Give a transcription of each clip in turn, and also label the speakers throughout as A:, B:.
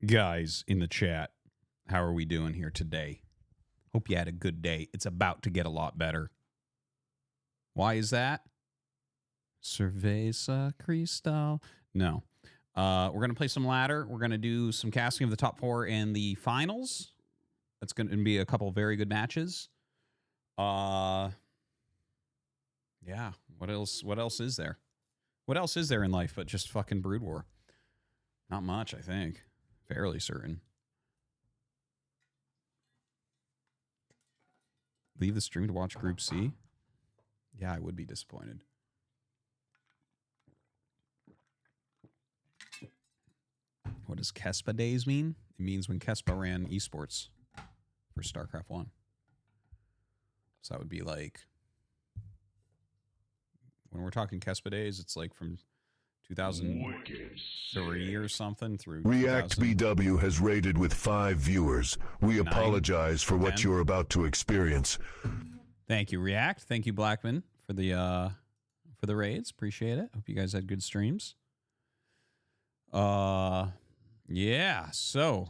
A: Guys in the chat, how are we doing here today? Hope you had a good day. It's about to get a lot better. Why is that? Cerveza Cristal. No. We're going to play some ladder. We're going to do some casting of the top four in the finals. That's going to be a couple very good matches. Yeah. What else is there? What else is there in life but just fucking Brood War? Not much, I think. Fairly certain. Leave the stream to watch Group C? Yeah, I would be disappointed. What does Kespa Days mean? It means when Kespa ran esports for Starcraft 1. So that would be like, when we're talking Kespa Days, it's like from 2003 or something through
B: React BW has rated with 5 viewers. We apologize for what you're about to experience.
A: Thank you, React. Thank you, Blackman, for the raids. Appreciate it. Hope you guys had good streams. Yeah, so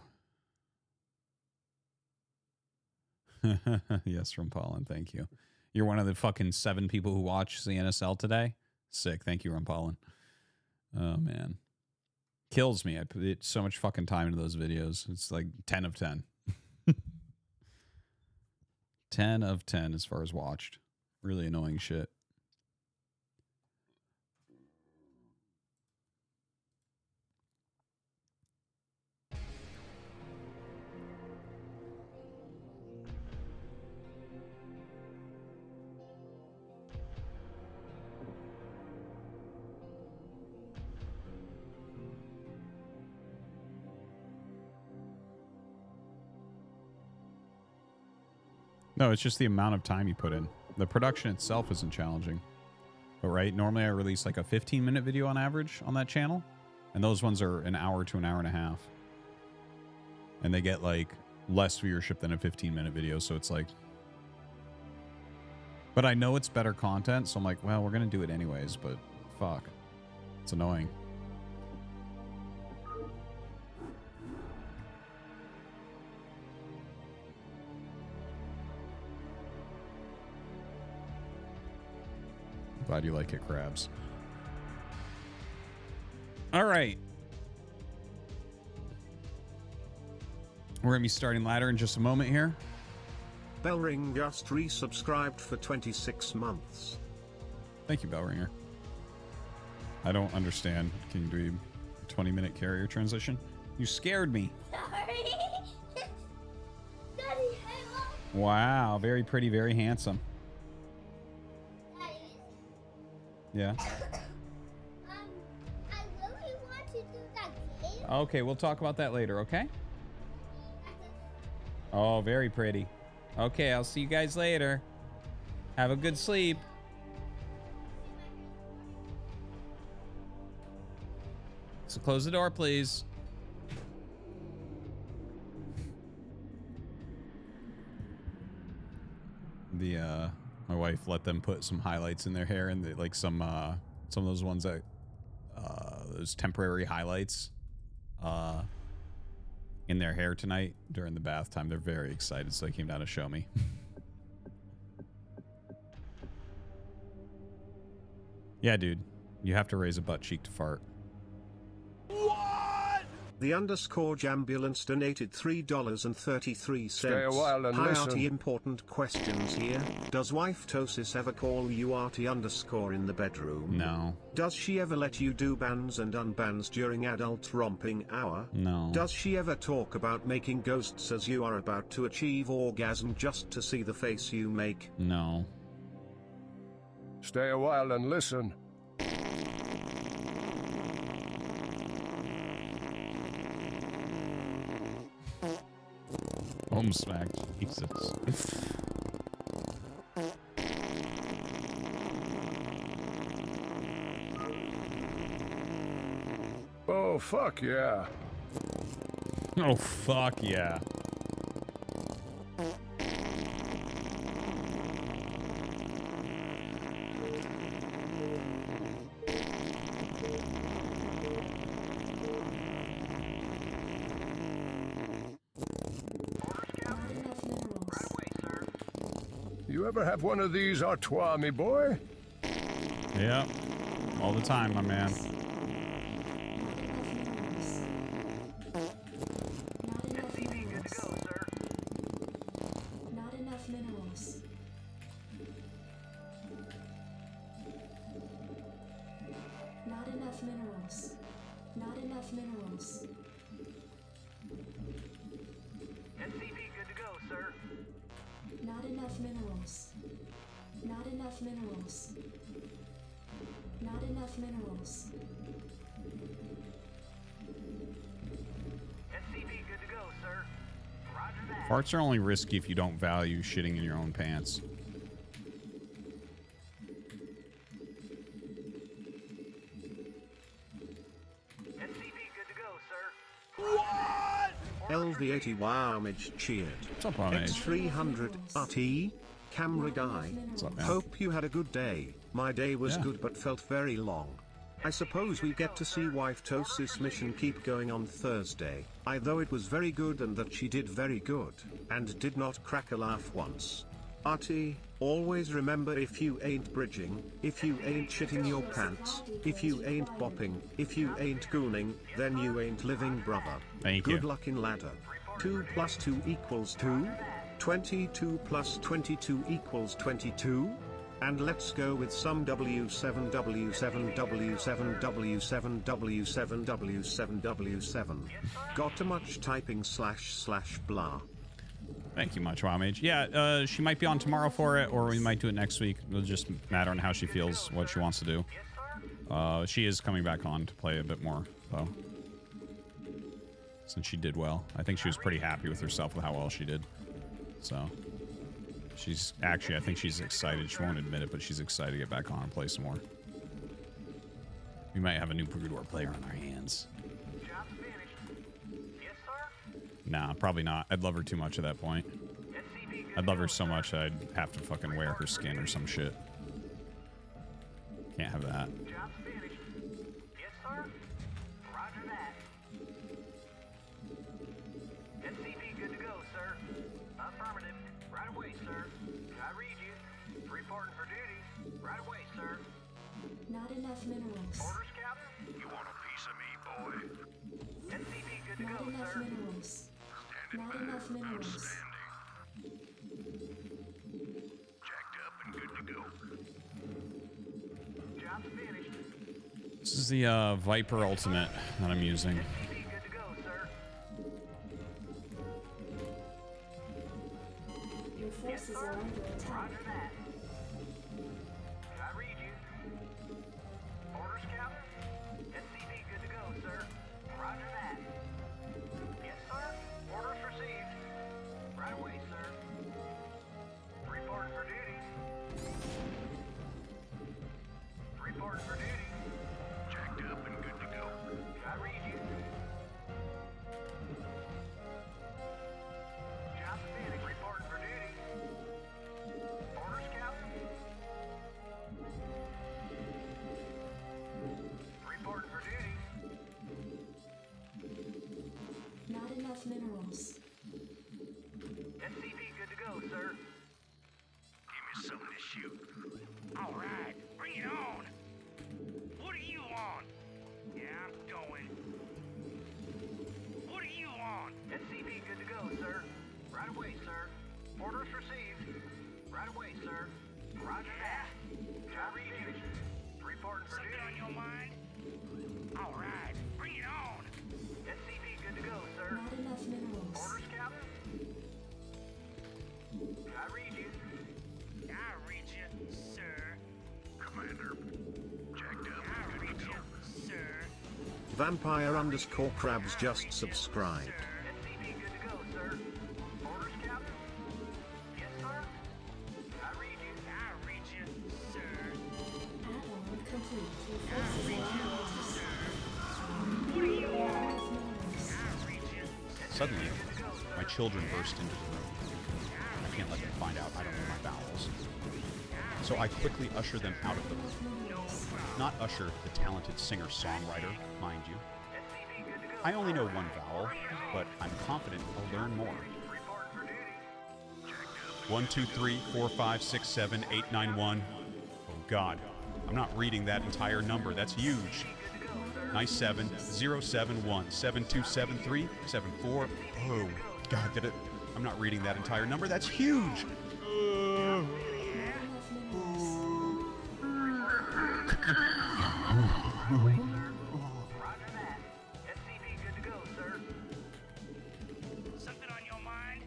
A: yes, from Pollen, thank you. You're one of the fucking 7 people who watch CNSL today. Sick. Thank you, Ron Pollen. Oh, man. Kills me. I put so much fucking time into those videos. It's like 10 of 10. 10 of 10 as far as watched. Really annoying shit. No, it's just the amount of time you put in. The production itself isn't challenging. But right, normally I release like a 15-minute video on average on that channel. And those ones are an hour to an hour and a half. And they get like less viewership than a 15-minute video. So it's like... But I know it's better content. So I'm like, well, we're going to do it anyways. But fuck. It's annoying. Glad you like it, Crabs. All right. We're going to be starting ladder in just a moment here.
C: Bellring just resubscribed for 26 months.
A: Thank you, Bellringer. I don't understand. Can you do a 20-minute carrier transition? You scared me.
D: Sorry. Daddy, hello.
A: Wow. Very pretty, very handsome. Yeah.
D: I really want to do that game.
A: Okay, we'll talk about that later, okay? Oh, very pretty. Okay, I'll see you guys later. Have a good sleep. So close the door, please. My wife let them put some highlights in their hair, and they, like some of those ones that those temporary highlights in their hair tonight during the bath time. They're very excited, so they came down to show me. Yeah, dude, you have to raise a butt cheek to fart.
C: The underscore Jambulance donated $3.33.
E: Stay a while and
C: Hi
E: listen.
C: Arty, important questions here. Does wife Tosis ever call you Arty underscore in the bedroom?
A: No.
C: Does she ever let you do bans and unbans during adult romping hour?
A: No.
C: Does she ever talk about making ghosts as you are about to achieve orgasm just to see the face you make?
A: No.
E: Stay a while and listen.
A: Home smack, Jesus.
E: Oh, fuck yeah.
A: Oh, fuck yeah.
E: You ever have one of these Artois, me boy?
A: Yeah. All the time, my man.
F: Not enough minerals. Not enough minerals. Not enough minerals.
G: SCV good to go, sir.
F: Not enough minerals. Not enough minerals. Not enough minerals.
G: SCV good to go, sir. Roger that.
A: Farts are only risky if you don't value shitting in your own pants.
G: SCV good to go, sir.
C: LV80 Wowmage cheered.
A: What's up, Wowmage?
C: X300 RT camera guy.
A: What's up, man?
C: Hope you had a good day. My day was
A: Yeah.
C: good but felt very long. I suppose we get to see wife Artosis mission keep going on Thursday. Though it was very good and that she did very good, and did not crack a laugh once. RT, always remember, if you ain't bridging, if you ain't shitting your pants, if you ain't bopping, if you ain't gooning, then you ain't living, brother.
A: Thank
C: Good
A: you.
C: luck in ladder. 2 + 2 = 2. 22 + 22 = 22. And let's go with some W7 W7 W7 W7 W7 W7 W7. Got too much typing / blah.
A: Thank you much, Wowmage. Yeah, she might be on tomorrow for it, or we might do it next week. It'll just matter on how she feels, what she wants to do. She is coming back on to play a bit more, though. Since she did well. I think she was pretty happy with herself with how well she did. So, she's actually, I think she's excited. She won't admit it, but she's excited to get back on and play some more. We might have a new Purgador player on our hands.
G: Job's finished. Yes, sir.
A: Nah, probably not. I'd love her too much at that point.
G: SCV good
A: I'd
G: to
A: love
G: go,
A: her so
G: sir.
A: much I'd have to fucking wear her skin or some shit. Can't have that.
G: Job's finished. Yes, sir. Roger that. SCV good to go, sir. Affirmative. Right away, sir. I read you. Reporting for duty. Right away, sir.
F: Not enough minerals.
G: Orders, Captain?
E: You want a piece of me, boy?
G: SCV good to
F: Not
G: go,
F: enough
G: sir.
F: minerals. Not enough minerals.
E: Jacked up and good to go.
G: Job's finished.
A: This is the Viper Ultimate that I'm using.
G: SCV good to go, sir.
F: Your forces are under attack.
G: Roger that. I read you. Orders, Captain? SCV good to go, sir. Roger that. Yes, sir. Orders received. Right away, sir. Reporting for duty. Reporting for duty.
E: Jacked up and good to go.
G: I read you. Job finished. Reporting for duty. Orders, Captain? Reporting for duty.
F: Not enough minerals.
G: SCV good to go, sir.
E: Give me something to shoot.
H: All right, bring it on. What do you want? Yeah, I'm going. What do you want?
G: SCV good to go, sir. Right away, sir. Orders received. Right away, sir. Roger that. Job finished. Reporting for
H: Something on
G: duty.
H: your mind? All right, bring it on.
G: SCV good to go, sir.
F: Not enough minerals.
G: Orders, Captain? I read you.
H: I read you, sir.
E: Commander. Jacked up
H: I
E: and
H: read
E: good to
H: you,
E: go.
H: sir.
C: Vampire_crabs just subscribed.
G: SCV good to go, sir. Orders, Captain? Yes, sir. I read you.
H: I read you, sir.
F: Add-on complete. Your forces are under attack.
H: What do you
F: Not
H: want?
F: enough minerals.
H: I read you.
A: Suddenly, my children burst into the room. I can't let them find out I don't know my vowels. So I quickly usher them out of the room.
F: Enough minerals.
A: Not usher the talented singer-songwriter, mind you.
G: SCV good to go.
A: I only know one vowel, but I'm confident I'll learn more.
G: Reporting for duty.
A: 1, 2, 3, 4, 5, 6, 7, 8, 9, 1. Oh, God. I'm not reading that entire number. That's huge. Nice 7, 0, 7, 1, 7, 2, 7, 3, 7, 4. Oh, God, did it. I'm not reading that entire number. That's huge.
G: Roger that. SCV good to go, sir.
H: Something on your mind?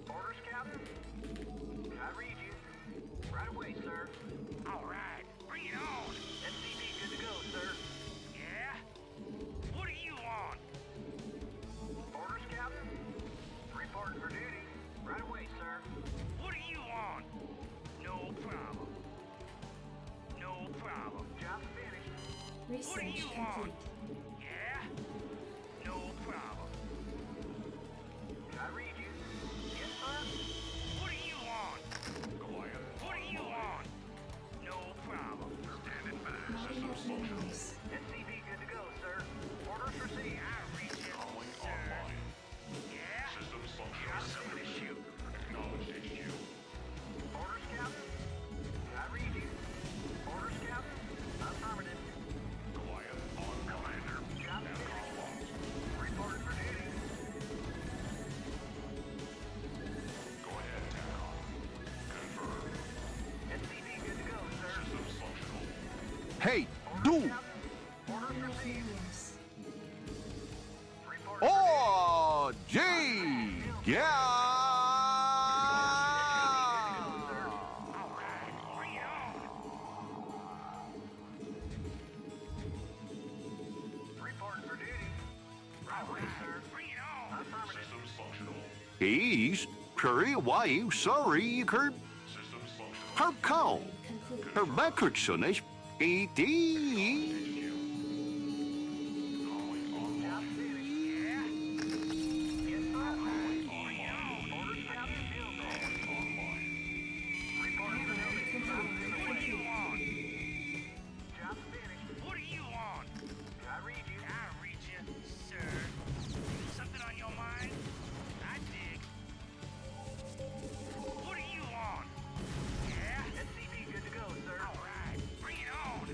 G: Orders, Captain? I read you. Right away, sir.
H: All right, bring it on.
G: SCV good to go, sir.
H: Yeah? What do you want?
G: Orders, Captain? Reporting for duty. Right away, sir.
H: What do you want? No problem. No problem.
G: Job finished.
H: What do
F: Research
H: you want?
F: complete.
H: Yeah? No problem.
G: I read you. Yes, sir.
H: What do you want? What do you want? No problem.
E: Standing by.
F: Not enough minerals.
G: SCV good to go, sir. Orders received.
H: I reach it, sir. Yeah?
E: Some issue.
G: Orders, Captain? I read you. Orders, Captain? Affirmative.
E: Commander.
G: Job finished. Reporting for duty. SCV good to go, sir.
I: Hey, du!
G: Orders
F: Not enough
G: received.
F: minerals.
G: Report
I: Oh, gee! Yeah!
H: Bring it on.
G: Reporting for duty. Right away, sir.
H: Bring it on.
G: Affirmative.
I: He's pretty why sorry, Kurt. Her call.
F: Complete.
I: Her backwards is ED.
G: Job finished.
H: Yeah?
G: Yes, sir. Orders, Captain. Reporting for duty.
H: What do you want?
G: Job finished.
H: What do you want?
G: I read you.
H: I read you, sir. Something on your mind? I dig. What do you want? Yeah?
G: SCV good to go, sir.
H: All right, bring it on.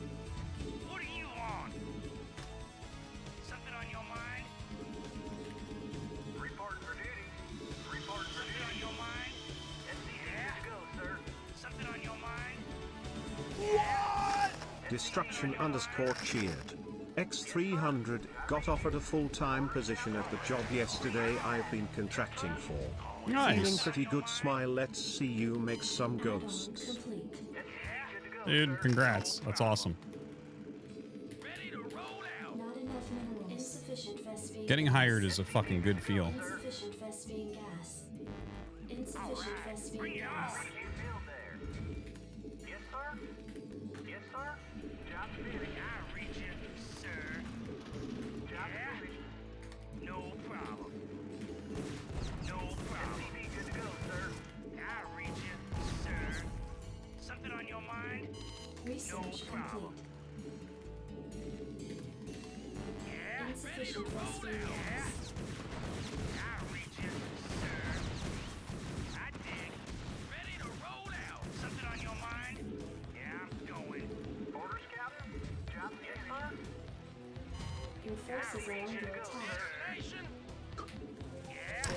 H: What do you want? Something on your mind?
G: Reporting for duty. Reporting for
H: Something on
G: duty.
H: your mind?
G: SCV good to go, sir.
H: Something on your mind?
C: Destruction underscore cheered. X300 got offered a full-time position at the job yesterday I've been contracting for. Feeling
A: Nice.
C: pretty good, smile. Let's see you make some ghosts.
F: Complete.
A: Dude, congrats. That's awesome.
H: Ready to roll out.
F: Not enough minerals. Insufficient Vespine.
A: Getting hired is a fucking good feel.
F: Insufficient Vespine gas. Insufficient Vespine gas.
G: What do you feel there? Yes, sir. Yes, sir. Job finished.
H: I read you, sir.
G: Job
H: Yeah?
G: finished.
H: No problem. No problem.
G: SCV good to go, sir.
H: I read you, sir. Something on your mind?
F: Research
H: problem.
F: complete.
H: Yeah?
F: Insufficient Vespine gas.
H: I read you, sir. I dig. Ready to roll out. Something on your mind? Yeah, I'm going.
G: Orders, Captain. Job finished. Yes, sir.
F: Your forces are under attack.
H: Station? Yeah?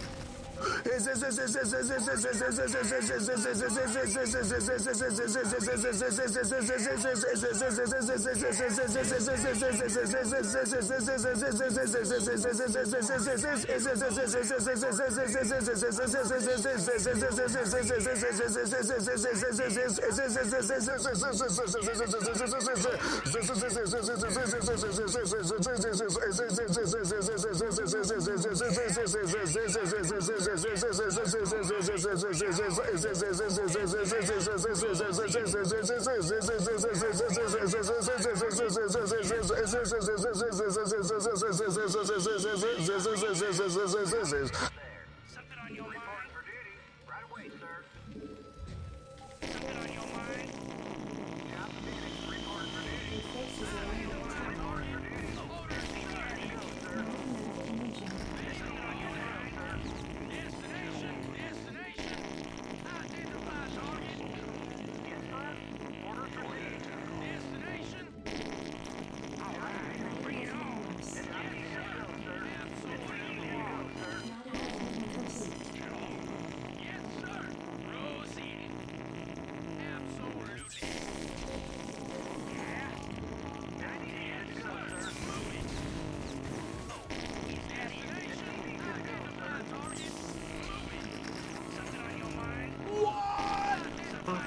H: Something on your mind?
G: For duty. Right away, sir.
H: Something on your mind?
G: Job finished. Reporting for duty.
F: Your forces are under attack.
H: Something on your mind? Destination! Destination!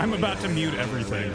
A: I'm about to mute everything.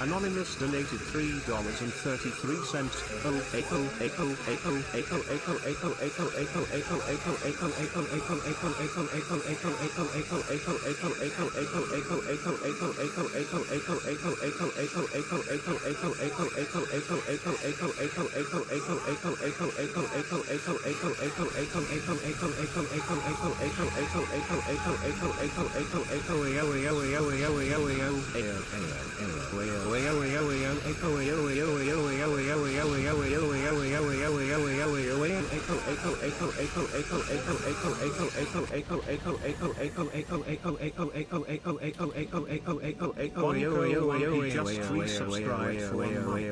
C: Anonymous donated $3.33. Just resubscribed for 1 month.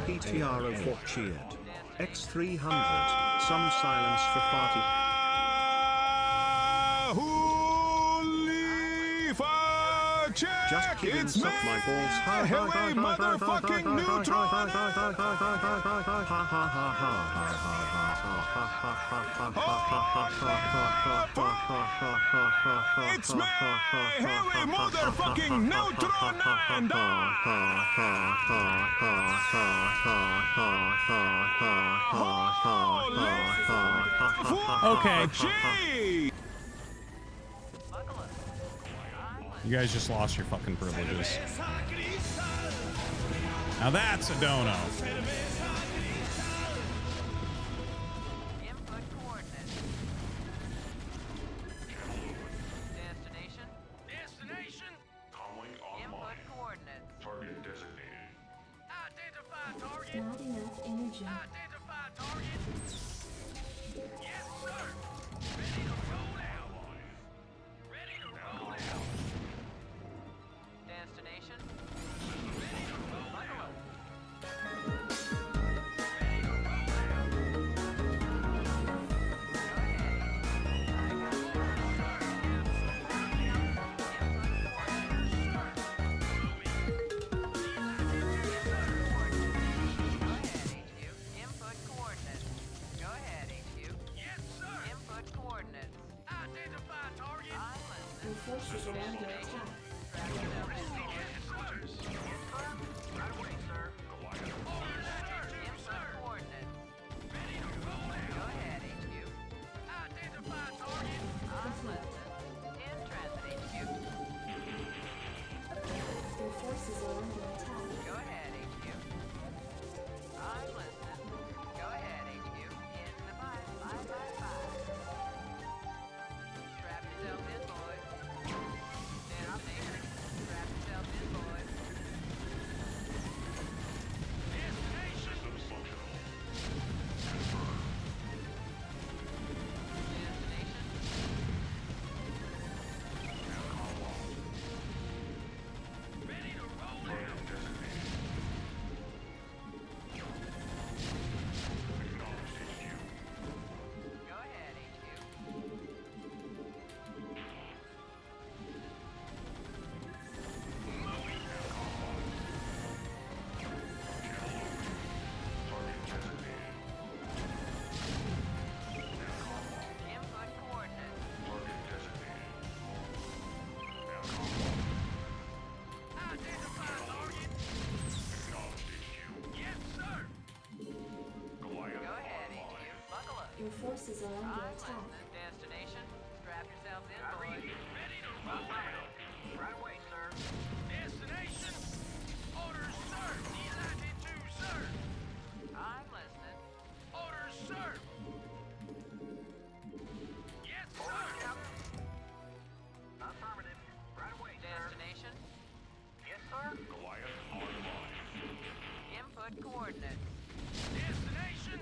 C: PTR of what cheered. X300, some silence for party.
J: Holy fuck, check!
C: Just kidding,
J: It's
C: suck
J: me!
C: my balls. Ha
J: Hey, motherfucking neutron! It's me! Hey, motherfucking neutron!
A: Okay.
J: Gee!
A: You guys just lost your fucking privileges. Now that's a dono.
H: Input coordinates. Destination.
E: Destination.
H: Input coordinates.
I: Target designated.
E: Identify target.
F: Not enough energy.
E: Identify target. Yes, sir. Ready to roll out. Ready to roll out.
H: Destination.
E: Ready to roll out.
H: Input coordinates. Go ahead, HQ.
E: Yes, sir.
H: Input coordinates.
E: Identify target.
H: I'm listening.
F: Your forces are under attack.
G: Right away, sir.
E: Orders, sir.
H: Input coordinates.
E: Ready to roll out.
H: Go ahead, HQ.
E: Identify target.
H: I'm listening. In transit, HQ.
F: Your forces are under attack.
H: Go ahead, HQ. I'm listening. Go ahead, HQ. In the 555. Strap yourself in, boys. Destination. Strap yourself in, boys.
E: Destination.
H: Destination.
E: Ready to roll out.
H: Go ahead, HQ. Input coordinates.
E: Identify target. Yes, sir.
H: Go ahead, HQ. Buckle up.
F: Your forces are under
H: I'm
F: attack.
H: listening. Destination. Strap yourself in, boys.
E: Ready to roll out.
G: Right away, sir.
E: Destination. Orders, sir. Delighted to, sir.
H: I'm listening.
E: Orders, sir. Yes, sir.
G: Affirmative. Right away, sir.
H: Destination.
G: Yes, sir.
H: Input coordinates.
E: Destination.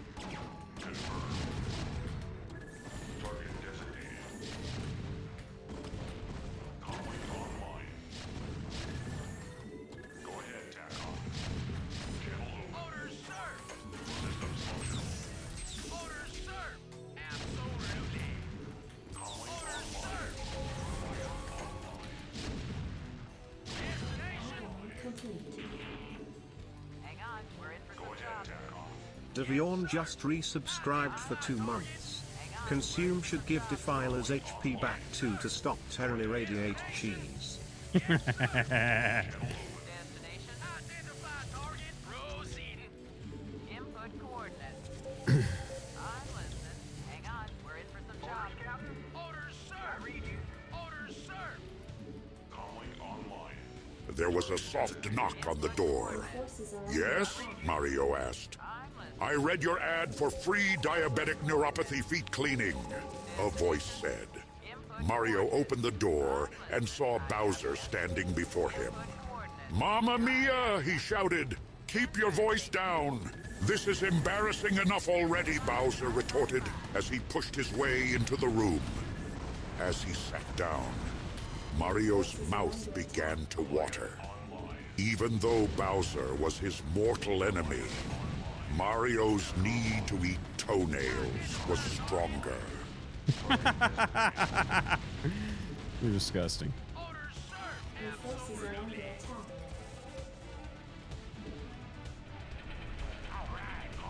C: Deviorn just resubscribed for 2 months. Consume should give defilers HP back too to stop Terran irradiate cheese.
H: Destination. Identify target. Proceeding. Input coordinates. I'm listening. Hang on. We're in for some jobs. Orders, sir. I read you. Orders, sir.
I: Calling online.
K: There was a soft knock on the door. Yes? Mario asked. I read your ad for free diabetic neuropathy feet cleaning, a voice said. Mario opened the door and saw Bowser standing before him. Mamma mia, he shouted. Keep your voice down. This is embarrassing enough already, Bowser retorted as he pushed his way into the room. As he sat down, Mario's mouth began to water. Even though Bowser was his mortal enemy, Mario's need to eat toenails was stronger.
A: You're disgusting.
F: Your forces are under attack.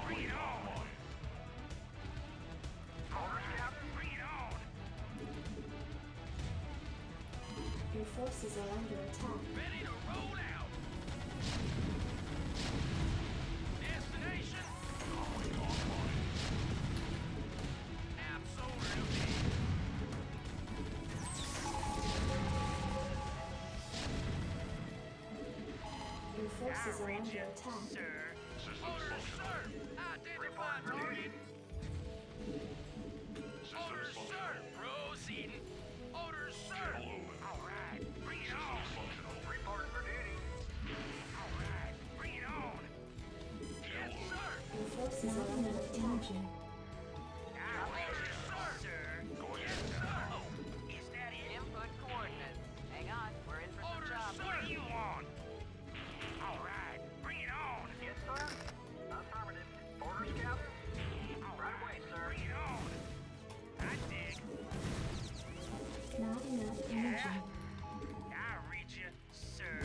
H: Bring it on. Bring it on.
F: Your forces are under attack.
H: Ready to roll out. Destination. Absolutely.
F: Your forces are under attack.
H: Sir. Orders, sir. Identify target. Orders, sir. Proceeding. Orders, sir. All right. Bring it on. Reporting for duty. All right. Bring it on. Yes, sir.
F: Your forces are under attack.
H: Orders, sir. Yes, sir. Oh, is that it? Input coordinates. Hang on. We're in for some jobs. What do you want? All right. Bring it on. Yes, sir. Affirmative. Orders, Captain. Right away, sir. Bring it on. I dig.
F: Not enough energy.
H: I'll reach you, sir.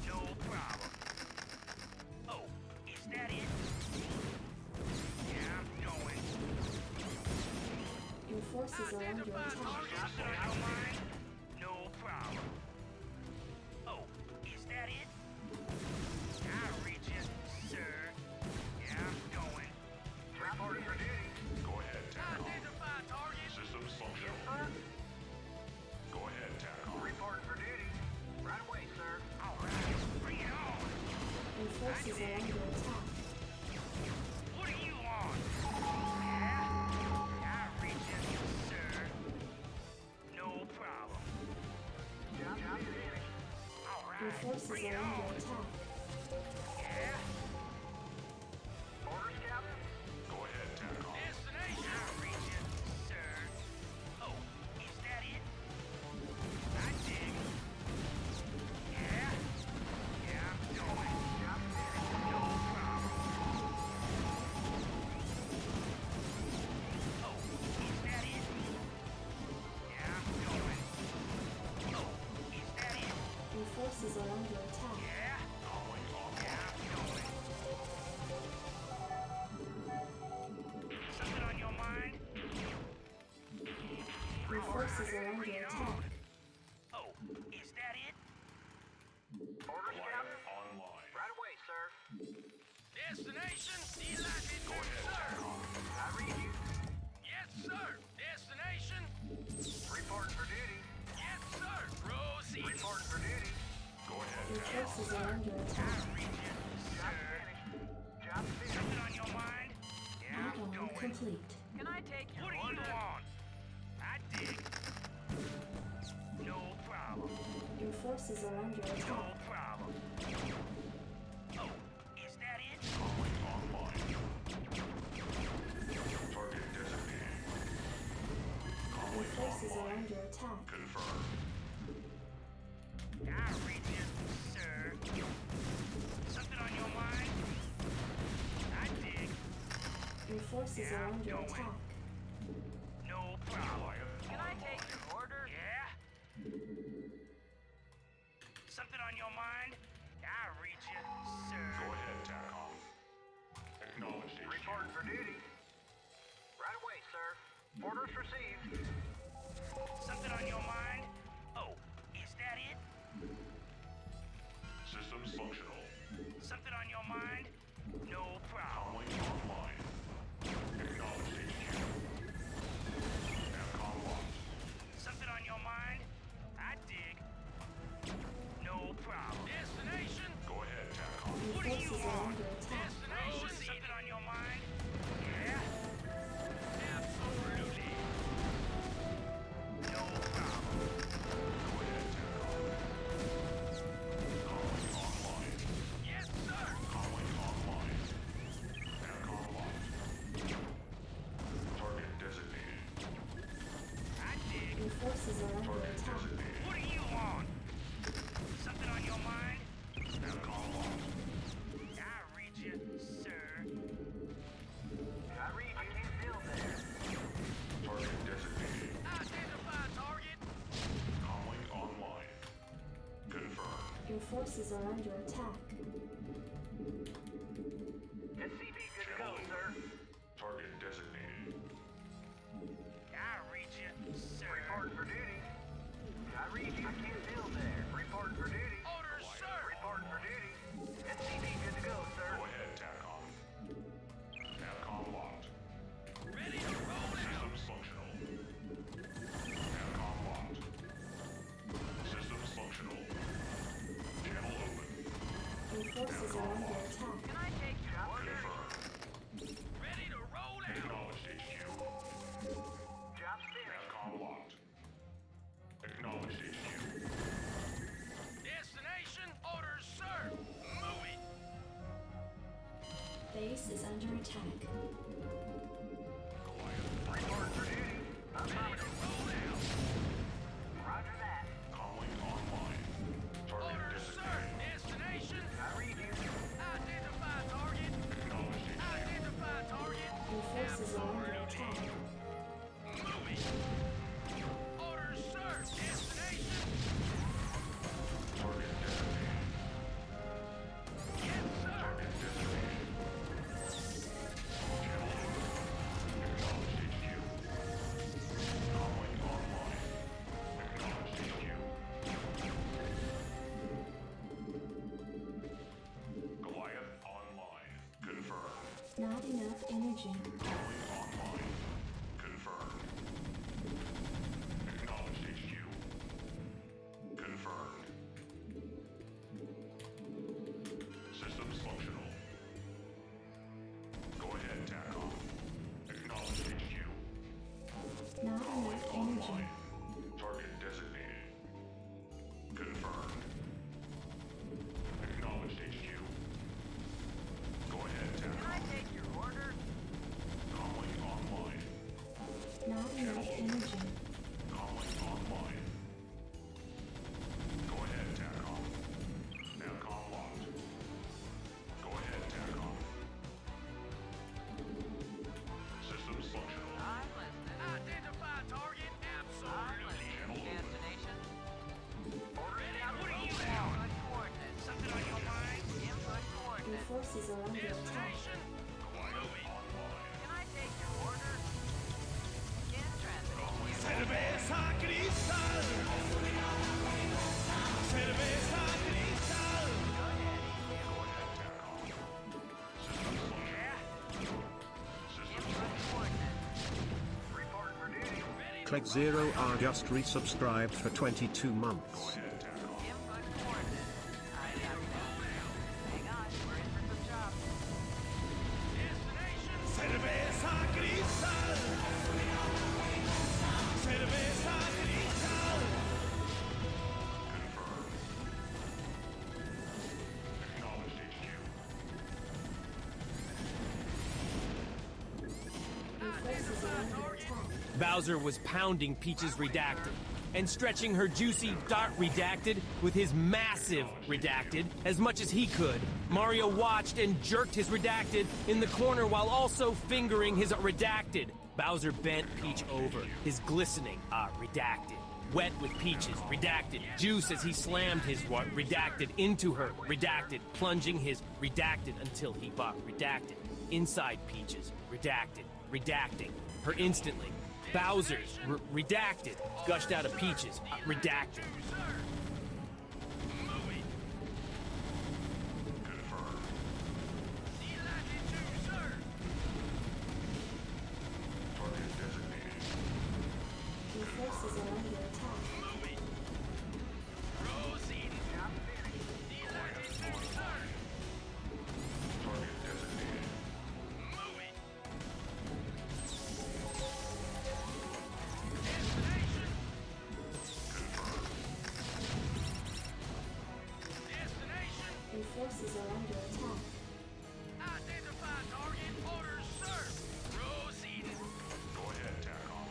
H: No problem. Oh, is that it? Yeah, I'm going.
F: Your forces are under attack.
H: No problem. Oh, is that it? I'll reach you, sir. Yeah, I'm going. Reporting for duty.
I: Go ahead, TACOM.
H: Identify target.
I: Systems functional. Go ahead, TACOM.
G: Reporting for duty. Right away, sir.
H: All right, bring it on.
F: Your forces are under attack.
H: What do you want? Yeah, I'll reach you, sir. No problem.
G: Job finished.
H: All right,
F: Your forces
H: bring it
F: are under
H: on.
F: attack.
H: Yeah.
G: Orders, Captain.
I: Go ahead, TACOM.
H: Destination. I'll reach you, sir. Oh, is that it? I dig. Yeah. Yeah, I'm going. Job finished. No problem. Oh, is that it? Yeah, I'm going. Oh, is that it?
F: Your forces are under attack.
H: Yeah. Yeah, I'm going. Something on your mind?
F: Your forces are under
H: Bring it
F: attack.
H: on. Oh, is that it?
G: Orders, Captain.
I: Online.
G: Right away, sir.
H: Destination delighted, sir.
G: I read you.
H: Yes, sir. Destination.
G: Reporting for duty.
H: Yes, sir. Proceed.
G: Reporting for duty.
I: Go ahead,
F: Your
I: TACOM.
F: forces are under attack.
G: Job finished. Job finished.
H: Something on your mind? Yeah, I'm
F: Add-on
H: going.
F: complete.
H: Can I take your order? What do you want? I dig. No problem.
F: Your forces are under
H: No
F: attack.
H: problem. Oh, is that it?
I: Calling online. Target designated.
F: Your
I: Calling
F: forces are
I: online.
F: under attack.
I: Confirmed.
H: I'll reach you, sir. Something on your mind? I dig.
F: Your forces are under attack.
H: No problem. Can I take your order? Yeah? Something on your mind? I'll reach you, sir.
I: Go ahead, TACOM. Acknowledge HQ.
G: Orders received.
H: Something on your mind? Oh, is that it?
I: Systems functional.
H: Something on your mind? No problem.
I: Comlink online. Acknowledge HQ. Navcom locked.
H: Something on your mind? I dig. No problem. Destination?
I: Go ahead, TACOM.
H: What do you
F: Forces are
H: want?
F: under attack.
H: Destination? Something on your mind? Yeah? Absolutely. No problem.
I: Go ahead, TACOM. Comlink online.
H: Yes, sir.
I: Comlink online. Navcom locked. Target designated.
H: I dig.
F: Your forces are under
I: Target
F: attack.
I: designated.
H: What do you want? Something on your mind?
I: Navcom locked.
H: I read you, sir.
G: I read you. I can't build there.
I: Target designated.
H: Identify target.
I: Comlink online. Confirmed.
F: Your forces are under attack.
G: SCV good to go, sir.
I: Target designated.
H: I read you, sir.
G: Reporting for duty. I read you. I can't build there. Reporting for duty.
H: Orders, sir.
G: Reporting for duty. SCV good to go, sir.
I: Go ahead, TACOM. Navcom locked.
H: Ready to roll out.
I: Systems functional. Navcom locked. Systems functional. Channel open.
F: Your forces are under attack.
G: Can I take your orders?
I: Confirmed.
H: Ready to roll out.
I: Acknowledged HQ.
G: Job's finished.
I: Navcom locked. Acknowledged HQ.
H: Destination? Orders, sir. Move it.
F: Base is under attack.
G: Reporting for duty.
H: Ready to
G: Affirmative.
H: roll out.
G: Roger that.
I: Comlink online. Target
H: Orders, sir.
I: designated.
H: Destination?
G: I read you.
H: Identify target.
I: Acknowledged HQ.
H: Identify target.
F: Your forces are under attack.
H: Move it. Orders, sir. Destination?
I: Target designated.
H: Yes, sir.
I: Target designated. Channel open. Acknowledged HQ. Comlink online. Acknowledged HQ. Goliath online. Confirmed.
F: Not enough energy.
I: Comlink online. Confirmed. Acknowledged HQ. Confirmed. Systems functional. Go ahead, TACOM. Acknowledged HQ.
F: Not
I: Comlink
F: enough energy.
I: online. Target designated. Confirmed. Acknowledged HQ. Go ahead,
G: Can I
I: TACOM.
G: take your order?
I: Comlink online.
F: Not enough energy.
I: Comlink online. Go ahead, TACOM. Navcom locked. Go ahead, TACOM. Systems functional.
G: I'm listening.
H: Identify target. Absolutely.
G: Destination. Order
H: Ready?
G: down.
H: What do you
G: Input
H: want?
G: coordinates.
H: Something on your mind?
G: Input
F: Your
G: coordinates.
F: forces are under attack.
H: Destination? Move it.
I: Online.
G: Can I take your order? In transit.
I: Go ahead, TACOM. Systems functional. Systems functional.
G: Report for duty.
C: Clegg 0R just resubscribed for 22 months.
I: Go ahead, TACOM.
G: Input coordinates. I got that. Hang on, we're in for some jobs.
H: Destination?
I: Confirmed. Acknowledged HQ.
F: Your forces are under attack.
L: Bowser was pounding Peach's redacted and stretching her juicy dart redacted with his massive redacted as much as he could. Mario watched and jerked his redacted in the corner while also fingering his redacted. Bowser bent Peach over, his glistening redacted. Wet with Peach's redacted juice as he slammed his redacted into her redacted, plunging his redacted until he got redacted inside Peach's redacted, redacting her instantly. Bowser's. Redacted. Gushed out of Peaches. Redacted.
F: Your forces are under attack. Your forces are under attack.
E: Identify target. Orders, sir. Proceeding.
I: Go ahead, TACOM.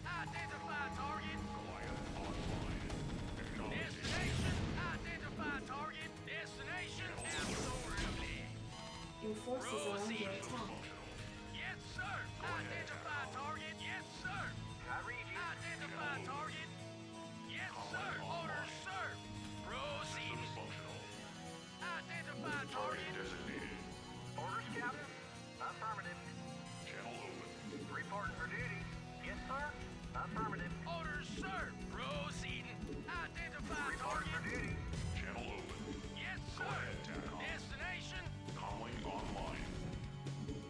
E: Identify target.
I: Quiet online. Acknowledge
E: Destination. Identify target. Destination. Absolutely.
F: Your forces are under attack.
E: Yes, sir. Identify target. Yes, sir.
G: I read you.
E: Identify target. Yes, sir. Orders, sir. Proceed.
I: functional.
E: Identify
I: Target
E: target.
I: designated.
G: Orders, Captain? Affirmative.
I: Channel open.
G: Reporting for duty. Yes, sir. Affirmative.
E: Orders, sir. Proceeding. Identify
G: Reporting for
E: target.
G: duty.
I: Channel open.
E: Yes,
I: Go
E: sir.
I: ahead, TACOM.
E: Destination.
I: Comlink online.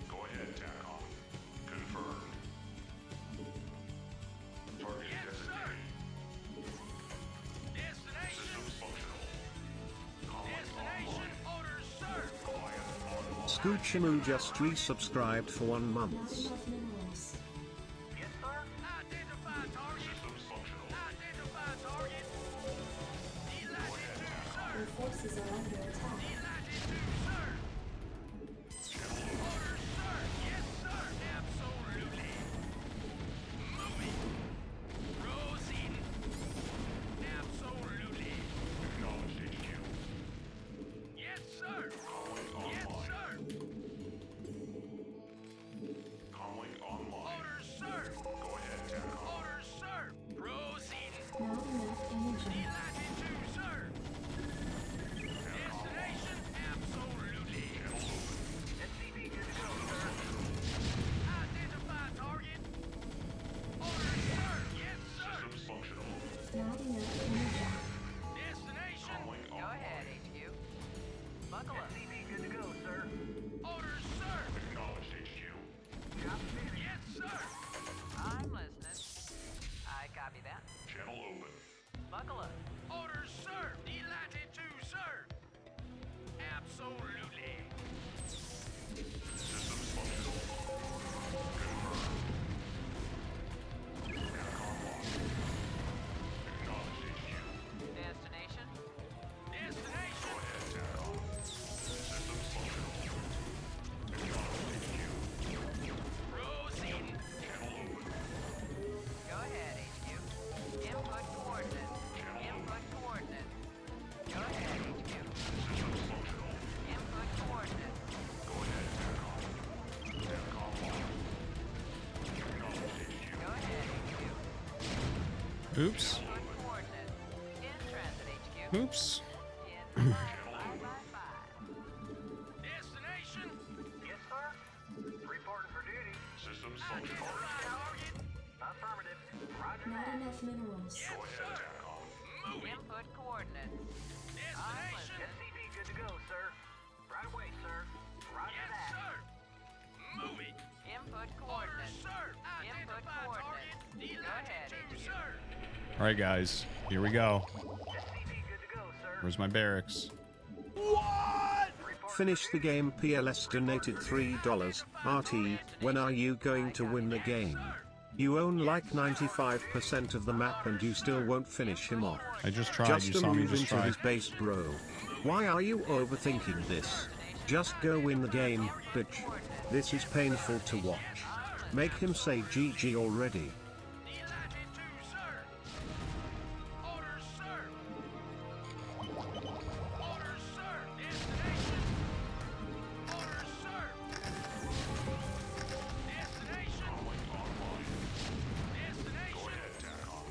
I: Go ahead, TACOM. Confirmed. Target
E: Yes, sir.
I: designated.
E: Destination.
I: Systems functional. Comlink
E: Destination.
I: online.
E: Orders, sir.
I: Quiet online.
C: Scoochamoo just resubscribed for 1 month.
F: Not enough minerals.
G: Yes, sir.
E: Identify target.
I: Systems functional.
E: Identify target. Delighted to, sir.
F: Your forces are under attack.
E: Delighted to, sir. Orders, sir. Yes, sir. Absolutely. Moving. Proceeding. Absolutely.
I: Acknowledged HQ.
E: Yes, sir.
I: Comlink
E: Yes,
I: online.
E: sir.
I: Comlink online.
E: Orders, sir.
I: Go ahead, TACOM.
E: Orders, sir. Proceeding.
F: Not enough energy.
E: Delighted to, sir. Destination. Absolutely.
G: SCV good to go, sir.
E: Identify target. Orders, sir. Yes, sir.
I: Systems functional.
F: Not enough energy.
E: Destination.
I: Comlink
G: Go
I: online.
G: ahead, HQ. Buckle up. SCV good to go, sir.
E: Orders, sir.
I: Acknowledged HQ.
G: Job finished.
E: Yes, sir.
G: I'm listening. I copy that.
I: Channel open.
G: Buckle up.
E: Orders, sir. Delighted to, sir. Absolutely.
I: Systems functional. Confirmed. TACOM locked. Acknowledged HQ.
G: Destination.
E: Destination.
I: Go ahead, TACOM. Systems functional. Acknowledged HQ.
E: Proceeding.
I: Channel open.
G: Go ahead, HQ. Input coordinate. Input coordinate. Go ahead, HQ.
I: Systems functional.
G: Input coordinate.
I: Go ahead, TACOM. TACOM locked. Acknowledged HQ.
G: Go ahead, HQ.
A: Oops.
G: Input coordinate. In transit, HQ.
A: Oops.
G: In 555.
E: Destination.
G: Yes, sir. Reporting for duty.
I: Systems functional.
E: Identify target.
G: Affirmative. Roger
F: Not
G: that.
F: enough minerals.
E: Yes,
I: Go ahead,
E: sir.
I: TACOM.
E: Moving.
G: Input coordinate.
E: Destination.
G: SCV good to go, sir. Right away, sir. Roger
E: Yes,
G: that.
E: sir. Moving.
G: Input
E: Orders,
G: coordinate.
E: sir.
G: Input
E: Identify target.
G: coordinate. Go
E: Delighted
G: ahead,
E: to,
G: HQ.
E: sir.
A: All right, guys. Here we go.
G: SCV good to go, sir.
A: Where's my barracks?
C: Finish the game. PLS donated $3. RT, when are you going to win the game? You own like 95% of the map and you still won't finish him off.
A: I just tried.
C: Just
A: You
C: to
A: saw me
C: move
A: just
C: into
A: try.
C: his base, bro. Why are you overthinking this? Just go win the game, bitch. This is painful to watch. Make him say GG already.
E: Delighted to, sir. Orders, sir. Orders, sir. Destination. Orders, sir. Destination.
I: Comlink online.
E: Destination.
I: Go ahead, TACOM.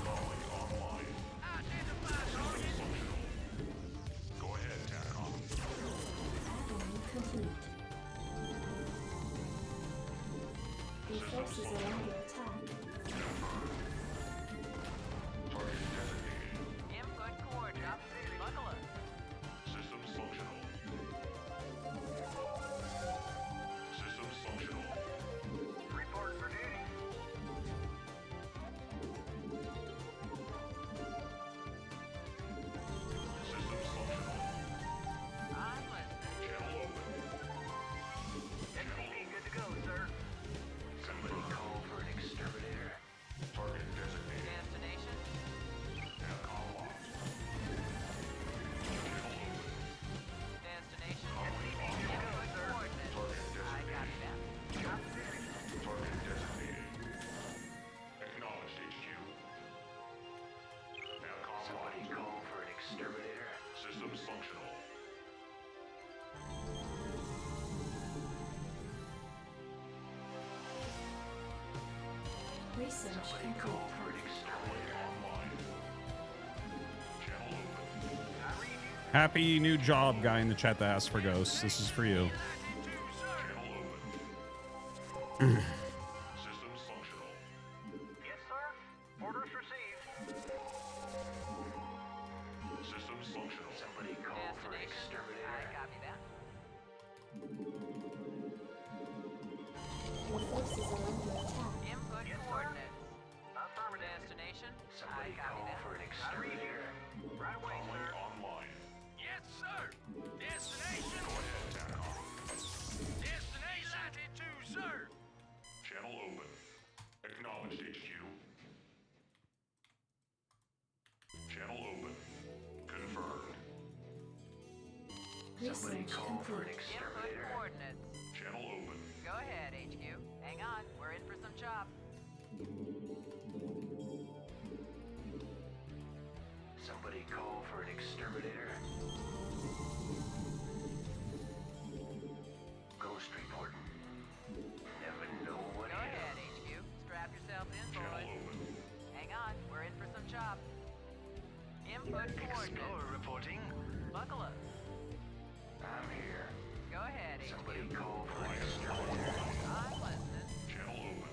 I: Comlink online.
E: Identify target.
I: Functional. Go ahead, TACOM.
F: Add-on complete. Your forces are under attack.
H: Input coordinates. Buckle up.
I: Systems functional. Systems functional.
G: Report for duty.
I: Systems functional.
H: I'm listening.
I: Channel open.
G: SCV good to go, sir.
I: Somebody call for an exterminator. Target designated.
H: Destination.
I: Call locked. Channel open.
H: Destination.
I: Calling online.
H: Input coordinates.
I: Target
H: I got
I: designated.
H: that.
I: Target designated. Acknowledged, HQ. Now call somebody call for an exterminator. Systems functional.
F: Research complete.
I: For an exterminator online. Channel open.
A: Happy new job, guy in the chat that asked for ghosts. This is for you.
I: Channel open. Systems functional.
G: Yes, sir. Orders received.
I: Systems functional. Somebody call for an
H: Destination.
I: exterminator.
H: I copy that.
F: Your forces are under attack.
H: Input coordinates.
G: Affirmative.
H: Destination.
I: Somebody
H: I copy
I: call
H: that.
I: for an exterminator.
G: Right away,
I: Calling
G: sir.
I: online.
E: Yes, sir. Destination.
I: Go ahead, TACOM.
E: Destination. Latitude, sir.
I: Channel open. Acknowledged, HQ. Channel open. Confirmed.
F: Research complete.
H: Input coordinates.
I: Channel open.
H: Go ahead, HQ. Hang on. We're in for some chop.
I: Somebody call for an exterminator. Ghost reporting. Never know what
H: Go ahead, HQ. Strap yourself in,
I: Channel
H: boys.
I: open.
H: Hang on. We're in for some chop. Input coordinates.
I: reporting.
H: Buckle up.
I: I'm here.
H: Go ahead, HQ.
I: Somebody call for an exterminator.
H: I'm listening.
I: Channel open.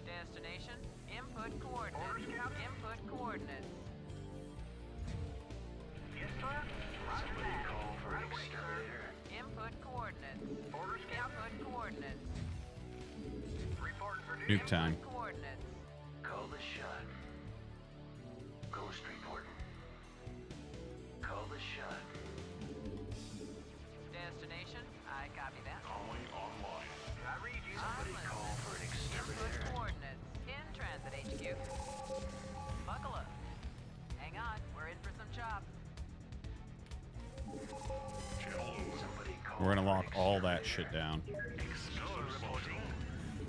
H: Destination. Input coordinates. Input coordinates.
G: Yes, sir. Roger
I: Somebody
G: that.
I: call for an
G: Right away, sir.
I: exterminator.
H: Input coordinates.
G: Orders, Captain.
H: Input coordinates.
G: Reporting for duty.
A: Nuke time.
H: Coordinates.
I: Call the shot. Ghost reporting. Call the shot.
H: Destination. I copy that.
I: Calling online.
G: I read you.
H: I'm
I: Somebody call
H: listening.
I: for an
H: Input
I: exterminator.
H: coordinates. In transit, HQ. Buckle up. Hang on. We're in for some chop.
I: Channel open. Somebody call
A: We're gonna
I: for an
A: lock all that
I: exterminator.
A: shit down.
I: Explorer reporting.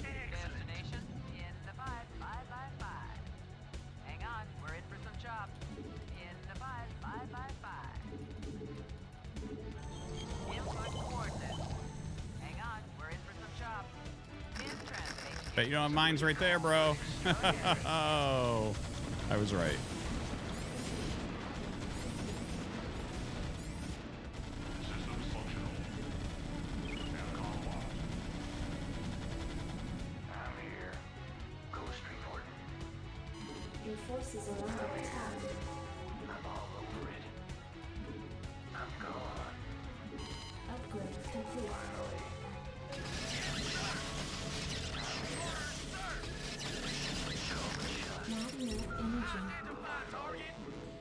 H: Destination. In the 5-5-5-5. Hang on. We're in for some chop. In the 5-5-5-5. Input coordinates. Hang on. We're in for some chop. In transit, HQ.
A: Bet you don't have mines right there, bro. Oh, I was right.
I: Systems functional. Now call locked. I'm here. Ghost reporting.
F: Your forces are under attack.
I: I'm all over it. I'm gone.
F: Upgrade complete.
I: Finally.
F: Not enough energy.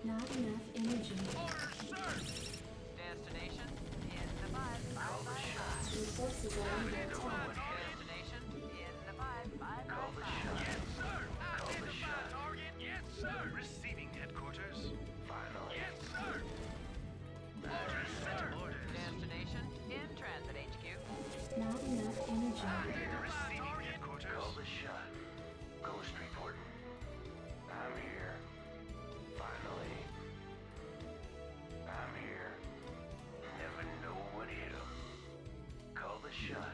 F: Not enough energy.
H: Destination. In the 5-5-5-5.
F: Your forces are under attack.
H: Destination. In the 5-5-5-5.
E: Yes, sir. Identify target. Yes, sir. Receiving headquarters.
I: Finally.
E: Yes, sir. Orders, sir. Orders.
H: Destination. In transit, HQ.
F: Not enough energy.
E: Receiving headquarters.
I: Call the shot. Ghost reporting. I'm here. Finally. I'm here. Never know what hit 'em. Call the shot.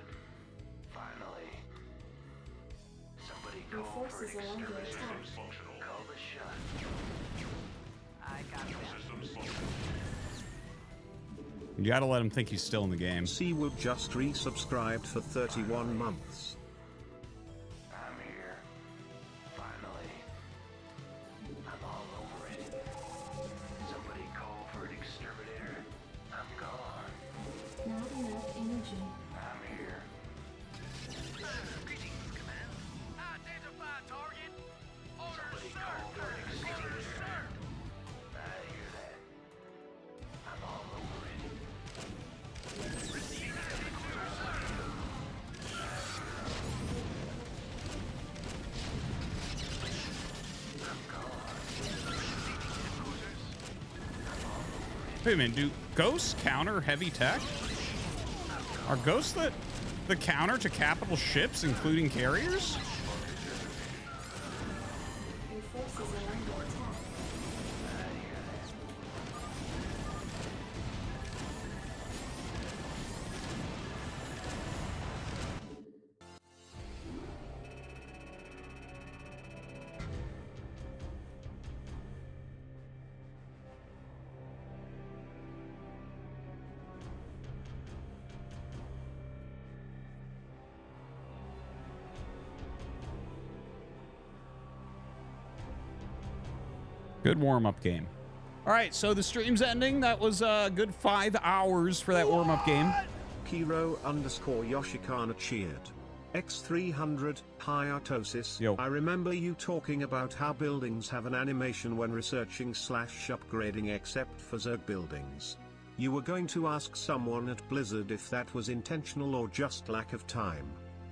I: Finally. Somebody
F: Your
I: call for
F: forces are under
I: exterminator.
F: attack.
I: Functional. Call the shot.
H: I copy that.
I: Systems functional.
A: You gotta let him think he's still in the game.
C: Seawood just resubscribed for 31 months.
I: I'm
A: Wait a minute, do ghosts counter heavy tech? Are ghosts the counter to capital ships, including carriers?
F: Your forces are under attack.
A: Good warm-up game. All right, so the stream's ending. That was a good 5 hours for that warm-up game.
C: Kiro_Yoshikana cheered. X300, hi Artosis.
A: Yo.
C: I remember you talking about how buildings have an animation when researching/upgrading except for Zerg buildings. You were going to ask someone at Blizzard if that was intentional or just lack of time.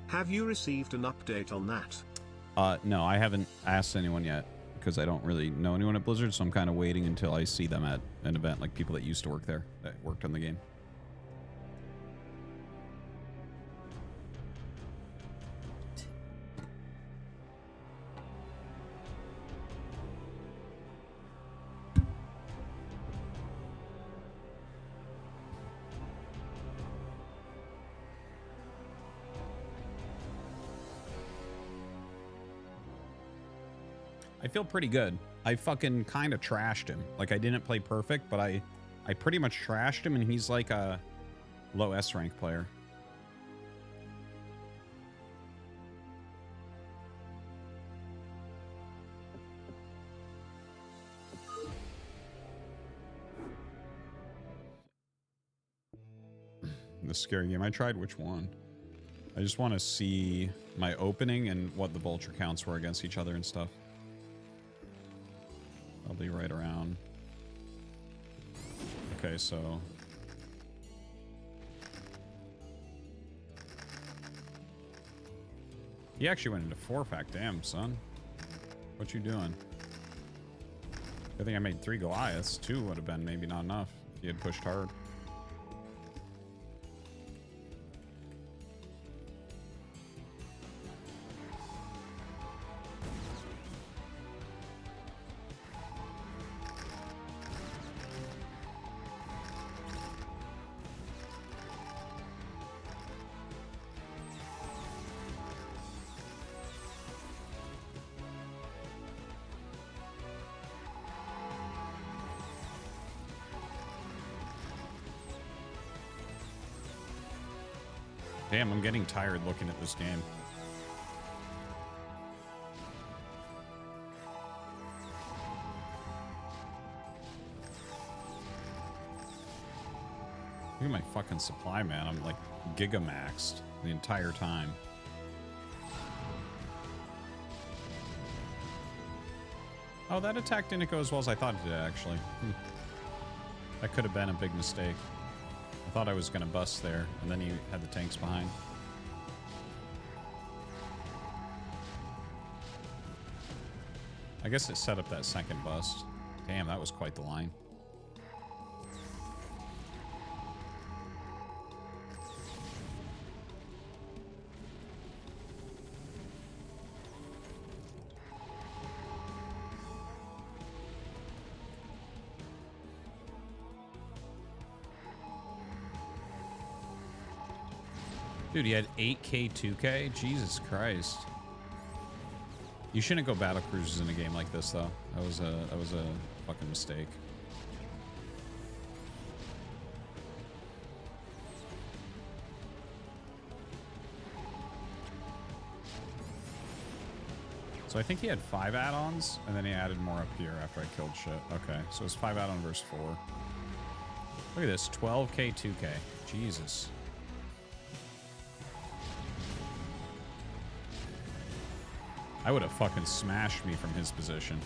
C: Have you received an update on that?
A: No, I haven't asked anyone yet because I don't really know anyone at Blizzard, so I'm kind of waiting until I see them at an event, like people that used to work there, that worked on the game. I feel pretty good. I fucking kind of trashed him. Like, I didn't play perfect, but I pretty much trashed him, and he's like a low S rank player. The scary game. I tried which one? I just want to see my opening and what the vulture counts were against each other and stuff. Probably right around. Okay, so he actually went into 4-pack. Damn, son. What you doing? I think I made 3 Goliaths. 2 would have been maybe not enough if he had pushed hard. Damn, I'm getting tired looking at this game. Look at my fucking supply, man. I'm like gigamaxed the entire time. Oh, that attack didn't go as well as I thought it did, actually. That could have been a big mistake. I thought I was going to bust there, and then he had the tanks behind. I guess it set up that second bust. Damn, that was quite the line. Dude, he had 8K, 2K? Jesus Christ. You shouldn't go battle cruisers in a game like this, though. That was a fucking mistake. So I think he had 5 add-ons, and then he added more up here after I killed shit. Okay, so it's 5 add-on versus 4. Look at this, 12K, 2K. Jesus. I would have fucking smashed me from his position.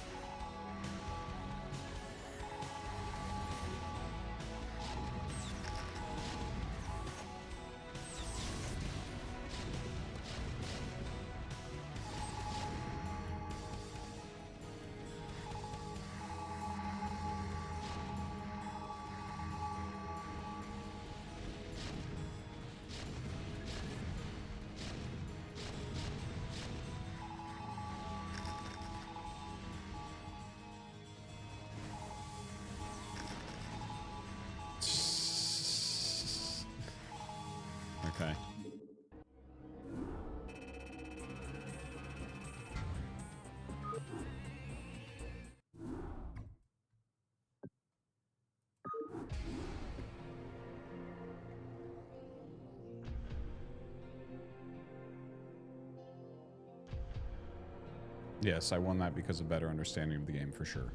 A: Yes, I won that because of better understanding of the game for sure.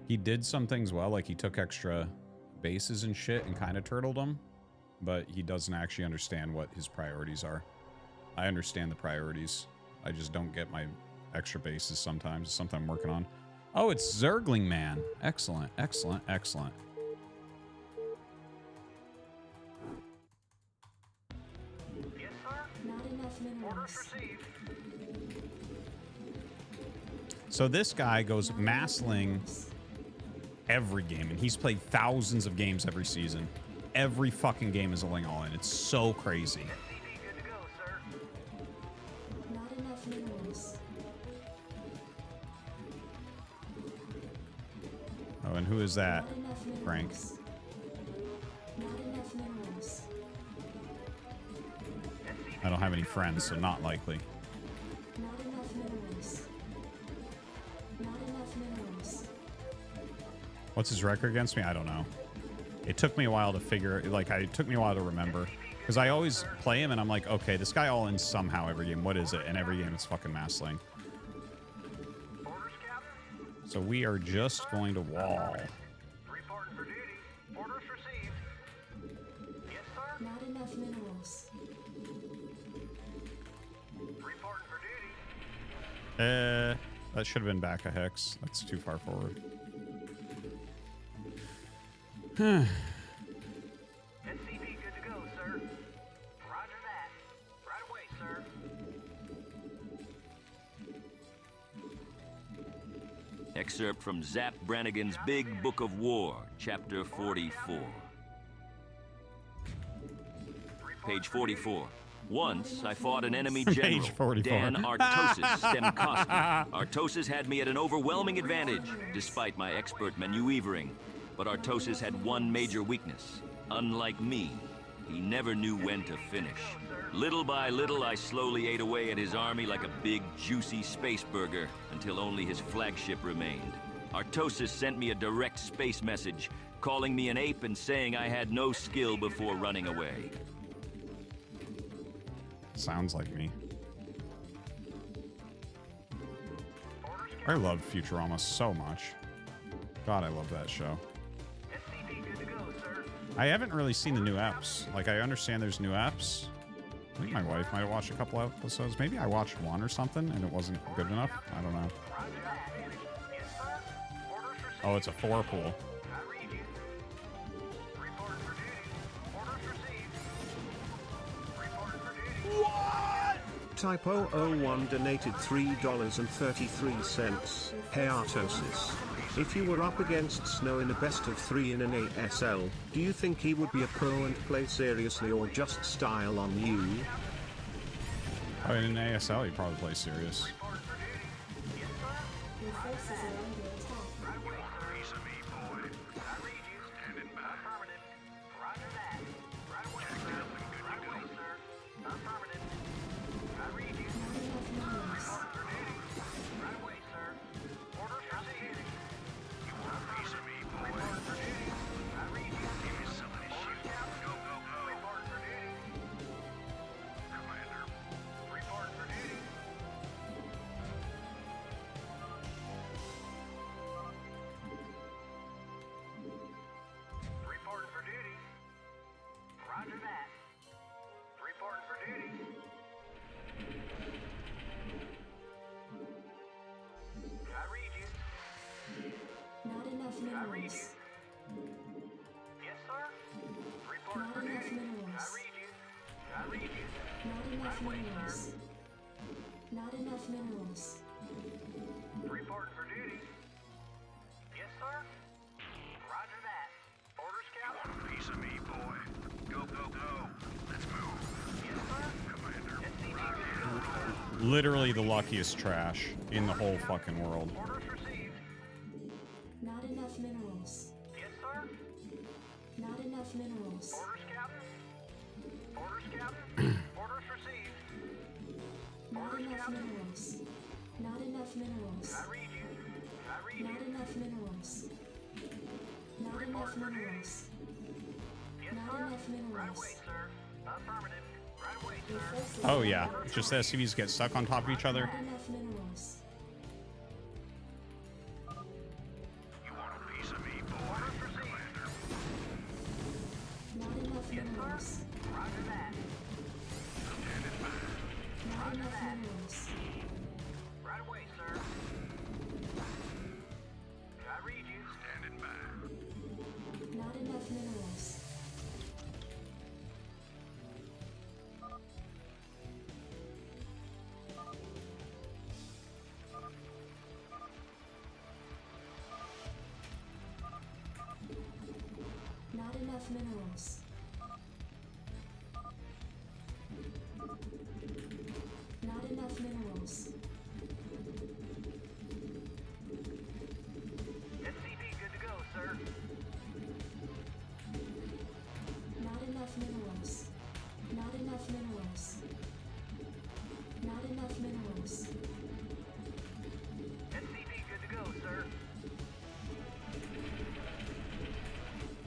A: He did some things well, like he took extra bases and shit and kind of turtled them, but he doesn't actually understand what his priorities are. I understand the priorities. I just don't get my extra bases sometimes. It's something I'm working on. Oh, it's Zergling Man. Excellent, excellent, excellent.
G: Yes, sir.
F: Not enough minerals.
G: Received.
A: So this guy goes massling every game, and he's played thousands of games every season. Every fucking game is a Ling All In. It's so crazy.
G: SCV good to go, sir.
F: Not enough minerals.
A: Oh, and who is that?
F: Not enough minerals.
A: Frank.
F: Not enough minerals.
A: I don't have any friends, so not likely.
F: Not enough minerals. Not enough minerals.
A: What's his record against me? I don't know. It took me a while to figure, like, it took me a while to remember. Because I always play him and I'm like, okay, this guy all in somehow every game. What is it? And every game it's fucking massling. So we are just going to wall.
G: Reporting for duty. Orders received. Yes, sir.
F: Not enough minerals.
G: Reporting for duty.
A: That should have been back a hex. That's too far forward.
G: SCV good to go, sir. Roger that. Right away, sir.
M: Excerpt from Zap Brannigan's Big Book of War, Chapter 44. Page 44. Once, I fought an enemy general,
A: Page 44.
M: Dan Artosis Stemkosky. Artosis had me at an overwhelming advantage, despite my expert maneuvering. But Artosis had one major weakness. Unlike me, he never knew when to finish. Little by little, I slowly ate away at his army like a big, juicy space burger, until only his flagship remained. Artosis sent me a direct space message, calling me an ape and saying I had no skill before running away.
A: Sounds like me. I love Futurama so much. God, I love that show. I haven't really seen the new eps. Like, I understand there's new eps. I think my wife might have watched a couple episodes. Maybe I watched one or something and it wasn't good enough. I don't know. Oh, it's a 4-pool.
C: Typo01 donated $3.33. Hey Artosis. If you were up against Snow in a best of 3 in an ASL, do you think he would be a pro and play seriously or just style on you?
A: Oh, in an ASL, he probably plays serious.
F: Your forces are under attack. Not enough minerals.
G: Yes, sir. Report
F: Not
G: for
F: enough
G: duty.
F: minerals.
G: I read you.
F: Not enough minerals. Not enough minerals.
G: Report for duty. Yes, sir. Roger that. Orders, Captain.
I: One piece of me, boy. Go, go, go. Let's move.
G: Yes, sir.
I: Commander.
A: Literally the luckiest trash in the whole fucking world.
G: Orders received.
F: Not enough minerals.
G: Yes, sir.
F: Not enough minerals.
G: Orders, Captain. Orders, Captain. Orders received.
F: Not enough minerals. Not enough minerals.
G: I read you. I read
F: Not
G: you.
F: enough minerals. Not enough minerals.
G: Yes,
F: Not
G: sir.
F: enough
G: Right
F: minerals.
G: away, sir. Affirmative. Right
A: Oh yeah, just the SCVs get stuck on top of each other.
F: Not enough minerals.
E: You want a piece of me, boy? Commander.
F: Not enough minerals.
G: Roger that.
E: Standing by.
F: Not enough minerals.
G: Right away, sir. I read you.
E: Standing by.
F: Not enough minerals. Not enough minerals. Not enough minerals.
G: SCV good to go, sir.
F: Not enough minerals. Not enough minerals. Not enough minerals.
G: SCV good to go, sir.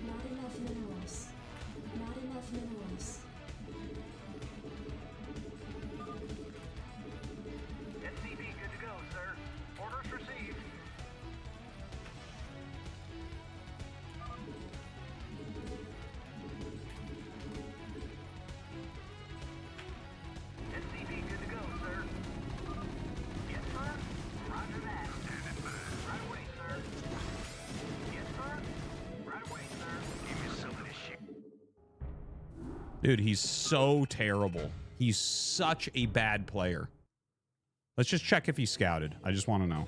F: Not enough minerals. Not enough minerals.
G: SCV good to go, sir. Orders received. SCV good to go, sir. Yes, sir. Roger that. Right away, sir. Yes, sir. Right away, sir.
E: Give me some of this shit.
A: Dude, he's so terrible. He's such a bad player. Let's just check if he's scouted. I just want to know.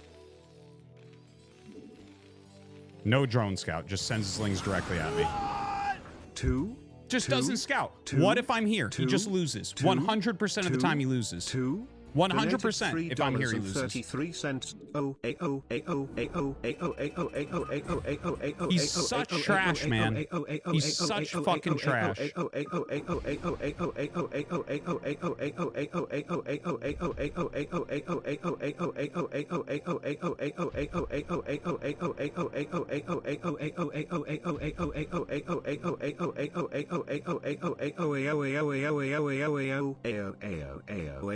A: No drone scout. Just sends his slings directly at me.
C: Two.
A: Just doesn't scout.
C: two,
A: What if I'm here? He
C: two,
A: just loses.
C: two,
A: 100% of the time he loses. 100% if I'm here he loses.
C: 33 cents. Oh, oh, oh, oh,
A: He's such trash, man. He's such fucking trash.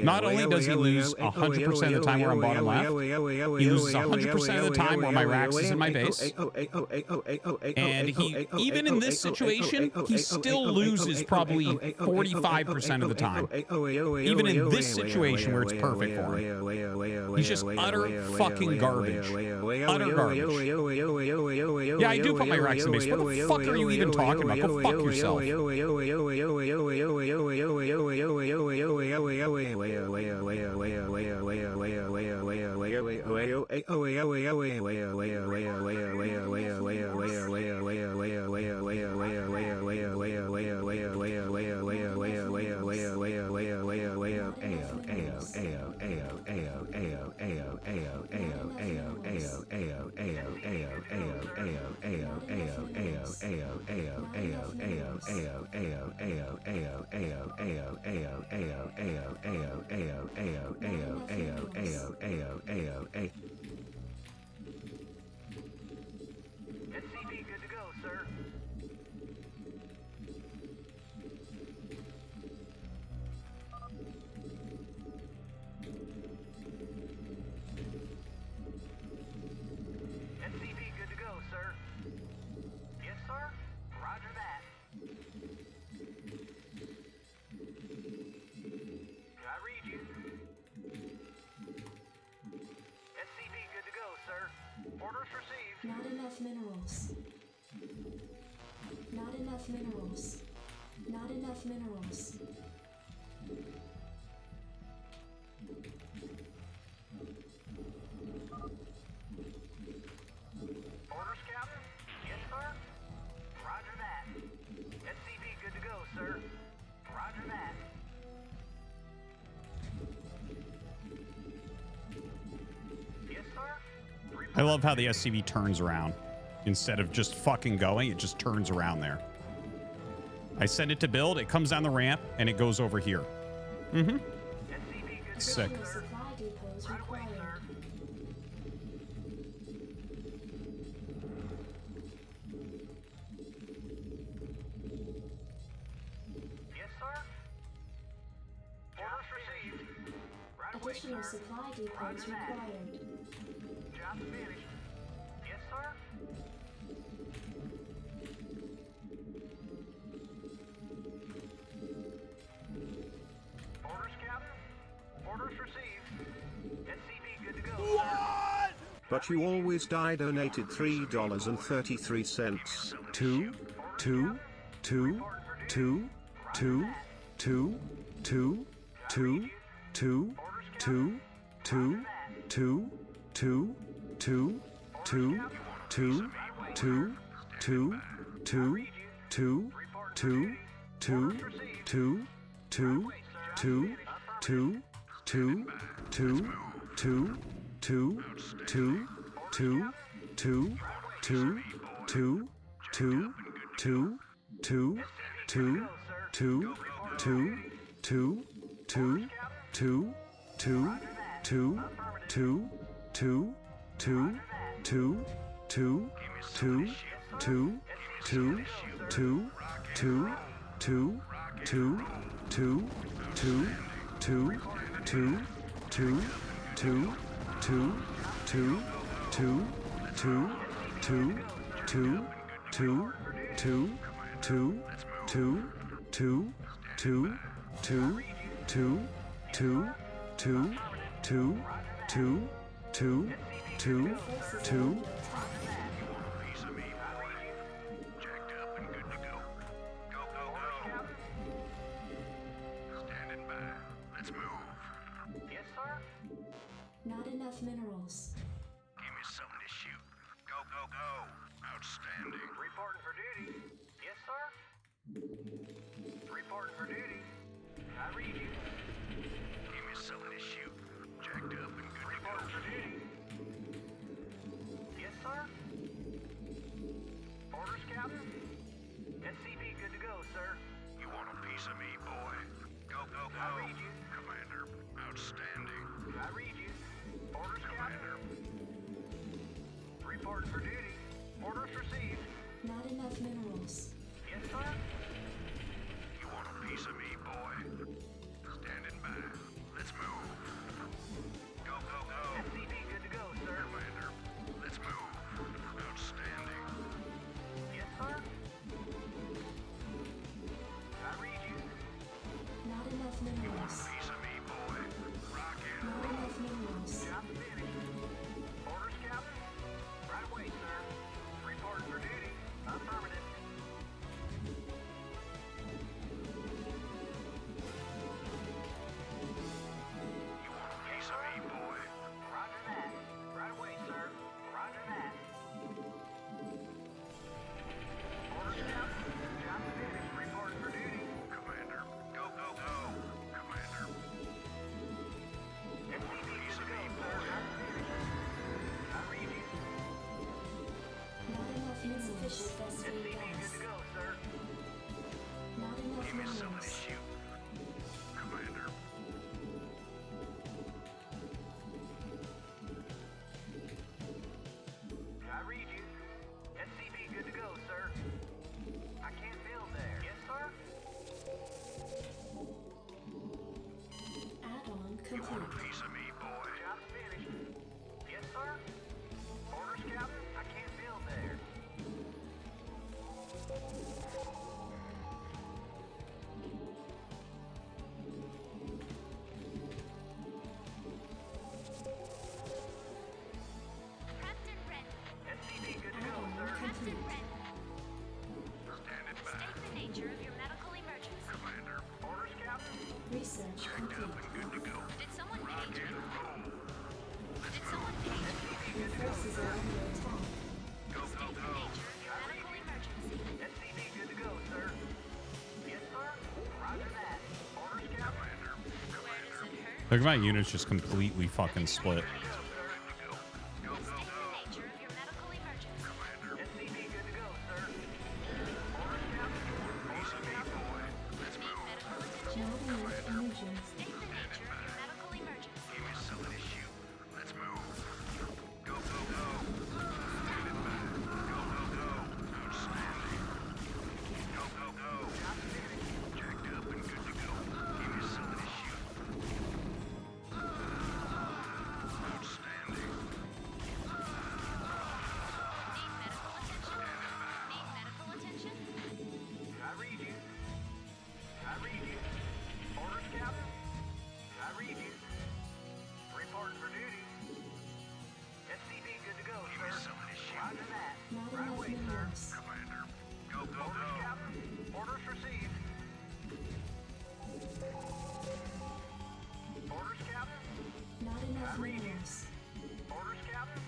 A: Not only does he lose 100% of the time where I'm bottom left, he loses 100% of the time where my Rax is in my base. And he, even in this situation, he still loses probably 45% of the time. Even in this situation where it's perfect for him. He's just utter fucking garbage. Utter garbage. Yeah, I do put my Rax in base. What the fuck are you even talking about? Go fuck yourself.
G: SCV good to go, sir. SCV good to go, sir. Yes, sir. Roger that. I read you. SCV good to go, sir. Orders received.
F: Not enough minerals. Not enough minerals. Not enough minerals.
G: Orders, Captain? Yes, sir. Roger that. SCV good to go, sir. Roger that. Yes, sir.
A: I love how the SCV turns around. Instead of just fucking going, it just turns around there. I send it to build, it comes down the ramp, and it goes over here. Mm-hmm. Sick.
F: Supply depots required.
G: Yes, sir.
F: Additional supply depots required.
G: Job's finished. Yes, sir? Orders, Captain. Orders received. SCV good to go.
J: What?
C: But you always die. Donated $3.33. Two.
F: Not enough minerals.
I: Give me something to shoot. Go, go, go. Outstanding.
G: Reporting for duty. Yes, sir? Reporting for duty. I read you.
I: Give me something to shoot. Jacked up and good to go.
G: Reporting for duty. Yes, sir? Orders, Captain? SCV good to go, sir.
I: You want a piece of me, boy? Go, go, go.
G: I read you.
I: Commander, outstanding.
G: I read you. Orders,
I: Commander.
G: Captain? Reporting for duty. Orders received.
F: Not enough minerals.
G: Yes, sir?
I: You want a piece of me, boy? Standing by. Let's move. Go, go, go.
G: SCV good to go, sir.
I: Commander, let's move. Outstanding.
G: Yes, sir? I read you.
F: Not enough minerals.
I: Piece of me, boy. Rockin'.
F: Not enough minerals.
G: Job's finished. Orders, Captain? Right away, sir. Reporting for duty. Affirmative.
I: You want a piece of me, boy?
G: Roger that. Right away, sir. Roger that. Orders, Captain? Job's finished. Reporting for duty.
I: Commander, go, go, go. Commander,
G: SCV
I: piece
G: good
I: of
G: to
I: me,
G: go, sir.
I: boy.
G: Job's finished. I read you.
F: Not enough insufficient
G: SCV
F: destiny
G: good
F: gas.
G: to go, sir.
F: Not enough
I: Give me something to
F: minerals.
I: shoot. Commander,
G: I read you. SCV good to go, sir. I can't build there. Yes, sir?
F: Add-on
I: you want a
F: complete.
I: piece of me, boy?
G: Job's finished. Yes, sir? Orders, Captain? I can't build there.
N: Captain Red.
G: SCV good to go,
F: Add-on
G: sir.
N: Captain
F: complete.
N: Red.
I: Standing by.
N: State the nature of your medical emergency.
I: Commander,
G: Orders, Captain?
F: Research
I: jacked up
F: complete.
I: and good to go.
N: Did someone
I: Rock
N: page
I: and
N: me?
I: roll.
N: Did someone page me?
G: SCV
F: Your
G: good to go,
F: forces
G: sir.
F: are under attack.
I: Go, go,
N: State the
I: go.
N: nature of your medical emergency.
G: SCV good to go, sir. Yes, sir? Roger that. Orders, Captain?
I: Commander,
N: Where does it hurt?
A: Look at my units just completely fucking split.
I: go, go, go,
N: State
I: go.
N: the nature of your medical emergency.
I: Commander,
G: SCV good to go, sir. Orders, Captain?
I: piece of me, boy. Let's
N: Need
I: move.
N: medical attention.
F: Not enough energy.
N: State the nature of your medical emergency.
I: Give me something to shoot. Let's move. Go, go, go. Standing by. Go, go, go. Outstanding. Go, go, go. Jacked up and good to go. Give me something to shoot.
F: enough minerals.
G: Orders, Captain?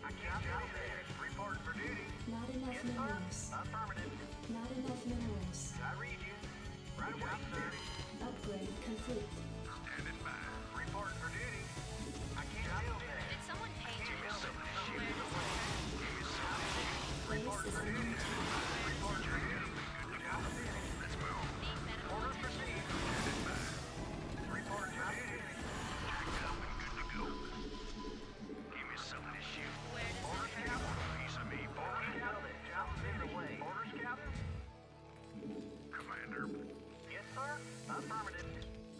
G: I can't go there. Reporting for duty.
F: Not enough minerals.
G: Affirmative.
F: Not enough minerals.
G: I read you. Right away, sir.
F: Upgrade complete.
I: Standing by.
G: Reporting for duty. I can't go there.
N: Did someone page you?
F: Base is under attack.
I: Let's move.
N: Need medical attention.
G: Reporting for duty.
I: Jacked up and good to go. Give me something to shoot.
N: Where does it hurt?
I: Piece of me, boy.
G: Job's underway. Orders, Captain?
I: Commander,
G: Yes, sir. Affirmative.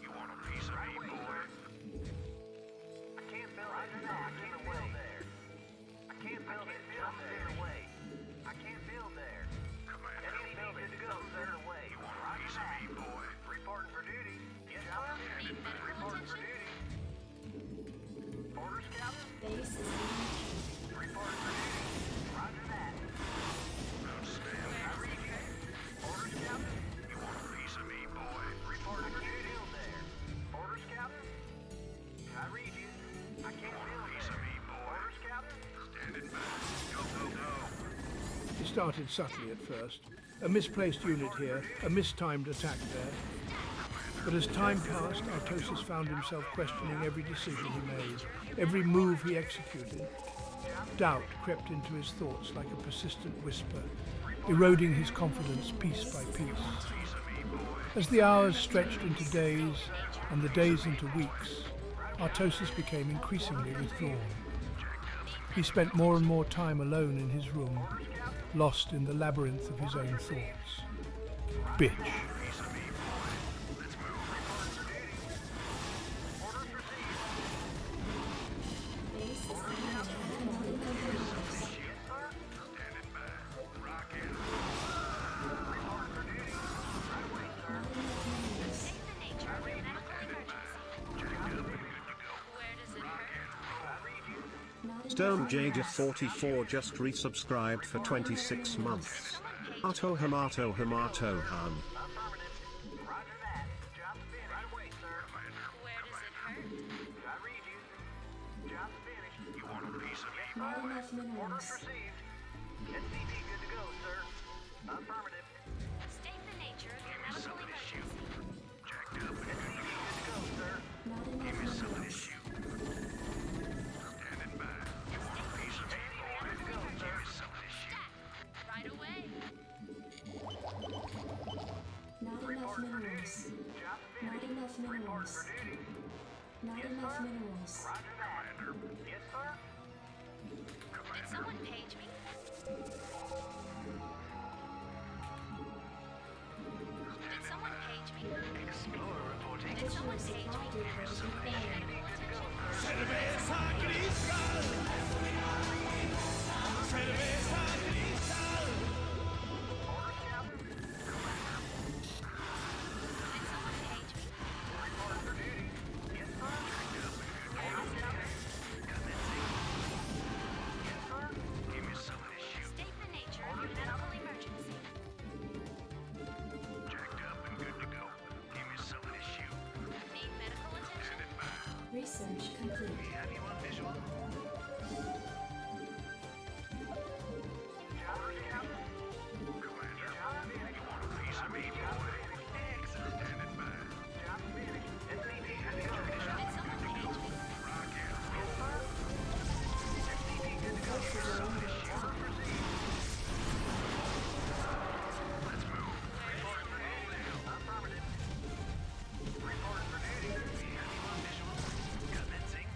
I: you want a piece of me, boy?
G: I can't build it. No, I can't build there. I can't build it. Job's underway. I can't build there.
I: Commander,
G: Can't build it. Good to go, sir. Away.
I: you want a piece of me, boy?
G: Reporting for duty. Yes, sir.
N: Need medical
G: Reporting for
N: attention.
G: duty. Orders, Captain?
F: Base is under attack.
G: Reporting for duty. Roger that.
I: Outstanding.
G: I read you. Orders, Captain?
I: You want a piece of me, boy?
G: Reporting for duty. There. Orders, Captain? I read you. I can't build
I: Piece of
G: there.
I: me, boy.
G: Orders, Captain?
I: Standing by. Go, go, go.
O: He started subtly at first. A misplaced unit here, a mistimed attack there. But as time passed, Artosis found himself questioning every decision he made, every move he executed. Doubt crept into his thoughts like a persistent whisper, eroding his confidence piece by piece. As the hours stretched into days and the days into weeks, Artosis became increasingly withdrawn. He spent more and more time alone in his room, lost in the labyrinth of his own thoughts. Bitch.
F: Base is under attack. Not enough minerals.
I: Standing by. Rockin'.
F: Not enough minerals.
N: State the nature of your medical emergency. Where does it hurt?
F: Not
C: Stone
F: enough
C: Jager
F: minerals.
C: 44 just resubscribed for 26 months. Otto Hamato Hamato Han.
G: Affirmative. Roger that. Job's finished. Right away, sir.
N: Where does it hurt?
G: I read you. Job's finished.
I: You want a piece of me?
F: Not enough
G: Orders
F: minerals.
G: received. SCV good to go, sir. Affirmative.
N: State the nature of your medical emergency.
I: Jacked up and good to
G: SCV good to go, sir.
F: Not enough minerals.
I: shoot. Standing by. You want a piece of me, boy?
G: Good to go, sir.
I: Something to shoot.
N: Right away.
F: Not enough minerals.
G: Job's
F: Not
G: finished.
F: enough minerals.
G: For duty.
F: Not enough minerals.
G: Roger that. Yes, sir.
N: Did someone page me? Did someone page me?
I: Explorer reporting.
N: Did someone page me? Need medical attention. Did someone page me?
G: Yes, sir.
N: Where does it hurt?
G: Yes, sir.
I: Give me something to shoot.
N: State the nature of your medical emergency.
I: Jacked up and good to go. Give me something to shoot.
N: Need medical attention.
I: Standing by.
F: Research complete.
I: Have you on visual? Commander, you want a piece of me, boy? Excellent. Standing by.
N: Did someone page me?
I: Rockin'.
F: Forces are under attack.
I: Let's move. Commencing.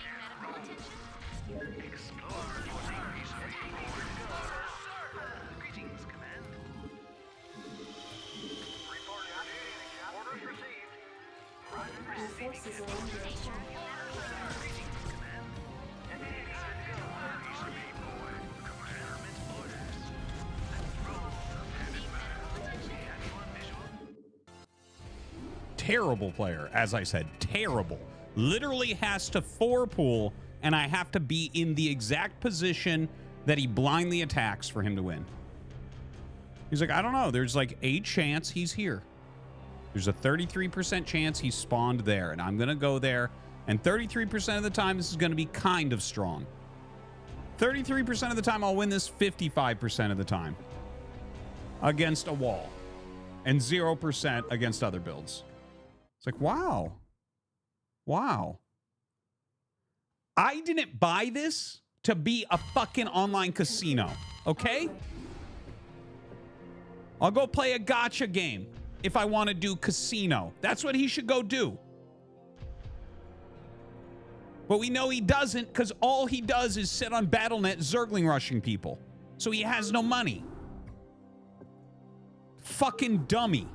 N: Need medical attention.
I: Explorer reporting. Piece of me, boy. Greetings, Command.
G: Orders received.
F: Our forces are under attack.
I: Greetings, Command. Piece of me, boy. Government orders. Let's roll. Standing by. Have you on visual?
A: Terrible player, as I said, terrible. Literally has to 4-pool, and I have to be in the exact position that he blindly attacks for him to win. He's like, I don't know. There's like a chance he's here. There's a 33% chance he spawned there, and I'm going to go there. And 33% of the time, this is going to be kind of strong. 33% of the time, I'll win this 55% of the time against a wall. And 0% against other builds. It's like, wow. Wow. I didn't buy this to be a fucking online casino, okay? I'll go play a gacha game if I want to do casino. That's what he should go do. But we know he doesn't because all he does is sit on BattleNet Zergling rushing people. So he has no money. Fucking dummy.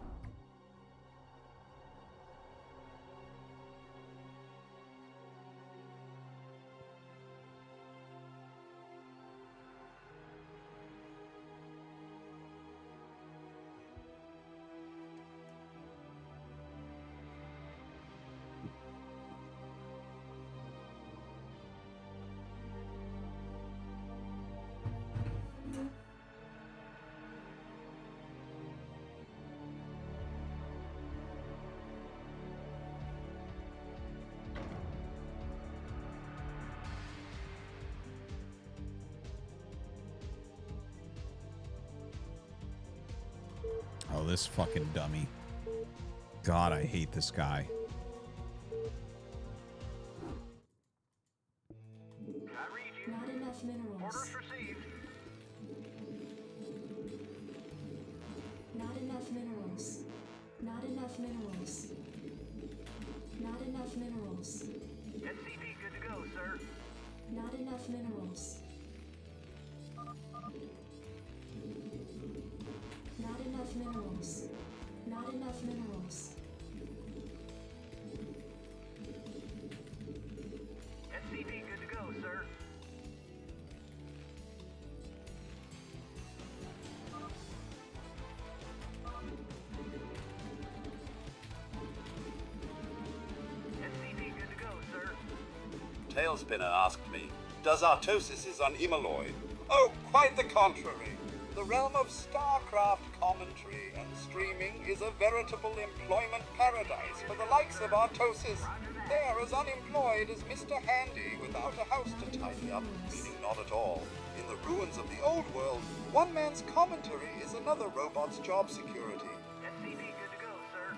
A: Oh, this fucking dummy. God, I hate this guy.
F: Not enough minerals.
G: Orders received.
F: Not enough minerals. Not enough minerals. Not enough minerals.
G: SCP good to go, sir.
F: Not enough minerals. Not enough minerals. Not enough minerals.
G: SCP good to go, sir. SCP good to go, sir.
P: Tailspinner asked me, does Artosis is on Imaloid? Oh, quite the contrary. The realm of Starcraft commentary and streaming is a veritable employment paradise for the likes of Artosis. They are as unemployed as Mr. Handy without a house to tidy up, meaning not at all. In the ruins of the old world, one man's commentary is another robot's job security.
G: SCP good to go, sir.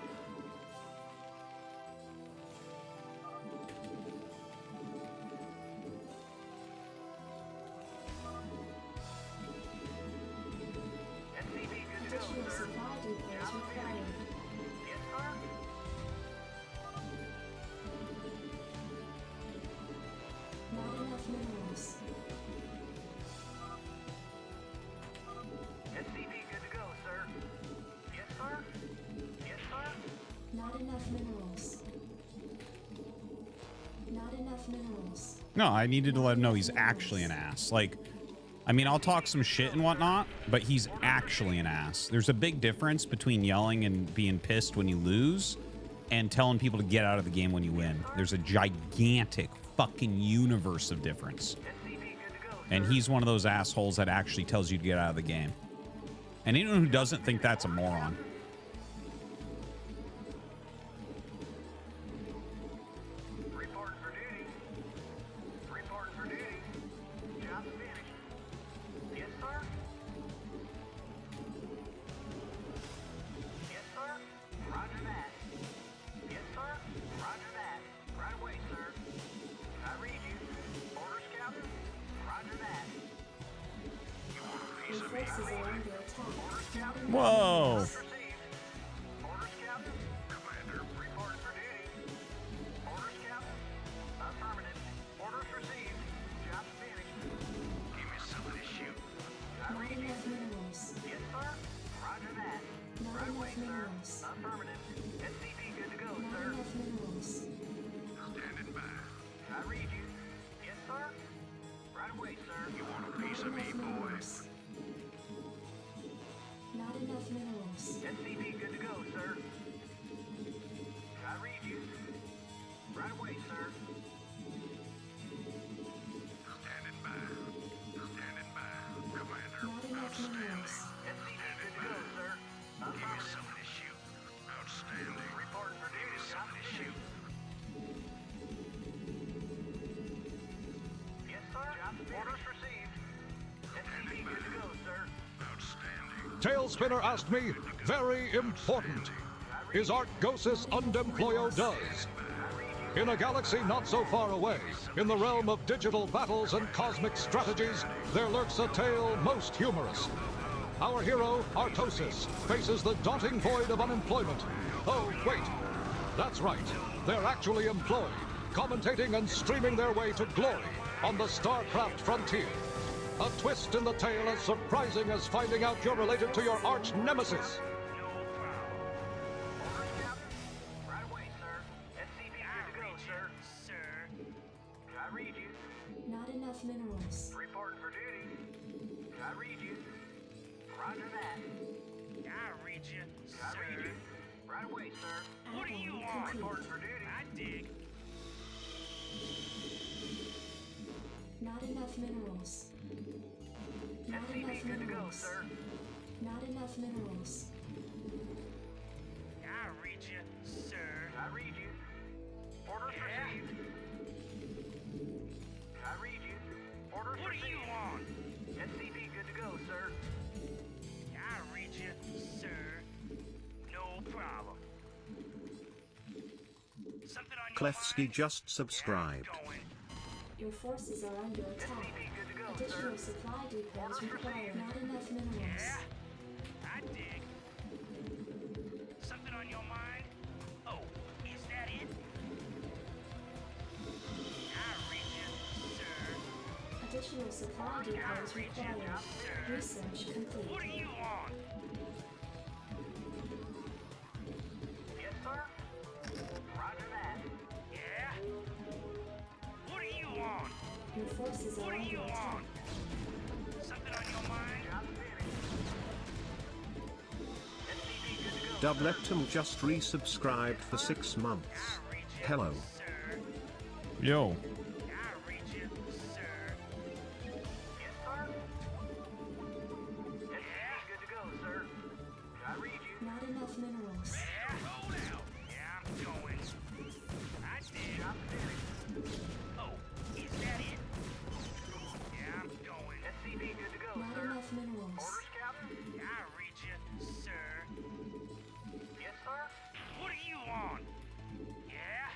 G: SCP good to go,
F: Additional
G: sir.
F: supply depots required.
G: Yes, sir.
F: Not enough minerals.
G: SCP good to go, sir. Yes, sir. Yes, sir.
F: Not enough minerals. Not enough minerals.
A: No, I needed to let him know he's actually an ass. Like, I mean, I'll talk some shit and whatnot, but he's actually an ass. There's a big difference between yelling and being pissed when you lose and telling people to get out of the game when you win. There's a gigantic fucking universe of difference. And he's one of those assholes that actually tells you to get out of the game. And anyone who doesn't think that's a moron.
G: Report for duty. Report for duty. Job finished. Yes, sir. Yes, sir. Roger that. Yes, sir. Roger that. Right away, sir. I read you. Orders, Captain. Roger that.
F: Your forces are under attack.
A: Whoa.
G: Orders, Captain. Commander. Report for duty. Orders, Captain. Affirmative. Orders received. Job finished.
I: Give me some of this shoot.
G: I
F: Not
G: read you.
F: enough minerals.
G: Yes, sir. Roger that.
F: Not
G: Right away,
F: enough
G: sir.
F: minerals.
G: Affirmative. SCP good to go,
F: Not
G: sir.
F: enough minerals.
I: Standing by.
G: I read you. Yes, sir. Right away, sir.
I: You want a piece of me, boy?
F: Not enough minerals.
G: SCP good to go, sir. I read you. Right away, sir.
I: Standing by. Standing by. Commander.
F: Not enough minerals.
G: SCP good to go, sir.
I: Give me some of this shoot.
Q: Tailspinner asked me, very important. Is Artosis undemployo does? In a galaxy not so far away, in the realm of digital battles and cosmic strategies, there lurks a tale most humorous. Our hero, Artosis, faces the daunting void of unemployment. Oh, wait. That's right. They're actually employed, commentating and streaming their way to glory on the Starcraft frontier. A twist in the tale as surprising as finding out you're related to your arch nemesis.
F: Not enough minerals.
G: Reporting for duty. I read you. Roger that.
H: I read you,
G: I read you. Right away, sir.
H: What do you want?
G: Reporting for duty.
H: I dig.
F: Not enough minerals. Not enough
G: good to go,
F: minerals.
G: sir.
F: Not enough minerals.
H: I read you, sir.
G: I read you. Orders received. I read you. Orders
H: What
G: received.
H: do you want?
G: SCP good to go, sir.
H: I read you, sir. No problem. Something on your
C: Klefsky just subscribed.
F: Your forces are under attack. Additional supply depots require not enough minerals.
H: I dig. Something on your mind? Oh, is that it? I read you, sir.
F: Additional supply depots required. Research complete.
H: What do you want?
G: Yes, sir. Roger that.
H: Yeah? What do you want?
F: Your forces are
H: What do
F: under
H: you
F: attack.
H: want? Something on your mind?
C: Dublectum just resubscribed for 6 months. Hello.
A: Yo.
H: I read you, sir.
G: Yes, sir. SCP good to go, sir. I read you.
F: Not enough minerals.
H: Yeah, roll out. Yeah, I'm going. I dig. Oh, is that it? Yeah, I'm going.
G: SCP good to go,
F: Not
G: sir.
F: enough minerals.
G: Orders, Captain?
H: I read you, sir.
G: Yes, sir.
H: What do you want? Yeah?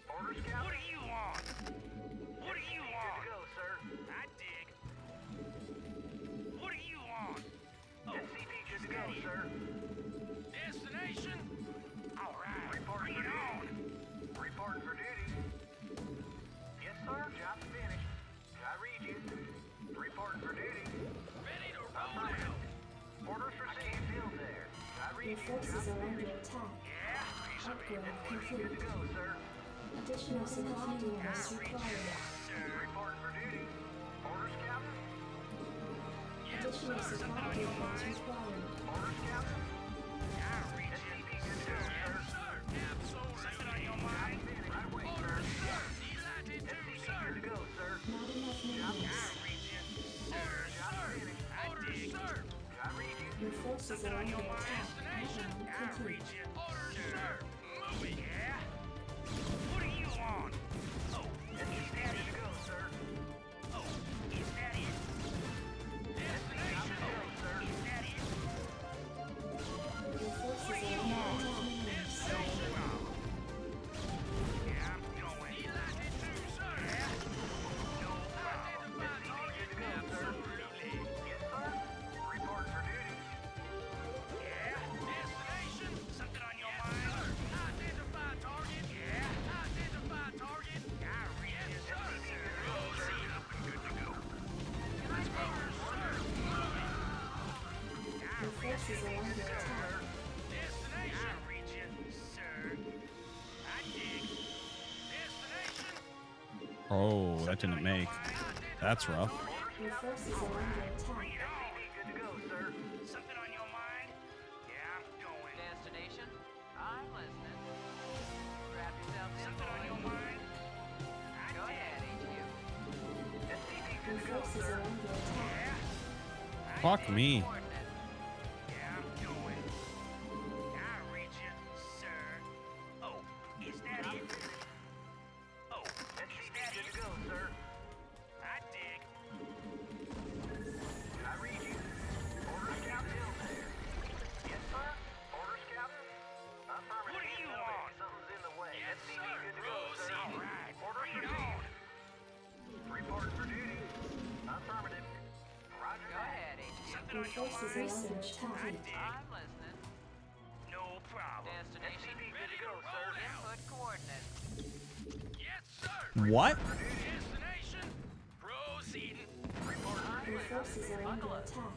G: Orders,
H: What
G: Captain?
H: do you want? What do you
G: Good
H: want?
G: to go, sir.
H: I dig. What do you want? Oh,
G: SCP good
H: is
G: to go,
H: that it?
G: sir.
H: Destination? All right,
G: Reporting
H: bring
G: for
H: it on.
G: duty. Reporting for duty. Yes, sir. Job's finished. I read you. Reporting for duty.
H: Ready to roll out.
G: Orders received. Field there. I read
F: Your
G: you.
F: forces are under attack.
H: Yeah?
F: Upgrade
G: Good
F: complete.
G: to go, sir.
F: Additional supply depots required.
G: Reporting for duty. Orders, Captain.
F: Additional supply depots required.
G: Orders, Captain.
H: I read you.
G: SCP good to go, sir.
H: Something on your mind?
G: Right away, sir.
H: Delighted to,
G: SCP
H: sir.
G: good to go, sir.
F: Not enough
H: I
F: minerals.
H: read you, sir. I dig.
G: I read you.
F: Your forces are under attack.
H: Destination?
F: Mission
H: I
F: complete.
H: read you, sir. Move it. Yeah? What do you want? Oh, is that
G: Good to
H: it?
G: go, sir.
H: Oh, is that it? Destination? Oh, is that it?
F: Your forces
H: What do
F: are
H: you
F: under
H: want?
F: attack.
H: Destination? Yeah, I'm going. Delighted to, sir. Yeah? No problem. Absolutely.
G: Yes, sir. Report for duty.
H: Yeah? Destination? Something on your mind? Identify target. Yeah? Identify target. I read you, sir. Proceed. Good to go. Let's go, sir. Move it. I
F: Your
H: read
F: forces are under attack.
H: Destination. I read you, sir. I dig. Destination.
A: Oh, that didn't make. That's rough.
F: Your forces are under attack.
H: Bring it on.
G: Good to go, sir.
H: Something on your mind? Yeah, I'm going.
R: Destination? I'm listening. Grab yourself in,
H: Something on your mind? I
R: Go
H: dig.
R: ahead, HQ.
F: Your forces are under attack.
A: Fuck me.
R: Coordinates.
H: Yeah, I'm going. I read you, sir. Oh, is that it? Oh, is that
G: Good
H: it?
G: to go, sir.
H: I dig.
G: I read you. Orders, Captain.
F: forces are under attack.
R: I'm listening.
H: No problem.
R: Destination.
G: Ready to go, sir.
R: Input coordinates.
H: Yes, sir.
A: What?
H: Destination. Proceeding.
F: Your forces are under attack.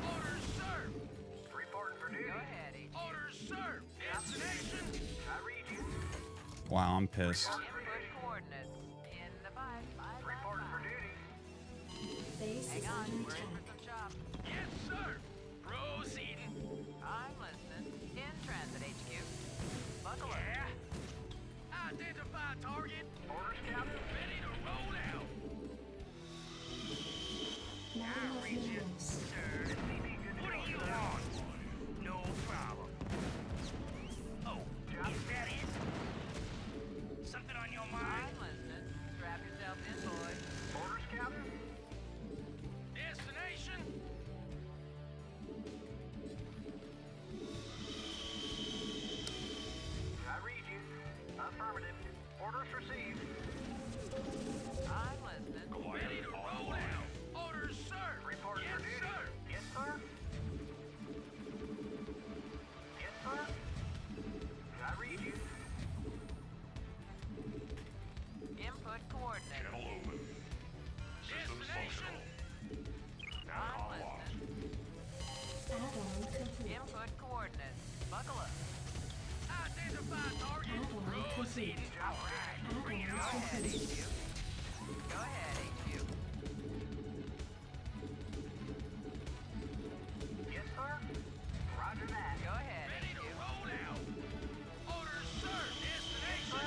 H: Orders, sir.
G: Reporting for duty.
R: Go ahead, HQ.
H: Orders, sir. Destination.
G: I read you.
A: Wow, I'm pissed.
R: Input coordinates. In the pipe.
G: Reporting for duty.
F: Base
R: Hang
F: is
R: on,
F: under
R: we're in
F: attack.
R: for some chop.
H: Yes, sir. Proceeding.
R: I'm listening. In transit, HQ. Buckle up.
H: Yeah. Identify target.
G: Orders, Captain.
H: Ready to roll out.
F: Not enough minerals.
H: Sir. What do you want? No problem. Oh, is that it? Something on your mind?
R: I'm listening. Strap yourself in, boys.
G: Orders, Captain.
H: Destination.
G: I read you. Affirmative. Orders received.
R: I'm listening.
H: Ready to roll out. Orders, sir.
G: Reporting
H: Yes,
G: for duty.
H: sir.
G: Yes, sir. Yes, sir. I read you.
R: Input coordinates.
K: Channel open. Systems
H: Destination.
K: functional.
R: I'm listening.
F: Add-on complete.
R: Input coordinates. Buckle up.
H: Identify target.
F: Add-on complete.
H: Proceeding. All right. Bring it
F: Add-on
H: on.
F: complete.
R: Go ahead, HQ.
G: Yes, sir. Roger that.
R: Go ahead,
H: Ready to
R: HQ.
H: roll out. Orders, sir. Destination.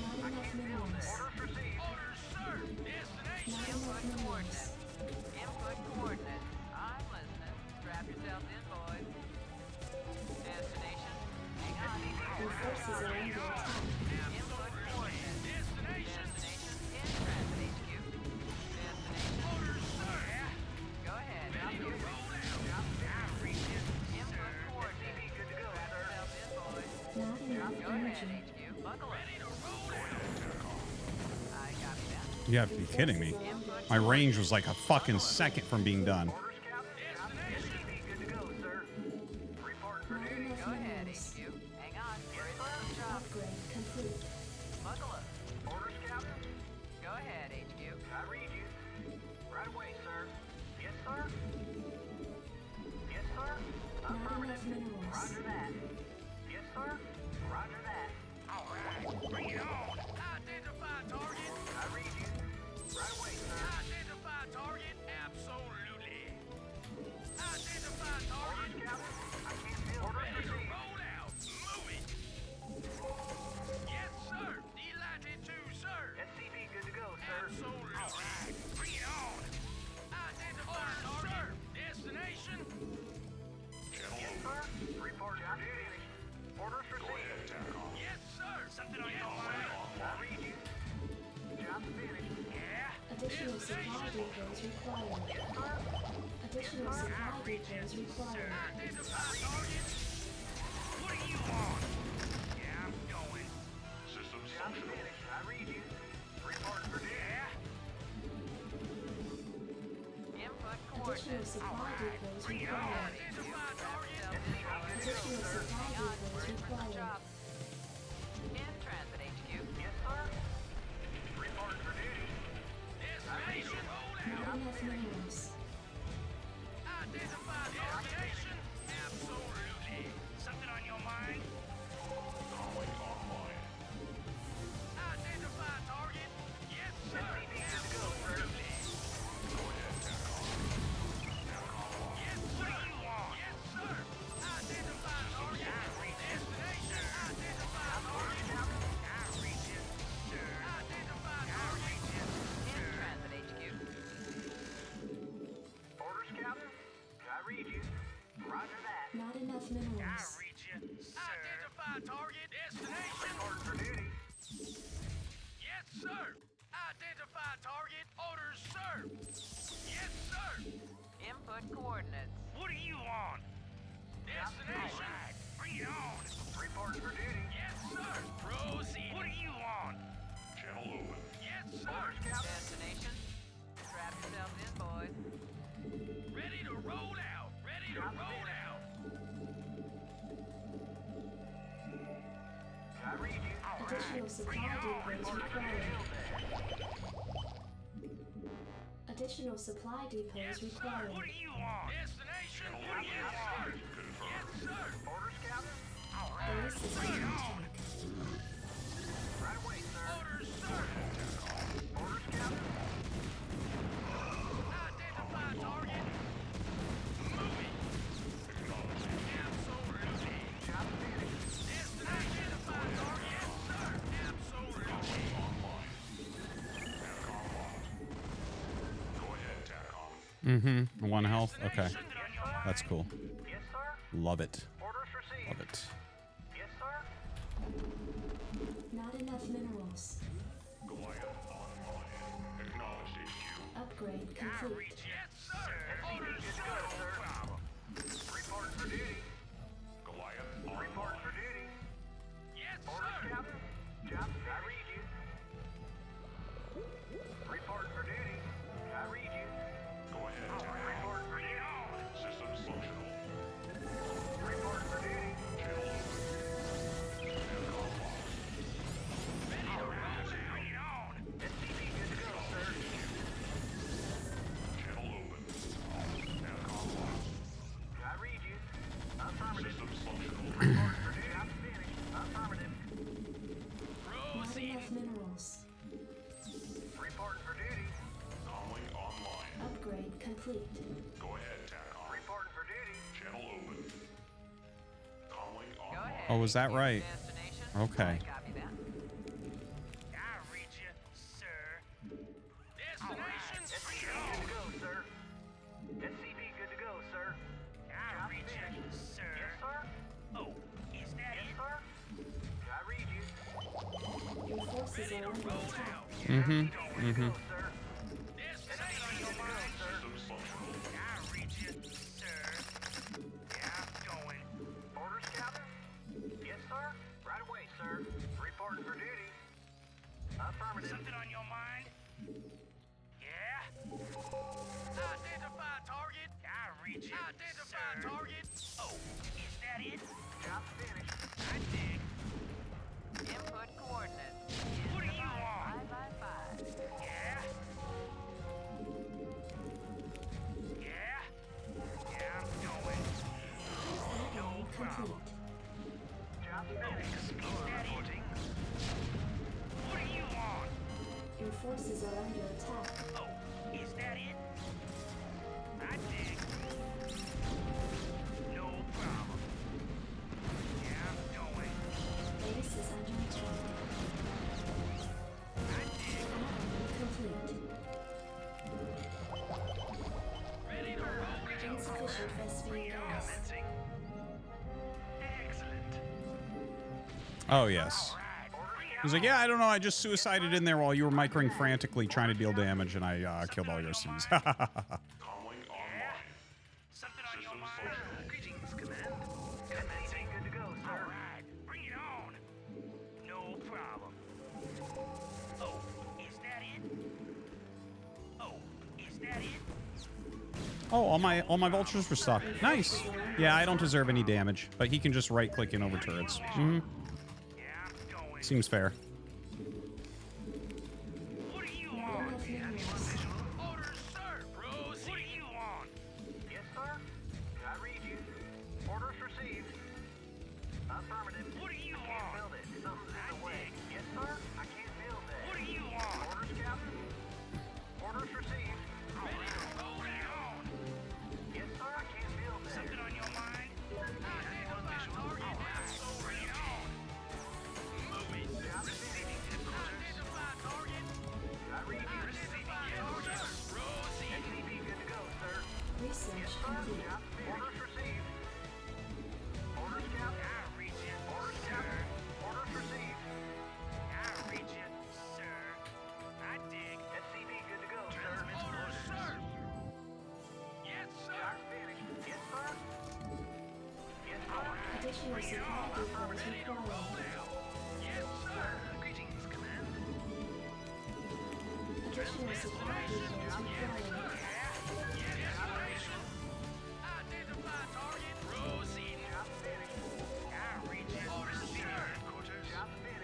F: Not enough minerals.
G: Orders received.
H: Orders, sir. Destination.
F: Not
R: Input
F: enough minerals.
R: coordinates. Input coordinates. I'm listening. Strap yourselves in, boys. Destination. Hang on.
F: Your forces are under attack.
R: Input coordinates.
H: Destination.
R: Destination. In transit, HQ. Destination.
H: Orders, sir.
R: Go ahead.
H: Ready to roll out.
R: Input coordinates.
G: Good to go,
R: Strap
G: sir.
R: yourselves in, boys.
F: Not enough
R: Go ahead,
F: energy.
R: HQ. Buckle up.
H: Ready to roll out.
R: I copy that.
A: You have to be kidding me. My range was like a fucking second from being done.
G: Orders, Captain.
H: Destination.
G: Good to go, sir. Reporting for
F: Not
G: duty.
F: enough
R: Go ahead,
F: minerals.
R: HQ. Hang on. We're in for some chop.
F: Upgrade complete.
R: Buckle up.
G: Orders, Captain.
R: Go ahead, HQ.
G: I read you. Right away, sir. Yes, sir. Yes, sir.
F: Not enough minerals.
G: Roger that. Yes, sir. Roger that.
H: All right. Bring it on. Identify target.
G: I read you. Right away, sir.
H: Identify target. Absolutely. Identify
G: Orders,
H: target.
G: Captain. I can't feel
H: Ready to
G: received.
H: roll out. Move it. Yes, sir. Delighted to, sir.
G: SCV good to go, sir.
H: Absolutely. All right. Bring it on. Identify target. Destination.
G: Yes, sir. Reporting for duty. Orders received.
H: Yes, sir. Something on your mind?
G: I read you. Job's finished.
H: Yeah.
F: Additional supply depots required. Additional supply depots required.
H: Identify target. What do you want? Yeah, I'm going.
K: Systems
G: Job's
K: functional.
G: finished. I read you. Reporting for duty.
H: Yeah.
R: Input
F: Additional
R: coordinates.
F: supply depots required.
H: Identify target.
F: Additional supply depots required.
R: Chop. In transit, HQ.
G: Yes, sir. Reporting for duty.
H: Destination. Roll
F: Not
H: out.
F: enough minerals.
H: Identify destination. Absolutely. Something on your mind? Identify target. Yes, sir. Absolutely. Yes, what do you want? Yes, sir. Identify target. Destination. Identify target. I reach it, sir. Identify target.
R: In transit, HQ.
G: Orders, Captain. I read you. Roger that.
F: Not enough
H: I
F: minerals.
H: reach you, sir. Identify target. Destination.
G: Reporting for duty.
H: Yes, sir. Identify target. Orders, sir. Yes, sir.
R: Input coordinates.
H: What do you want? Destination. Bring it on.
G: Reporting for duty.
H: Yes, sir. Proceed. What do you want?
K: Channel open.
H: Yes, sir.
G: Orders, Captain.
R: Destination. Strap yourselves in, boys.
H: Ready to roll out.
F: Additional supply depots required. Additional supply depots required.
E: What do you want? Destination? What do you want? Yes, sir. Orders, Captain? All right.
F: Base is under attack.
G: Right away, sir.
E: Orders, sir.
G: Orders, Captain?
E: Identify target. Moving. Absolutely.
G: Job finished.
E: Destination. Identify target. Yes, sir. Absolutely.
A: Mm-hmm. 1 health. Okay. That's cool.
G: Yes, sir.
A: Love it.
G: Orders received.
A: Love it.
G: Yes, sir.
F: Not enough minerals. Upgrade complete.
E: Yes, sir. Orders, sir. No problem.
G: Report for duty. Report for duty.
E: Yes,
G: Orders,
E: sir.
G: Captain. Job finished. I read you. Report for duty. I read you. Report for duty.
I: Systems functional.
G: Report for duty.
E: Ready to roll. Bring it on.
G: SCP good to go, sir.
I: Channel open. Aircom locked.
G: I read you. Affirmative.
I: Systems functional.
G: Report for duty. I'm finished. Affirmative.
F: Not enough minerals.
G: Report for duty.
I: Comlink online.
F: Upgrade complete.
I: Go ahead, TACOM.
G: Report for duty.
I: Channel open. Comlink
R: Go
I: online.
R: ahead.
A: Oh, was that right?
R: Destination.
A: Okay.
R: Copy that.
E: I read you, sir. Destination.
G: SCP
E: Bring it
G: good
E: on.
G: to go, sir. SCP good to go, sir.
E: I read you, sir.
G: Yes, sir.
E: Oh, is that
G: Yes,
E: it?
G: sir. I read you.
F: Your forces
E: Ready
F: are
E: to
F: under
E: roll
F: attack.
E: out.
A: Mm-hmm.
G: Good to
A: Mm-hmm.
G: go, sir.
E: Destination.
G: Good to go, sir.
I: Systems functional.
E: I read you, sir. Yeah, I'm going.
G: Orders, Captain? Yes, sir. Right away, sir. Reporting for duty. Affirmative.
E: Something on your mind? Yeah? Identify target. I read you. Identify target. Oh, is that it?
G: Job finished.
E: I dig.
R: Input coordinates.
E: What do you want?
R: 5 by 5.
E: Yeah? Yeah? Yeah, I'm going.
F: Upgrade complete.
G: Job finished.
E: Is that it? What do you want?
F: Your forces are under attack.
E: Oh, is that it? I dig. No problem. Yeah, I'm going.
F: Base is under attack.
E: I dig.
F: Upgrade complete.
E: Ready to roll it out.
F: Insufficient Vespene gas.
E: Commencing. Excellent.
A: Oh, yes. He's like, yeah, I don't know. I just suicided in there while you were microing frantically trying to deal damage, and I killed all your C's.
I: Comlink online.
E: Something on your mind?
G: Greetings, Command. Commencing. Good to go,
E: All
G: sir.
E: right, bring it on. No problem. Oh, is that it? Oh, is that it?
A: Oh, all my vultures were stuck. Nice. Yeah, I don't deserve any damage, but he can just right-click in over turrets. Mm-hmm.
E: Yeah, I'm going.
A: Seems fair.
E: What do you
F: Not
E: want?
F: enough minerals.
E: Orders, sir. Rosie. What do you want?
G: Yes, sir. I read you. Orders received. Affirmative.
E: What do you
G: Can't
E: want?
G: build it. Something's in the way. Yes, sir. I can't build that.
E: What do you want?
G: Orders, Captain? Orders received.
E: Ready to roll it on.
G: Yes, sir. I can't build that.
E: Something on your mind? Identify target. So bring it on. Moving.
G: Job finished.
E: Identify target.
G: I read you.
E: Identify target. Rosie.
G: SCP good to go, sir.
F: Research
G: Yes, sir.
F: complete.
G: Job finished. Orders received. Orders, Captain?
E: I read you,
G: Orders,
E: sir.
G: Captain? Orders received.
E: I read you, sir. I dig.
G: SCP good to go, sir.
E: Orders, sir. Yes, sir.
G: Job finished. Yes, sir. Yes, sir.
F: Additional supply depots required.
E: Yes, sir.
G: Greetings, Command.
F: Additional supply depots required.
E: Identify target. Rosie.
G: Job finished.
E: I read you. Orders, sir.
G: Job finished.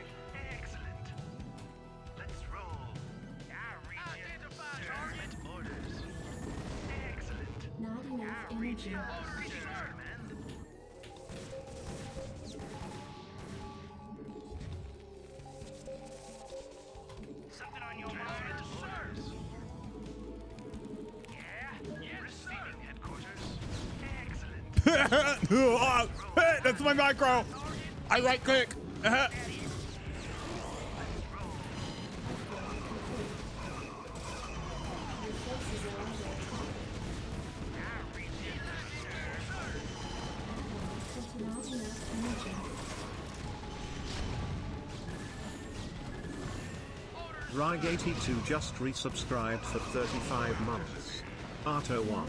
F: energy.
E: Something on your mind, sir? Yeah, receiving headquarters. Excellent.
A: Hey, that's my micro. I right click.
C: Rig82 just resubscribed for 35 months. Arto1.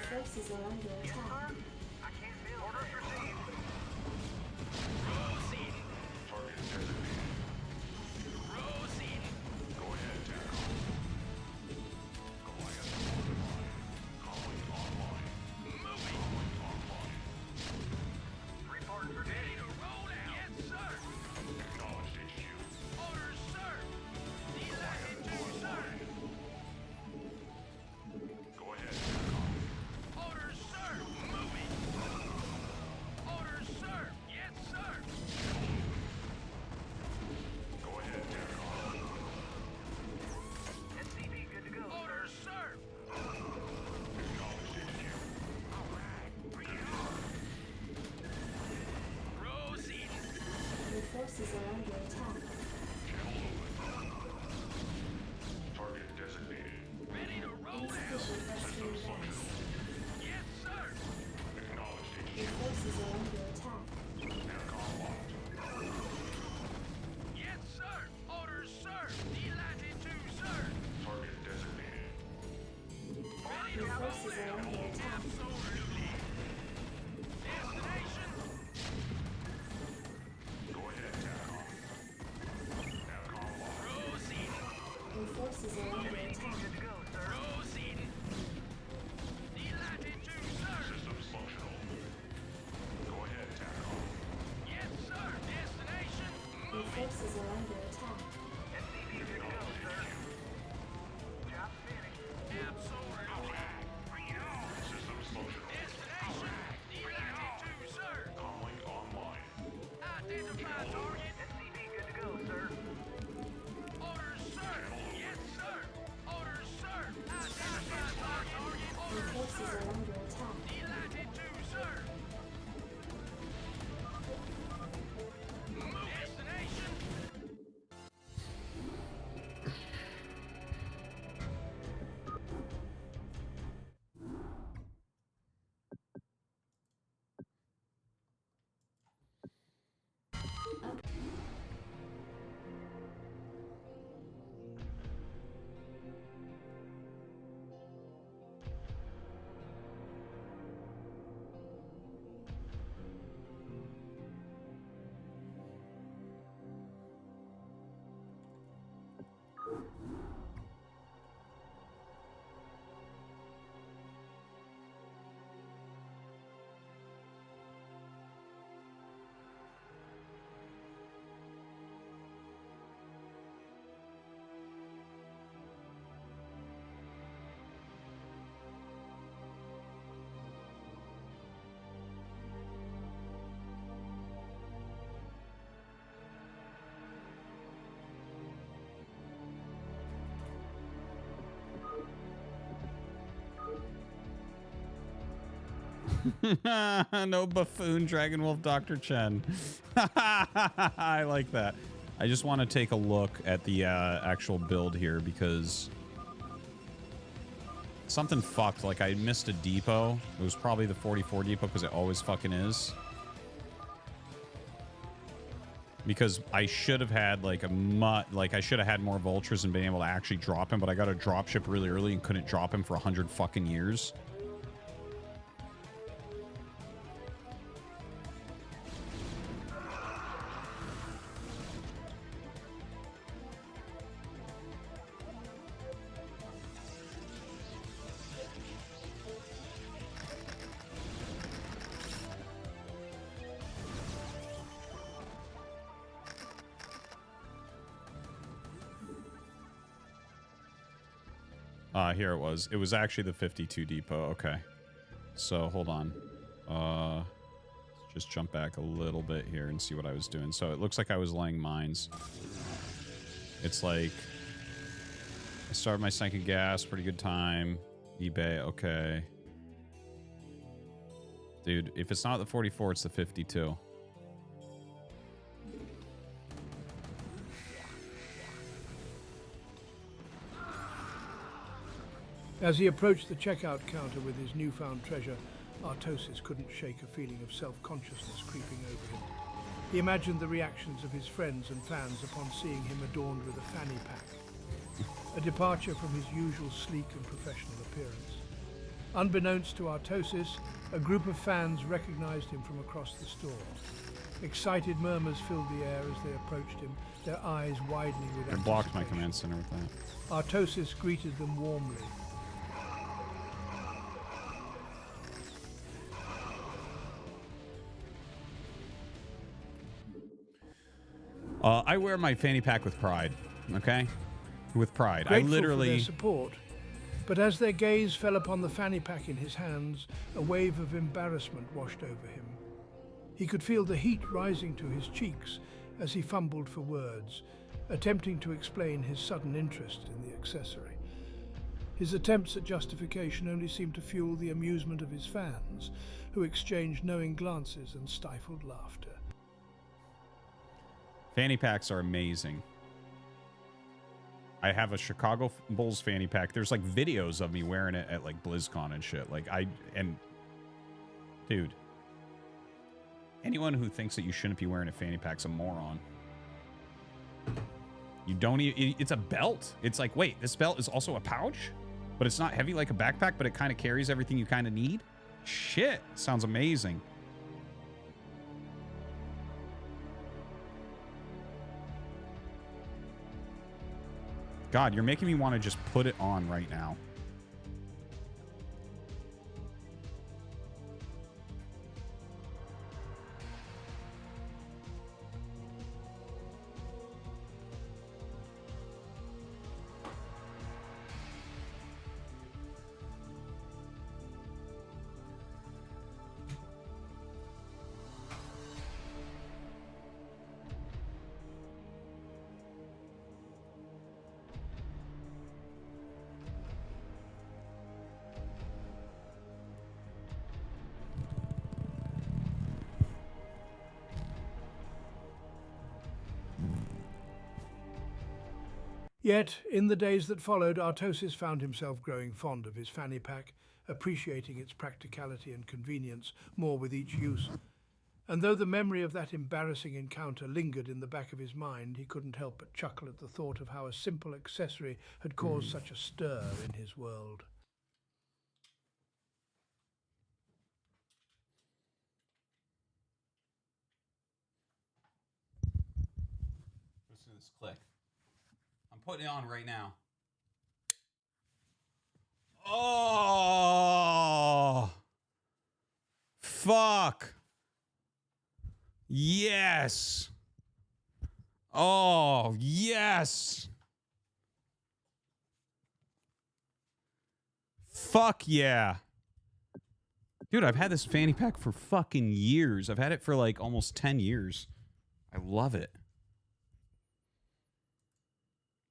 F: Forces are under attack. Forces are under attack.
I: Target designated.
F: Insufficient rescue events.
E: Yes, sir.
I: Acknowledged.
F: Your forces are under attack.
E: Yes, sir. Orders, sir. Delighted to, sir.
I: Target designated.
F: Your forces are under attack.
E: Absolutely. Destination.
F: Your forces are under attack.
E: Proceeding. Delighted to, sir.
I: Systems functional. Go ahead, TACOM.
E: Yes, sir. Destination.
F: Your forces are under attack.
E: Absolutely. Bring it on.
I: Systems functional.
E: Destination. Delighted to, sir.
I: Comlink online.
E: Identify target. SCV good to go, sir. Orders, sir. Yes, sir. Orders,
A: No buffoon Dragon Wolf Dr. Chen. I like that. I just want to take a look at the actual build here because something fucked. Like I missed a depot. It was probably the 44 depot because it always fucking is. Because I should have had like I should have had more vultures and been able to actually drop him, but I got a drop ship really early and couldn't drop him for 100 fucking years. Here it was. It was actually the 52 depot. Okay. So, hold on. Let's just jump back a little bit here and see what I was doing. So, it looks like I was laying mines. It's like... I started my sinking gas. Pretty good time. eBay. Okay. Dude, if it's not the 44, it's the 52.
O: As he approached the checkout counter with his newfound treasure, Artosis couldn't shake a feeling of self-consciousness creeping over him. He imagined the reactions of his friends and fans upon seeing him adorned with a fanny pack, a departure from his usual sleek and professional appearance. Unbeknownst to Artosis, a group of fans recognized him from across the store. Excited murmurs filled the air as they approached him, their eyes widening with anticipation.
A: I blocked my command center with that.
O: Artosis greeted them warmly.
A: I wear my fanny pack with pride, okay? With pride.
O: Grateful
A: I literally...
O: for their support, but as their gaze fell upon the fanny pack in his hands, a wave of embarrassment washed over him. He could feel the heat rising to his cheeks as he fumbled for words, attempting to explain his sudden interest in the accessory. His attempts at justification only seemed to fuel the amusement of his fans, who exchanged knowing glances and stifled laughter.
A: Fanny packs are amazing. I have a Chicago Bulls fanny pack. There's like videos of me wearing it at like BlizzCon and shit. Like dude, anyone who thinks that you shouldn't be wearing a fanny pack's a moron. You don't even, it's a belt. It's like, wait, this belt is also a pouch, but it's not heavy like a backpack, but it kind of carries everything you kind of need. Shit, sounds amazing. God, you're making me want to just put it on right now.
O: Yet, in the days that followed, Artosis found himself growing fond of his fanny pack, appreciating its practicality and convenience more with each use. And though the memory of that embarrassing encounter lingered in the back of his mind, he couldn't help but chuckle at the thought of how a simple accessory had caused such a stir in his world.
A: Listen to this click. I'm putting it on right now. Oh, fuck. Yes. Oh, yes. Fuck yeah. Dude, I've had this fanny pack for fucking years. I've had it for like almost 10 years. I love it.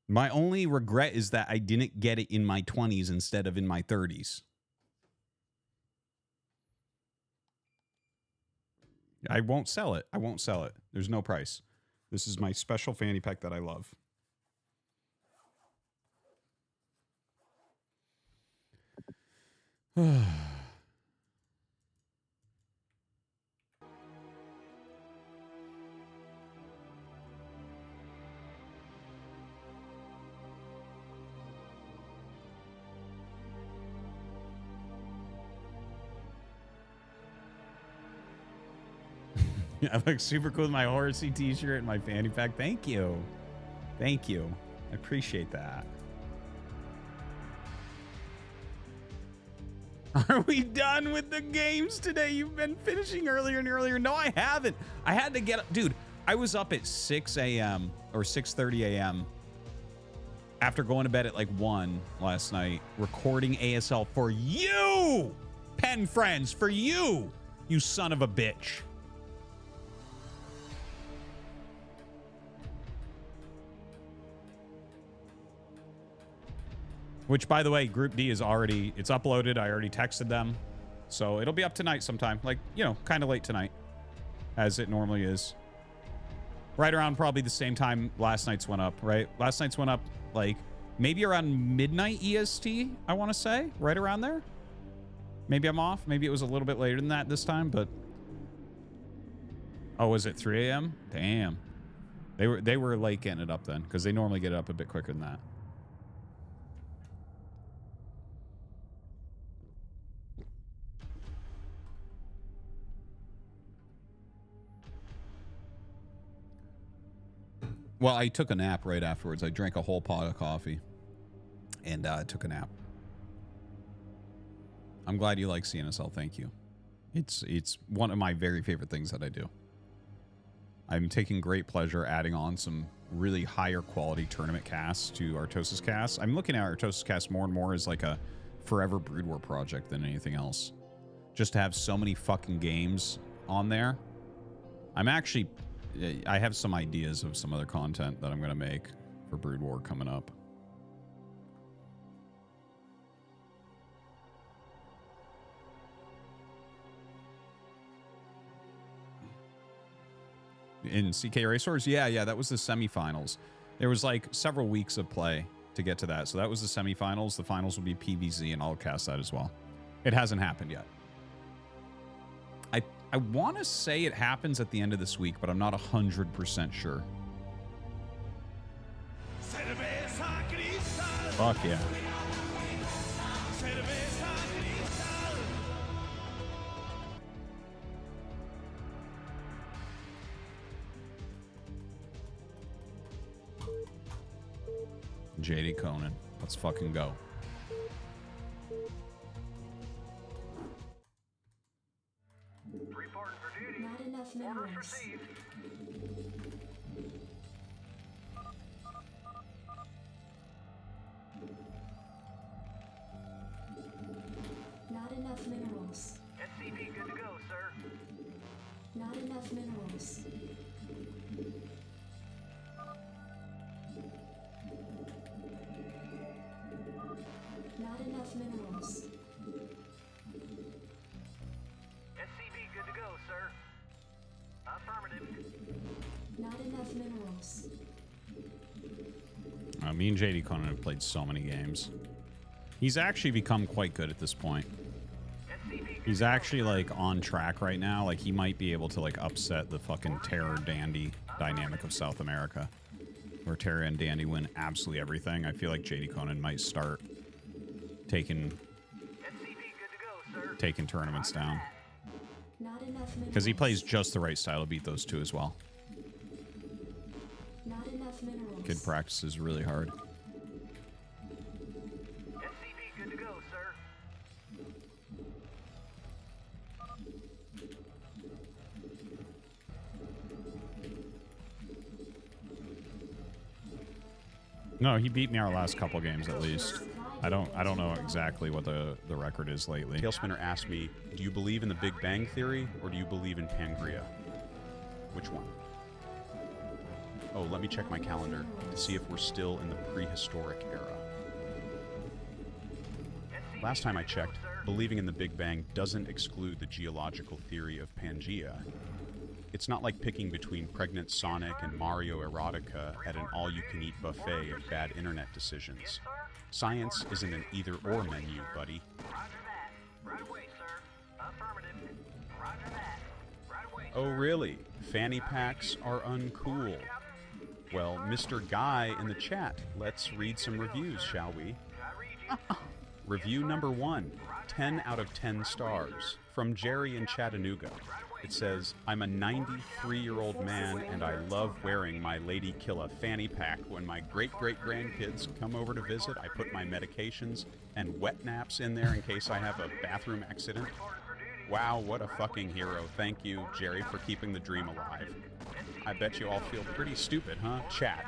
A: My only regret is that I didn't get it in my 20s instead of in my 30s. I won't sell it. I won't sell it. There's no price. This is my special fanny pack that I love. I look super cool with my horsey t-shirt and my fanny pack. Thank you. Thank you. I appreciate that. Are we done with the games today? You've been finishing earlier and earlier. No, I haven't. I had to get up. Dude, I was up at 6 a.m. or 6:30 a.m. after going to bed at like 1 last night, recording ASL for you, pen friends, for you, you son of a bitch. Which, by the way, Group D is already, it's uploaded. I already texted them. So it'll be up tonight sometime. Like, you know, kind of late tonight, as it normally is. Right around probably the same time last night's went up, right? Last night's went up, like, maybe around midnight EST, I want to say. Right around there. Maybe I'm off. Maybe it was a little bit later than that this time, but... Oh, was it 3 a.m.? Damn. They were late getting it up then, because they normally get it up a bit quicker than that. Well, I took a nap right afterwards. I drank a whole pot of coffee and took a nap. I'm glad you like CNSL. Thank you. It's one of my very favorite things that I do. I'm taking great pleasure adding on some really higher quality tournament casts to Artosis casts. I'm looking at Artosis casts more and more as like a forever Brood War project than anything else. Just to have so many fucking games on there. I have some ideas of some other content that I'm going to make for Brood War coming up. In CK Racers? Yeah, that was the semifinals. There was like several weeks of play to get to that. So that was the semifinals. The finals will be PVZ, and I'll cast that as well. It hasn't happened yet. I want to say it happens at the end of this week, but I'm not 100% sure. Fuck yeah. JD Conan. Let's fucking go.
F: Not enough minerals. Not enough minerals.
G: SCP good to go, sir.
F: Not enough minerals. Not enough minerals.
G: SCP good to go, sir. Affirmative.
F: Not enough minerals.
A: Me and JD Conan have played so many games. He's actually become quite good at this point. He's actually like on track right now. Like he might be able to like upset the fucking Terror Dandy dynamic of South America, where Terror and Dandy win absolutely everything. I feel like JD Conan might start taking tournaments down. Because he plays just the right style to beat those two as well.
F: Not enough minerals.
A: Kid practices really hard.
G: SCP good to go, sir.
A: No, he beat me our last couple games at least. I don't know exactly what the record is lately.
S: Tailspinner asked me, do you believe in the Big Bang Theory or do you believe in Pangea? Which one? Oh, let me check my calendar to see if we're still in the prehistoric era. Last time I checked, believing in the Big Bang doesn't exclude the geological theory of Pangea, It's not like picking between pregnant Sonic and Mario Erotica at an all-you-can-eat buffet of bad internet decisions. Science isn't an either-or menu, buddy. Oh really? Fanny packs are uncool. Well, Mr. Guy in the chat, let's read some reviews, shall we? Review number 1, 10 out of 10 stars, from Jerry in Chattanooga. It says, I'm a 93-year-old man and I love wearing my Lady Killa fanny pack. When my great-great-grandkids come over to visit, I put my medications and wet naps in there in case I have a bathroom accident. Wow, what a fucking hero. Thank you, Jerry, for keeping the dream alive. I bet you all feel pretty stupid, huh? Chat.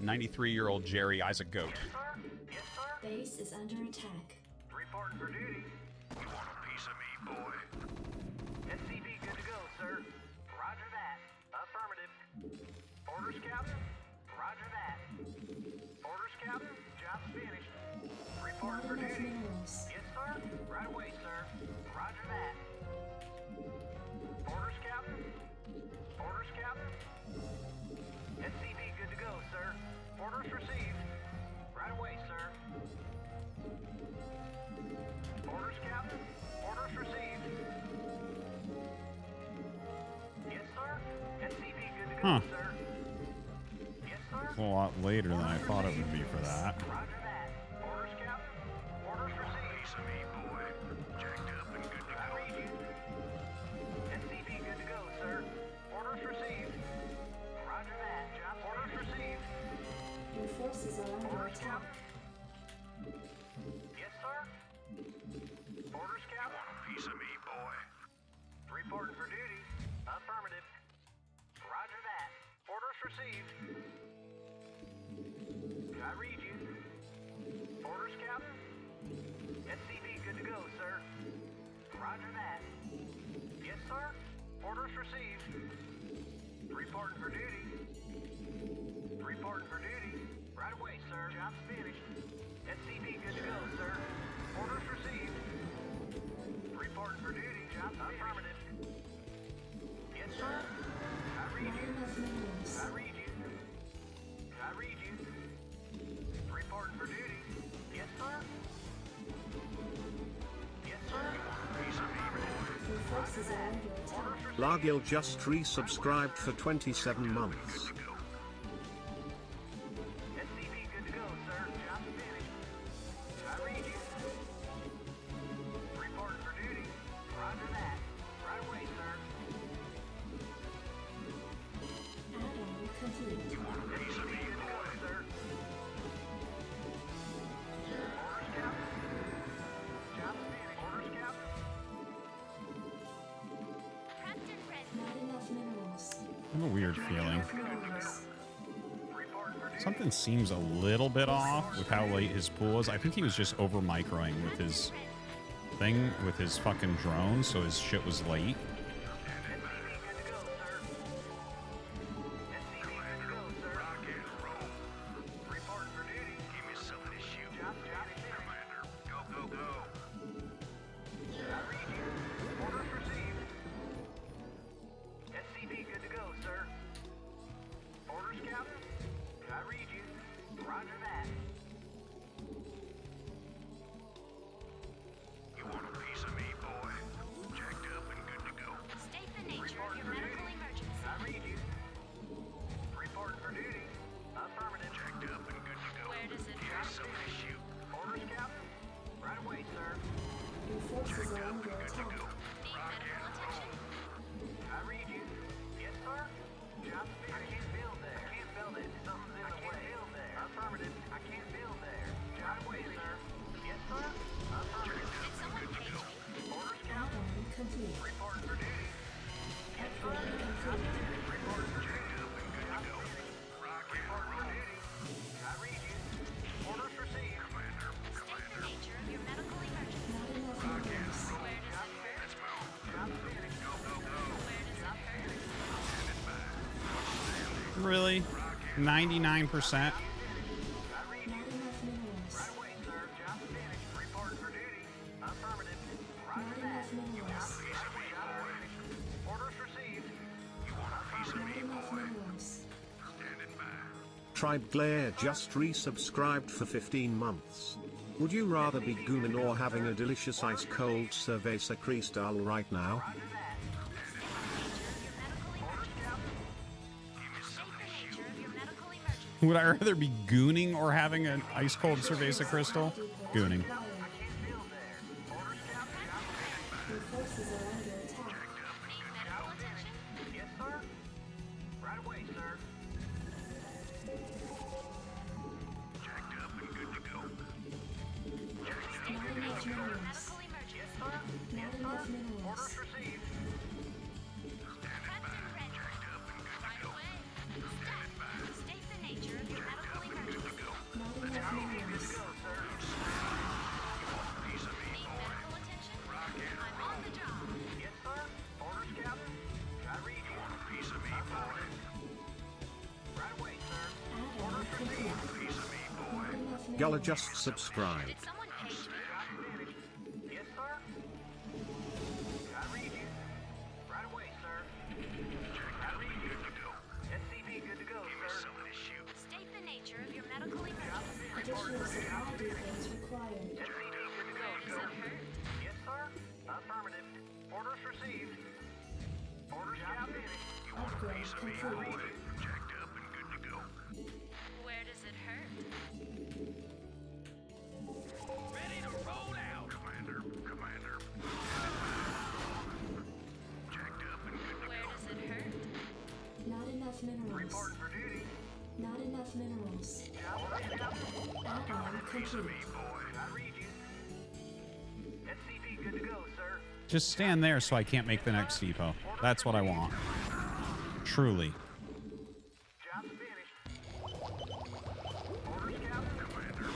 S: 93-year-old Jerry eyes a goat.
F: Base is under attack.
G: Reporting for duty.
I: You want a piece of me, boy?
G: SCV good to go, sir. Roger that. Affirmative. Orders, Captain? Roger that. Orders, Captain? Job's finished. Reporting for duty. Yes, sir. Right away, sir. Roger that. Orders, Captain? Orders, Captain? SCV good to go, sir. Orders received. Right away, sir. Orders, Captain? Orders received. Yes, sir. SCV good to go,
A: Huh.
G: sir. Yes, sir.
A: It's a lot later than I thought it would be for that.
G: Roger that. Orders, Captain? Orders received.
I: Piece of me, boy. Jacked up and good to
G: I
I: go.
G: read you. SCV good to go, sir. Orders received. Roger that. Job orders received.
F: Your forces are under
G: Orders,
F: attack.
G: Captain? Yes, sir. Orders, Captain?
I: Piece of me, boy.
G: Reporting for duty. Affirmative. Roger that. Orders received. I read you. Orders, Captain? SCV good to go, sir. Roger that. Yes, sir. Orders received. Reporting for duty. Reporting for duty. Right away, sir. Job's finished. SCV good to go, sir. Orders received. Reporting for duty. Job affirmative. Yes, sir. I read you. I read you. I read you. Reporting for duty. Yes, sir. Yes, sir.
F: Your forces are under attack.
C: Largil just resubscribed for 27 months.
G: SCV good to go, sir. Job finished. I read you. Reporting for duty. Roger that. Right away, sir.
F: Add-on complete.
G: SCV good to go, sir. Orders, Captain. Job's finished. Orders, Captain.
F: Not enough minerals.
A: I have a weird feeling.
F: Minerals.
A: Something seems a little bit off with how late his pool is. I think he was just over microing with his thing, with his fucking drone, so his shit was late.
G: SCV good to go, sir. Orders, Captain? I read you. Roger that.
I: You want a piece of me, boy? Jacked up and good to go.
N: State the nature of your medical emergency.
G: I read you. Reporting for duty. Affirmative.
I: Jacked up and good to go.
N: Where does it
I: Here's
N: hurt?
I: something to shoot.
G: Orders, Captain? Right away, sir.
F: Your forces are under
I: Good to
F: attack.
I: go.
N: Need medical attention.
G: I read you. Yes, sir. Job's finished. I can't build there. I can't build it. Something's in the way. I can't build there. Affirmative. I can't build there. Job away, sir. Yes, sir. Affirmative.
N: Did someone page me?
G: Orders, Captain?
F: Add-on complete.
G: Reporting for duty. Yes, sir.
F: Upgrade complete.
G: Reporting for duty. Job finished. Reporting for duty. I read you. Orders received.
N: State the nature of your medical emergency.
F: Not enough minerals.
N: Where does it hurt?
G: Job finished.
N: Where does it hurt?
A: Really? 99%?
G: I read
F: Not
G: you.
F: enough minerals.
G: Right away, sir. Job finished. Reporting for duty. Affirmative.
F: Not
G: Roger that.
F: enough minerals.
G: Job finished. Orders received.
C: Tribe Glare just resubscribed for 15 months. Would you rather be gooning or having a delicious ice-cold cerveza cristal right now?
A: Would I rather be gooning or having an ice-cold cerveza crystal? Gooning.
F: Your forces are under attack.
G: Yes, sir. Right away, sir.
I: Jacked up and good to go.
F: Not enough minerals.
G: Yes, sir.
F: Not enough minerals.
G: Orders received.
I: Standing by. Jacked up and good to go. Standing by.
N: State the nature of your medical emergency.
F: Not enough minerals.
I: Piece of me,
N: Need
I: boy.
N: medical attention?
I: Rock and
N: I'm on the job.
G: Yes, sir. Orders, Captain. I read you.
I: want a piece of me, boy.
G: Right away, sir.
F: Add-on complete.
I: Piece of me, boy.
F: Not enough
C: Gala
F: minerals.
C: just subscribed.
N: Did someone page me?
G: Yes, sir. I read you. Right away, sir. I read you. SCV good to go, sir.
I: Some of this shoot.
N: State the nature of your medical emergency.
F: Additional supply depots required.
G: SCV good to go,
N: Does
G: sir.
N: it hurt?
G: Yes, sir. Affirmative. Orders received. Orders, Captain.
F: Upgrade complete.
I: Jacked up and good to go.
N: Where does it hurt?
E: Ready to roll out.
I: Commander. Jacked up and good to
N: Where
I: go.
N: does it hurt?
F: Not enough minerals.
G: Report for duty.
F: Not enough minerals. Add-on complete.
G: I read you. SCV good to go, sir.
A: Just stand there so I can't make the next depot. That's what I want. Truly.
G: Job's finished. Orders, Captain.
I: Commander.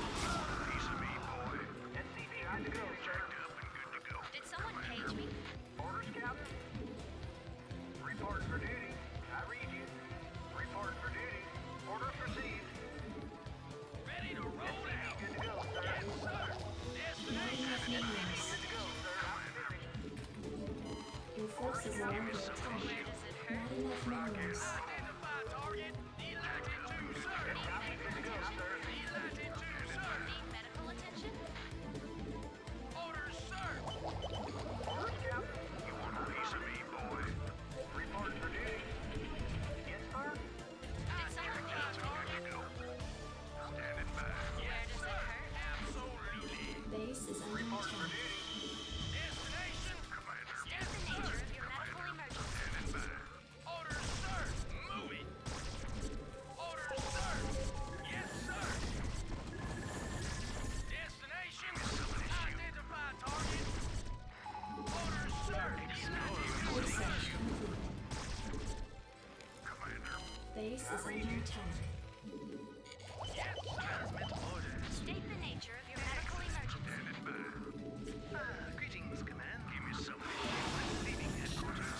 I: Piece of me, boy.
G: SCV good to go, sir.
I: Up and good to go.
N: Did someone page me?
G: Orders, Captain. Report for duty. I read you. Report for duty. Orders received.
E: Ready to roll out.
G: Good to go, sir.
E: Yes, sir.
F: Not enough minerals.
G: Good to go, sir. I'm finished.
F: Your forces are under attack.
N: Where does it hurt?
F: Not enough minerals.
E: Identify target. Delighted to, sir.
G: Good to go, sir.
E: Delighted to, sir.
N: Need medical attention?
E: Orders, sir.
G: Orders, Captain.
I: You want a piece of me, boy.
G: Report for duty. Yes, sir.
N: Did someone page me?
I: Good to go. Standing by.
N: Where does it hurt?
E: Absolutely.
F: Base is under attack.
E: Destination.
I: Commander.
N: State the nature of your medical emergency.
I: Standing by.
E: Orders, sir. Move it. Orders, sir. Yes, sir. Destination. Identify target. Orders, sir.
F: Research complete.
I: Commander.
F: Base is under attack.
E: Yes, sir.
N: State the nature of your medical emergency.
I: Standing by.
E: Greetings, command.
I: Give me some of this.
E: Leaving headquarters.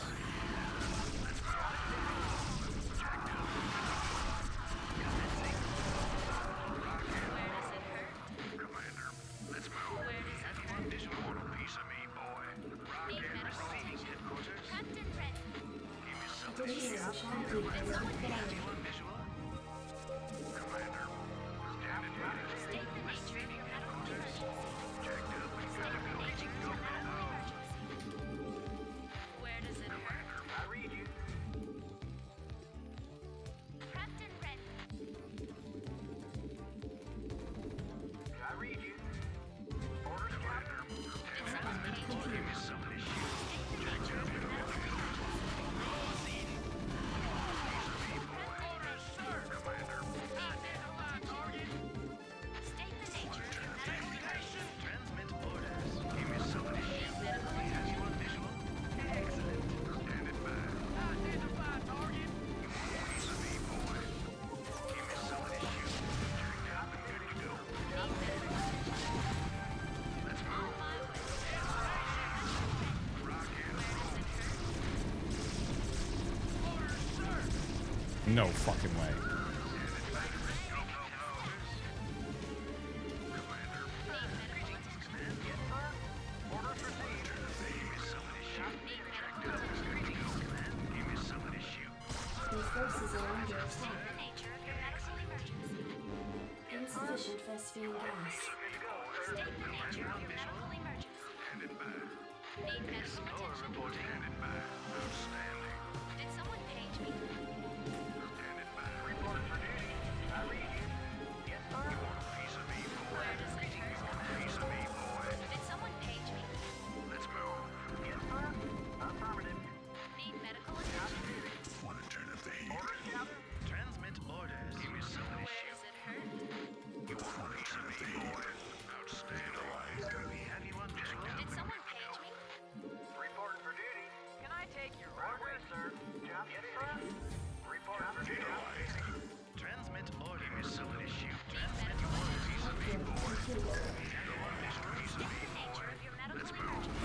N: Where does it hurt?
I: Commander. Let's move.
N: Where does it hurt?
I: This want a piece of me, boy.
N: Need medical attention? Captain ready.
I: Give me some.
F: Additional supply depots required.
E: Visual.
I: Commander. Standing by.
N: State the nature of your medical emergency.
I: Jacked up and good
N: State
I: to
N: the
I: go.
N: nature of your medical emergency. Where does it hurt?
G: I read you.
N: Captain ready.
G: I read you. Orders, Captain.
N: Did someone page me?
I: Give me some of this shit.
N: State the nature of your medical emergency.
E: Orders, sir.
I: Commander.
E: Identify target.
N: State the nature of your medical emergency.
E: Transmit orders.
I: Give me some of this shit.
N: Need medical attention?
E: Visual. Excellent.
I: Standing by.
E: Identify target.
I: Piece of me, boy. Give me some of this shit. Jacked up and good to go.
N: Need medical attention?
I: Let's
N: On
I: move.
N: my way.
I: Rock and
N: Where does it hurt?
E: Orders, sir.
A: No fucking way.
N: Need medical attention?
G: Yes, sir. Orders received.
N: Need medical attention?
I: give me some of this shit.
F: Your forces are under
N: State
F: attack.
N: the nature of your medical emergency.
F: insufficient phosphine gas.
N: State the nature of your medical emergency. Need medical attention. Did someone page me?
G: Report for duty. I read you. Yes, sir.
N: Where does it hurt? Did someone page me?
I: Let's move.
G: Yes, sir. Affirmative.
N: Need medical attention.
B: Want to turn up the heat?
G: Orders, Captain.
I: Transmit orders. Give me some of this
N: Where does it hurt?
B: You want to turn up the heat?
I: Outstanding. We have you on visual.
N: Did someone page me?
G: Report for duty.
R: Can I take your
G: Right
R: order?
G: away, sir. Job yes, sir. Report for duty.
I: Transmit order. Give me some of this shoot.
N: Need medical attention. State the nature of your medical emergency.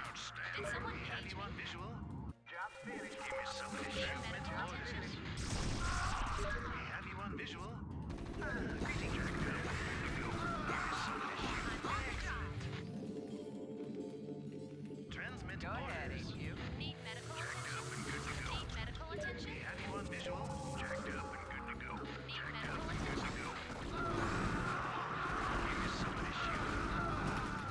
I: Outstanding.
N: Did someone
I: We have
N: page
I: you
N: me?
I: on visual.
G: Job finished.
I: Give me some of this
N: Need
I: shoot.
N: medical attention.
I: We have you on visual. Greetings, Jack. Give me some of this shoot.
N: I'm on the job.
I: Transmit
R: Go ahead,
I: orders.
R: HQ.
N: Need medical attention. Need medical attention.
I: We have you on visual. Jacked up and good to go.
N: Need medical attention.
I: Give me some of this shoot.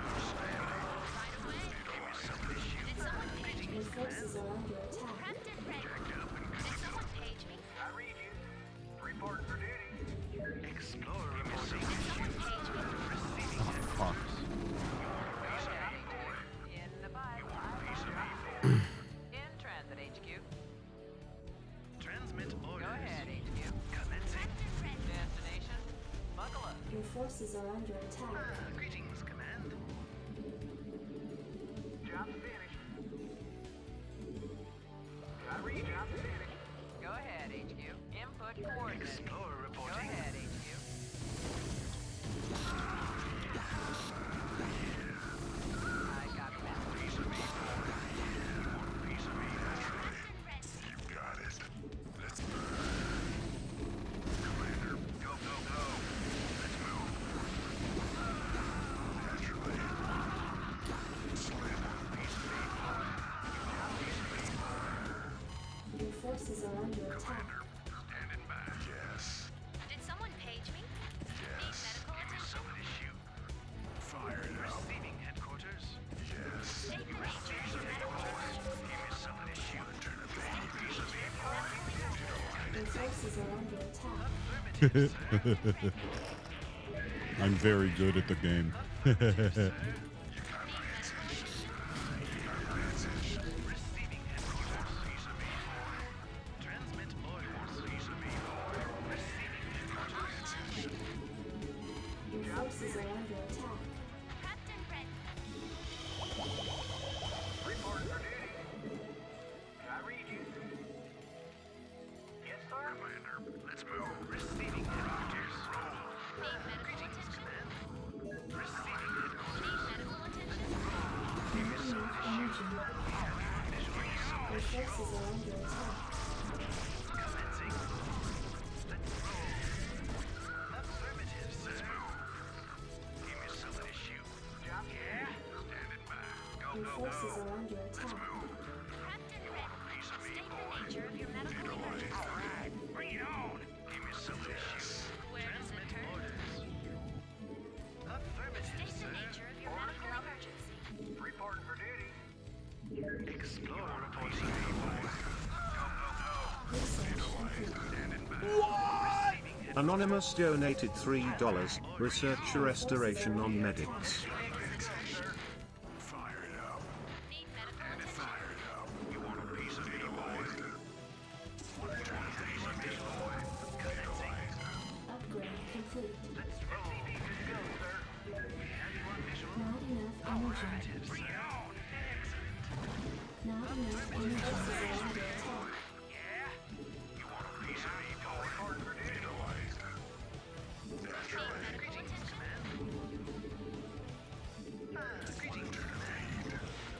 I: Outstanding.
N: Right away.
I: Give me some of this shoot.
N: Did someone page me?
F: Your forces are under attack.
N: Prepped and ready.
I: Jacked up and good
N: Did
I: to go.
N: someone page me?
G: I read you. Report for duty.
I: Explore. Give me some of
N: Did
I: this
N: someone
I: shoot.
N: page me?
I: Receiving
A: Oh, fuck.
R: In the pipeline.
I: piece of me,
R: In transit, HQ.
I: Transmit orders.
R: Go ahead, HQ.
I: Commencing.
N: Prepped and ready.
R: Destination. Buckle up.
F: Your forces are under attack.
I: Greetings, command.
G: Job finished. I read job finished.
R: Go ahead, HQ. Input coordinates.
I: Explorer
R: Go
I: reporting.
R: ahead, HQ. I got that.
I: Piece of me, piece of me.
B: You got it. Let's
I: Commander, go, go, go. Let's move.
B: naturally. Slim.
I: Piece of me.
F: Your forces are under attack.
I: Standing by.
B: Yes.
N: Did someone page me? Need medical attention.
I: Some of this shoot.
B: Fire it up.
I: Receiving headquarters.
B: Yes.
N: State the nature of your medical emergency.
I: Give me some of this shoot.
B: Turn up the heat.
I: Piece of me.
F: Your forces are under attack.
I: Affirmative, sir.
J: I'm very good at the game.
I: Receiving headquarters. Piece of me. Transmit orders. Piece of me. Receiving headquarters.
F: Your forces are under attack.
N: Prepped and ready.
G: Report for duty. I read you. Yes, sir.
I: Commander, let's move. Receiving headquarters.
N: Need medical attention.
I: Receiving headquarters.
N: Need medical attention.
F: Not enough energy. Your forces are under attack.
I: Commencing. Let's roll. Affirmative, sir. Let's move. Give me some of this shoot. Yeah? Standing by. Go,
F: Your
I: go,
F: forces
I: go.
F: are under
I: Let's
F: attack.
I: move.
N: Prepped and ready.
I: Piece of me,
N: State the
I: boy.
N: nature of your medical emergency.
I: All right, bring it on. Give me some of this shoot.
N: Where does it
I: Transmit
N: hurt?
I: orders. Affirmative,
N: State the
I: sir.
N: nature of your medical emergency.
G: Report for duty.
I: Explore reporting. Go, go, go.
F: Research complete.
I: Standing by. Receiving head-
C: Anonymous donated $3. Research restoration on medics.
B: Fire it up.
N: Need medical attention.
B: Fire it up.
I: You want a piece of me, boy?
B: Want to turn up the heat?
I: Commencing.
F: Upgrade complete.
I: Let's roll.
G: Good to go, sir.
I: We have you on visual.
F: Not enough energy.
I: Bring it on. Excellent.
F: Not enough energy. Forces are under attack.
I: Yeah? You want a piece of me, boy?
G: Report for duty.
N: Need medical attention.
I: Greetings.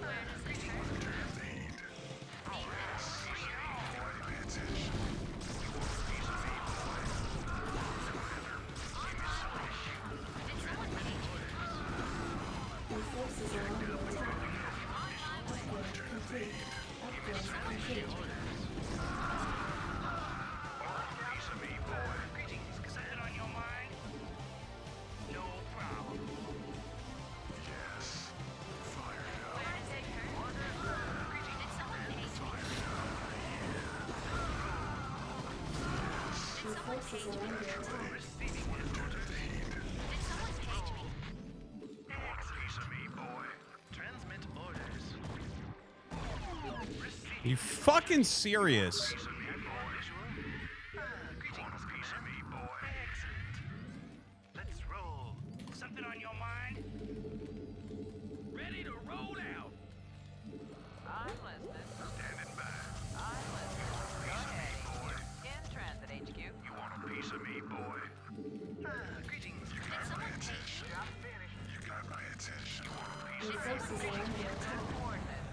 N: Where does it hurt? Need medical attention. Did someone page me?
F: Your forces are under attack. Upgrade complete. Upgrade complete. forces are under attack.
I: Receiving headquarters.
N: Did someone page me?
I: Piece of me, boy. Transmit orders.
A: You fucking serious?
E: Let's roll. Something on your mind? Ready to roll out.
R: I'm listening.
I: Standing by.
R: I'm listening. Go ahead. In transit, HQ.
I: You want a piece of me, boy? Greetings. You got my attention. You got my attention. You want a piece
F: Your
I: of me?
F: forces are under attack.
R: Coordinates.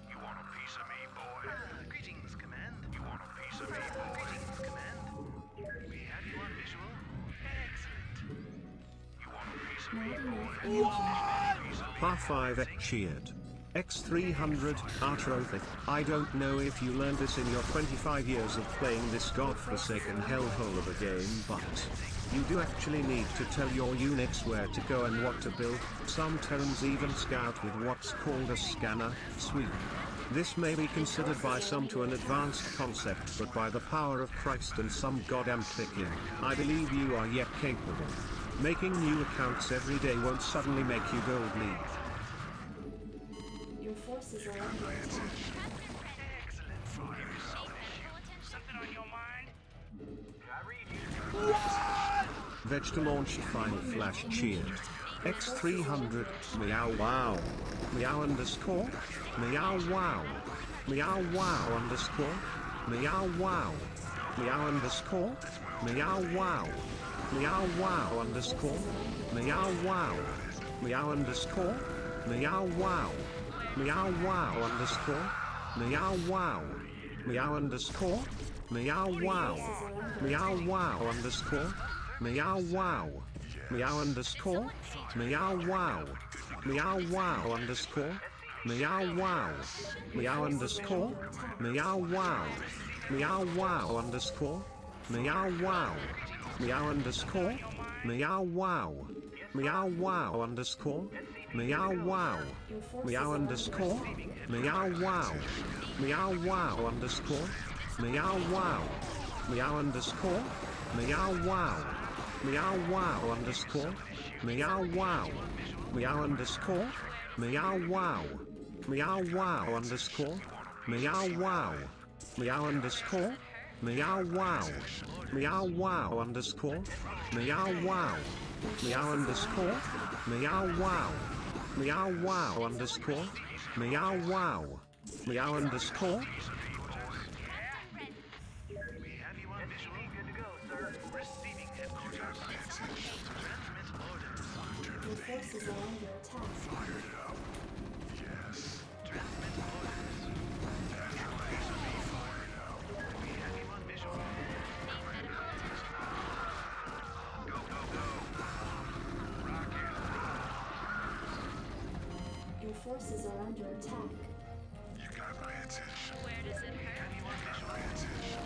I: You want a piece of me, boy? Greetings, Command. You want a piece of me, boy? Greetings, Command. We have you on visual. Excellent. You want a piece of me, boy? What?
C: Par 5 cheered. X300 Artosis. I don't know if you learned this in your 25 years of playing this godforsaken hellhole of a game, but you do actually need to tell your units where to go and what to build. Some terms even scout with what's called a scanner sweep. This may be considered by some to an advanced concept, but by the power of Christ and some goddamn clicking, I believe you are yet capable. Making new accounts every day won't suddenly make you gold league.
F: Your forces are under attack.
E: Something on your mind?
C: Veg to launch final flash cheered. X300 meow wow. Meow underscore. Meow wow. Meow wow underscore. Meow wow. Meow underscore. Meow wow. Meow wow underscore. Meow wow. Meow underscore. Meow wow. Meow wow underscore. Meow wow. Meow underscore. Meow wow. Meow wow underscore. Meow wow. Meow underscore. Meow wow. Meow wow underscore. Meow wow. Meow underscore. Meow wow. Meow wow underscore. Meow wow. Meow underscore. Meow wow. Meow wow underscore. Meow wow. Meow underscore. Meow wow. Meow wow underscore. Meow wow. Meow underscore. Meow wow. Meow wow underscore. Meow wow. Meow underscore. Meow wow. Meow wow underscore. Meow wow. Meow underscore. Meow wow. Meow wow underscore. Meow wow. Meow underscore. Meow wow. Meow wow underscore. Meow wow. Meow underscore.
I: We have you on visual. Good to go, sir. Receiving headquarters. Transmit orders.
F: Your forces are under attack.
I: Fired up. Yes. Transmit orders. Fired up. We have you on visual. Go, go, go. Rocket.
F: Your forces are under attack.
I: You got my attention.
N: Where does it hurt?
I: Have you on visual? My attention.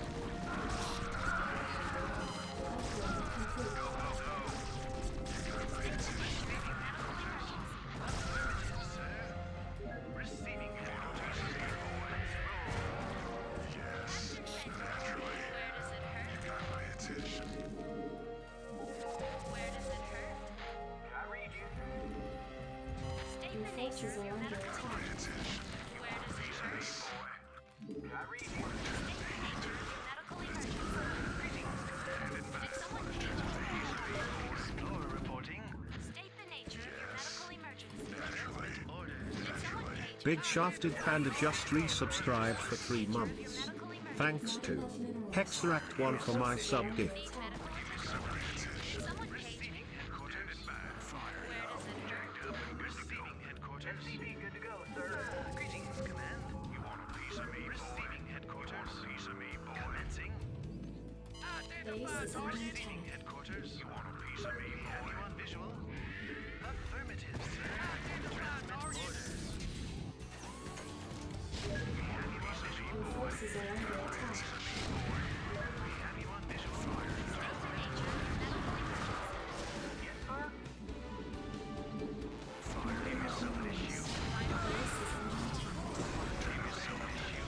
F: Upgrade complete.
I: Go, go, go. You got my attention. Affirmative, sir. Receiving headquarters. Let's roll. Yes, naturally.
N: Where does it hurt?
I: You got my attention.
N: Where does it hurt?
G: I read you.
N: State
F: Your
N: the nature
F: forces
N: of
F: are
N: your
F: under
N: medical
F: attack.
N: emergency. Where does it hurt?
G: I read you.
N: Medical emergency. Did someone page me?
I: Explorer reporting.
N: State the nature of your medical emergency.
I: Naturally. Orders.
N: Did someone page
C: Big Shafted Panda just resubscribed for 3 months. Thanks to Hexeract1 for my sub gift.
N: medical emergency? Someone page me.
I: Headquarters. Fired up. Jacked up and good to go. Receiving headquarters.
G: SCV good to go, sir.
I: Greetings, Command. You want a piece of me, boy? Receiving headquarters. Piece of me, boy. Commencing.
F: Base is under
I: Receiving
F: attack.
I: headquarters. You want a piece of me, boy? Have you on visual? Affirmative, sir. Transmit orders.
F: Your forces are under attack.
I: We have you on visual. Fire. Give yourself an issue.
F: Base is under attack.
I: Give yourself an issue.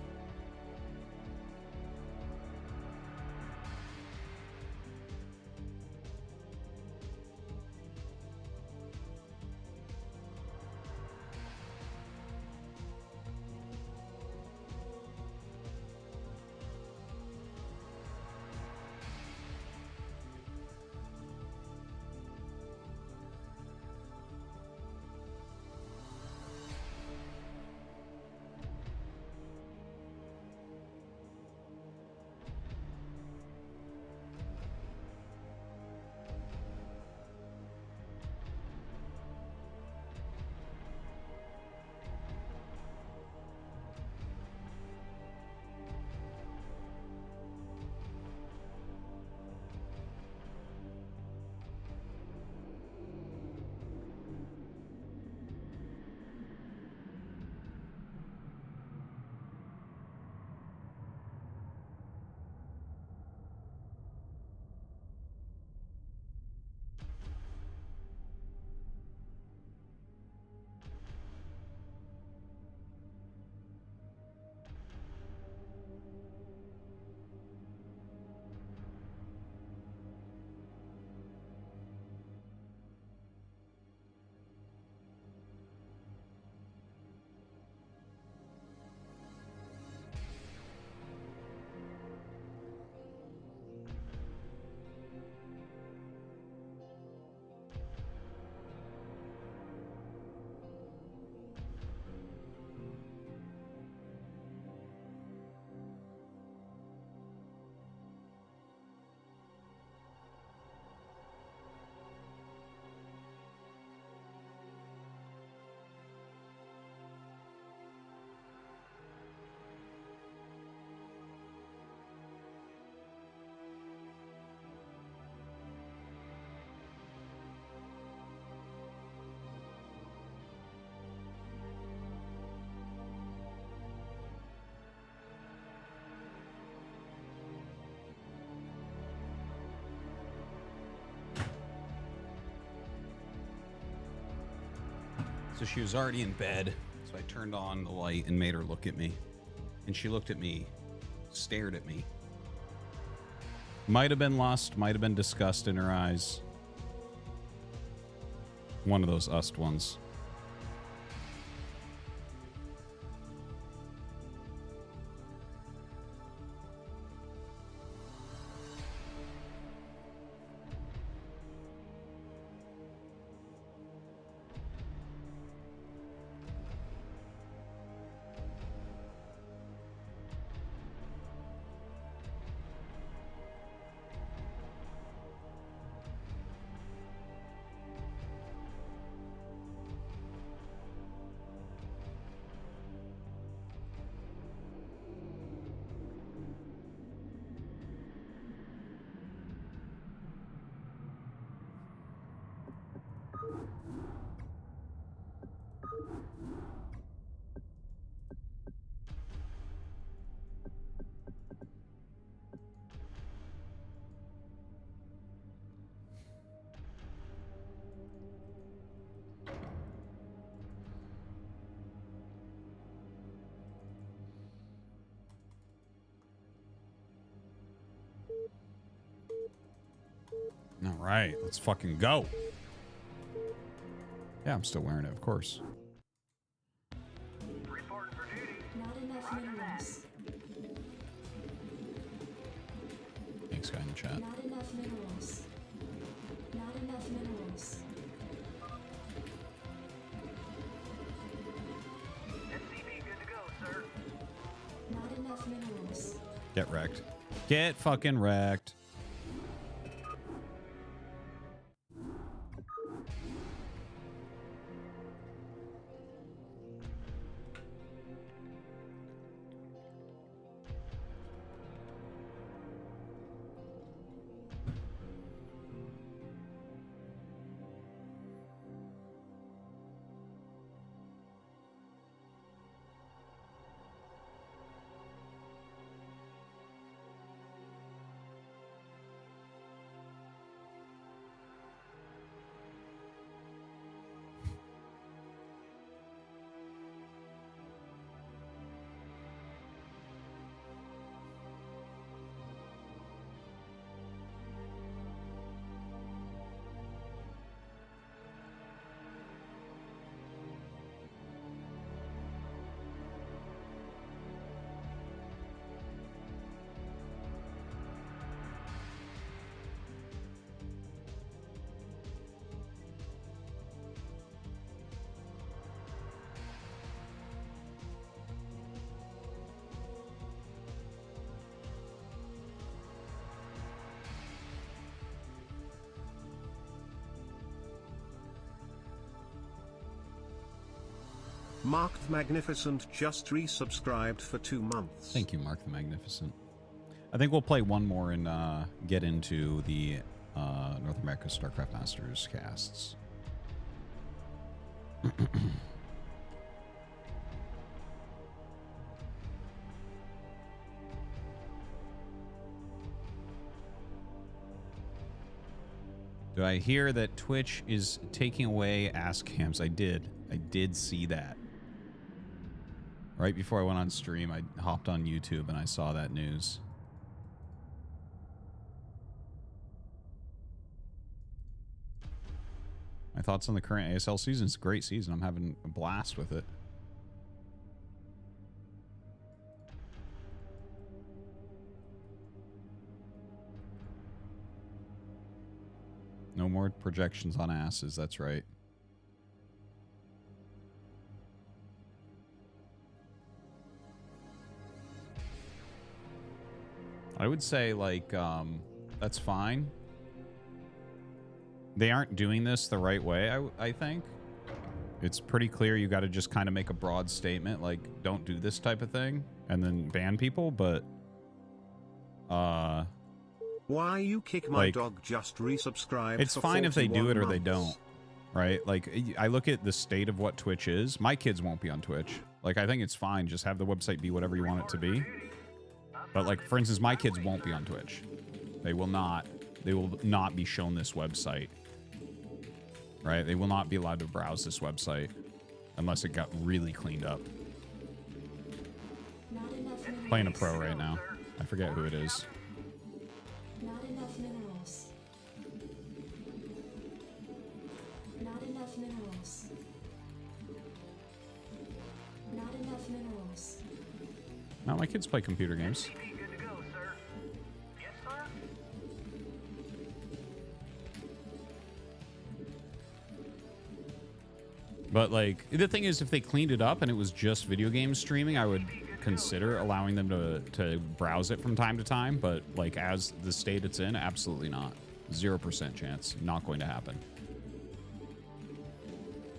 A: So she was already in bed. So I turned on the light and made her look at me. And she looked at me, stared at me. Might have been lust, might have been disgust in her eyes. One of those ust ones. All right, let's fucking go. Yeah, I'm still wearing it, of course.
F: Not enough minerals.
A: Thanks, guy in the chat.
F: Not enough minerals. Not enough minerals.
G: SCP good to go, sir.
F: Not enough minerals.
A: Get wrecked. Get fucking wrecked.
C: Mark the Magnificent just resubscribed for 2 months.
A: Thank you, Mark the Magnificent. I think we'll play one more and get into the North America Starcraft Masters casts. Do I hear that Twitch is taking away ass cams? I did see that. Right before I went on stream, I hopped on YouTube and I saw that news. My thoughts on the current ASL season? It's a great season. I'm having a blast with it. No more projections on asses, that's right. I would say, like, that's fine. They aren't doing this the right way, I think. It's pretty clear you got to just kind of make a broad statement, like, don't do this type of thing, and then ban people, but...
C: Why you kick my dog just resubscribed?
A: It's
C: for
A: fine if they do it or
C: months.
A: they don't, right? Like, I look at the state of what Twitch is. My kids won't be on Twitch. Like, I think it's fine. Just have the website be whatever you want it to be. But, like, for instance, my kids won't be on Twitch. They will not be shown this website. Right? They will not be allowed to browse this website. unless it got really cleaned up.
F: Not enough minerals.
A: Playing a pro right now. I forget who it is.
F: Not enough minerals. Not enough minerals. Not enough minerals.
A: No, my kids play computer games. But, like, the thing is, if they cleaned it up and it was just video game streaming, I would consider allowing them to browse it from time to time. But, like, as the state it's in, absolutely not. 0% chance. Not going to happen.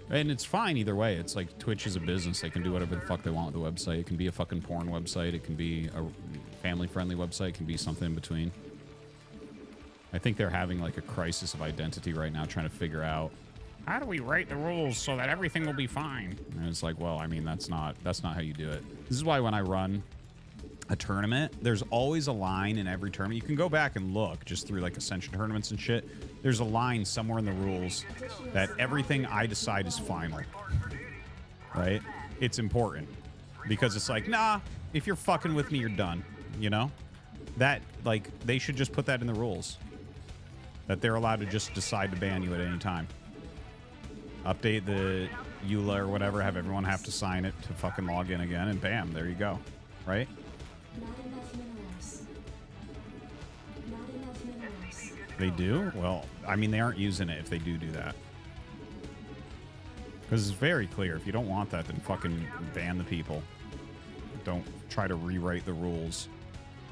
A: And it's fine either way. It's like Twitch is a business. They can do whatever the fuck they want with the website. It can be a fucking porn website. It can be a family-friendly website. It can be something in between. I think they're having, like, a crisis of identity right now, trying to figure out, how do we write the rules so that everything will be fine? And it's like, well, I mean, that's not how you do it. This is why when I run a tournament, there's always a line in every tournament. You can go back and look just through like Ascension tournaments and shit. There's a line somewhere in the rules that everything I decide is final. Right? It's important because it's like, nah, if you're fucking with me, you're done. You know? That, like, they should just put that in the rules. That they're allowed to just decide to ban you at any time. Update the EULA or whatever, have everyone have to sign it to fucking log in again, and bam, there you go. Right?
F: Not enough minerals. Not enough minerals.
A: They do? Well, I mean, they aren't using it if they do that. Because it's very clear. If you don't want that, then fucking ban the people. Don't try to rewrite the rules.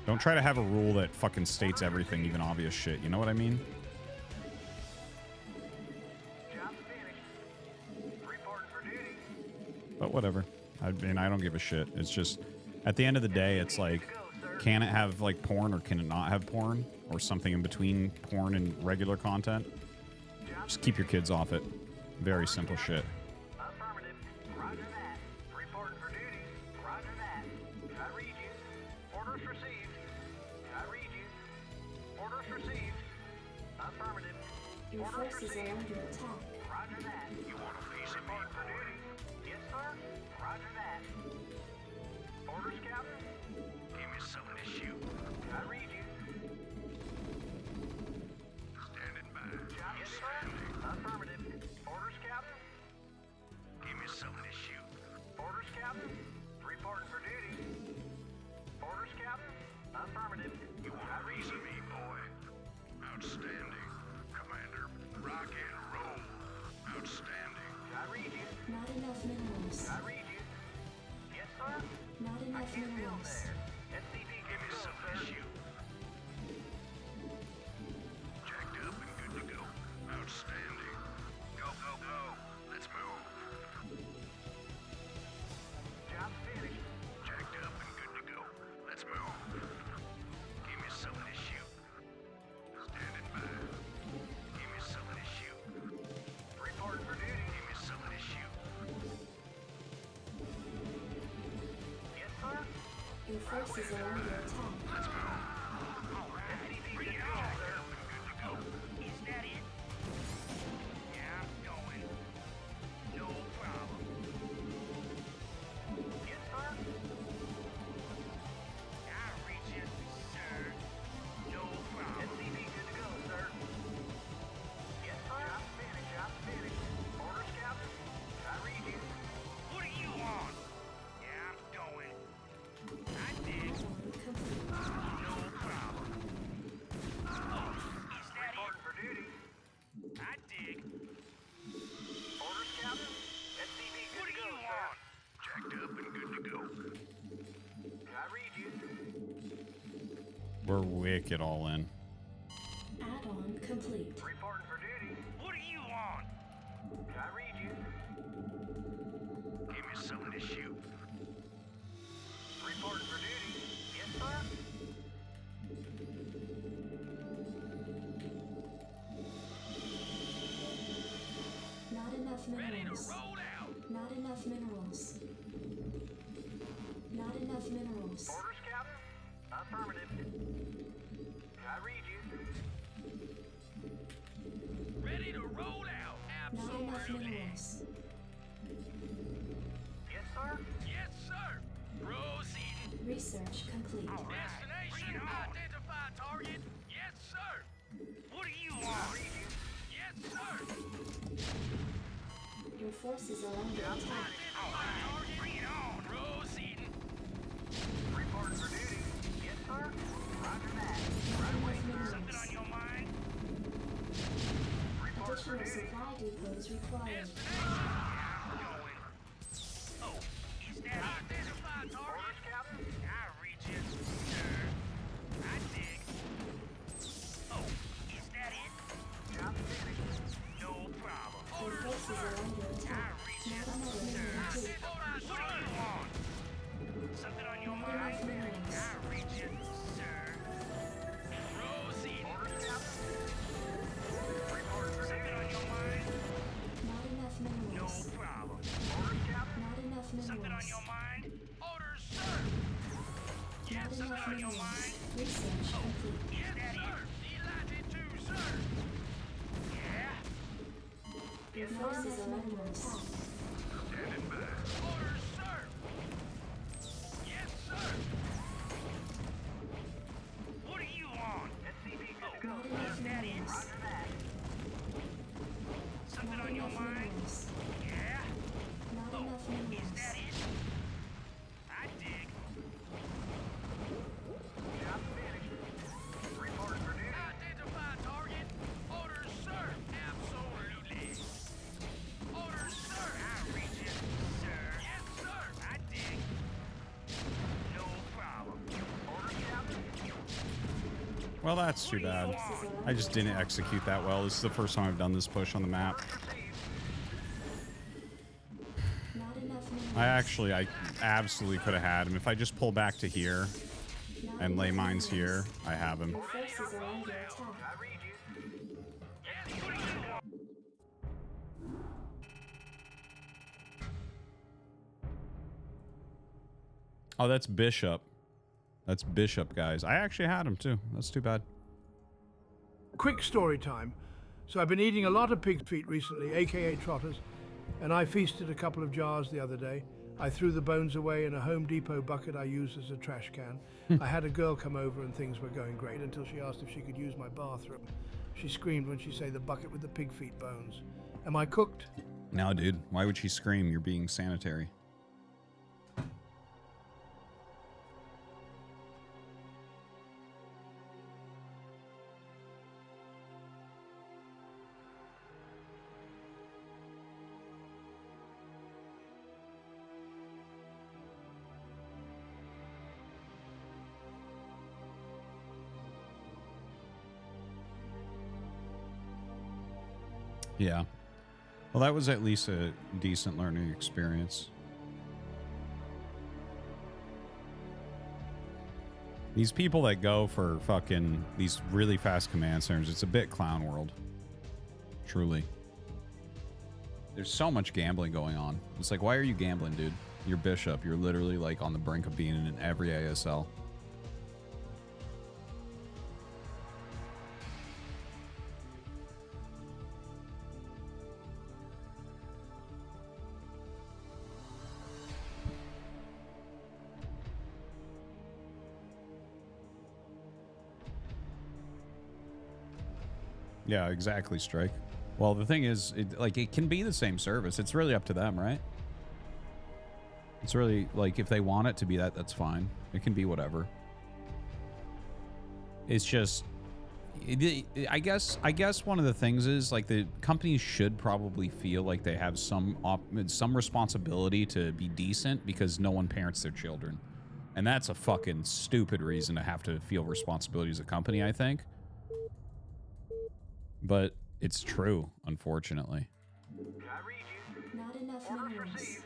A: Don't try to have a rule that fucking states everything, even obvious shit. You know what I mean? But whatever. I mean, I don't give a shit. It's just, at the end of the day, it's like, can it have, like, porn or can it not have porn? Or something in between porn and regular content? Just keep your kids off it. Very simple shit.
G: Affirmative. Roger that. Reporting for duty. Roger that. I read you. Orders received. I read you. Orders received. Affirmative.
F: Your forces are under attack.
G: Roger that. You want a piece of me, for duty? Yes, sir. Roger that. Orders, Captain?
I: Give me something to shoot.
G: I read you.
I: Standing by.
G: Yes, sir. Affirmative. Orders, Captain?
I: Give me something to shoot.
G: Orders, Captain? Reporting for duty. Orders, Captain? Affirmative.
I: You want a piece of me, boy? Outstanding. Commander, rock and roll. Outstanding.
G: I read you.
F: Not enough minerals.
G: I read you. Yes, sir.
F: Not enough minerals.
G: SCV,
I: Give me something to shoot. Jacked up and good to go. Outstanding. Go, go, go. Let's move.
G: Job finished.
I: Jacked up and good to go. Let's move. Give me something to shoot. Standing by. Give me something to shoot.
G: Reporting for duty.
I: Give me something to shoot.
G: Yes, sir.
F: Your forces are under attack.
I: Let's move.
G: SCV, good to go, sir.
E: Is that it? Yeah, I'm going. No problem.
G: Yes, sir.
E: I reach you, sir. No problem.
G: SCV, good to go, sir. Yes, sir. Job finished. Job finished. Orders, Captain? I read you.
E: What do you want? Yeah, I'm going. I did. No problem. Oh, is that it?
G: Reporting for duty.
E: I dig.
G: Orders, Captain? SCV,
E: What
G: good
E: do
G: to
E: you
G: go, sir.
E: want?
I: Jacked up and good to go.
G: I read you.
A: We're wicked all in.
F: Add-on complete.
G: Reporting for duty.
E: What do you want?
G: I read you.
I: Give me something to shoot.
G: Reporting for duty. Yes, sir.
F: Not enough minerals. Not enough minerals. Not enough minerals.
G: Orders, Captain? Affirmative. I read you.
E: Ready to roll out.
F: Not enough
E: Absolutely.
F: minerals. Research complete.
E: Destination identify target. Yes, sir. What do you want? Yes, sir.
F: Your forces are under attack.
E: Bring it on, Rose Eden. Report for duty. Yes, sir. Roger that. Right away. Something on your mind?
F: Additional supply depots required.
E: Oh, is that identify target? I reach it, sir. I dig. Oh, is that it? Job finished. No problem.
F: Your forces are under attack. Not enough minerals.
E: What do you want? Something on your
F: Not
E: mind?
F: enough minerals.
E: I reach it, sir. Rosie. Something on your mind?
F: Not enough minerals.
E: No problem.
F: Not enough minerals.
E: Something on your mind? Orders, sir. Yeah,
F: Not
E: something
F: enough
E: on your
F: minerals.
E: mind?
F: Research complete.
E: Yes, sir. Delighted to, sir. Yeah.
F: Your forces are under attack.
E: Standing by. Orders, sir. Yes, sir. What do you want? SCV good to go.
F: Not enough minerals.
E: Something
F: Not
E: on your
F: enough
E: mind?
F: minerals.
E: Yeah.
F: Not enough
E: Is
F: minerals.
E: that it? I dig. Job finished. Report for duty. Identify target. Orders, sir. Absolutely. Orders, sir. I reach it, sir. Yes, sir. I dig. No problem. Orders, Captain.
A: Well, that's too bad. I just didn't execute that well. This is the first time I've done this push on the map.
F: Not enough minerals.
A: I absolutely could have had him. If I just pull back to here and lay mines here, I have him.
F: Your forces are under attack.
A: Oh, that's Bishop. That's Bishop, guys. I actually had him too. That's too bad.
O: Quick story time. So I've been eating a lot of pig feet recently, aka trotters, and I feasted a couple of jars the other day. I threw the bones away in a Home Depot bucket I use as a trash can. I had a girl come over and things were going great until she asked if she could use my bathroom. She screamed when she said the bucket with the pig feet bones. Am I cooked?
A: No, dude. Why would she scream? You're being sanitary. Yeah. Well, that was at least a decent learning experience. These people that go for fucking these really fast command centers, it's a bit clown world. Truly. There's so much gambling going on. It's like, why are you gambling, dude? You're Bishop. You're literally like on the brink of being in every ASL. Yeah, exactly, Strike. Well, the thing is, it can be the same service. It's really up to them, right? It's really, like, if they want it to be that, that's fine. It can be whatever. It's just, I guess one of the things is, like, the companies should probably feel like they have some responsibility to be decent because no one parents their children. And that's a fucking stupid reason to have to feel responsibility as a company, I think. But it's true, unfortunately.
F: Not enough minerals.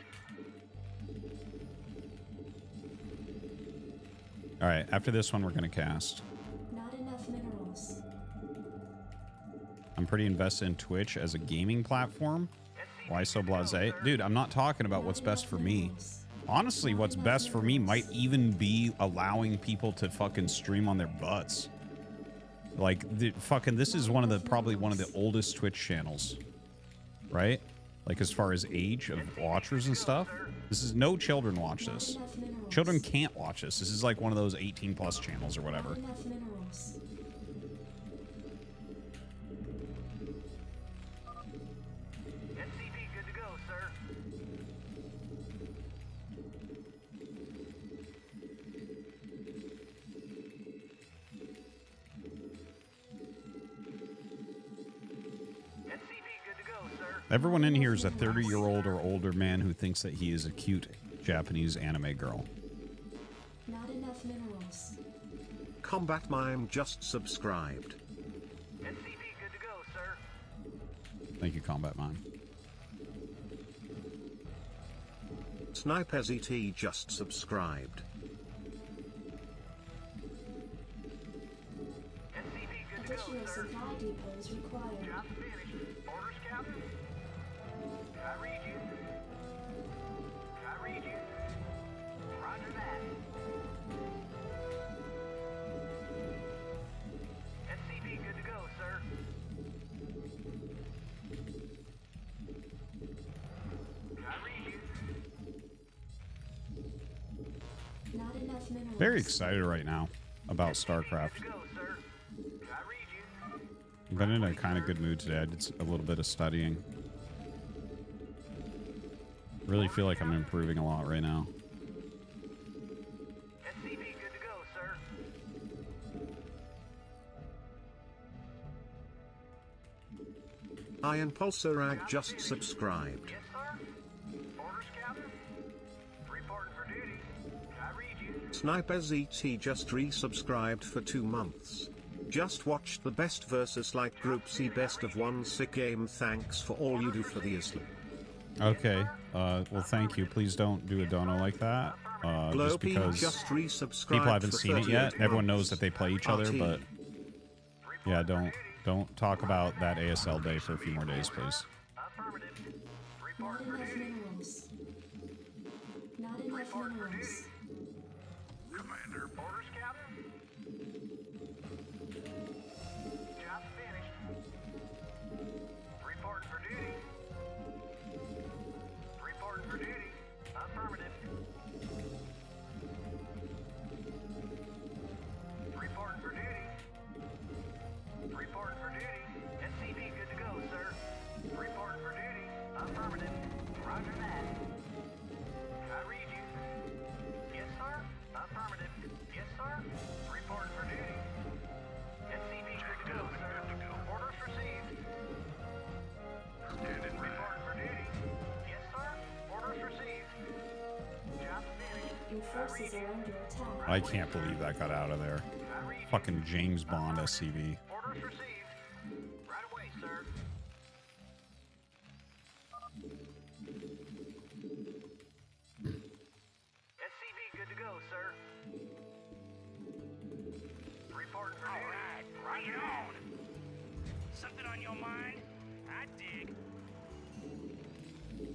A: All right, after this one, we're going to cast.
F: Not enough minerals.
A: I'm pretty invested in Twitch as a gaming platform. Why so blasé? Dude, I'm not talking about what's best for me. Honestly, what's best for me might even be allowing people to fucking stream on their butts. Like, this is probably one of the oldest Twitch channels, right? Like, as far as age of watchers and stuff. This is, no children watch this. Children can't watch this. This is like one of those 18 plus channels or whatever.
F: Not enough minerals.
G: SCV good to go, sir. SCV good to go, sir.
A: Everyone in here is a 30-year-old or older man who thinks that he is a cute Japanese anime girl.
F: Not enough minerals.
C: Combat Mime just subscribed.
G: SCV good to go, sir.
A: Thank you, Combat Mime.
C: Sniper ZT just subscribed.
F: Additional supply depots required.
G: Job finished. Orders, Captain. I read you. I read you. Roger that. SCV good to go, sir. I read you.
F: Not enough minerals.
A: Very excited right now about Starcraft. I've been in a kind of good mood today. I did a little bit of studying. Really feel like I'm improving a lot right now.
G: SCV good to go, sir.
C: Iron Pulsarag just subscribed.
G: Yes, sir. Orders, Captain. Reporting for duty. I read you.
C: Sniper ZT just resubscribed for 2 months. Just watched the best versus like Group C best of one sick game. Thanks for all you do for the Islam.
A: Okay. Well, thank you. Please don't do a dono like that. Just because
C: just resubscribed
A: people haven't
C: for
A: seen it yet.
C: 38
A: Everyone knows
C: months.
A: that they play each other,
C: RT.
A: but yeah, don't talk about that ASL day for a few more days, please.
F: Not enough minerals. Not enough minerals.
G: Commander. Orders, Captain. Job finished. Reporting for duty. Reporting for duty. Affirmative. Reporting for duty. Reporting for duty. SCV good to go, sir. Reporting for duty. Affirmative. Roger that. I read you. Yes, sir. Affirmative. Yes, sir. Reporting for duty. SCV good to go, sir. Orders received. Reporting for duty. Yes, sir. Orders received. Job finished.
F: Your forces are under attack.
A: I can't believe that got out of there. Fucking James Bond SCV.
G: Orders received. Right away, sir. SCV good to go, sir. Reporting for duty.
H: Alright, bring it on. Something on your mind? I dig.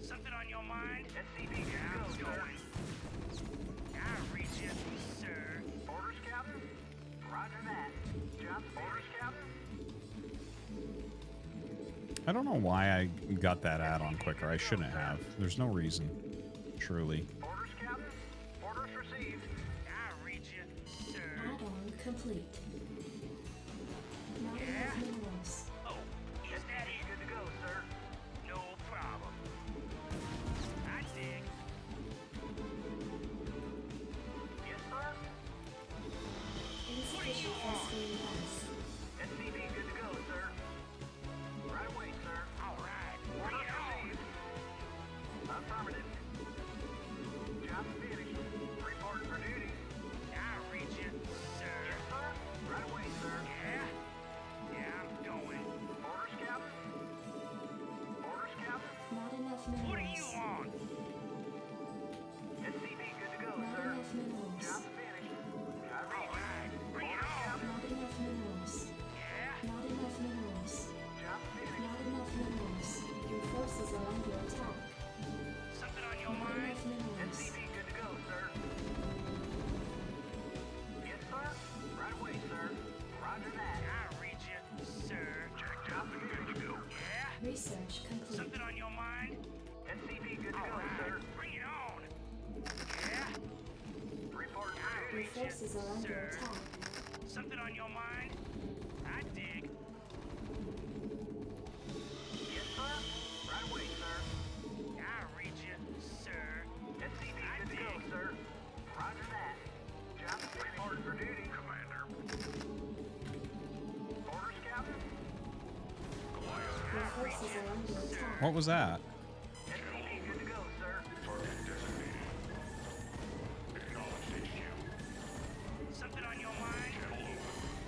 H: Something on your mind?
G: SCV good to go, sir.
H: I read you, sir.
G: Orders, Captain. Roger that. Job orders, Captain.
A: I don't know why I got that add-on quicker. I shouldn't have. There's no reason. Truly.
G: Orders, Captain. Orders received.
H: I read you, sir.
F: Add-on complete. Not enough minerals.
H: Oh, is that it?
G: Good to go, sir.
H: No problem. I dig.
G: Yes, sir.
F: Insufficient clustering mass.
G: SCV good to go, sir. Right away, sir.
H: Alright, bring
G: Orders
H: it on.
G: received. Affirmative. Job finished. Reporting for duty.
H: I read you, sir.
G: Yes, sir. Right away, sir.
H: Yeah? Yeah, I'm going.
G: Orders, Captain. Orders, Captain.
F: Not enough minerals.
H: What are you on?
G: SCV good to go,
F: Not
G: sir.
F: enough minerals.
G: Job finished. I read you.
H: Alright, bring it on.
F: Not enough minerals.
H: Yeah?
F: Not enough minerals.
G: Job finished.
F: Not enough minerals. Your forces are under attack.
H: Something on your
F: Not
H: mind?
F: enough minerals.
G: SCV good to go, sir. Yes, sir. Right away, sir. Roger that.
H: I read you, sir.
G: Job good to go.
H: Yeah?
F: Research complete.
H: Something on your mind?
G: SCV good to go,
H: Alright,
G: sir.
H: bring it on. Yeah?
F: Your forces are under attack.
H: Something on your mind? I dig. Yes, sir. Right away, sir. I'll read you, sir. SCV, good to go, sir. Roger that. Job reporting for duty, Commander. Orders, Captain.
F: Your forces are under attack.
A: What was that?
H: SCV, good to go, sir.
K: Target designated.
H: Something on your mind?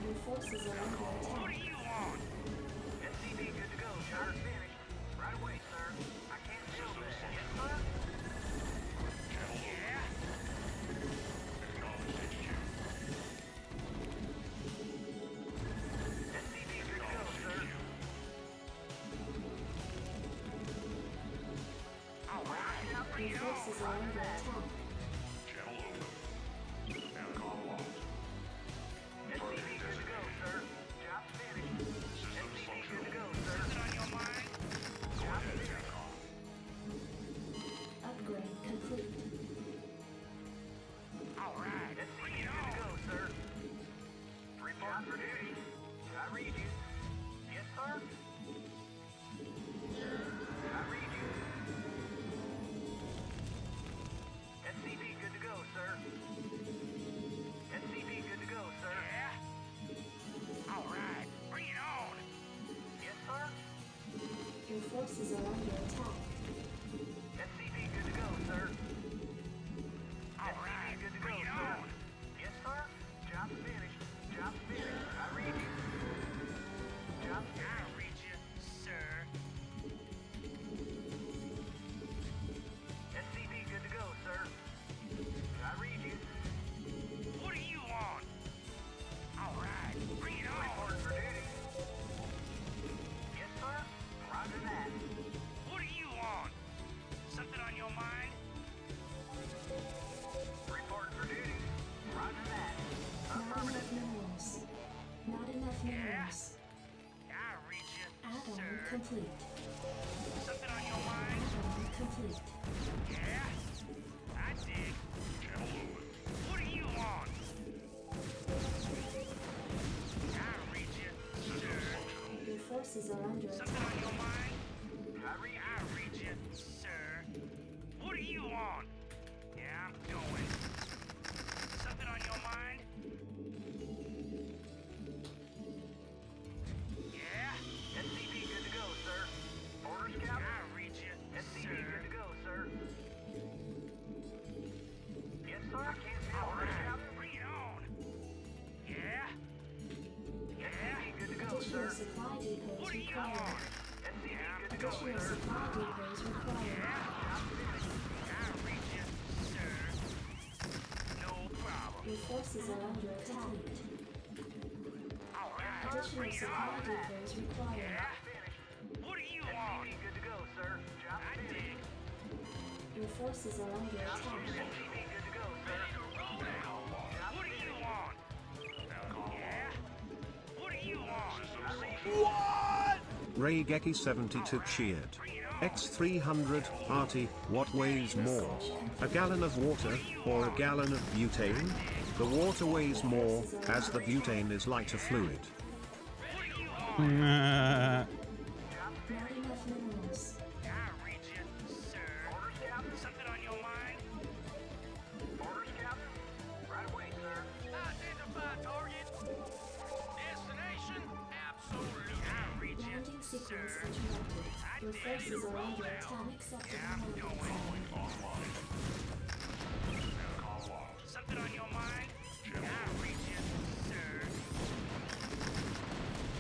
F: Your forces are under
H: What
F: attack.
H: do you want? SCV, good to go, sir. Finished. Right away, sir. I can't build that. Yes, sir? Yeah? SCV, good to go, sir. All right, now bring
F: Your
H: it on.
F: forces are under attack.
H: SCV, good to go, sir. Job finished. SCV, good to go, sir. Something on your mind? Job finished.
F: Upgrade complete.
H: All right. SCV, good to go, sir. Report for duty. Did I read you? Yes, sir? Did I read you? SCV, good to go, sir. SCV, good to go, sir. Yeah? All right. Bring it on. Yes, sir?
F: Your forces are under attack.
H: SCV, good to go, sir. All right. Good to go, sir. Yes, sir? Job finished. Job finished. I read you. Job finished. I read you, sir. SCV, good to go, sir. Did I read you? What do you want? All right. Bring it on. Report for duty. Yes, sir? Roger that. What do you want? Something on your mind? Report for duty. Roger that.
F: Not enough minerals. Not enough minerals.
H: I read you,
F: Add-on
H: sir.
F: complete.
H: Something on your mind?
F: Add-on complete.
H: Yeah? I dig. What do you want? I read you, sir.
F: Your forces are under
H: Something
F: attack.
H: on your mind? I read you, sir. What do you want? Yeah, I'm going. Something on your mind? Yeah? SCV, good to go, sir. Orders, Captain? I read you, SCV, good to go, sir. Yes, sir? I can't see orders, Captain. Bring it on. Yeah? Yeah? SCV, good to go,
F: Additional
H: sir.
F: supply depots
H: What do you
F: required.
H: want? SCV, good to go,
F: Additional
H: sir.
F: supply depots required.
H: I read you, sir. No problem.
F: Your forces are under attack.
H: All right.
F: Additional
H: Bring it
F: supply
H: on.
F: depots required.
H: What do you want? Good to go, sir. Job I dig.
F: Your forces are under attack.
H: SCV, good to go, sir. What do you want? Yeah? What do you want?
C: What? Raygeki72 cheered. X300 party, what weighs more? A gallon of water, or a gallon of butane? The water weighs more, as the butane is lighter fluid.
F: Not enough minerals.
H: I read you, sir. Orders, Captain? Something on your mind? Orders, Captain? Right away, sir. Identify target. Destination? Absolutely. I read you,
F: Landing sequence
H: sir.
F: interrupted. Your forces are under attack. Unacceptable landing zone.
H: Something on your mind? I read you, sir.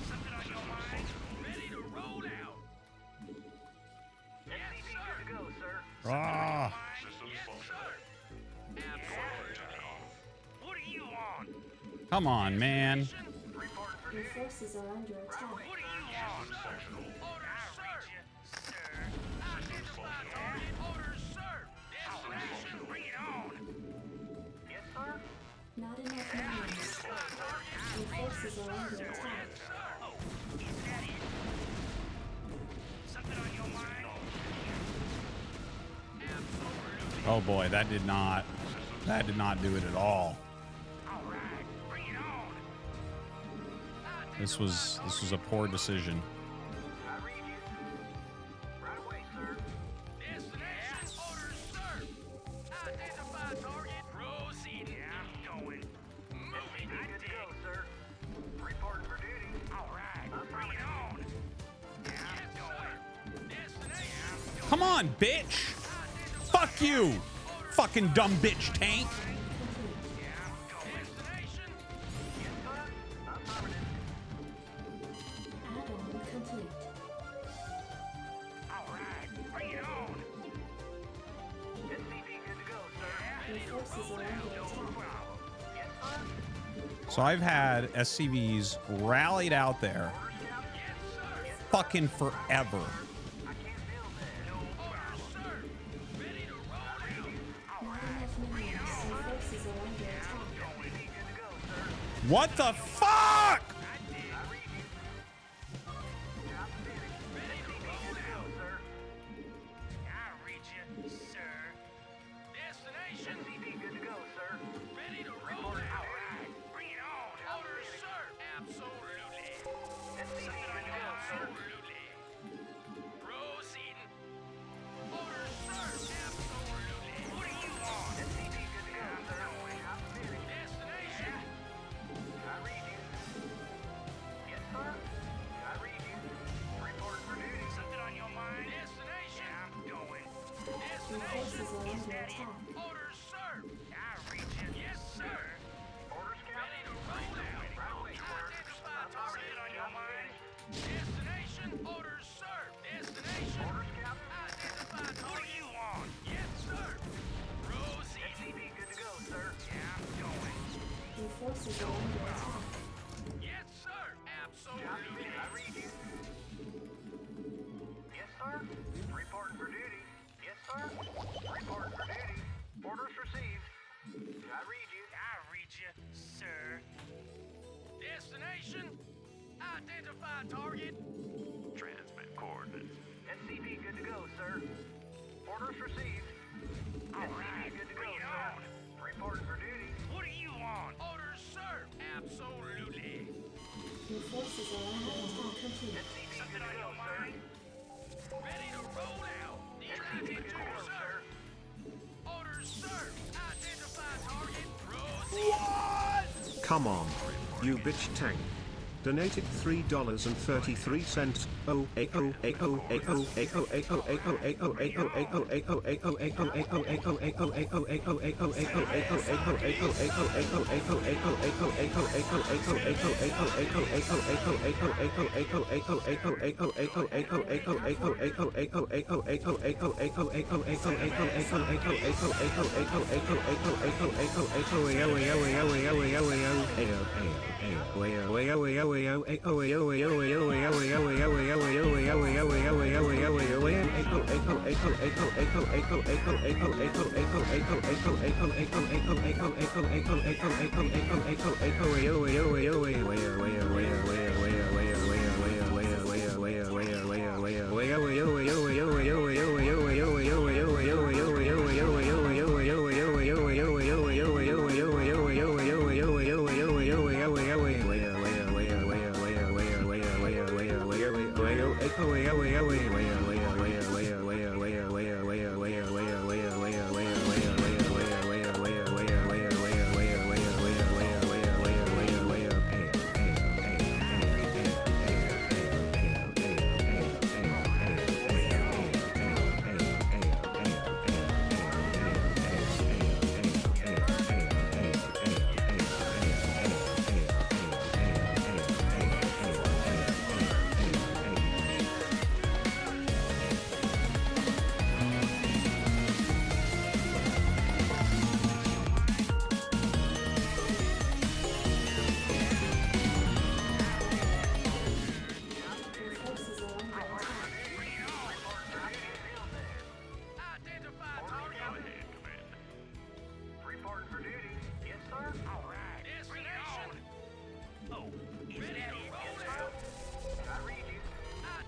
H: Something on your mind? Ready to roll out. Yes, sir. Good to go, sir.
A: Ah.
H: Yes, sir. Absolutely. What do you want?
A: Come on, man.
F: Your forces are under attack.
H: What do you want? Orders, sir. Sir. Identify target. Orders, sir. Destination. Bring it on. Yes, sir.
F: Not enough minerals. Your forces are under attack.
H: Is that it? Something on your mind?
A: Oh boy, that did not do it at all. This was a poor decision. Come on, bitch! Fuck you! Fucking dumb bitch tank! So I've had SCVs rallied out there fucking forever. What the fuck?
E: Target. Transmit coordinates. SCP good to go, sir. Orders received. SCP good to go, sir. Reporting for duty. What do you want? Orders, sir. Absolutely.
F: Your forces are under attack. Complete.
E: Something on your mind? Ready to roll out. SCP good to go, sir. Orders, sir. Identify target. Proceed.
C: What? Come on, you bitch tank. Donated $3.33.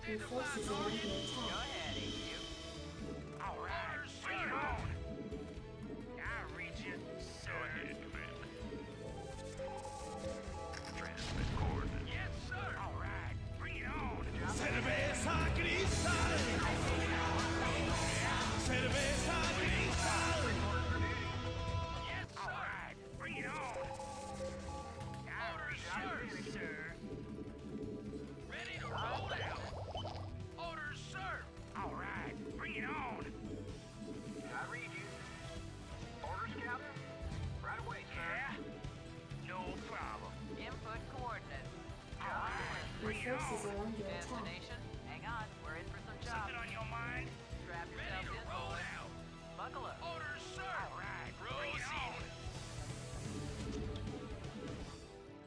F: Your forces are under attack.
E: Alright, bring it on. I read you, sir. Go ahead, Commander. Transmit coordinates. Yes, sir. Alright, bring it on! Orders, sir! Ready to roll out! Orders, sir! Alright, bring it on!
G: I read you. Orders, Captain? Right away, sir.
E: Yeah? No problem.
R: Input coordinates.
E: Alright, bring it
F: Your forces
E: on!
F: are under attack.
R: Destination. Hang on, we're in for some jobs.
E: Something on your mind?
R: Strap
E: Ready
R: yourself
E: to
R: in,
E: roll
R: boys.
E: out!
R: Buckle up.
E: Orders, sir! Alright, bring it on!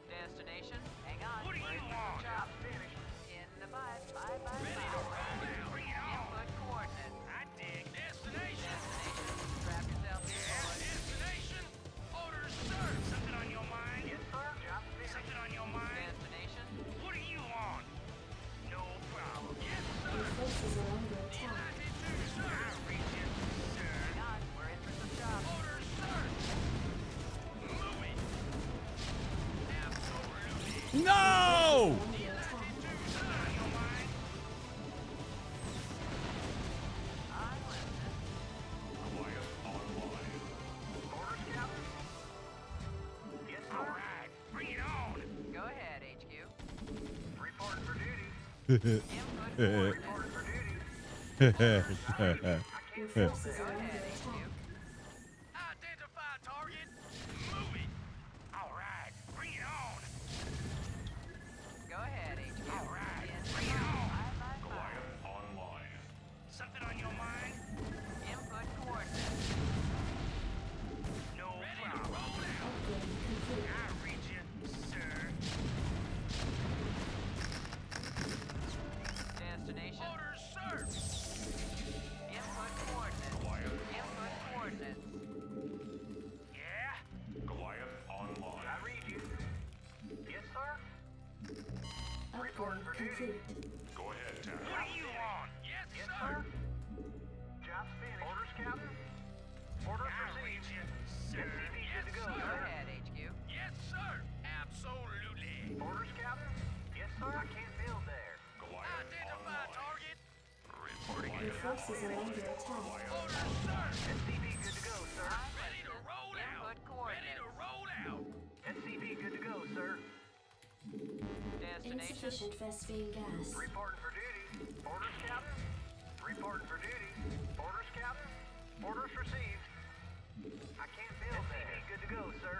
R: Destination. Hang on,
E: What do
R: we're
E: you
R: in for
E: want?
R: some jobs. In the 555.
E: Ready to roll out! Bring it on!
R: Input coordinates.
E: I dig. Destination!
R: Strap yourself in,
E: Yeah,
R: boys.
E: destination! Orders, sir! Something on your mind?
G: Yes, sir. Job finished.
E: Something on your mind?
R: Destination.
E: What do you want? No problem. Yes,
F: Your
E: sir!
F: forces are under attack.
E: Sir! I reach you, sir!
R: Hang on, we're in for some jobs.
E: Orders, sir! Move it! Absolutely!
A: No!
F: Under attack.
E: Something on your mind?
R: I'm listening.
G: Orders, Captain? Yes, sir.
E: Alright, bring it on!
R: Go ahead, HQ.
G: Reporting for duty.
R: Input coordinates.
G: Reporting for duty.
F: Your
R: Go
F: forces are under
R: ahead,
F: attack.
R: HQ.
E: Identify target! Move it! Alright, bring it on!
R: Go ahead, HQ.
E: Alright,
R: In
E: bring it on!
R: 555.
E: Something on your mind?
R: Input coordinates.
E: No problem. Roll out!
F: Upgrade complete.
E: I reach you, sir.
R: Destination.
E: Orders, sir!
R: Input coordinates. Input coordinates.
E: Yeah?
G: I read you. Yes, sir.
F: Upgrade complete.
E: What do you want? Yes,
G: Yes,
E: sir!
G: sir. Job's finished. Orders, Captain? Orders
E: I
G: received.
E: reach you, sir.
G: SCV
E: Yes,
G: good to go,
E: sir!
R: Go ahead, HQ.
E: Yes, sir! Absolutely!
G: Orders, Captain? Yes, sir. I can't build there.
E: Identify target!
F: Your forces are under attack.
E: Orders, sir!
G: SCV good to go, sir.
E: Ready to roll out!
R: Input
E: Ready to
R: coordinates.
E: roll out!
G: SCV good to go, sir.
R: Destination.
F: Insufficient Vespine gas.
G: Reporting for duty. Orders, Captain? Reporting for duty. Orders, Captain? Orders received. I can't build there. SCV good to go, sir.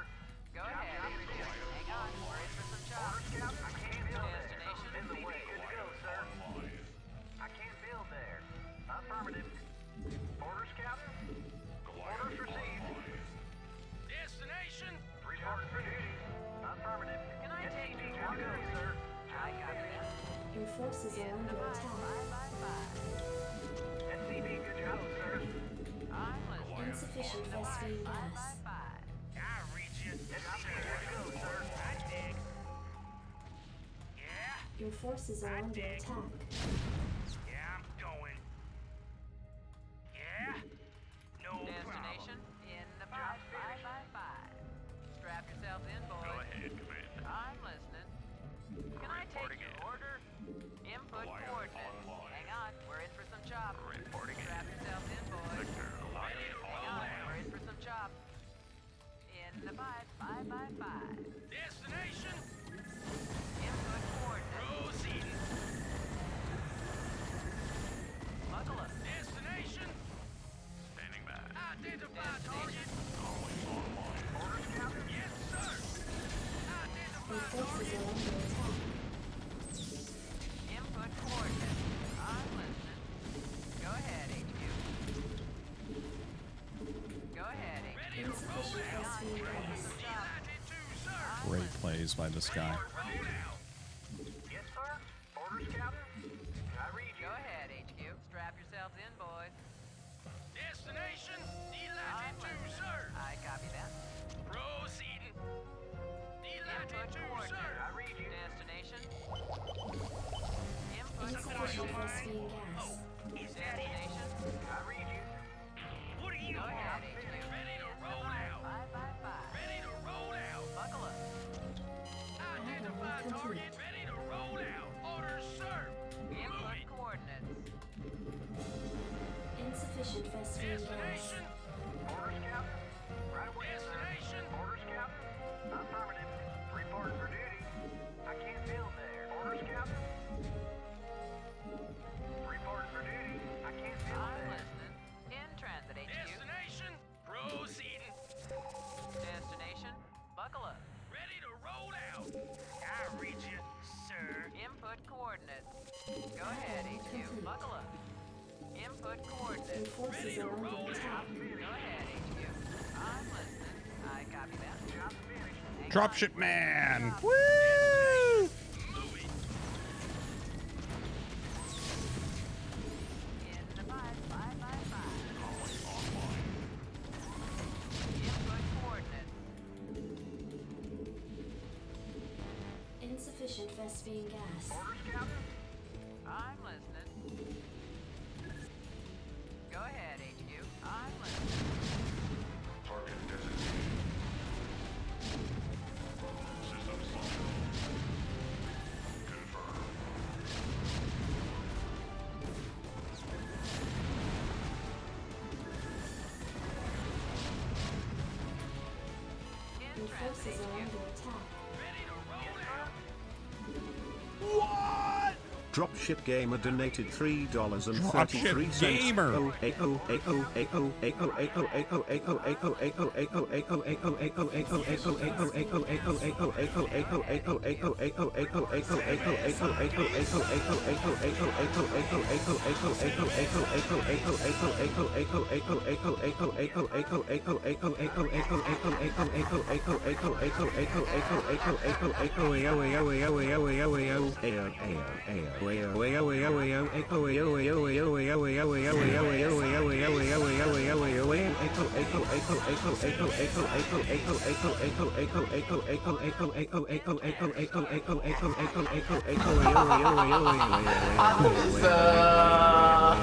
R: Go ahead, HQ. Hang on, we're in for some jobs.
G: Orders, Captain? I can't build there.
R: Destination.
G: In the way. Good to go, sir. I can't build there. Affirmative. Orders, Captain? Orders received.
E: Destination!
G: Reporting for duty. Affirmative.
R: Can I take
G: SCV
R: you
G: good to go,
R: orders?
G: sir.
R: I copy that.
F: Your forces are
R: In the
F: under attack.
R: 555.
G: SCV good to go, sir.
R: I'm listening.
F: Insufficient Vespine gas.
R: 555.
E: I reach you,
G: SCV
E: sir.
G: good to go, sir.
E: I dig. Yeah?
F: Your forces are under attack.
E: Yeah, I'm going. Yeah? No
R: Destination. In the 555. Strap yourselves in, boys.
E: Go ahead, Commander.
R: I'm listening. Can I take your order? Input coordinates. Hang on, we're in for some chops. Strap yourselves in, boys. Hang on, we're in for some chops. In the 555.
E: Destination!
R: Input coordinates.
E: Proceeding.
R: Buckle up.
E: Destination!
I: Standing by.
E: Identify target!
G: Orders, Captain?
E: Yes, sir!
F: Your
E: Identify
F: forces
E: target!
F: are under attack.
R: Input coordinates. I'm listening. Go ahead, HQ. Go ahead, HQ.
E: Ready to roll
F: Insufficient
E: out!
F: Vespine gas.
E: Delighted to, sir!
A: Great plays by this guy.
E: Roll out!
G: Yes, sir. Orders, Captain? I read you.
R: Go ahead, HQ. Strap yourselves in, boys.
E: Destination!
R: I'm
E: Delighted to,
R: listening.
E: sir!
R: I copy that.
E: Proceeding! Delighted
R: Input
E: to,
R: coordinates.
E: sir!
G: I read you.
R: Destination. Input
F: Insufficient
R: coordinates.
F: Vespine gas.
E: Is that it?
R: Destination.
G: I read you.
E: What do you
R: Go ahead,
E: want?
R: HQ.
E: Ready to roll out!
R: 555.
E: Ready to roll out!
R: Buckle up.
E: Identify target! Ready to roll out! Orders, sir! Move
R: Input
E: it!
R: coordinates.
F: Insufficient Vespine gas.
R: Buckle up. Input coordinates.
F: Your forces are under attack.
R: Go ahead, HQ. I'm listening. I copy that. Job's finished.
A: Dropship man. Woo!
R: In the 555. Input coordinates.
F: Insufficient Vespine gas.
R: Orders, Captain? I'm listening. Go ahead, HQ. I'm listening.
I: Target designated. System functional. Confirmed.
F: Your forces are under attack.
C: Dropship Gamer donated $3.33.
A: Dropship Gamer.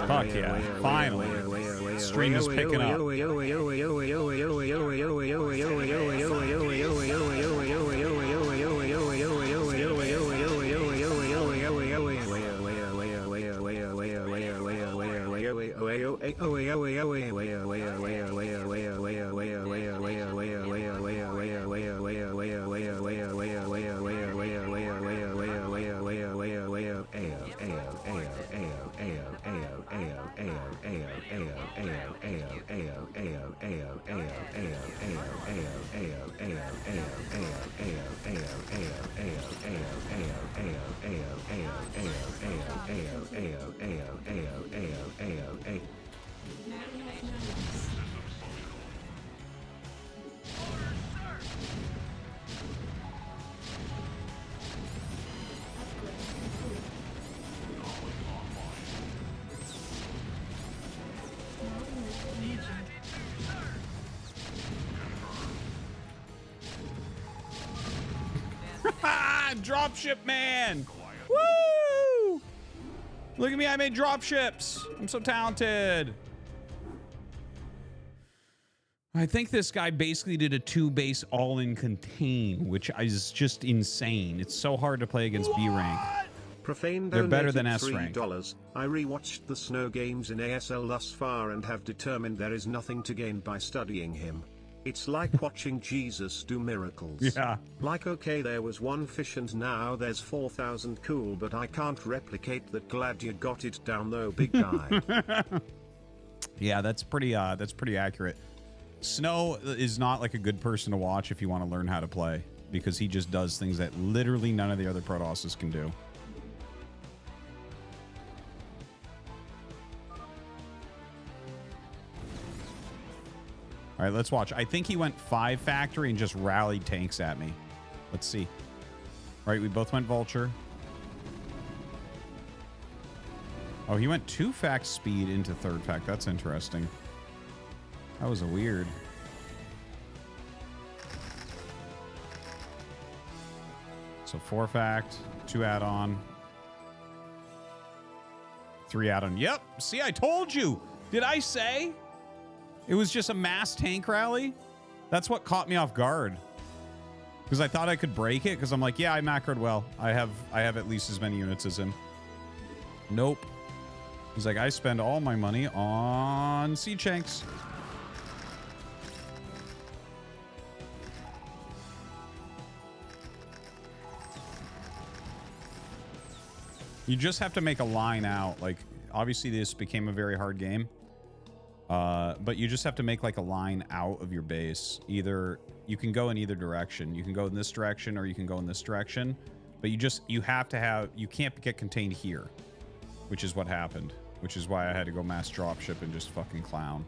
A: Fuck yeah, finally. Stream is picking up. Dropship man! Woo! Look at me, I made dropships. I'm so talented. I think this guy basically did a 2-base all-in contain, which is just insane. It's so hard to play against B rank.
C: Profane
A: They're better
C: donated
A: than S rank.
C: $3. I rewatched the Snow games in ASL thus far and have determined there is nothing to gain by studying him. It's like watching Jesus do miracles.
A: Yeah.
C: Like, okay, there was one fish and now there's 4,000. Cool, but I can't replicate that. Glad you got it down though, big guy.
A: Yeah, that's pretty accurate. Snow is not like a good person to watch if you want to learn how to play, because he just does things that literally none of the other Protosses can do. All right, let's watch. I think he went 5 factory and just rallied tanks at me. Let's see. All right, we both went vulture. Oh, he went 2 fact speed into 3rd fact. That's interesting. That was a weird. So 4 fact, 2 add-on, 3 add-on. Yep. See, I told you. Did I say? It was just a mass tank rally. That's what caught me off guard. Because I thought I could break it. Because I'm like, yeah, I macroed well. I have at least as many units as him. Nope. He's like, I spend all my money on sea chanks. You just have to make a line out. Like, obviously this became a very hard game. But you just have to make like a line out of your base. Either you can go in either direction. You can go in this direction or you can go in this direction. But you have to have, you can't get contained here, which is what happened. which is why I had to go mass dropship and just fucking clown.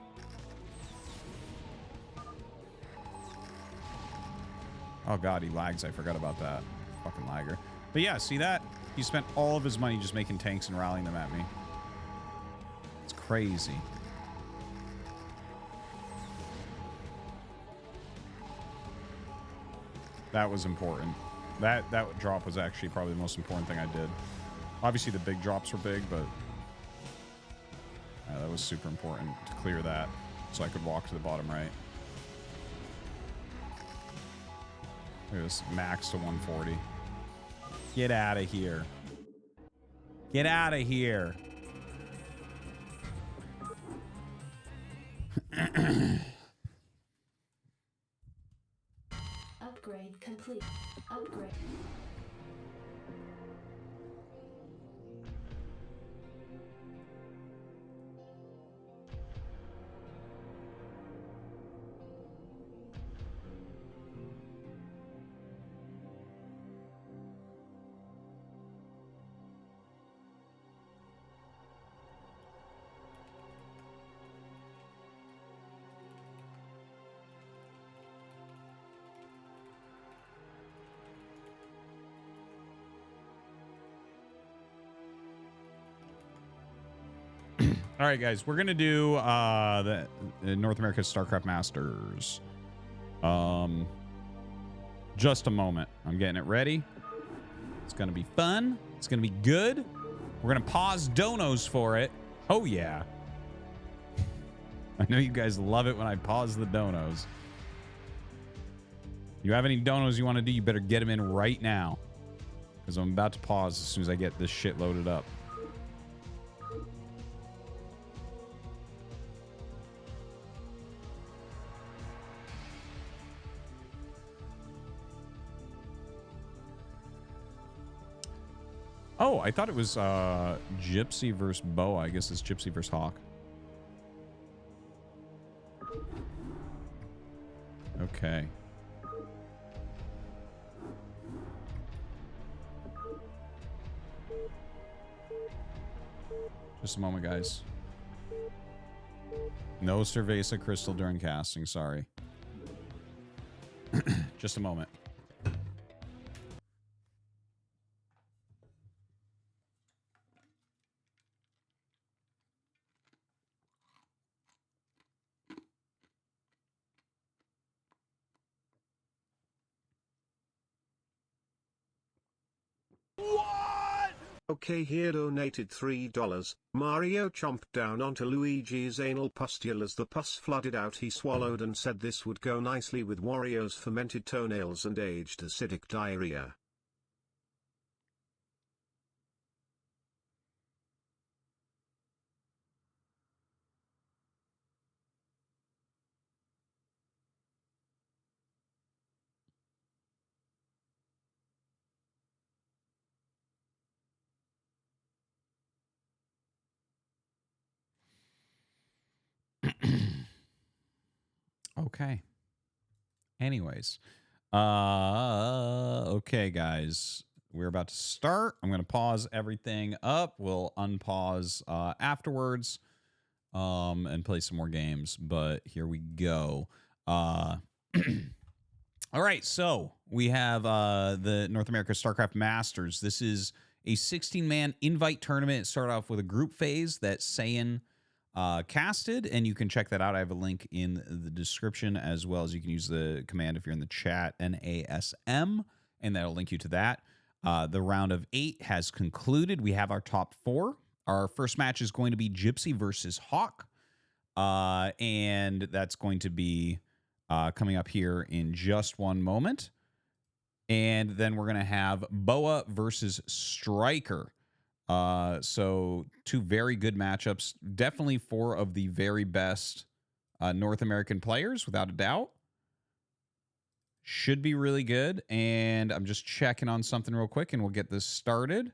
A: Oh god, he lags. I forgot about that. Fucking lagger. But yeah, see that? He spent all of his money just making tanks and rallying them at me. It's crazy. That was important. That drop was actually probably the most important thing I did. Obviously the big drops were big, but that was super important to clear that so I could walk to the bottom right. Look at this, max to 140. Get out of here. Get out of here.
F: Upgrade complete. Upgrade.
A: All right, guys, we're gonna do the North America Starcraft Masters. Just a moment. I'm getting it ready. It's gonna be fun. It's gonna be good. We're gonna pause donos for it. Oh yeah. I know you guys love it when I pause the donos. You have any donos you want to do? You better get them in right now, because I'm about to pause as soon as I get this shit loaded up. Oh, I thought it was Gypsy versus Boa. I guess it's Gypsy versus Hawk. Okay. Just a moment, guys. No Cerveza Crystal during casting, sorry. Just a moment.
C: Okay, here donated $3. Mario chomped down onto Luigi's anal pustule as the pus flooded out. He swallowed and said this would go nicely with Wario's fermented toenails and aged acidic diarrhea.
A: Okay. Anyways. Okay, guys. We're about to start. I'm going to pause everything up. We'll unpause afterwards and play some more games. But here we go. All right, so we have the North America Starcraft Masters. This is a 16-man invite tournament. It started off with a group phase that Saiyan casted, and you can check that out. I have a link in the description, as well as you can use the command if you're in the chat, NASM, and that'll link you to that. The round of 8 has concluded. We have our top 4. Our first match is going to be Gypsy versus Hawk, and that's going to be coming up here in just one moment. And then we're going to have Boa versus Striker. So 2 very good matchups. Definitely 4 of the very best North American players, without a doubt. Should be really good. And I'm just checking on something real quick, and we'll get this started.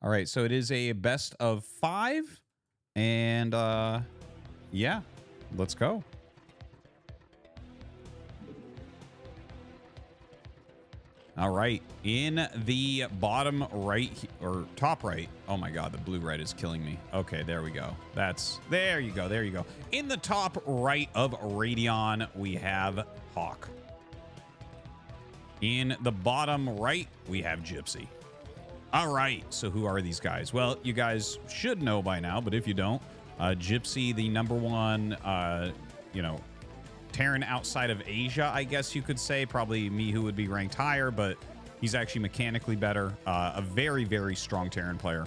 A: All right, so it is a best of 5. And yeah, let's go. All right, in the bottom right or top right. Oh my God, the blue red is killing me. Okay, there we go. There you go. There you go. In the top right of Radeon, we have Hawk. In the bottom right, we have Gypsy. All right, so who are these guys? Well, you guys should know by now, but if you don't, Gypsy, the #1, Terran outside of Asia, I guess you could say. Probably me, who would be ranked higher, but he's actually mechanically better. A very, very strong Terran player.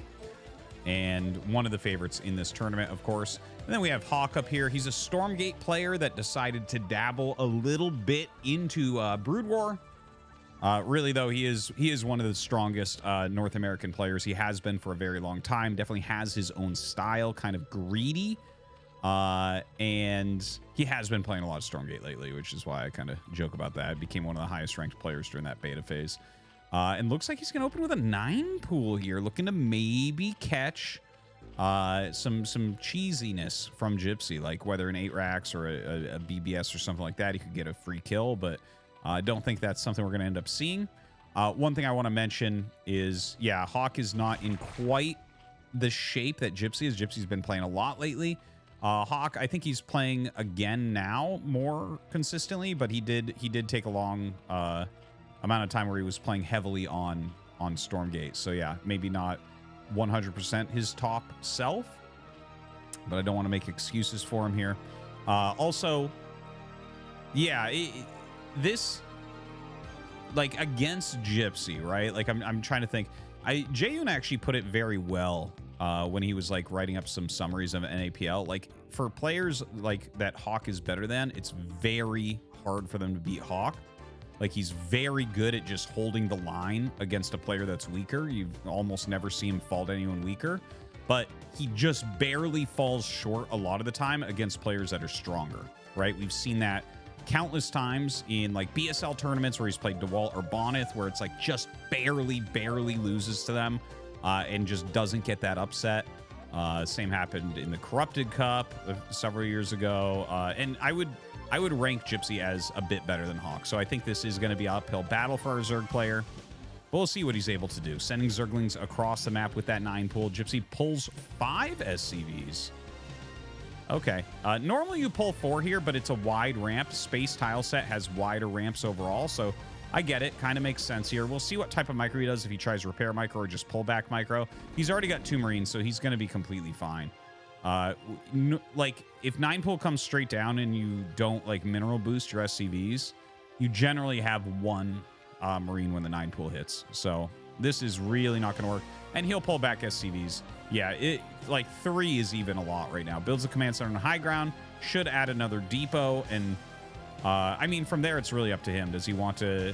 A: And one of the favorites in this tournament, of course. And then we have Hawk up here. He's a Stormgate player that decided to dabble a little bit into Brood War. Really, though, he is one of the strongest North American players. He has been for a very long time. Definitely has his own style, kind of greedy. And he has been playing a lot of Stormgate lately, which is why I kind of joke about that. Became one of the highest ranked players during that beta phase. And looks like he's going to open with a 9 pool here, looking to maybe catch some cheesiness from Gypsy, like whether an 8 racks or a BBS or something like that. He could get a free kill, but I don't think that's something we're going to end up seeing. One thing I want to mention is, yeah, Hawk is not in quite the shape that Gypsy is. Gypsy's been playing a lot lately. Hawk, I think he's playing again now more consistently, but he did take a long amount of time where he was playing heavily on Stormgate. So yeah, maybe not 100% his top self, but I don't want to make excuses for him here. Also, yeah, this, like, against Gypsy, right? Like, I'm trying to think. Jaeyoon actually put it very well when he was like writing up some summaries of NAPL. Like, for players like that Hawk is better than, it's very hard for them to beat Hawk. Like, he's very good at just holding the line against a player that's weaker. You almost never see him fall to anyone weaker, but he just barely falls short a lot of the time against players that are stronger, right? We've seen that countless times in like BSL tournaments where he's played DeWalt or Bonneth, where it's like just barely loses to them and just doesn't get that upset. Same happened in the Corrupted Cup several years ago. And I would rank Gypsy as a bit better than Hawk. So I think this is going to be an uphill battle for our Zerg player. But we'll see what he's able to do. Sending Zerglings across the map with that 9 pool. Gypsy pulls 5 SCVs. Okay. Normally you pull 4 here, but it's a wide ramp. Space tile set has wider ramps overall, so I get it. Kind of makes sense here. We'll see what type of micro he does, if he tries repair micro or just pull back micro. He's already got 2 Marines, so he's going to be completely fine. Like, if 9 pool comes straight down and you don't, like, mineral boost your SCVs, you generally have 1 Marine when the 9 pool hits. So this is really not going to work. And he'll pull back SCVs. Yeah, like 3 is even a lot right now. Builds a command center on high ground, should add another depot, and I mean, from there it's really up to him. Does he want to,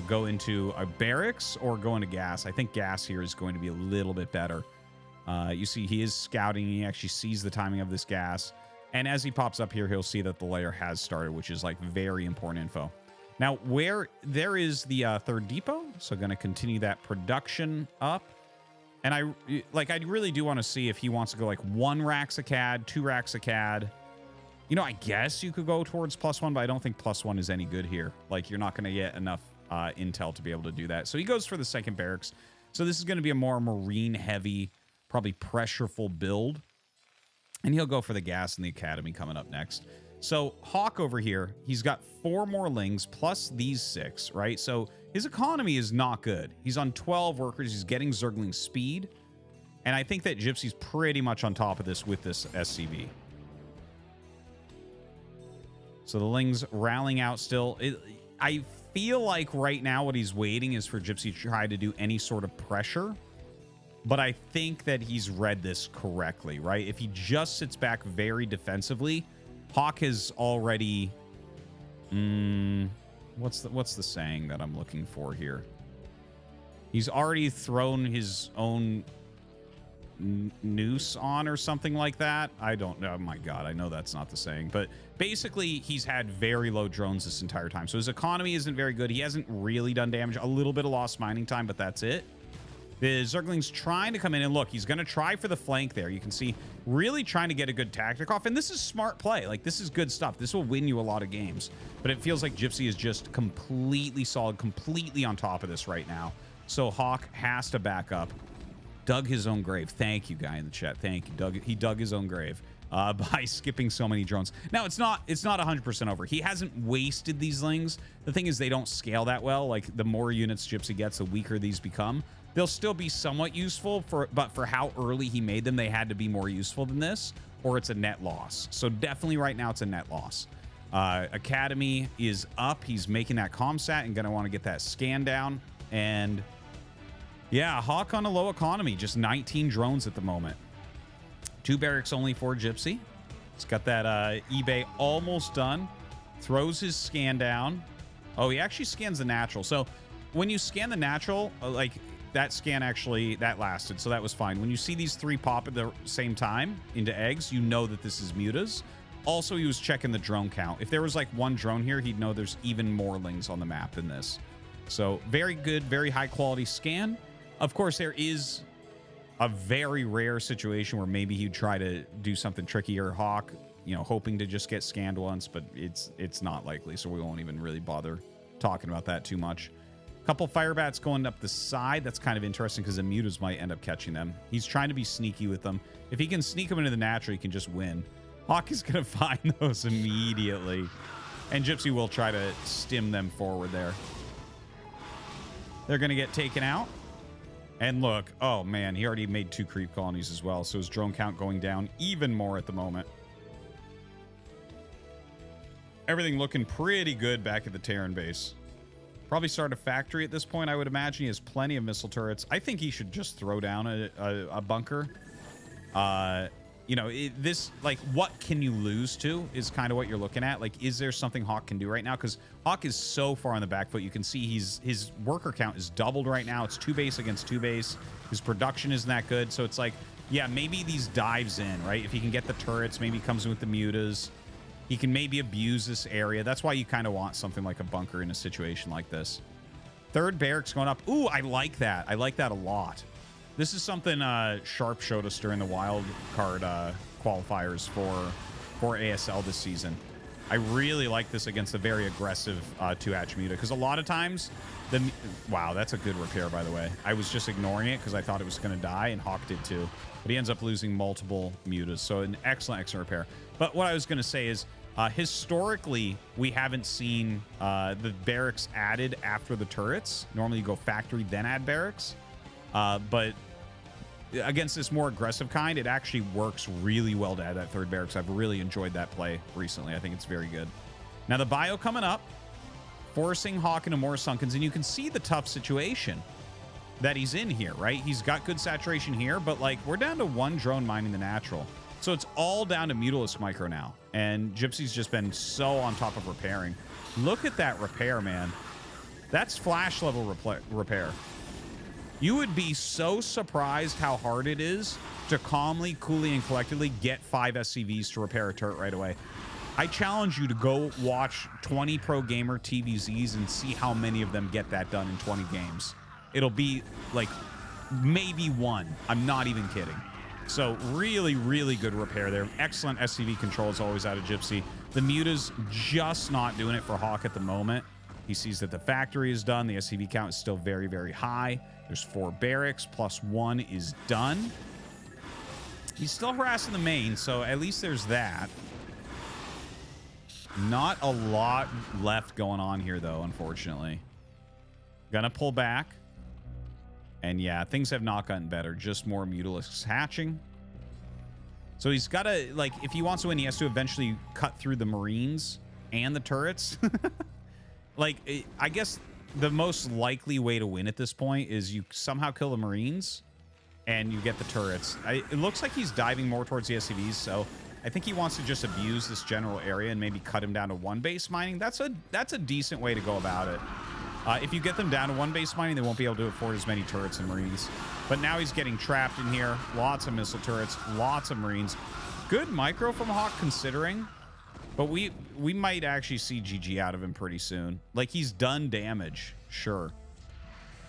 A: go into a barracks or go into gas? I think gas here is going to be a little bit better. You see, he is scouting. He actually sees the timing of this gas, and as he pops up here, he'll see that the layer has started, which is like very important info. Now, where there is the 3rd depot, so going to continue that production up. And I really do want to see if he wants to go like 1 racks a CAD, 2 racks a CAD. I guess you could go towards +1, but I don't think +1 is any good here. Like, you're not going to get enough intel to be able to do that. So he goes for the 2nd barracks. So this is going to be a more Marine heavy, probably pressureful build. And he'll go for the gas in the academy coming up next. So Hawk over here, he's got 4 more Lings plus these 6, right? So his economy is not good. He's on 12 workers. He's getting Zergling speed. And I think that Gypsy's pretty much on top of this with this SCV. So the Lings rallying out still. I feel like right now what he's waiting is for Gypsy to try to do any sort of pressure. But I think that he's read this correctly, right? If he just sits back very defensively, Hawk has already... What's the saying that I'm looking for here? He's already thrown his own noose on or something like that. I don't know. Oh my God, I know that's not the saying. But basically, he's had very low drones this entire time. So his economy isn't very good. He hasn't really done damage. A little bit of lost mining time, but that's it. The Zergling's trying to come in, and look, he's going to try for the flank there. You can see really trying to get a good tactic off, and this is smart play. Like, this is good stuff. This will win you a lot of games, but it feels like Gypsy is just completely solid, completely on top of this right now. So Hawk has to back up. Dug his own grave. Thank you, guy in the chat. Thank you. He dug his own grave by skipping so many drones. Now, it's not 100% over. He hasn't wasted these Lings. The thing is, they don't scale that well. Like, the more units Gypsy gets, the weaker these become. They'll still be somewhat useful, but for how early he made them, they had to be more useful than this, or it's a net loss. So definitely right now, it's a net loss. Academy is up. He's making that comsat and going to want to get that scan down. And yeah, Hawk on a low economy, just 19 drones at the moment. 2 barracks only for Gypsy. He's got that eBay almost done. Throws his scan down. Oh, he actually scans the natural. So when you scan the natural, like, that scan actually, that lasted, so that was fine. When you see these 3 pop at the same time into eggs, you know that this is mutas. Also, he was checking the drone count. If there was like 1 drone here, he'd know there's even more Lings on the map than this. So very good, very high quality scan. Of course, there is a very rare situation where maybe he'd try to do something trickier, Hawk, you know, hoping to just get scanned once, but it's not likely, so we won't even really bother talking about that too much. Couple Firebats going up the side. That's kind of interesting because the mutas might end up catching them. He's trying to be sneaky with them. If he can sneak them into the natural, he can just win. Hawk is going to find those immediately. And Gypsy will try to stim them forward there. They're going to get taken out. And look, oh man, he already made 2 creep colonies as well. So his drone count going down even more at the moment. Everything looking pretty good back at the Terran base. Probably start a factory at this point, I would imagine. He has plenty of missile turrets. I think he should just throw down a bunker. You know, this, like, what can you lose to is kind of what you're looking at. Like, is there something Hawk can do right now? Because Hawk is so far on the back foot. You can see his worker count is doubled right now. It's 2 base against 2 base. His production isn't that good. So it's like, yeah, maybe these dives in, right? If he can get the turrets, maybe he comes in with the mutas. He can maybe abuse this area. That's why you kind of want something like a bunker in a situation like this. 3rd barracks going up. Ooh, I like that. I like that a lot. This is something Sharp showed us during the wild card qualifiers for ASL this season. I really like this against a very aggressive 2-hatch muta, because a lot of times wow, that's a good repair, by the way. I was just ignoring it because I thought it was going to die, and Hawk did too. But he ends up losing multiple mutas, so an excellent repair. But what I was going to say is, historically, we haven't seen the barracks added after the turrets. Normally you go factory, then add barracks. But against this more aggressive kind, it actually works really well to add that 3rd barracks. I've really enjoyed that play recently. I think it's very good. Now the bio coming up, forcing Hawk into more sunkens, and you can see the tough situation that he's in here, right? He's got good saturation here, but like, we're down to 1 drone mining the natural. So it's all down to Mutalisk Micro now. And Gypsy's just been so on top of repairing. Look at that repair, man. That's flash level repair. You would be so surprised how hard it is to calmly, coolly, and collectively get 5 SCVs to repair a turret right away. I challenge you to go watch 20 Pro Gamer TVZs and see how many of them get that done in 20 games. It'll be like maybe 1. I'm not even kidding. So really, really good repair there. Excellent SCV controls always out of Gypsy. The mutas just not doing it for Hawk at the moment. He sees that the factory is done. The SCV count is still very, very high. There's 4 barracks, plus 1 is done. He's still harassing the main, so at least there's that. Not a lot left going on here, though, unfortunately. Gonna pull back. And yeah, things have not gotten better. Just more Mutalisks hatching. So he's got to, like, if he wants to win, he has to eventually cut through the Marines and the turrets. Like, I guess the most likely way to win at this point is you somehow kill the Marines and you get the turrets. It looks like he's diving more towards the SCVs, so I think he wants to just abuse this general area and maybe cut him down to 1 base mining. That's a decent way to go about it. If you get them down to 1 base mining, they won't be able to afford as many turrets and Marines. But now he's getting trapped in here. Lots of missile turrets, lots of Marines. Good micro from Hawk considering. But we might actually see GG out of him pretty soon. Like, he's done damage, sure.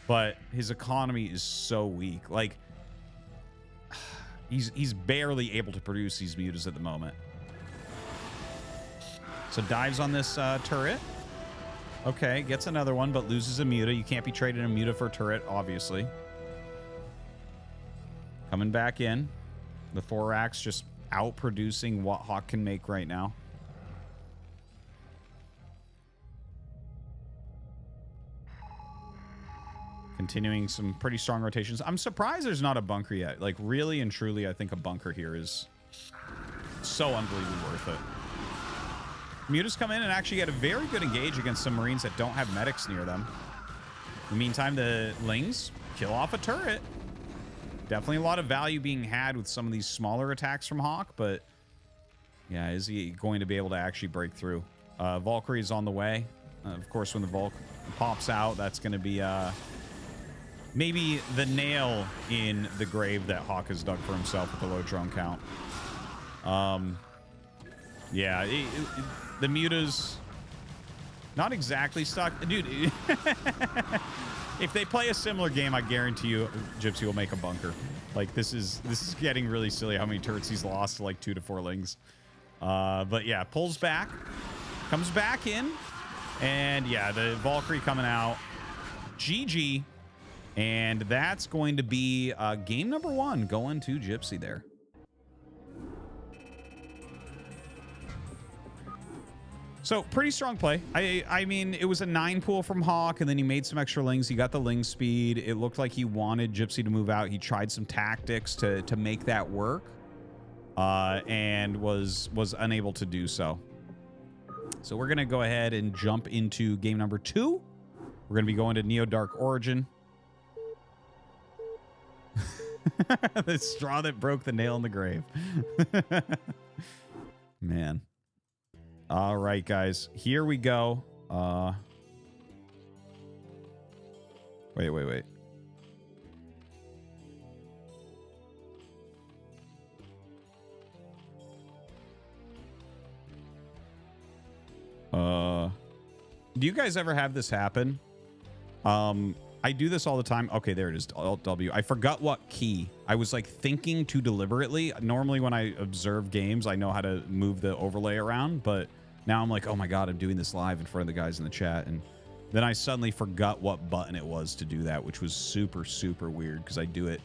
A: but his economy is so weak. Like, he's barely able to produce these mutas at the moment. So dives on this turret. Okay, gets another one, but loses a muta. You can't be trading a muta for a turret, obviously. Coming back in. The Thorax just outproducing what Hawk can make right now. Continuing some pretty strong rotations. I'm surprised there's not a bunker yet. Like, really and truly, I think a bunker here is so unbelievably worth it. Mutas come in and actually get a very good engage against some Marines that don't have medics near them. In the meantime, the Lings kill off a turret. Definitely a lot of value being had with some of these smaller attacks from Hawk, but yeah, is he going to be able to actually break through? Valkyrie is on the way. Of course, when the Valk pops out, that's going to be maybe the nail in the grave that Hawk has dug for himself with the low drone count. Yeah, the mutas, not exactly stuck. Dude, if they play a similar game, I guarantee you Gypsy will make a bunker. Like, this is getting really silly how many turrets he's lost to like 2 to 4 Lings. But yeah, pulls back, comes back in, and yeah, the Valkyrie coming out. GG. And that's going to be game number 1 going to Gypsy there. So, pretty strong play. I mean, it was a 9 pool from Hawk, and then he made some extra Lings. He got the Ling speed. It looked like he wanted Gypsy to move out. He tried some tactics to make that work, and was unable to do so. So, we're going to go ahead and jump into game number 2. We're going to be going to Neo Dark Origin. The straw that broke the nail in the grave. Man. All right, guys. Here we go. Wait. Do you guys ever have this happen? I do this all the time. Okay, there it is. Alt W. I forgot what key. I was like thinking too deliberately. Normally when I observe games, I know how to move the overlay around, but now I'm like, oh my God, I'm doing this live in front of the guys in the chat. And then I suddenly forgot what button it was to do that, which was super, super weird because I do it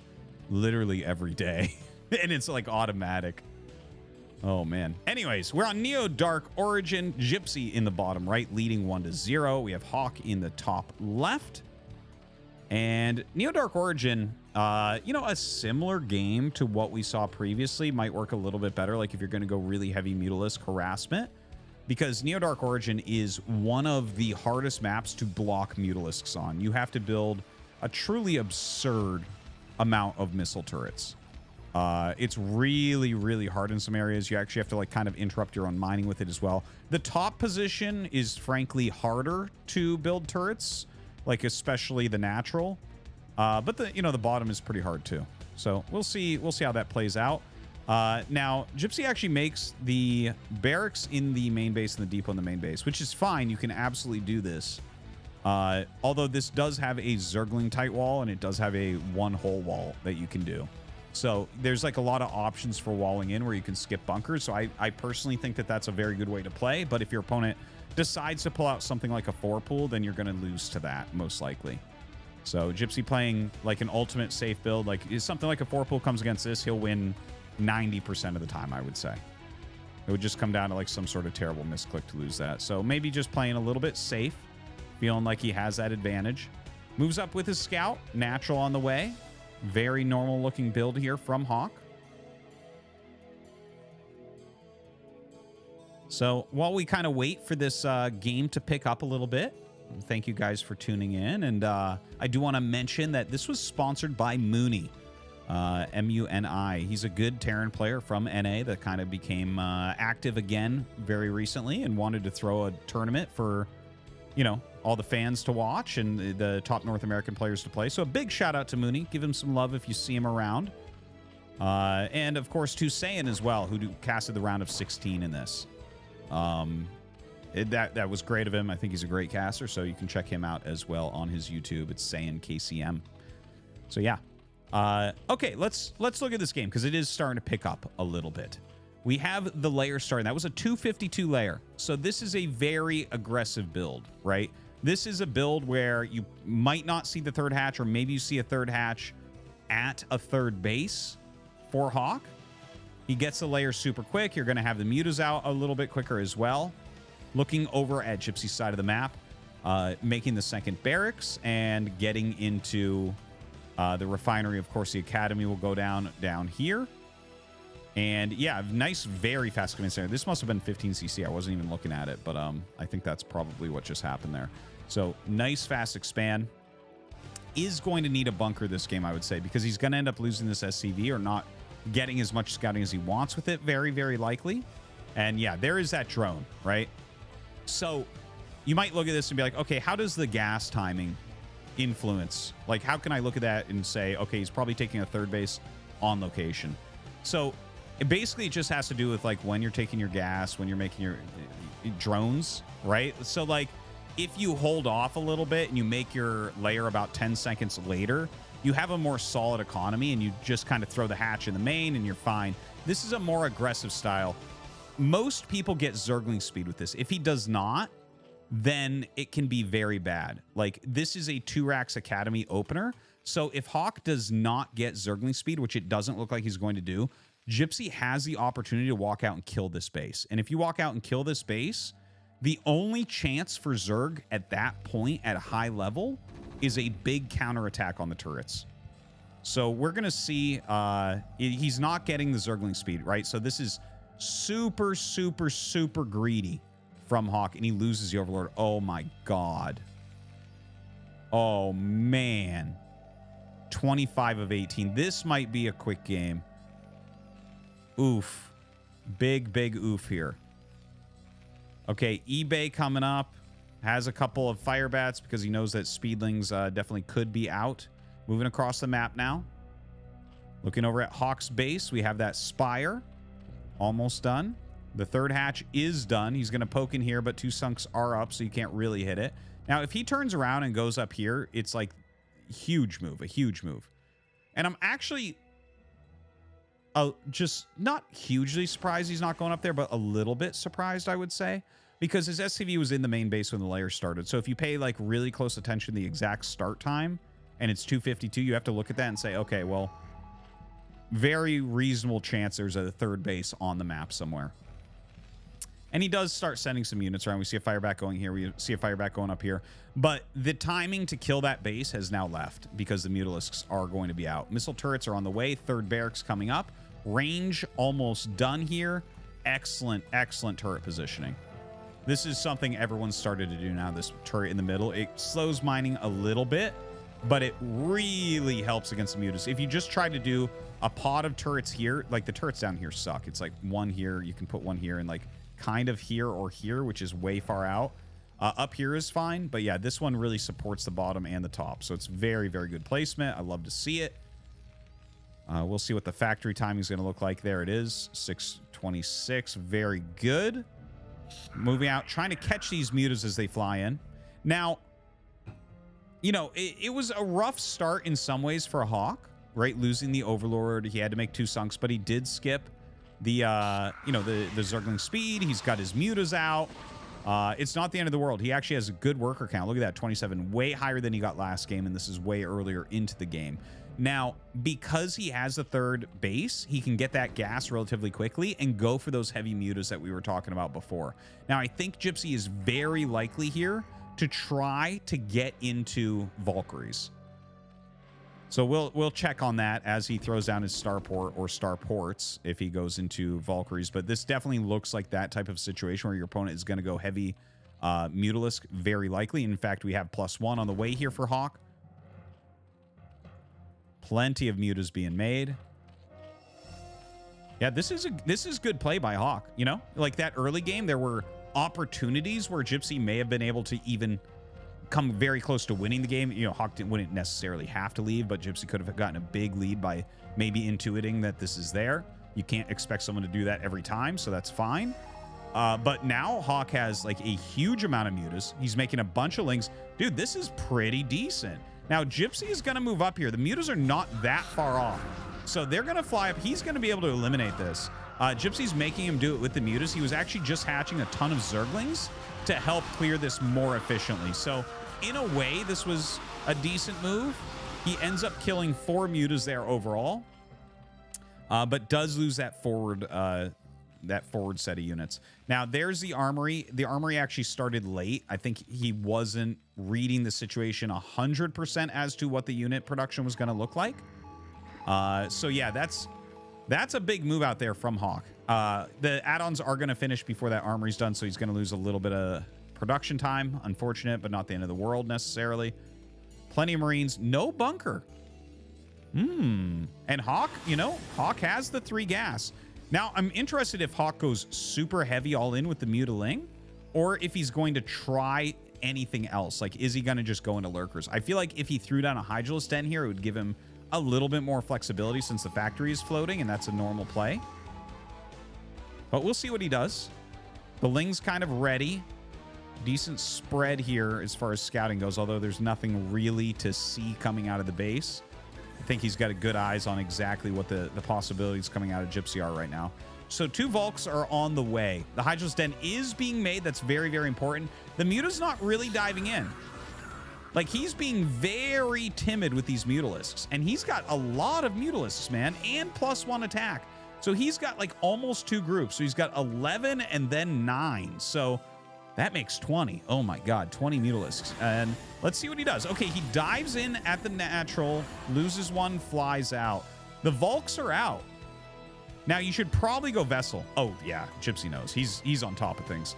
A: literally every day. And it's like automatic. Oh, man. Anyways, we're on Neo Dark Origin. Gypsy in the bottom right, leading 1-0. We have Hawk in the top left. And Neo Dark Origin, you know, a similar game to what we saw previously might work a little bit better. Like if you're going to go really heavy Mutalisk harassment, because Neo Dark Origin is one of the hardest maps to block Mutalisks on. You have to build a truly absurd amount of missile turrets. It's really, really hard in some areas. You actually have to like kind of interrupt your own mining with it as well. The top position is frankly harder to build turrets, like especially the natural. But the the bottom is pretty hard too. So we'll see how that plays out. Now Gypsy actually makes the barracks in the main base and the depot in the main base, which is fine. You can absolutely do this. Although this does have a Zergling tight wall and it does have a one hole wall that you can do. So there's like a lot of options for walling in where you can skip bunkers. So I personally think that that's a very good way to play. But if your opponent decides to pull out something like a 4-pool, then you're going to lose to that most likely. So Gypsy playing like an ultimate safe build, like if something like a 4-pool comes against this, he'll win 90% of the time, I would say. It would just come down to like some sort of terrible misclick to lose that. So maybe just playing a little bit safe, feeling like he has that advantage. Moves up with his scout, natural on the way. Very normal looking build here from Hawk. So while we kind of wait for this game to pick up a little bit, thank you guys for tuning in. And I do want to mention that this was sponsored by Mooney, M-U-N-I. He's a good Terran player from NA that kind of became active again very recently and wanted to throw a tournament for, all the fans to watch and the top North American players to play. So a big shout out to Mooney. Give him some love if you see him around. And of course to Saiyan as well, who casted the round of 16 in this. that was great of him. I think he's a great caster, so you can check him out as well on his YouTube. It's Saiyan KCM. So yeah. Okay, let's look at this game because it is starting to pick up a little bit. We have the layer starting. That was a 252 layer. So this is a very aggressive build, right? This is a build where you might not see the third hatch, or maybe you see a third hatch at a third base for Hawk. He gets the layer super quick. You're going to have the mutas out a little bit quicker as well. Looking over at Gypsy's side of the map, making the second barracks and getting into the refinery. Of course, the academy will go down here. And yeah, nice, very fast command center. This must have been 15 CC. I wasn't even looking at it, but I think that's probably what just happened there. So nice, fast expand. Is going to need a bunker this game, I would say, because he's going to end up losing this SCV or not getting as much scouting as he wants with it. Very, very likely. And yeah, there is that drone, right? So you might look at this and be like, okay, how does the gas timing influence? Like, how can I look at that and say, okay, he's probably taking a third base on location? So it just has to do with like when you're taking your gas, when you're making your drones, right? So like if you hold off a little bit and you make your layer about 10 seconds later, you have a more solid economy and you just kind of throw the hatch in the main and you're fine. This is a more aggressive style. Most people get Zergling speed with this. If he does not, then it can be very bad. Like this is a 2-Racks Academy opener. So if Hawk does not get Zergling speed, which it doesn't look like he's going to do, Gypsy has the opportunity to walk out and kill this base. And if you walk out and kill this base, the only chance for Zerg at that point at a high level is a big counterattack on the turrets. So we're going to see he's not getting the Zergling speed, right? So this is super, super, super greedy from Hawk, and he loses the Overlord. Oh, my God. Oh, man. 25 of 18. This might be a quick game. Oof. Big, big oof here. Okay, eBay coming up. Has a couple of fire bats because he knows that speedlings definitely could be out. Moving across the map now. Looking over at Hawk's base, we have that spire. Almost done. The third hatch is done. He's going to poke in here, but 2 sunks are up, so you can't really hit it. Now, if he turns around and goes up here, it's like huge move, a huge move. And I'm actually just not hugely surprised he's not going up there, but a little bit surprised, I would say, because his SCV was in the main base when the layer started. So if you pay like really close attention to the exact start time and it's 252, you have to look at that and say, okay, well, very reasonable chance there's a third base on the map somewhere. And he does start sending some units around. We see a fireback going here. We see a fireback going up here. But the timing to kill that base has now left because the Mutalisks are going to be out. Missile turrets are on the way. Third barracks coming up. Range almost done here. Excellent, excellent turret positioning. This is something everyone's started to do now, this turret in the middle. It slows mining a little bit, but it really helps against the Mutas. If you just try to do a pod of turrets here, like the turrets down here suck. It's like one here, you can put one here, and like kind of here or here, which is way far out. Up here is fine, but yeah, this one really supports the bottom and the top. So it's very, very good placement. I love to see it. We'll see what the factory timing is going to look like. There it is, 6:26. Very good. Moving out, trying to catch these mutas as they fly in. Now, you know, it was a rough start in some ways for Hawk, right? Losing the Overlord. He had to make 2 sunks, but he did skip the, you know, the Zergling speed. He's got his mutas out. It's not the end of the world. He actually has a good worker count. Look at that, 27, way higher than he got last game, and this is way earlier into the game. Now, because he has the third base, he can get that gas relatively quickly and go for those heavy mutas that we were talking about before. Now, I think Gypsy is very likely here to try to get into Valkyries. So we'll check on that as he throws down his starport or starports if he goes into Valkyries. But this definitely looks like that type of situation where your opponent is going to go heavy Mutalisk, very likely. In fact, we have +1 on the way here for Hawk. Plenty of mutas being made. Yeah, this is good play by Hawk. You know, like that early game, there were opportunities where Gypsy may have been able to even come very close to winning the game. You know, Hawk wouldn't necessarily have to leave, but Gypsy could have gotten a big lead by maybe intuiting that this is there. You can't expect someone to do that every time, so that's fine. But now Hawk has like a huge amount of mutas. He's making a bunch of lings. Dude, this is pretty decent. Now, Gypsy is going to move up here. The mutas are not that far off. So they're going to fly up. He's going to be able to eliminate this. Gypsy's making him do it with the mutas. He was actually just hatching a ton of Zerglings to help clear this more efficiently. So in a way, this was a decent move. He ends up killing 4 mutas there overall, but does lose that forward set of units. Now, there's the armory. The armory actually started late. I think he wasn't reading the situation 100% as to what the unit production was going to look like. So yeah, that's a big move out there from Hawk. The add-ons are going to finish before that armory's done, so he's going to lose a little bit of production time. Unfortunate, but not the end of the world necessarily. Plenty of Marines, no bunker. And Hawk, you know, Hawk has the 3 gas. Now, I'm interested if Hawk goes super heavy all in with the Mutiling, or if he's going to try anything else. Like, is he going to just go into Lurkers? I feel like if he threw down a Hydralisk Den here, it would give him a little bit more flexibility since the factory is floating, and that's a normal play. But we'll see what he does. The Ling's kind of ready. Decent spread here as far as scouting goes, although there's nothing really to see coming out of the base. I think he's got a good eyes on exactly what the possibilities coming out of Gypsy are right now. So 2 Volks are on the way. The Hydralisk Den is being made. That's very, very important. The Muta's not really diving in. Like, he's being very timid with these Mutalisks. And he's got a lot of Mutalisks, man, and +1 attack. So he's got, like, almost 2 groups. So he's got 11 and then 9. So that makes 20. Oh, my God, 20 Mutalisks. And let's see what he does. Okay, he dives in at the natural, loses 1, flies out. The Volks are out. Now, you should probably go Vessel. Oh, yeah, Gypsy knows. He's on top of things.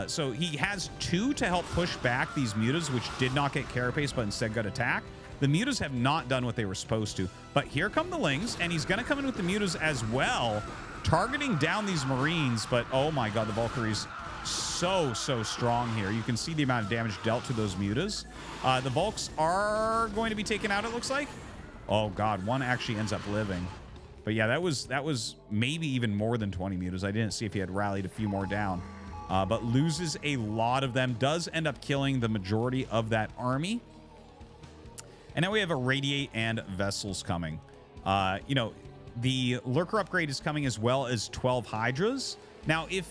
A: So he has 2 to help push back these mutas, which did not get Carapace, but instead got attack. The mutas have not done what they were supposed to. But here come the Lings, and he's going to come in with the mutas as well, targeting down these Marines. But, oh my God, the Valkyrie's so strong here. You can see the amount of damage dealt to those mutas. The Volks are going to be taken out, it looks like. Oh, God, 1 actually ends up living. But, yeah, that was maybe even more than 20 mutas. I didn't see if he had rallied a few more down. But loses a lot of them. Does end up killing the majority of that army. And now we have a Radiate and Vessels coming. You know, the Lurker upgrade is coming as well as 12 Hydras. Now, if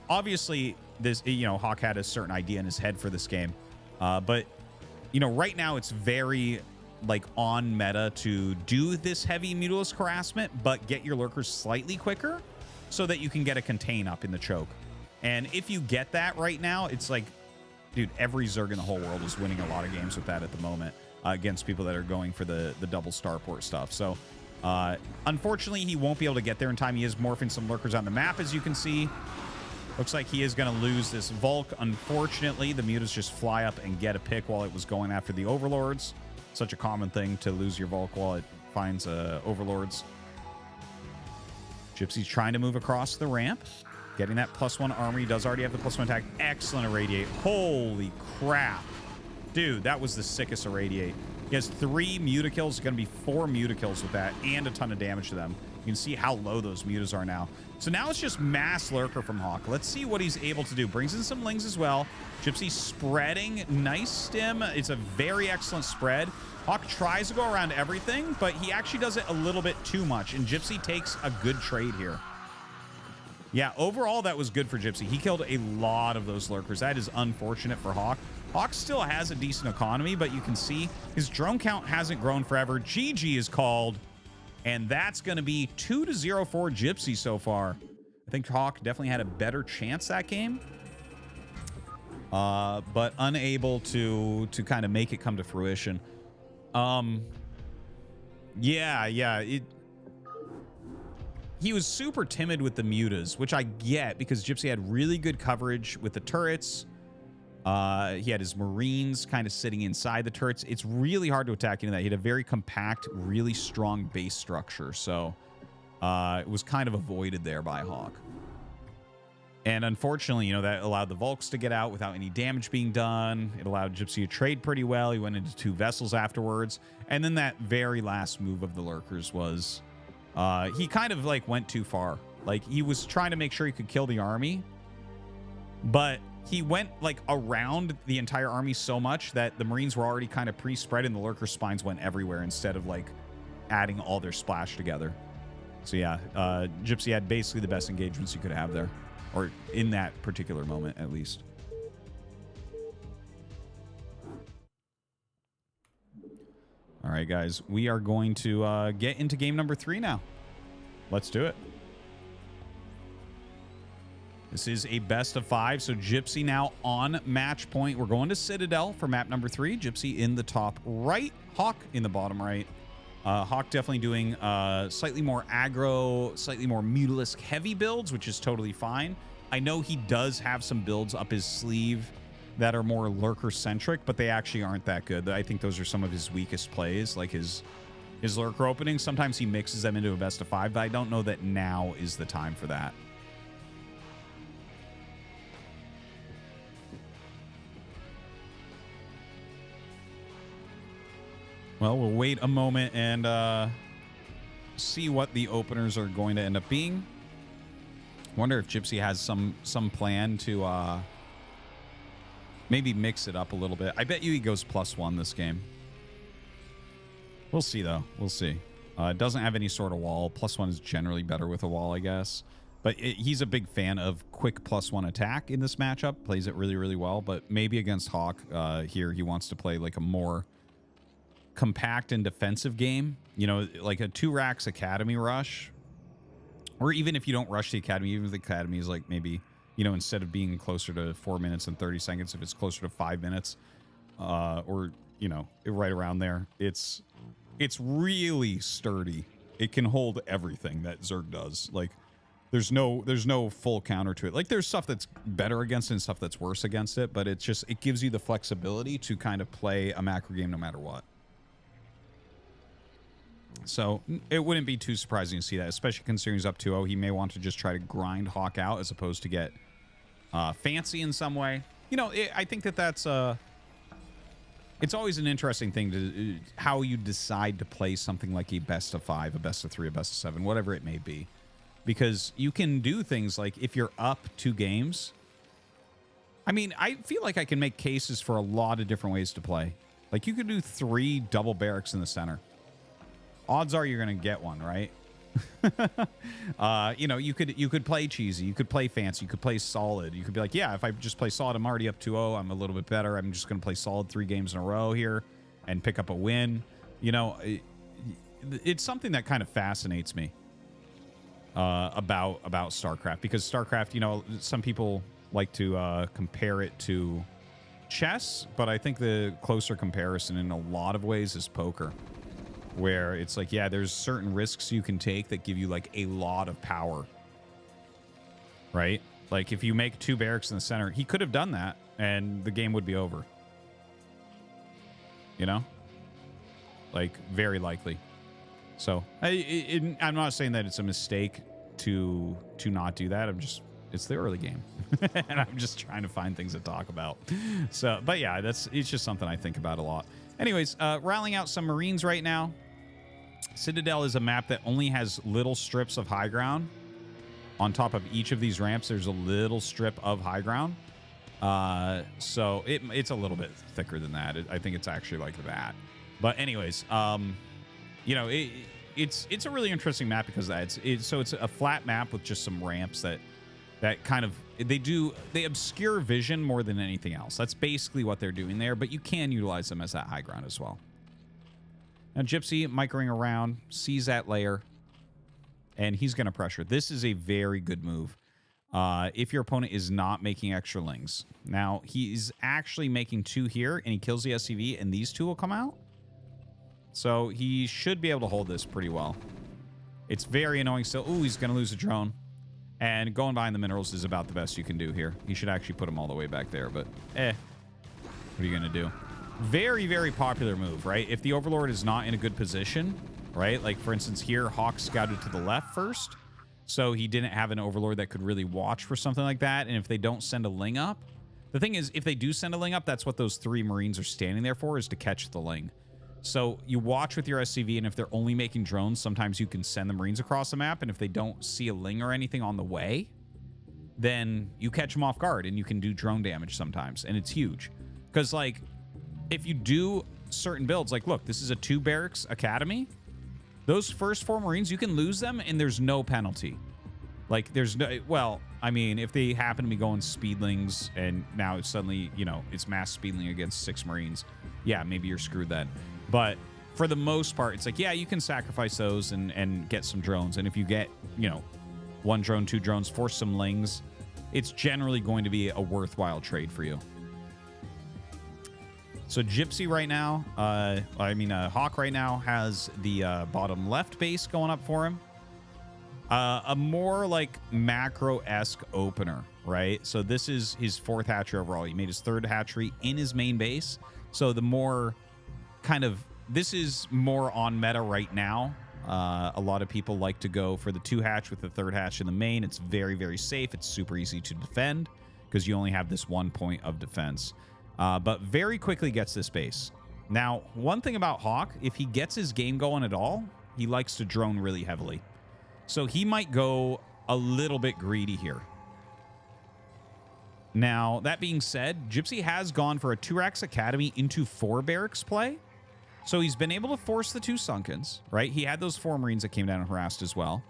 A: obviously this, you know, Hawk had a certain idea in his head for this game. But, you know, right now it's very, like, on meta to do this heavy Mutalisk harassment, but get your Lurkers slightly quicker so that you can get a contain up in the choke. And if you get that right now, it's like, dude, every Zerg in the whole world is winning a lot of games with that at the moment against people that are going for the double starport stuff. So, unfortunately, he won't be able to get there in time. He is morphing some Lurkers on the map, as you can see. Looks like he is going to lose this Volk. Unfortunately, the Mutas just fly up and get a pick while it was going after the Overlords. Such a common thing to lose your Volk while it finds Overlords. Gypsy's trying to move across the ramp. Getting that +1 armor. He does already have the +1 attack. Excellent Irradiate. Holy crap. Dude, that was the sickest Irradiate. He has 3 Muta kills. It's going to be 4 Muta kills with that and a ton of damage to them. You can see how low those Mutas are now. So now it's just mass Lurker from Hawk. Let's see what he's able to do. Brings in some Lings as well. Gypsy spreading. Nice stim. It's a very excellent spread. Hawk tries to go around everything, but he actually does it a little bit too much. And Gypsy takes a good trade here. Yeah, overall, that was good for Gypsy. He killed a lot of those Lurkers. That is unfortunate for Hawk. Hawk still has a decent economy, but you can see his drone count hasn't grown forever. GG is called, and that's going to be 2-0 for Gypsy so far. I think Hawk definitely had a better chance that game, but unable to kind of make it come to fruition. He was super timid with the mutas, which I get because Gypsy had really good coverage with the turrets. He had his Marines kind of sitting inside the turrets. It's really hard to attack into that. He had a very compact, really strong base structure. So it was kind of avoided there by Hawk. And unfortunately, you know, that allowed the Volks to get out without any damage being done. It allowed Gypsy to trade pretty well. He went into 2 Vessels afterwards. And then that very last move of the Lurkers was... he kind of like went too far. Like, he was trying to make sure he could kill the army, but he went, like, around the entire army so much that the Marines were already kind of pre-spread and the lurker spines went everywhere instead of, like, adding all their splash together. So, yeah, Gypsy had basically the best engagements you could have there, or in that particular moment, at least. All right, guys, we are going to get into game number 3 now. Let's do it. This is a best of 5, so Gypsy now on match point. We're going to Citadel for map number 3. Gypsy in the top right, Hawk in the bottom right. Hawk definitely doing slightly more aggro, slightly more Mutalisk heavy builds, which is totally fine. I know he does have some builds up his sleeve that are more lurker-centric, but they actually aren't that good. I think those are some of his weakest plays, like his lurker openings. Sometimes he mixes them into a best of 5, but I don't know that now is the time for that. Well, we'll wait a moment and see what the openers are going to end up being. Wonder if Gypsy has some plan to maybe mix it up a little bit. I bet you he goes +1 this game. We'll see, though. We'll see. It doesn't have any sort of wall. +1 is generally better with a wall, I guess. But he's a big fan of quick +1 attack in this matchup. Plays it really, really well. But maybe against Hawk here, he wants to play like a more compact and defensive game. You know, like a 2 racks Academy rush. Or even if you don't rush the Academy, even if the Academy is like maybe, you know, instead of being closer to 4 minutes and 30 seconds, if it's closer to 5 minutes, or, you know, right around there, it's really sturdy. It can hold everything that Zerg does. Like, there's no full counter to it. Like, there's stuff that's better against it and stuff that's worse against it, but it's just, it gives you the flexibility to kind of play a macro game no matter what. So it wouldn't be too surprising to see that, especially considering he's up 2-0. He may want to just try to grind Hawk out as opposed to get fancy in some way. You know, I think that's it's always an interesting thing to how you decide to play something like a best of 5, a best of 3, a best of 7, whatever it may be. Because you can do things like if you're up 2 games. I mean, I feel like I can make cases for a lot of different ways to play. Like, you could do 3 double barracks in the center. Odds are you're going to get one, right? You know, you could play cheesy, you could play fancy, you could play solid. You could be like, yeah, if I just play solid, I'm already up 2-0. I'm a little bit better. I'm just going to play solid 3 games in a row here and pick up a win. You know, it's something that kind of fascinates me about StarCraft, because StarCraft, you know, some people like to compare it to chess, but I think the closer comparison in a lot of ways is poker. Where it's like, yeah, there's certain risks you can take that give you like a lot of power, right? Like if you make 2 barracks in the center, he could have done that and the game would be over. You know, like very likely. So I'm not saying that it's a mistake to not do that. It's the early game and I'm just trying to find things to talk about. So, but yeah, it's just something I think about a lot. Anyways, rallying out some Marines right now. Citadel is a map that only has little strips of high ground. On top of each of these ramps, there's a little strip of high ground. So it's a little bit thicker than that. I think it's actually like that. But anyways, you know, it's a really interesting map because of that. So it's a flat map with just some ramps that kind of, they obscure vision more than anything else. That's basically what they're doing there, but you can utilize them as that high ground as well. Now Gypsy microing around, sees that layer, and he's going to pressure. This is a very good move if your opponent is not making extra lings. Now, he's actually making 2 here, and he kills the SCV, and these 2 will come out. So he should be able to hold this pretty well. It's very annoying still. Ooh, he's going to lose a drone. And going behind the minerals is about the best you can do here. He should actually put them all the way back there, but what are you going to do? Very, very popular move, right? If the Overlord is not in a good position, right? Like, for instance, here, Hawk scouted to the left first, so he didn't have an Overlord that could really watch for something like that, and if they don't send a Ling up... The thing is, if they do send a Ling up, that's what those 3 Marines are standing there for, is to catch the Ling. So you watch with your SCV, and if they're only making drones, sometimes you can send the Marines across the map, and if they don't see a Ling or anything on the way, then you catch them off guard, and you can do drone damage sometimes, and it's huge. Because, like, if you do certain builds, like, look, this is a 2 barracks academy. Those first 4 Marines, you can lose them, and there's no penalty. Like, there's no... Well, I mean, if they happen to be going speedlings, and now it's suddenly, you know, it's mass speedling against 6 Marines, yeah, maybe you're screwed then. But for the most part, it's like, yeah, you can sacrifice those and get some drones. And if you get, you know, 1 drone, 2 drones, force some Lings, it's generally going to be a worthwhile trade for you. So Gypsy right now, Hawk right now has the bottom left base going up for him. A more like macro-esque opener, right? So this is his 4th hatchery overall. He made his 3rd hatchery in his main base. So the more kind of, this is more on meta right now. A lot of people like to go for the 2 hatch with the 3rd hatch in the main. It's very, very safe. It's super easy to defend because you only have this 1 point of defense. But very quickly gets this base. Now, one thing about Hawk, if he gets his game going at all, he likes to drone really heavily. So he might go a little bit greedy here. Now, that being said, Gypsy has gone for a 2 racks academy into 4 barracks play. So he's been able to force the 2 Sunkens, right? He had those 4 Marines that came down and harassed as well.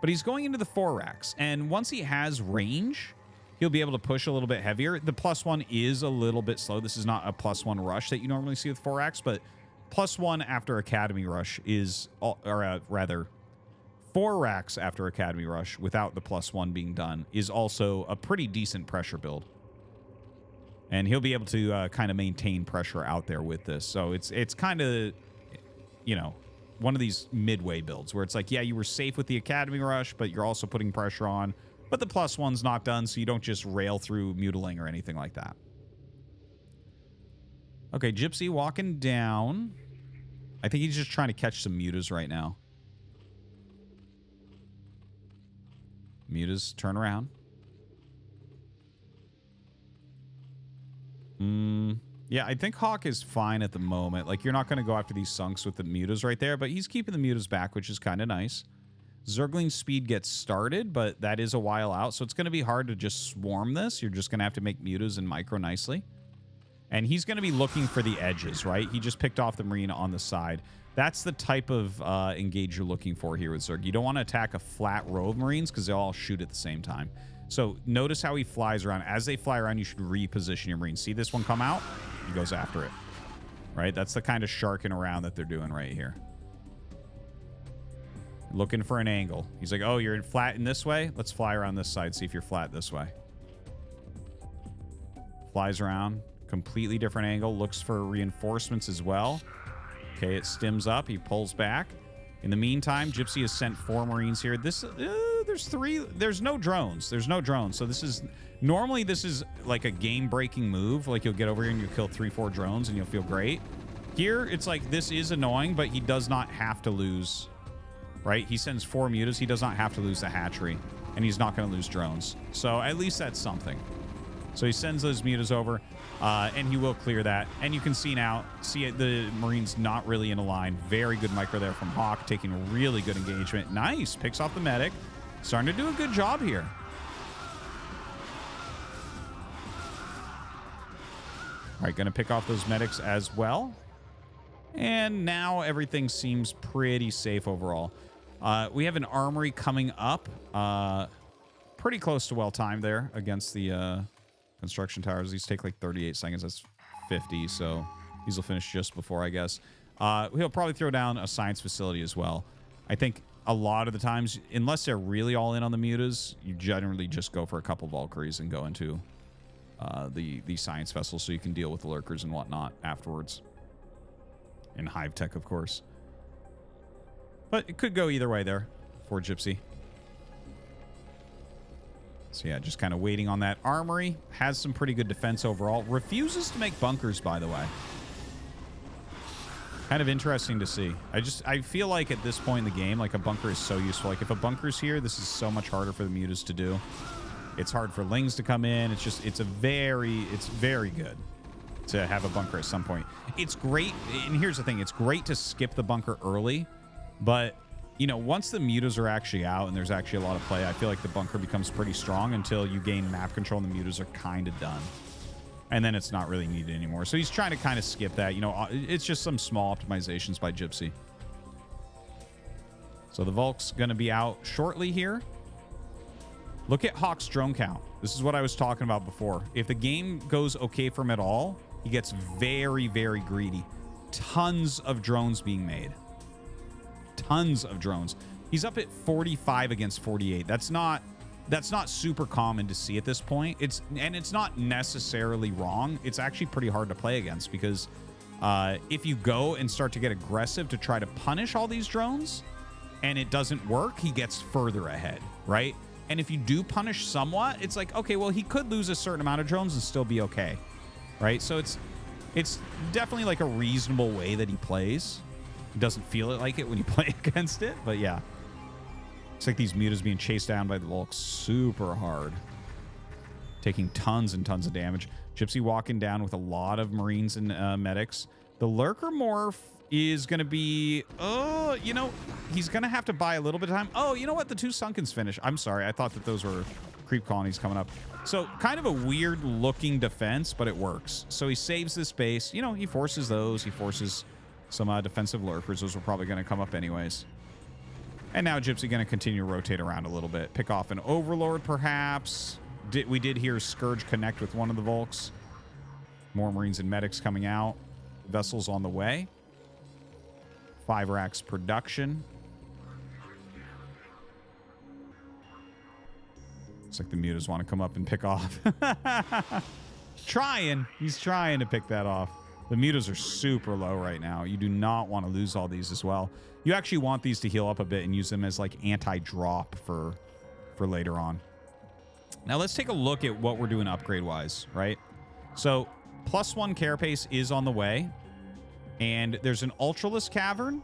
A: But he's going into the 4 racks. And once he has range, he'll be able to push a little bit heavier. The +1 is a little bit slow. This is not a +1 rush that you normally see with 4 racks, but +1 after Academy Rush is, or rather, 4 racks after Academy Rush without the +1 being done is also a pretty decent pressure build. And he'll be able to kind of maintain pressure out there with this. So it's kind of, you know, one of these midway builds where it's like, yeah, you were safe with the Academy Rush, but you're also putting pressure on. But the +1's not done, so you don't just rail through mutiling or anything like that. Okay, Gypsy walking down. I think he's just trying to catch some mutas right now. Mutas, turn around. Yeah, I think Hawk is fine at the moment. Like, you're not going to go after these sunks with the mutas right there, but he's keeping the mutas back, which is kind of nice. Zergling's speed gets started, but that is a while out, so it's going to be hard to just swarm this. You're just going to have to make mutas and micro nicely. And he's going to be looking for the edges, right? He just picked off the Marine on the side. That's the type of engage you're looking for here with Zerg. You don't want to attack a flat row of Marines because they'll all shoot at the same time. So notice how he flies around. As they fly around, you should reposition your Marines. See this one come out? He goes after it, right? That's the kind of sharking around that they're doing right here. Looking for an angle. He's like, oh, you're flat in this way? Let's fly around this side, see if you're flat this way. Flies around. Completely different angle. Looks for reinforcements as well. Okay, it stims up. He pulls back. In the meantime, Gypsy has sent 4 Marines here. This, there's 3. There's no drones. There's no drones. So this is, normally this is like a game-breaking move. Like, you'll get over here and you'll kill 3-4 drones and you'll feel great. Here, it's like, this is annoying, but he does not have to lose, right? He sends 4 mutas. He does not have to lose the hatchery, and he's not going to lose drones. So at least that's something. So he sends those mutas over, and he will clear that. And you can see now, the Marine's not really in a line. Very good micro there from Hawk, taking really good engagement. Nice. Picks off the medic. Starting to do a good job here. All right, going to pick off those medics as well. And now everything seems pretty safe overall. We have an armory coming up. Pretty close to well-timed there against the construction towers. These take like 38 seconds. That's 50, so these will finish just before, I guess. He'll probably throw down a science facility as well. I think a lot of the times, unless they're really all in on the mutas, you generally just go for a couple Valkyries and go into the science vessel so you can deal with the lurkers and whatnot afterwards. And Hive Tech, of course. But it could go either way there for Gypsy. So yeah, just kind of waiting on that armory. Has some pretty good defense overall. Refuses to make bunkers, by the way. Kind of interesting to see. I feel like at this point in the game, like, a bunker is so useful. Like, if a bunker's here, this is so much harder for the mutas to do. It's hard for Lings to come in. It's very good. to have a bunker at some point. It's great, and here's the thing, it's great to skip the bunker early, but, you know, once the mutas are actually out and there's actually a lot of play, I feel like the bunker becomes pretty strong until you gain map control and the mutas are kind of done. And then it's not really needed anymore. So he's trying to kind of skip that. You know, it's just some small optimizations by Gypsy. So the Volk's going to be out shortly here. Look at Hawk's drone count. This is what I was talking about before. If the game goes okay for him at all, he gets very, very greedy. Tons of drones being made. Tons of drones. He's up at 45 against 48. That's not super common to see at this point. It's not necessarily wrong. It's actually pretty hard to play against because if you go and start to get aggressive to try to punish all these drones and it doesn't work, he gets further ahead, right? And if you do punish somewhat, it's like, okay, well, he could lose a certain amount of drones and still be okay, right? So it's definitely like a reasonable way that he plays. He doesn't feel it like it when you play against it, but yeah. It's like these mutas being chased down by the Volk super hard. Taking tons and tons of damage. Gypsy walking down with a lot of Marines and medics. The Lurker Morph is going to be... Oh, you know, he's going to have to buy a little bit of time. Oh, you know what? The 2 Sunkens finish. I'm sorry. I thought that those were creep colonies coming up. So kind of a weird looking defense, but it works. So he saves this base. You know, he forces those. He forces some defensive lurkers. Those were probably going to come up anyways. And now Gypsy going to continue to rotate around a little bit. Pick off an Overlord, perhaps. We did hear Scourge connect with one of the Volks. More Marines and medics coming out. Vessels on the way. 5 racks production. Looks like the mutas want to come up and pick off. Trying. He's trying to pick that off. The mutas are super low right now. You do not want to lose all these as well. You actually want these to heal up a bit and use them as like anti-drop for later on. Now let's take a look at what we're doing upgrade-wise, right? So +1 carapace is on the way. And there's an Ultralisk Cavern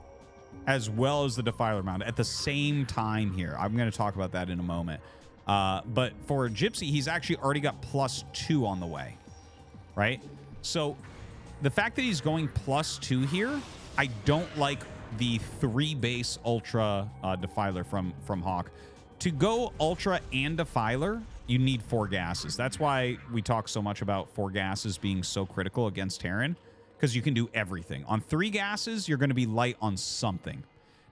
A: as well as the Defiler Mound at the same time here. I'm going to talk about that in a moment. But for Gypsy, he's actually already got +2 on the way, right? So the fact that he's going +2 here, I don't like the 3 base Ultra Defiler from Hawk. To go Ultra and Defiler, you need 4 gases. That's why we talk so much about 4 gases being so critical against Terran, because you can do everything. On 3 gases, you're going to be light on something.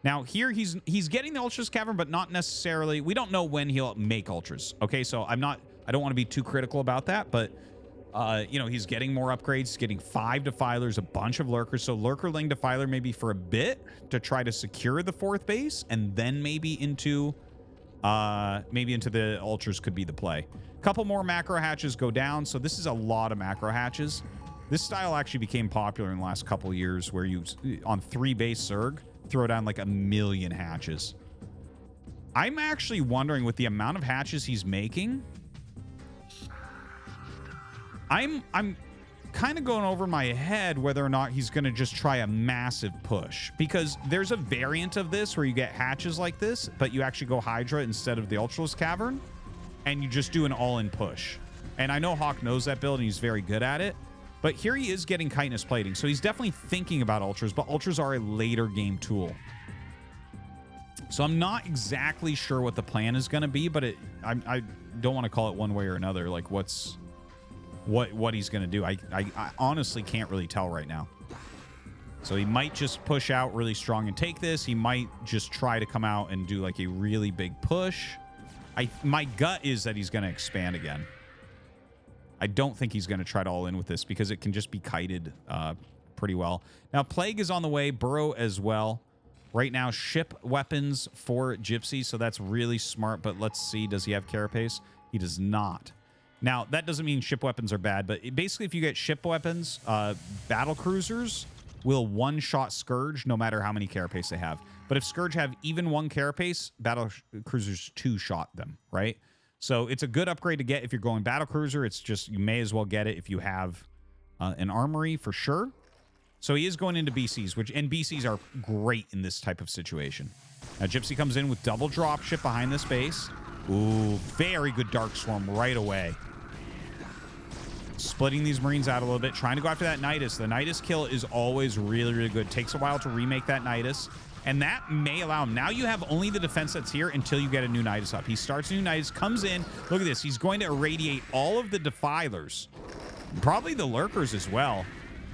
A: Now, here he's getting the Ultras Cavern, but not necessarily... We don't know when he'll make Ultras, okay? So I don't want to be too critical about that, but... you know, he's getting more upgrades. He's getting 5 Defilers, a bunch of Lurkers. So Lurkerling Defiler maybe for a bit to try to secure the 4th base, and then maybe into the Ultras could be the play. A couple more macro hatches go down. So this is a lot of macro hatches. This style actually became popular in the last couple of years where you, on 3 base Zerg, throw down like 1 million hatches. I'm actually wondering with the amount of hatches he's making... I'm kind of going over my head whether or not he's going to just try a massive push, because there's a variant of this where you get hatches like this, but you actually go Hydra instead of the Ultralisk Cavern, and you just do an all-in push. And I know Hawk knows that build, and he's very good at it, but here he is getting chitinous plating, so he's definitely thinking about Ultras, but Ultras are a later game tool. So I'm not exactly sure what the plan is going to be, but I don't want to call it one way or another, like what he's going to do. I honestly can't really tell right now. So he might just push out really strong and take this. He might just try to come out and do like a really big push. My gut is that he's going to expand again. I don't think he's going to try to all in with this because it can just be kited pretty well. Now, Plague is on the way. Burrow as well. Right now, ship weapons for Gypsy, so that's really smart. But let's see, does he have Carapace? He does not. Now, that doesn't mean ship weapons are bad, but basically if you get ship weapons, battle cruisers will one-shot Scourge no matter how many Carapace they have. But if Scourge have even 1 Carapace, battle cruisers 2-shot them, right? So it's a good upgrade to get if you're going battle cruiser. It's just, you may as well get it if you have an armory for sure. So he is going into BCs, and BCs are great in this type of situation. Now, Gypsy comes in with double dropship behind this base. Ooh, very good Dark Swarm right away. splitting these Marines out a little bit, trying to go after that Nidus. The Nidus kill is always really, really good. Takes a while to remake that Nidus, and that may allow him. Now you have only the defense that's here until you get a new Nidus up. He starts a new Nidus, comes in. Look at this. He's going to irradiate all of the Defilers, probably the Lurkers as well.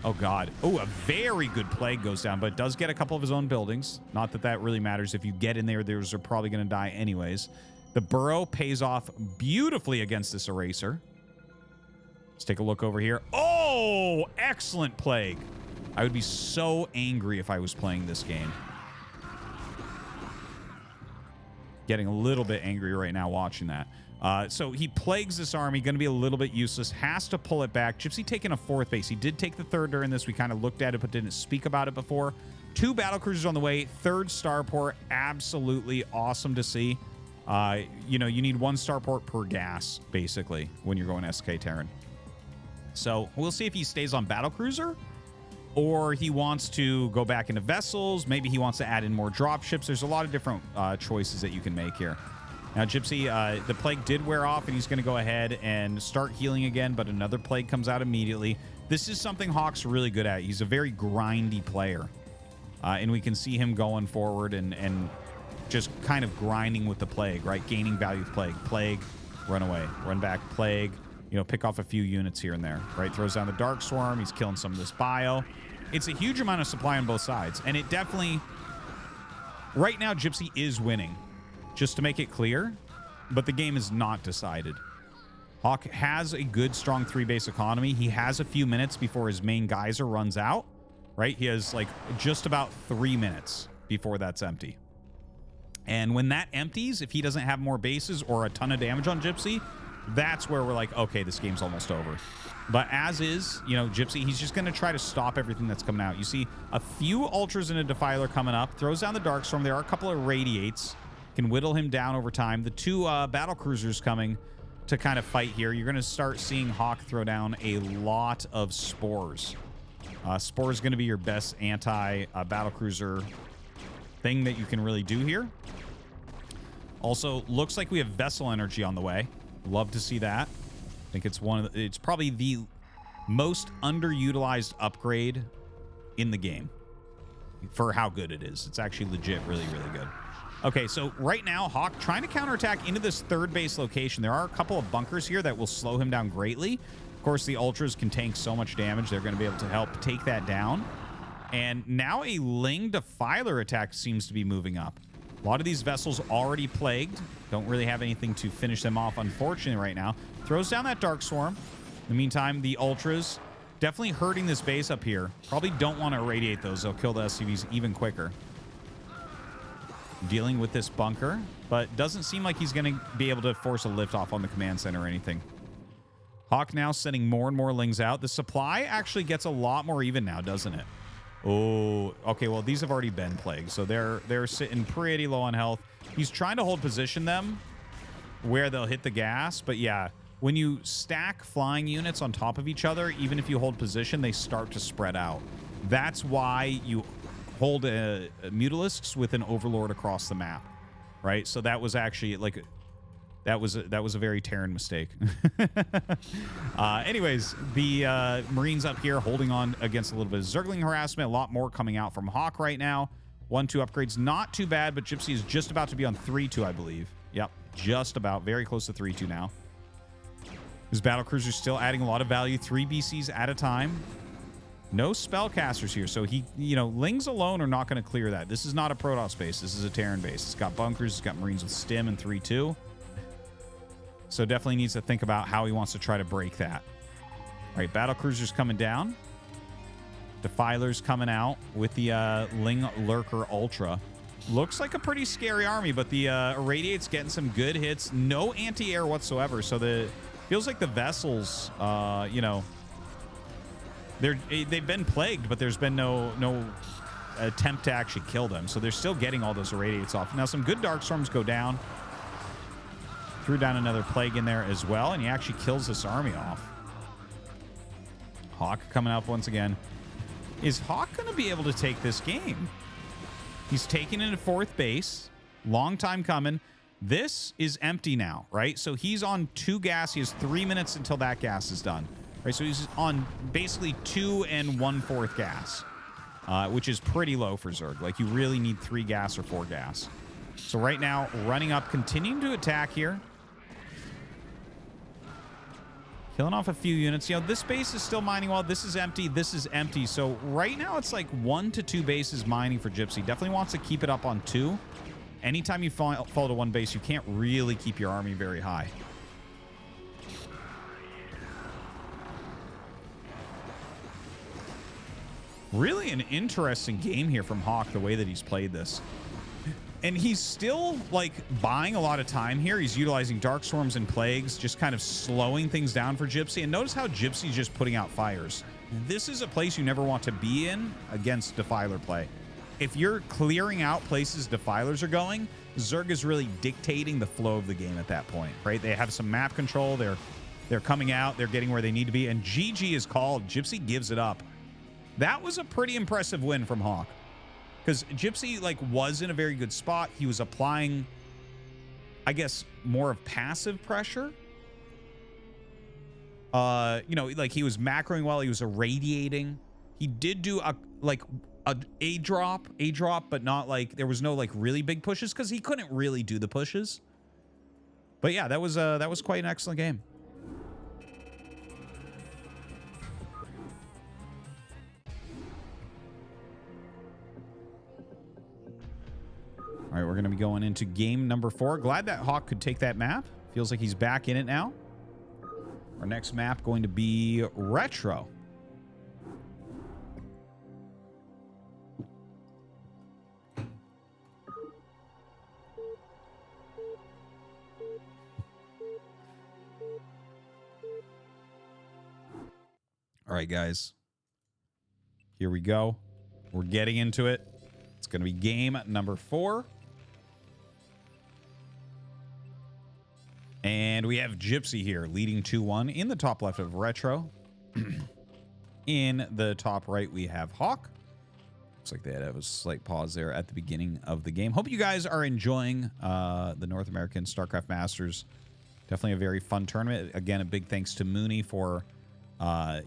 A: Oh, God. Oh, a very good Plague goes down, but it does get a couple of his own buildings. Not that that really matters. If you get in there, those are probably going to die anyways. The Burrow pays off beautifully against this Eraser. Let's take a look over here. Oh, excellent Plague. I would be so angry if I was playing this game. Getting a little bit angry right now watching that. So he plagues this army, going to be a little bit useless, has to pull it back. Gypsy taking a 4th base. He did take the 3rd during this. We kind of looked at it, but didn't speak about it before. 2 battlecruisers on the way, 3rd starport. Absolutely awesome to see. You know, you need 1 starport per gas, basically, when you're going SK Terran. So we'll see if he stays on battlecruiser, or he wants to go back into vessels. Maybe he wants to add in more dropships. There's a lot of different choices that you can make here. Now, Gypsy, the Plague did wear off, and he's going to go ahead and start healing again, but another Plague comes out immediately. This is something Hawk's really good at. He's a very grindy player, and we can see him going forward and just kind of grinding with the Plague, right? Gaining value with Plague. Plague, run away, run back, Plague, you know, pick off a few units here and there, right? Throws down the Dark Swarm. He's killing some of this bio. It's a huge amount of supply on both sides, and it definitely... Right now, Gypsy is winning. Just to make it clear, but the game is not decided. Hawk has a good, strong 3-base economy. He has a few minutes before his main geyser runs out, right? He has like just about 3 minutes before that's empty. And when that empties, if he doesn't have more bases or a ton of damage on Gypsy, that's where we're like, okay, this game's almost over. But as is, you know, Gypsy, he's just going to try to stop everything that's coming out. You see a few Ultras and a Defiler coming up, throws down the Darkstorm. There are a couple of Radiates. Can whittle him down over time. The 2 battle cruisers coming to kind of fight here. You're going to start seeing Hawk throw down a lot of Spores. Spore is going to be your best anti-battle cruiser thing that you can really do here. Also, looks like we have Vessel Energy on the way. Love to see that. I think it's it's probably the most underutilized upgrade in the game for how good it is. It's actually legit really, really good. Okay, so right now, Hawk trying to counterattack into this 3rd base location. There are a couple of bunkers here that will slow him down greatly. Of course, the Ultras can tank so much damage. They're going to be able to help take that down. And now a Ling Defiler attack seems to be moving up. A lot of these vessels already plagued. Don't really have anything to finish them off, unfortunately, right now. Throws down that Dark Swarm. In the meantime, the Ultras definitely hurting this base up here. Probably don't want to irradiate those. They'll kill the SCVs even quicker. Dealing with this bunker, but doesn't seem like he's going to be able to force a liftoff on the command center or anything. Hawk now sending more and more Lings out. The supply actually gets a lot more even now, doesn't it? Oh, okay, well, these have already been plagued, so they're sitting pretty low on health. He's trying to hold position them where they'll hit the gas, but yeah, when you stack flying units on top of each other, even if you hold position, they start to spread out. That's why you hold Mutalisks with an Overlord across the map, right? So that was actually like that was a very Terran mistake. Anyways, the Marines up here holding on against a little bit of Zergling harassment. A lot more coming out from Hawk right now. 1-2 upgrades, not too bad, but Gypsy is just about to be on 3-2, I believe. Yep, just about, very close to 3-2 now. His battlecruiser still adding a lot of value, 3 BCs at a time. No spellcasters here, so he, you know, Lings alone are not going to clear that. This is not a Protoss base. This is a Terran base. It's got bunkers. It's got Marines with stim and 3-2. So definitely needs to think about how he wants to try to break that. All right, battlecruisers coming down. Defilers coming out with the Ling Lurker Ultra. Looks like a pretty scary army, but the Irradiate's getting some good hits. No anti-air whatsoever, so feels like the vessels, you know, they've been plagued, but there's been no attempt to actually kill them. So they're still getting all those Irradiates off. Now some good Darkstorms go down. Threw down another Plague in there as well, and he actually kills this army off. Hawk coming up once again. Is Hawk going to be able to take this game? He's taking into 4th base. Long time coming. This is empty now, right? So he's on 2 gas. He has 3 minutes until that gas is done. Right, so he's on basically 2 1/4 gas, which is pretty low for Zerg. Like, you really need 3 gas or 4 gas. So right now, running up, continuing to attack here. Killing off a few units. You know, this base is still mining while this is empty. This is empty. So right now, it's like 1 to 2 bases mining for Gypsy. Definitely wants to keep it up on 2. Anytime you fall to 1 base, you can't really keep your army very high. Really an interesting game here from Hawk, the way that he's played this. And he's still, like, buying a lot of time here. He's utilizing Dark Storms and Plagues, just kind of slowing things down for Gypsy. And notice how Gypsy's just putting out fires. This is a place you never want to be in against Defiler play. If you're clearing out places Defilers are going, Zerg is really dictating the flow of the game at that point, right? They have some map control. They're coming out. They're getting where they need to be. And GG is called. Gypsy gives it up. That was a pretty impressive win from Hawk, because Gypsy, like, was in a very good spot. He was applying, I guess, more of passive pressure. You know, like, he was macroing well. He was irradiating. He did do a drop, but not like, there was no like really big pushes because he couldn't really do the pushes. But yeah, that was quite an excellent game. All right, we're going to be going into game number 4. Glad that Hawk could take that map. Feels like he's back in it now. Our next map going to be Retro. All right, guys. Here we go. We're getting into it. It's going to be game number 4. And we have Gypsy here leading 2-1 in the top left of Retro. In the top right, we have Hawk. Looks like they had a slight pause there at the beginning of the game. Hope you guys are enjoying the North American StarCraft Masters. Definitely a very fun tournament. Again, a big thanks to Mooney for,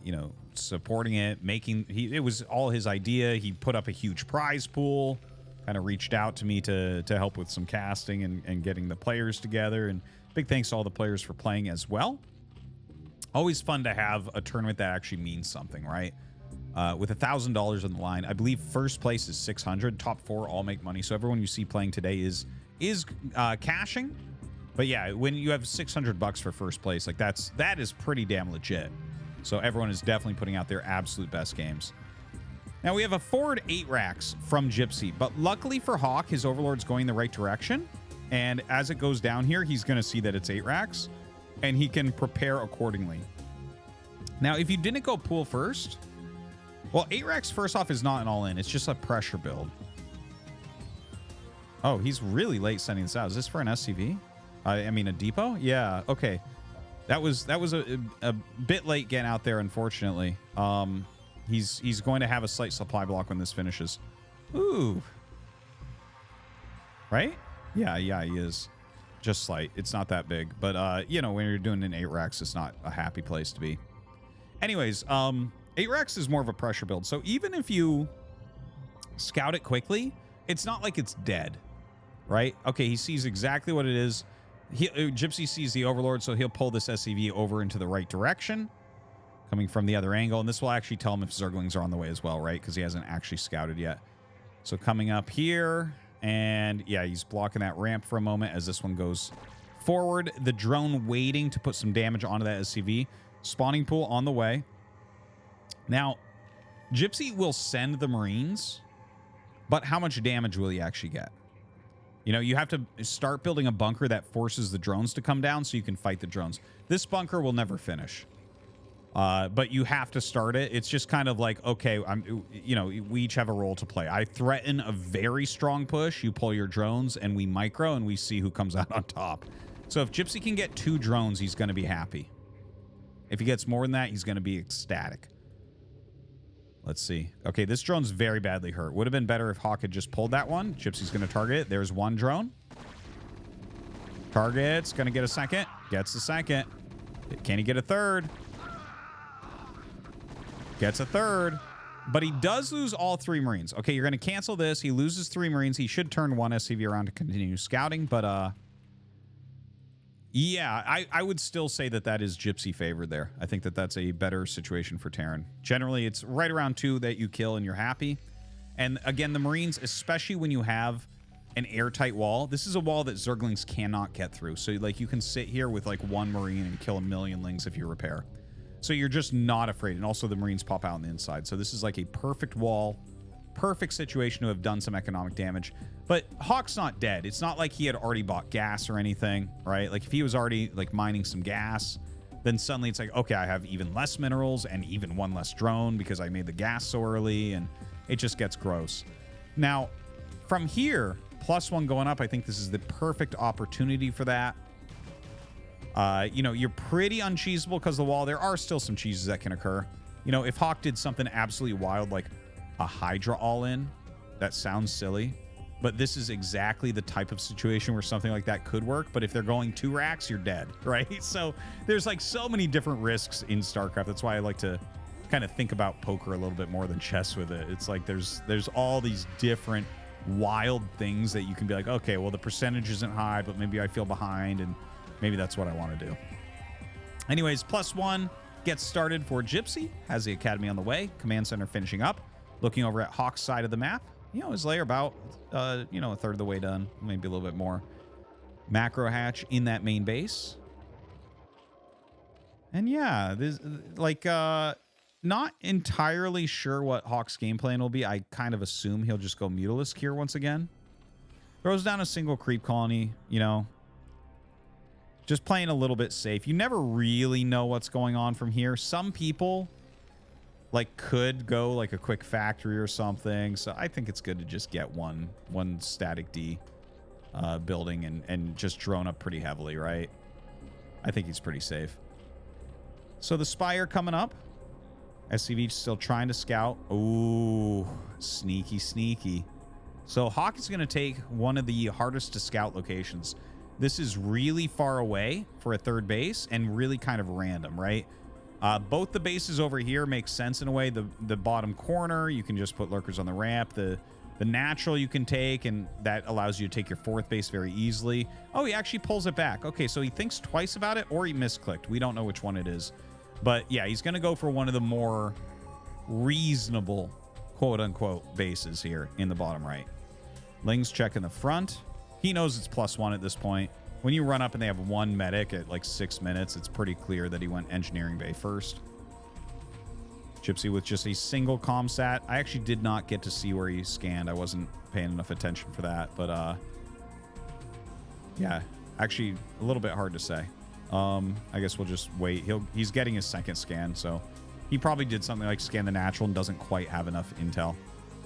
A: you know, supporting it. It was all his idea. He put up a huge prize pool. Kind of reached out to me to help with some casting and getting the players together. And big thanks to all the players for playing as well. Always fun to have a tournament that actually means something, right? With $1,000 on the line, I believe first place is 600. Top 4 all make money. So everyone you see playing today is cashing. But yeah, when you have $600 for first place, like that is pretty damn legit. So everyone is definitely putting out their absolute best games. Now we have a forward 8 racks from Gypsy, but luckily for Hawk, his Overlord's going the right direction. And as it goes down here, he's going to see that it's 8 racks, and he can prepare accordingly. Now, if you didn't go pool first, well, 8 racks first off is not an all-in. It's just a pressure build. Oh, he's really late sending this out. Is this for an SCV? I mean, a depot? Yeah, okay. That was a bit late getting out there, unfortunately. He's going to have a slight supply block when this finishes. Ooh. Right? Yeah, he is. Just slight. It's not that big. But, you know, when you're doing an 8 racks, it's not a happy place to be. Anyways, 8 racks is more of a pressure build. So even if you scout it quickly, it's not like it's dead. Right? Okay, he sees exactly what it is. Gypsy sees the Overlord, so he'll pull this SCV over into the right direction, coming from the other angle. And this will actually tell him if Zerglings are on the way as well, right? Because he hasn't actually scouted yet. So coming up here, and yeah, he's blocking that ramp for a moment as this one goes forward. The drone waiting to put some damage onto that SCV. Spawning pool on the way. Now, Gypsy will send the Marines, but how much damage will he actually get? You know, you have to start building a bunker that forces the drones to come down so you can fight the drones. This bunker will never finish. But you have to start it. It's just kind of like, okay, you know, we each have a role to play. I threaten a very strong push. You pull your drones and we micro and we see who comes out on top. So if Gypsy can get 2 drones, he's going to be happy. If he gets more than that, he's going to be ecstatic. Let's see. Okay, this drone's very badly hurt. Would have been better if Hawk had just pulled that one. Gypsy's going to target it. There's 1 drone. Target's going to get a second. Gets the second. Can he get a third? Gets a third. But he does lose all 3 Marines. Okay, you're going to cancel this. He loses 3 Marines. He should turn 1 SCV around to continue scouting. But, yeah, I would still say that that is Gypsy favored there. I think that that's a better situation for Terran. Generally, it's right around 2 that you kill and you're happy. And, again, the Marines, especially when you have an airtight wall, this is a wall that Zerglings cannot get through. So, like, you can sit here with, like, 1 Marine and kill 1,000,000 Lings if you repair. So you're just not afraid. And also the Marines pop out on the inside. So this is like a perfect wall, perfect situation to have done some economic damage. But Hawk's not dead. It's not like he had already bought gas or anything, right? Like if he was already like mining some gas, then suddenly it's like, okay, I have even less minerals and even 1 less drone because I made the gas so early, and it just gets gross. Now, from here, +1 going up, I think this is the perfect opportunity for that. You know, you're pretty uncheesable because of the wall. There are still some cheeses that can occur. You know, if Hawk did something absolutely wild like a Hydra all-in, that sounds silly. But this is exactly the type of situation where something like that could work. But if they're going 2 racks, you're dead, right? So there's like so many different risks in StarCraft. That's why I like to kind of think about poker a little bit more than chess with it. It's like there's all these different wild things that you can be like, okay, well, the percentage isn't high, but maybe I feel behind, and maybe that's what I want to do. Anyways, +1 gets started for Gypsy. Has the Academy on the way. Command Center finishing up. Looking over at Hawk's side of the map. You know, his layer about, you know, a third of the way done. Maybe a little bit more. Macro hatch in that main base. And yeah, this, like, not entirely sure what Hawk's game plan will be. I kind of assume he'll just go Mutalisk here once again. Throws down a single creep colony, you know. Just playing a little bit safe. You never really know what's going on from here. Some people, like, could go, like, a quick factory or something. So I think it's good to just get one static D building and just drone up pretty heavily, right? I think he's pretty safe. So the Spire coming up. SCV still trying to scout. Ooh, sneaky, sneaky. So Hawk is going to take one of the hardest to scout locations. This is really far away for a third base and really kind of random, right? Both the bases over here make sense in a way. The bottom corner, you can just put lurkers on the ramp. The natural you can take, and that allows you to take your 4th base very easily. Oh, he actually pulls it back. Okay, so he thinks twice about it, or he misclicked. We don't know which one it is. But yeah, he's going to go for one of the more reasonable, quote-unquote, bases here in the bottom right. Ling's checking the front. He knows it's +1 at this point. When you run up and they have 1 medic at like 6 minutes, it's pretty clear that he went engineering bay first. Gypsy with just a single comsat. I actually did not get to see where he scanned. I wasn't paying enough attention for that. But yeah, actually a little bit hard to say. I guess we'll just wait. He's getting his 2nd scan, so he probably did something like scan the natural and doesn't quite have enough intel.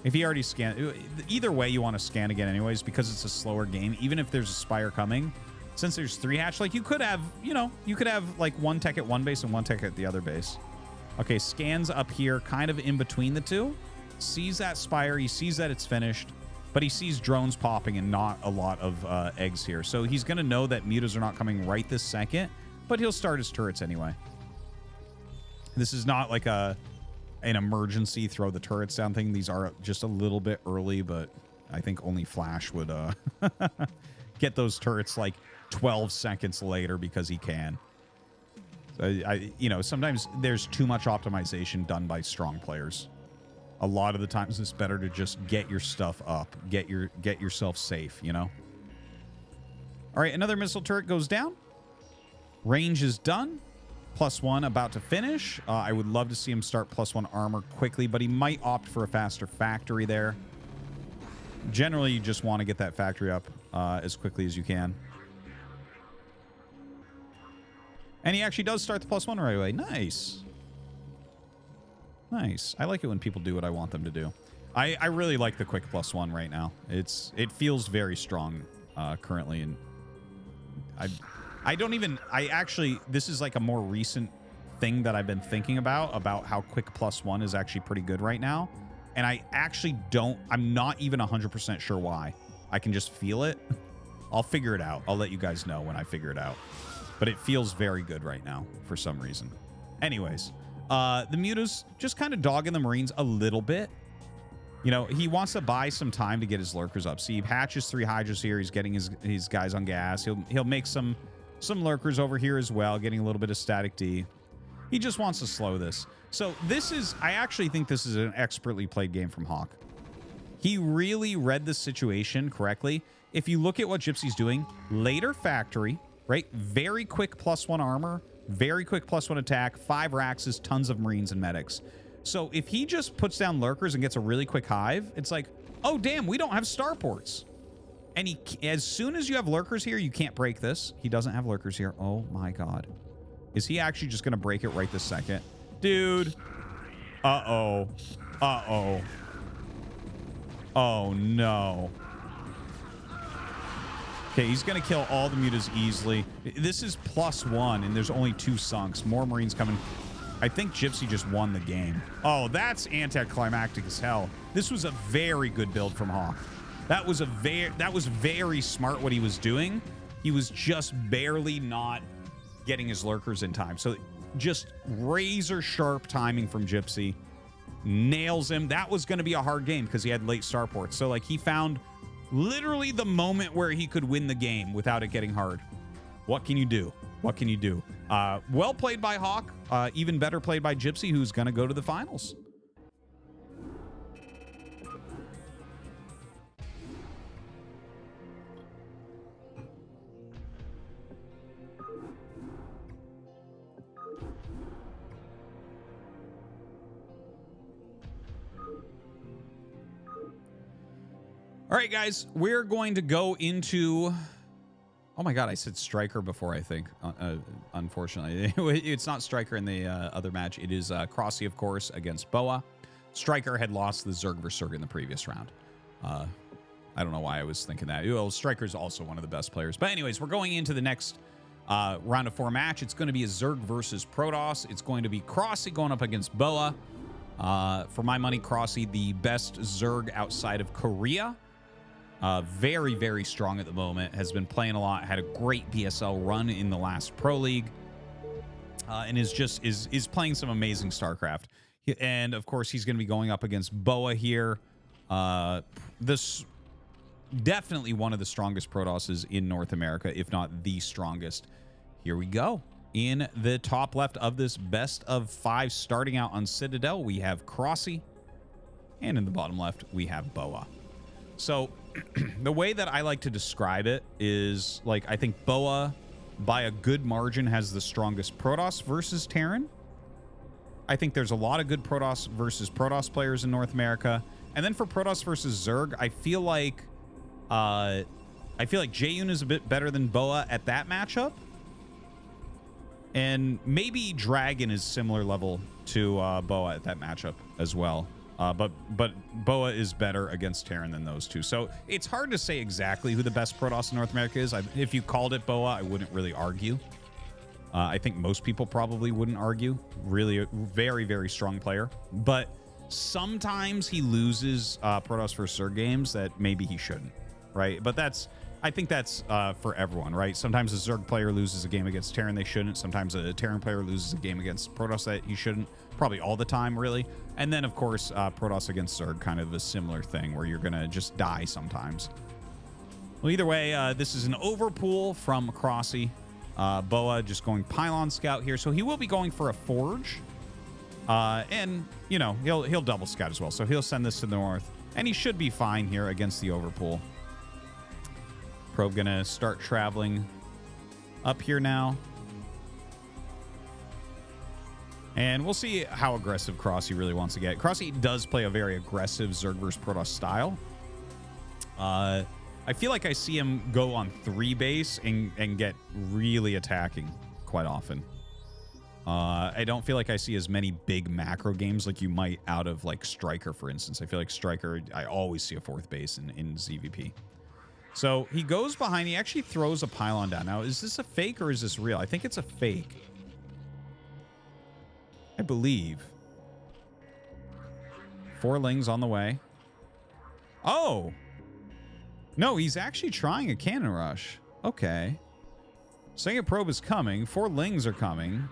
A: If he already scanned, either way, you want to scan again anyways, because it's a slower game. Even if there's a Spire coming, since there's 3 hatch, like you could have, you know, you could have like 1 tech at one base and 1 tech at the other base. Okay, scans up here, kind of in between the 2. Sees that Spire, he sees that it's finished, but he sees drones popping and not a lot of eggs here. So he's going to know that mutas are not coming right this second, but he'll start his turrets anyway. This is not like an emergency throw the turrets down thing. These are just a little bit early, but I think only Flash would get those turrets like 12 seconds later because he can. So you know, sometimes there's too much optimization done by strong players. A lot of the times it's better to just get your stuff up, get yourself safe, you know. All right, another missile turret goes down. Range is done. +1 about to finish. I would love to see him start +1 armor quickly, but he might opt for a faster factory there. Generally, you just want to get that factory up as quickly as you can. And he actually does start the +1 right away. Nice. Nice. I like it when people do what I want them to do. I really like the quick +1 right now. It feels very strong currently, and this is like a more recent thing that I've been thinking about how quick +1 is actually pretty good right now. And I'm not even 100% sure why. I can just feel it. I'll figure it out. I'll let you guys know when I figure it out. But it feels very good right now for some reason. Anyways, The Muta's just kind of dogging the Marines a little bit. You know, he wants to buy some time to get his lurkers up. See, he hatches 3 Hydras here. He's getting his guys on gas. He'll make some lurkers over here as well, getting a little bit of static D. He just wants to slow this. So this is, I actually think this is an expertly played game from Hawk. He really read the situation correctly. If you look at what Gypsy's doing, later factory, right? Very quick +1 armor, very quick +1 attack, 5 Raxes, tons of Marines and medics. So if he just puts down lurkers and gets a really quick hive, it's like, oh, damn, we don't have starports. And as soon as you have lurkers here, you can't break this. He doesn't have lurkers here. Oh, my God. Is he actually just going to break it right this second? Dude. Uh-oh. Uh-oh. Oh, no. Okay, he's going to kill all the mutas easily. This is +1, and there's only 2 sunks. More Marines coming. I think Gypsy just won the game. Oh, that's anticlimactic as hell. This was a very good build from Hawk. That was very smart what he was doing. He was just barely not getting his lurkers in time. So just razor sharp timing from Gypsy. Nails him. That was going to be a hard game because he had late starports. So like he found literally the moment where he could win the game without it getting hard. What can you do? What can you do? Well played by Hawk. Even better played by Gypsy, who's going to go to the finals. All right, guys, we're going to go into... Oh my God, I said Striker before, I think. Unfortunately, it's not Striker in the other match. It is Crossy, of course, against Boa. Striker had lost the Zerg vs. Zerg in the previous round. I don't know why I was thinking that. Well, Striker's also one of the best players. But anyways, we're going into the next round of 4 match. It's going to be a Zerg versus Protoss. It's going to be Crossy going up against Boa. For my money, Crossy, the best Zerg outside of Korea. Very, very strong at the moment. Has been playing a lot. Had a great PSL run in the last Pro League. And is playing some amazing StarCraft. And, of course, he's going to be going up against Boa here. This definitely one of the strongest Protosses in North America, if not the strongest. Here we go. In the top left of this best of 5 starting out on Citadel, we have Crossy. And in the bottom left, we have Boa. So the way that I like to describe it is, like, I think Boa, by a good margin, has the strongest Protoss versus Terran. I think there's a lot of good Protoss versus Protoss players in North America. And then for Protoss versus Zerg, I feel like Jaeyoon is a bit better than Boa at that matchup. And maybe Dragon is similar level to Boa at that matchup as well. But Boa is better against Terran than those two. So it's hard to say exactly who the best Protoss in North America is. If you called it Boa, I wouldn't really argue. I think most people probably wouldn't argue. Really a very, very strong player. But sometimes he loses Protoss versus Zerg games that maybe he shouldn't, right? But I think that's for everyone, right? Sometimes a Zerg player loses a game against Terran they shouldn't. Sometimes a Terran player loses a game against Protoss that he shouldn't. Probably all the time, really. And then, of course, Protoss against Zerg, kind of a similar thing where you're going to just die sometimes. Well, either way, this is an overpool from Crossy. Boa just going Pylon Scout here. So he will be going for a Forge. And, you know, he'll double scout as well. So he'll send this to the north. And he should be fine here against the overpool. Probe going to start traveling up here now. And we'll see how aggressive Crossy really wants to get. Crossy does play a very aggressive Zerg versus Protoss style. I feel like I see him go on 3 base and get really attacking quite often. I don't feel like I see as many big macro games like you might out of like Striker, for instance. I feel like Striker, I always see a 4th base in ZVP. So he goes behind. He actually throws a pylon down. Now, is this a fake or is this real? I think it's a fake. I believe. 4 Lings on the way. Oh! No, he's actually trying a cannon rush. Okay. Second probe is coming. 4 Lings are coming.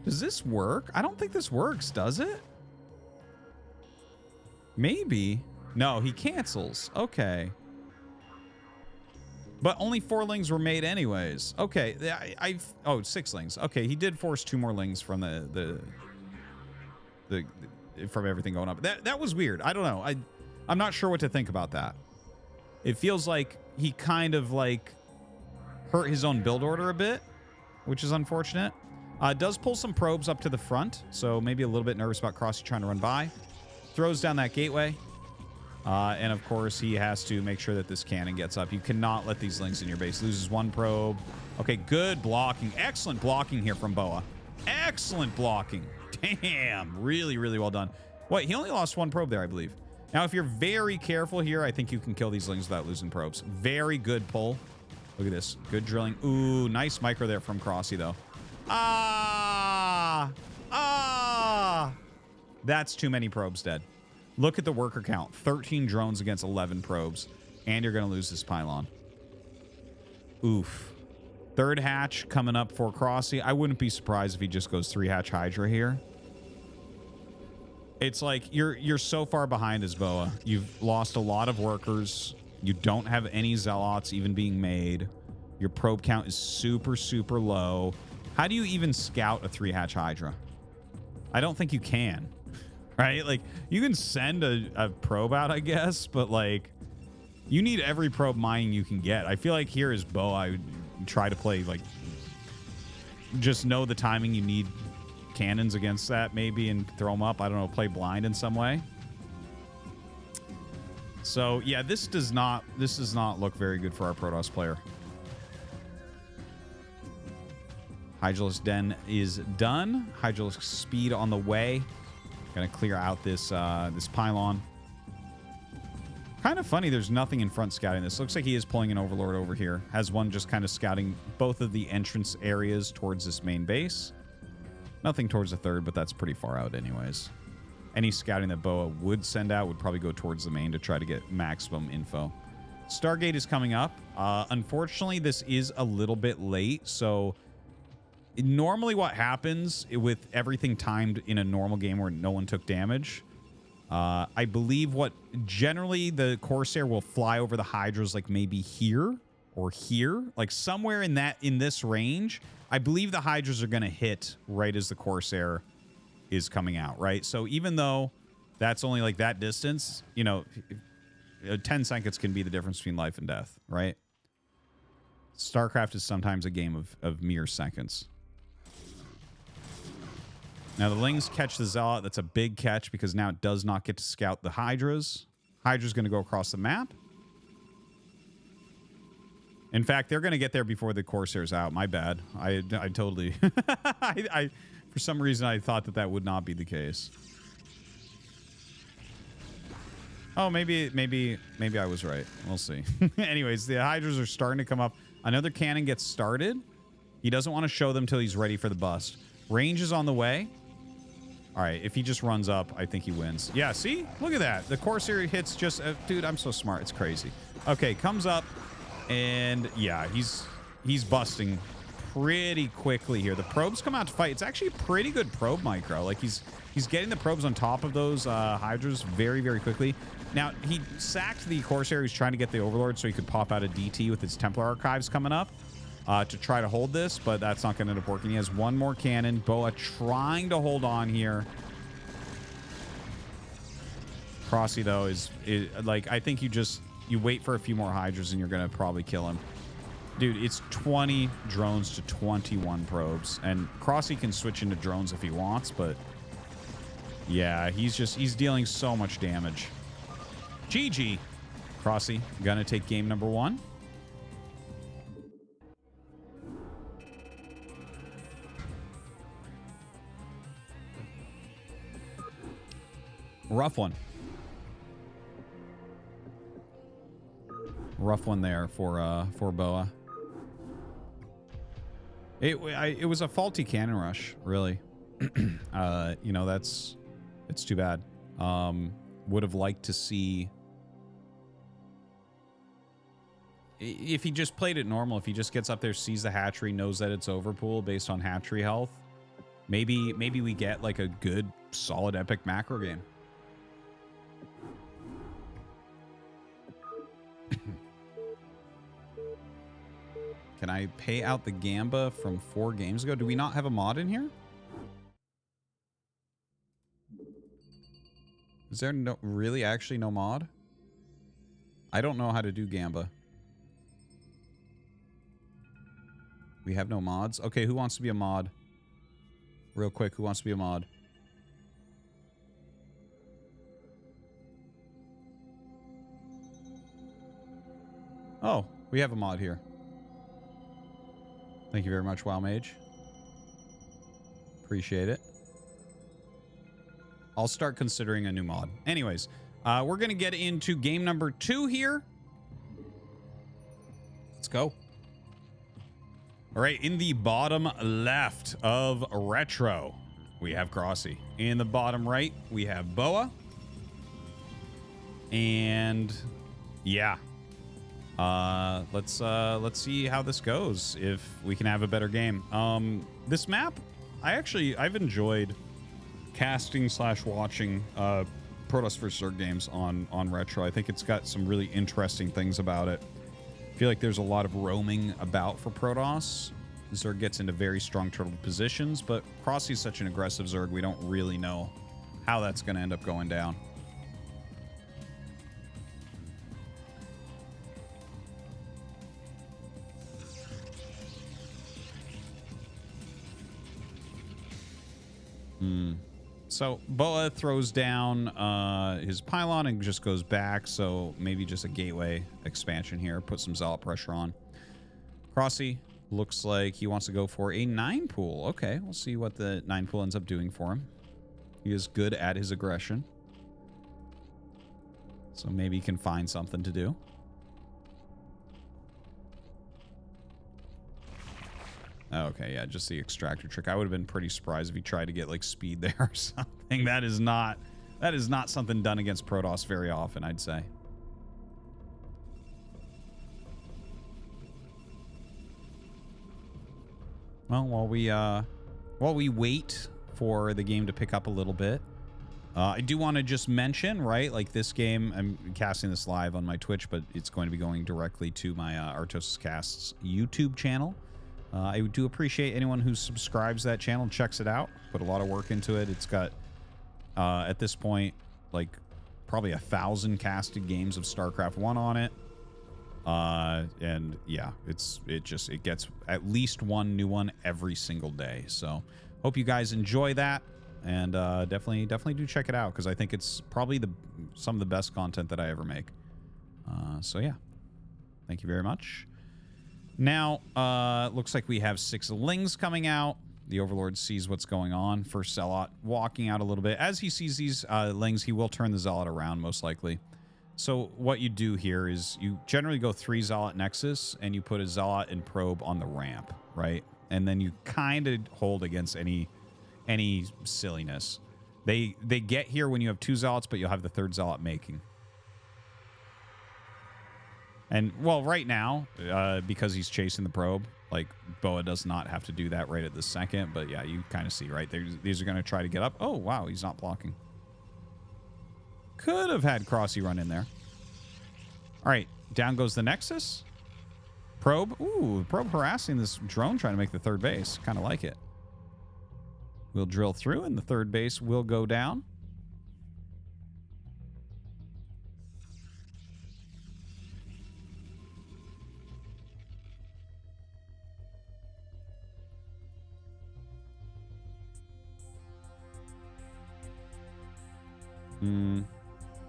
A: Does this work? I don't think this works, does it? Maybe. No, he cancels. Okay. But only 4 lings were made anyways. Okay. Oh, 6 lings. Okay, he did force 2 more lings from from everything going up. That was weird. I don't know. I'm not sure what to think about that. It feels like he kind of like hurt his own build order a bit, which is unfortunate. Does pull some probes up to the front, so maybe a little bit nervous about Crossy trying to run by. Throws down that gateway. And of course, he has to make sure that this cannon gets up. You cannot let these lings in your base. Loses 1 probe. Okay, good blocking. Excellent blocking here from Boa. Excellent blocking. Damn. Really, really well done. Wait, he only lost 1 probe there, I believe. Now, if you're very careful here, I think you can kill these lings without losing probes. Very good pull. Look at this. Good drilling. Ooh, nice micro there from Crossy, though. That's too many probes dead. Look at the worker count. 13 drones against 11 probes. And you're going to lose this pylon. Oof. 3rd hatch coming up for Crossy. I wouldn't be surprised if he just goes 3 hatch Hydra here. It's like you're so far behind as Boa. You've lost a lot of workers. You don't have any zealots even being made. Your probe count is super, super low. How do you even scout a 3 hatch Hydra? I don't think you can. Right? Like, you can send a probe out, I guess, but like, you need every probe mining you can get. I feel like here is Boa. I would try to play, like, just know the timing you need cannons against that, maybe, and throw them up. I don't know, play blind in some way. So, yeah, this does not look very good for our Protoss player. Hydralisk Den is done. Hydralisk Speed on the way. Gonna clear out this this pylon. Kind of funny there's nothing in front scouting this. Looks like he is pulling an Overlord over here. Has one just kind of scouting both of the entrance areas towards this main base. Nothing towards the 3rd, but that's pretty far out anyways. Any scouting that Boa would send out would probably go towards the main to try to get maximum info. Stargate is coming up. Unfortunately, this is a little bit late, so normally what happens with everything timed in a normal game where no one took damage, I believe what generally the Corsair will fly over the Hydras like maybe here or here, like somewhere in this range. I believe the Hydras are going to hit right as the Corsair is coming out, right? So even though that's only like that distance, you know, 10 seconds can be the difference between life and death, right? Starcraft is sometimes a game of mere seconds. Now, the Lings catch the Zealot. That's a big catch because now it does not get to scout the Hydras. Hydra's going to go across the map. In fact, they're going to get there before the Corsair's out. My bad. I totally... for some reason, I thought that would not be the case. Oh, maybe I was right. We'll see. Anyways, the Hydras are starting to come up. Another cannon gets started. He doesn't want to show them till he's ready for the bust. Range is on the way. All right, if he just runs up, I think he wins. Yeah, see? Look at that. The Corsair hits just... dude, I'm so smart. It's crazy. Okay, comes up, and yeah, he's busting pretty quickly here. The probes come out to fight. It's actually a pretty good probe micro. Like, he's getting the probes on top of those Hydras very, very quickly. Now, he sacked the Corsair. He's trying to get the Overlord so he could pop out a DT with his Templar Archives coming up. To try to hold this, but that's not going to end up working. He has one more cannon. Boa trying to hold on here. Crossy, though, is like, I think you wait for a few more Hydras and you're going to probably kill him. Dude, it's 20 drones to 21 probes. And Crossy can switch into drones if he wants, but yeah, he's dealing so much damage. GG. Crossy, going to take game number 1. Rough one. Rough one there for Boa. It was a faulty cannon rush, really. You know, it's too bad. Would have liked to see if he just played it normal. If he just gets up there, sees the hatchery, knows that it's overpool based on hatchery health, Maybe we get like a good, solid, epic macro game. Can I pay out the Gamba from 4 games ago? Do we not have a mod in here? Is there no really actually no mod? I don't know how to do Gamba. We have no mods. Okay, who wants to be a mod? Real quick, who wants to be a mod? Oh, we have a mod here. Thank you very much, WoW Mage. Appreciate it. I'll start considering a new mod. Anyways, we're going to get into game number 2 here. Let's go. All right, in the bottom left of Retro, we have Crossy. In the bottom right, we have Boa. And yeah. Let's see how this goes, if we can have a better game. This map, I've enjoyed casting / watching Protoss vs. Zerg games on Retro. I think it's got some really interesting things about it. I feel like there's a lot of roaming about for Protoss. Zerg gets into very strong turtle positions, but Crossy's such an aggressive Zerg, we don't really know how that's going to end up going down. So Boa throws down his pylon and just goes back, so maybe just a gateway expansion here. Put some Zealot pressure on. Crossy looks like he wants to go for a 9 pool. Okay, we'll see what the 9 pool ends up doing for him. He is good at his aggression, so maybe he can find something to do. Okay, yeah, just the extractor trick. I would have been pretty surprised if he tried to get like speed there or something. That is not something done against Protoss very often, I'd say. Well, while we wait for the game to pick up a little bit, I do want to just mention, right, like this game, I'm casting this live on my Twitch, but it's going to be going directly to my Artosis Casts YouTube channel. I do appreciate anyone who subscribes to that channel and checks it out. Put a lot of work into it. It's got, at this point, like probably 1,000 casted games of Starcraft 1 on it. And yeah, it gets at least one new one every single day. So hope you guys enjoy that, and definitely do check it out, because I think it's probably some of the best content that I ever make. So yeah, thank you very much. Now, looks like we have 6 Lings coming out. The Overlord sees what's going on. First Zealot walking out a little bit. As he sees these Lings, he will turn the Zealot around, most likely. So what you do here is you generally go 3 Zealot Nexus, and you put a Zealot and Probe on the ramp, right? And then you kind of hold against any silliness. They get here when you have 2 Zealots, but you'll have the 3rd Zealot making. And, well, right now, because he's chasing the probe, like, Boa does not have to do that right at this second. But, yeah, you kind of see, right? These are going to try to get up. Oh, wow, he's not blocking. Could have had Crossy run in there. All right, down goes the Nexus. Probe. Ooh, Probe harassing this drone trying to make the 3rd base. Kind of like it. We'll drill through, and the 3rd base will go down.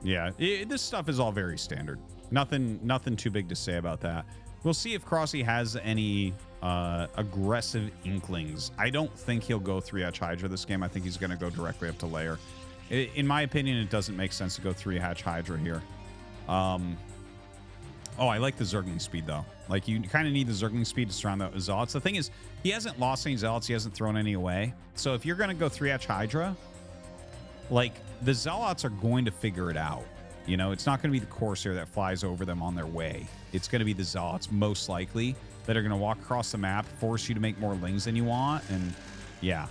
A: Yeah, this stuff is all very standard. Nothing too big to say about that. We'll see if Crossy has any aggressive inklings. I don't think he'll go 3-hatch Hydra this game. I think he's going to go directly up to Lair. In my opinion, it doesn't make sense to go 3-hatch Hydra here. Oh, I like the Zergling speed, though. Like, you kind of need the Zergling speed to surround the Zealots. The thing is, he hasn't lost any Zealots. He hasn't thrown any away. So if you're going to go 3-hatch Hydra, like, the Zealots are going to figure it out. You know, it's not going to be the Corsair that flies over them on their way. It's going to be the Zealots, most likely, that are going to walk across the map, force you to make more Lings than you want, and yeah.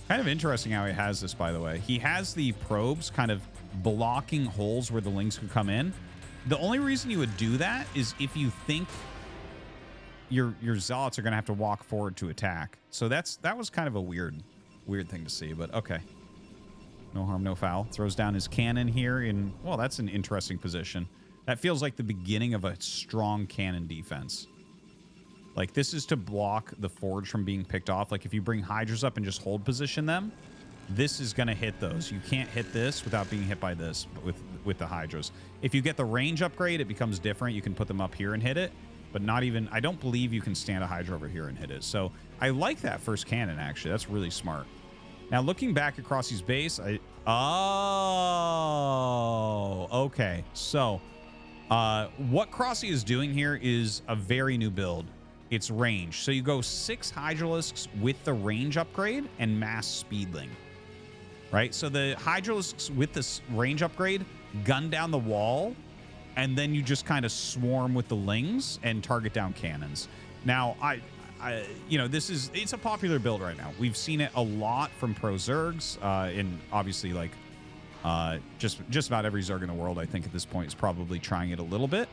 A: Kind of interesting how he has this, by the way. He has the probes kind of blocking holes where the lings could come in. The only reason you would do that is if you think your zealots are going to have to walk forward to attack. So that was kind of a weird thing to see, but okay. No harm, no foul. Throws down his cannon here in, well, that's an interesting position. That feels like the beginning of a strong cannon defense. Like, this is to block the forge from being picked off. Like, if you bring Hydras up and just hold position them, this is going to hit those. You can't hit this without being hit by this with the Hydras. If you get the range upgrade, it becomes different. You can put them up here and hit it, but not even... I don't believe you can stand a Hydra over here and hit it. So, I like that first cannon, actually. That's really smart. Now, looking back at Crossy's base, oh, okay. So, what Crossy is doing here is a very new build. It's range. So you go 6 Hydralisks with the range upgrade and mass speedling, right? So the Hydralisks with this range upgrade gun down the wall, and then you just kind of swarm with the lings and target down cannons. Now, you know, it's a popular build right now. We've seen it a lot from pro Zergs, and obviously, like, just about every Zerg in the world, I think, at this point is probably trying it a little bit.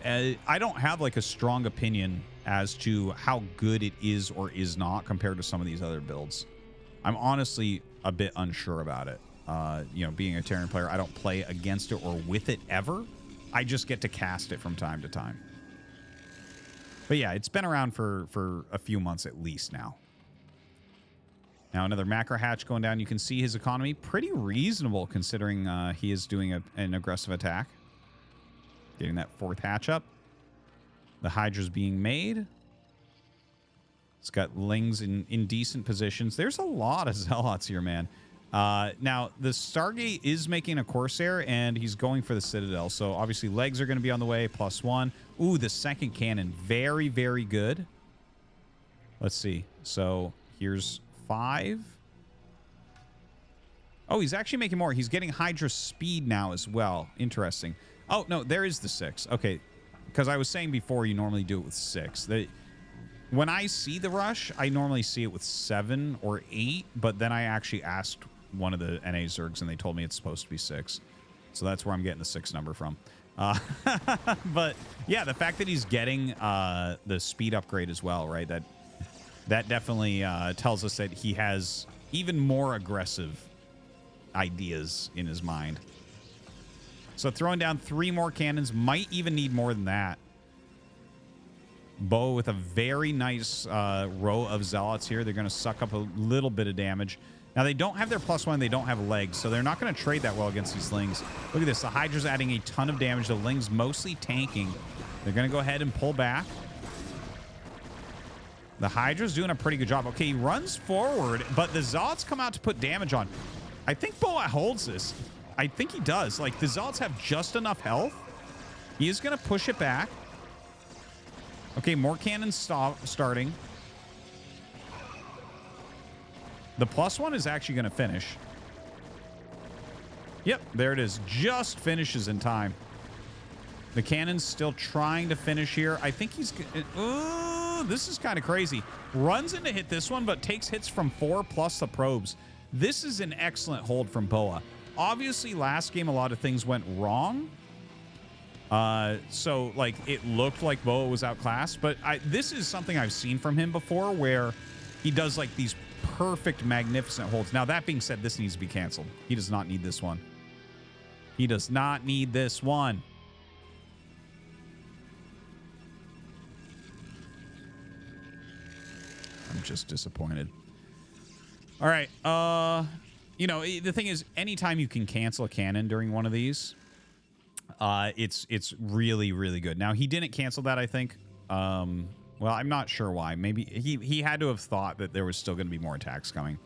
A: I don't have, like, a strong opinion as to how good it is or is not compared to some of these other builds. I'm honestly a bit unsure about it. You know, being a Terran player, I don't play against it or with it ever. I just get to cast it from time to time. But yeah, it's been around for a few months at least now. Now another macro hatch going down. You can see his economy pretty reasonable considering he is doing an aggressive attack. Getting that 4th hatch up. The Hydra's being made. It's got lings in decent positions. There's a lot of zealots here, man. Now, the Stargate is making a Corsair, and he's going for the Citadel. So, obviously, legs are going to be on the way. +1. Ooh, the second cannon. Very, very good. Let's see. So, here's 5. Oh, he's actually making more. He's getting Hydra speed now as well. Interesting. Oh, no, there is the 6. Okay, because I was saying before you normally do it with 6. When I see the rush, I normally see it with 7 or 8, but then I actually asked one of the NA Zergs, and they told me it's supposed to be 6. So that's where I'm getting the 6 number from. But, yeah, the fact that he's getting the speed upgrade as well, right, that definitely tells us that he has even more aggressive ideas in his mind. So throwing down 3 more cannons, might even need more than that. Bow with a very nice row of zealots here. They're going to suck up a little bit of damage. Now, they don't have their +1. They don't have legs, so they're not going to trade that well against these lings. Look at this. The Hydra's adding a ton of damage. The lings mostly tanking. They're going to go ahead and pull back. The Hydra's doing a pretty good job. Okay, he runs forward, but the zealots come out to put damage on. I think Boa holds this. I think he does. Like, the zealots have just enough health. He is going to push it back. Okay, more cannons starting. The +1 is actually going to finish. Yep, there it is. Just finishes in time. The cannon's still trying to finish here. I think he's... Ooh, this is kind of crazy. Runs in to hit this one, but takes hits from 4 plus the probes. This is an excellent hold from Boa. Obviously, last game, a lot of things went wrong. So, like, it looked like Boa was outclassed. But this is something I've seen from him before where he does, like, these perfect, magnificent holds. Now, that being said, this needs to be canceled. He does not need this one. He does not need this one. I'm just disappointed. All right. You know, the thing is, anytime you can cancel a cannon during one of these, it's really, really good. Now, he didn't cancel that, I think. Well, I'm not sure why. Maybe he had to have thought that there was still going to be more attacks coming.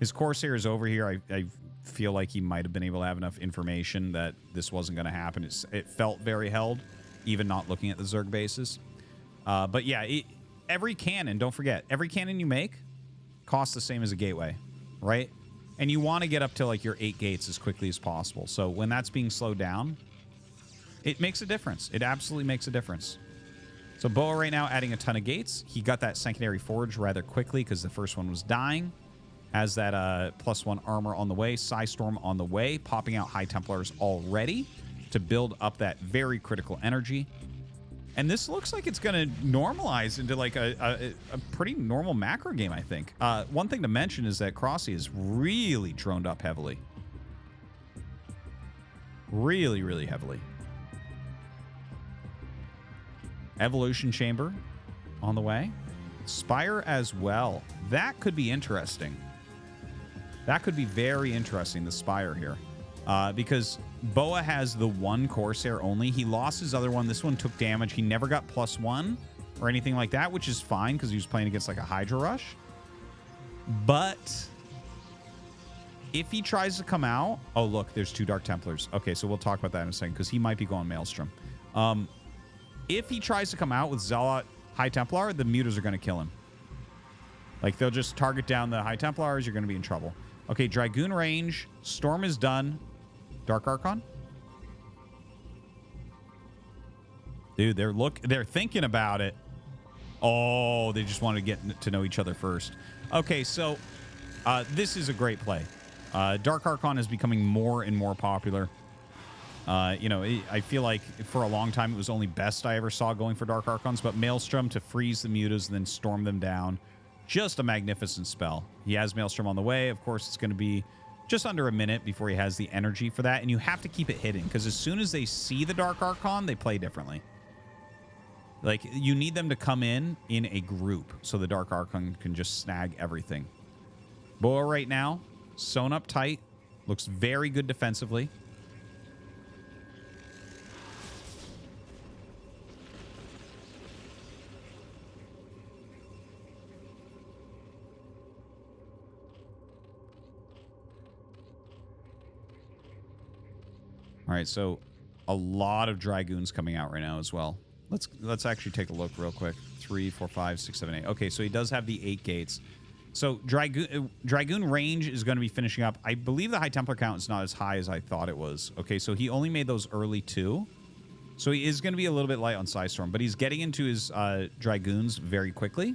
A: His Corsair is over here. I feel like he might have been able to have enough information that this wasn't going to happen. It felt very held, even not looking at the Zerg bases. But yeah, every cannon, don't forget, every cannon you make costs the same as a gateway, right? And you want to get up to like your 8 gates as quickly as possible. So when that's being slowed down, it makes a difference. It absolutely makes a difference. So Boa right now adding a ton of gates. He got that secondary forge rather quickly because the first one was dying. Has that +1 armor on the way. Psystorm on the way. Popping out High Templars already to build up that very critical energy. And this looks like it's going to normalize into like a pretty normal macro game, I think. One thing to mention is that Crossy is really droned up heavily. Really, really heavily. Evolution Chamber on the way. Spire as well. That could be interesting. That could be very interesting, the Spire here. Because Boa has the one Corsair only. He lost his other one. This one took damage. He never got +1 or anything like that, which is fine because he was playing against like a Hydra Rush. But if he tries to come out... Oh, look, there's 2 Dark Templars. Okay, so we'll talk about that in a second because he might be going Maelstrom. If he tries to come out with Zealot High Templar, the Mutas are going to kill him. Like, they'll just target down the High Templars. You're going to be in trouble. Okay, Dragoon range. Storm is done. Dark Archon? Dude, they're thinking about it. Oh, they just wanted to get to know each other first. Okay, so this is a great play. Dark Archon is becoming more and more popular. You know, I feel like for a long time it was only Best I ever saw going for Dark Archons, but Maelstrom to freeze the Mutas and then storm them down. Just a magnificent spell. He has Maelstrom on the way. Of course, it's going to be just under a minute before he has the energy for that, and you have to keep it hidden because as soon as they see the Dark Archon, they play differently. Like, you need them to come in a group so the Dark Archon can just snag everything. Boa right now, sewn up tight, looks very good defensively. All right, so a lot of Dragoons coming out right now as well. Let's actually take a look real quick. 3, 4, 5, 6, 7, 8. Okay, so he does have the 8 gates. So Dragoon range is going to be finishing up. I believe the High Templar count is not as high as I thought it was. Okay, so he only made those early 2. So he is going to be a little bit light on Psystorm, but he's getting into his Dragoons very quickly.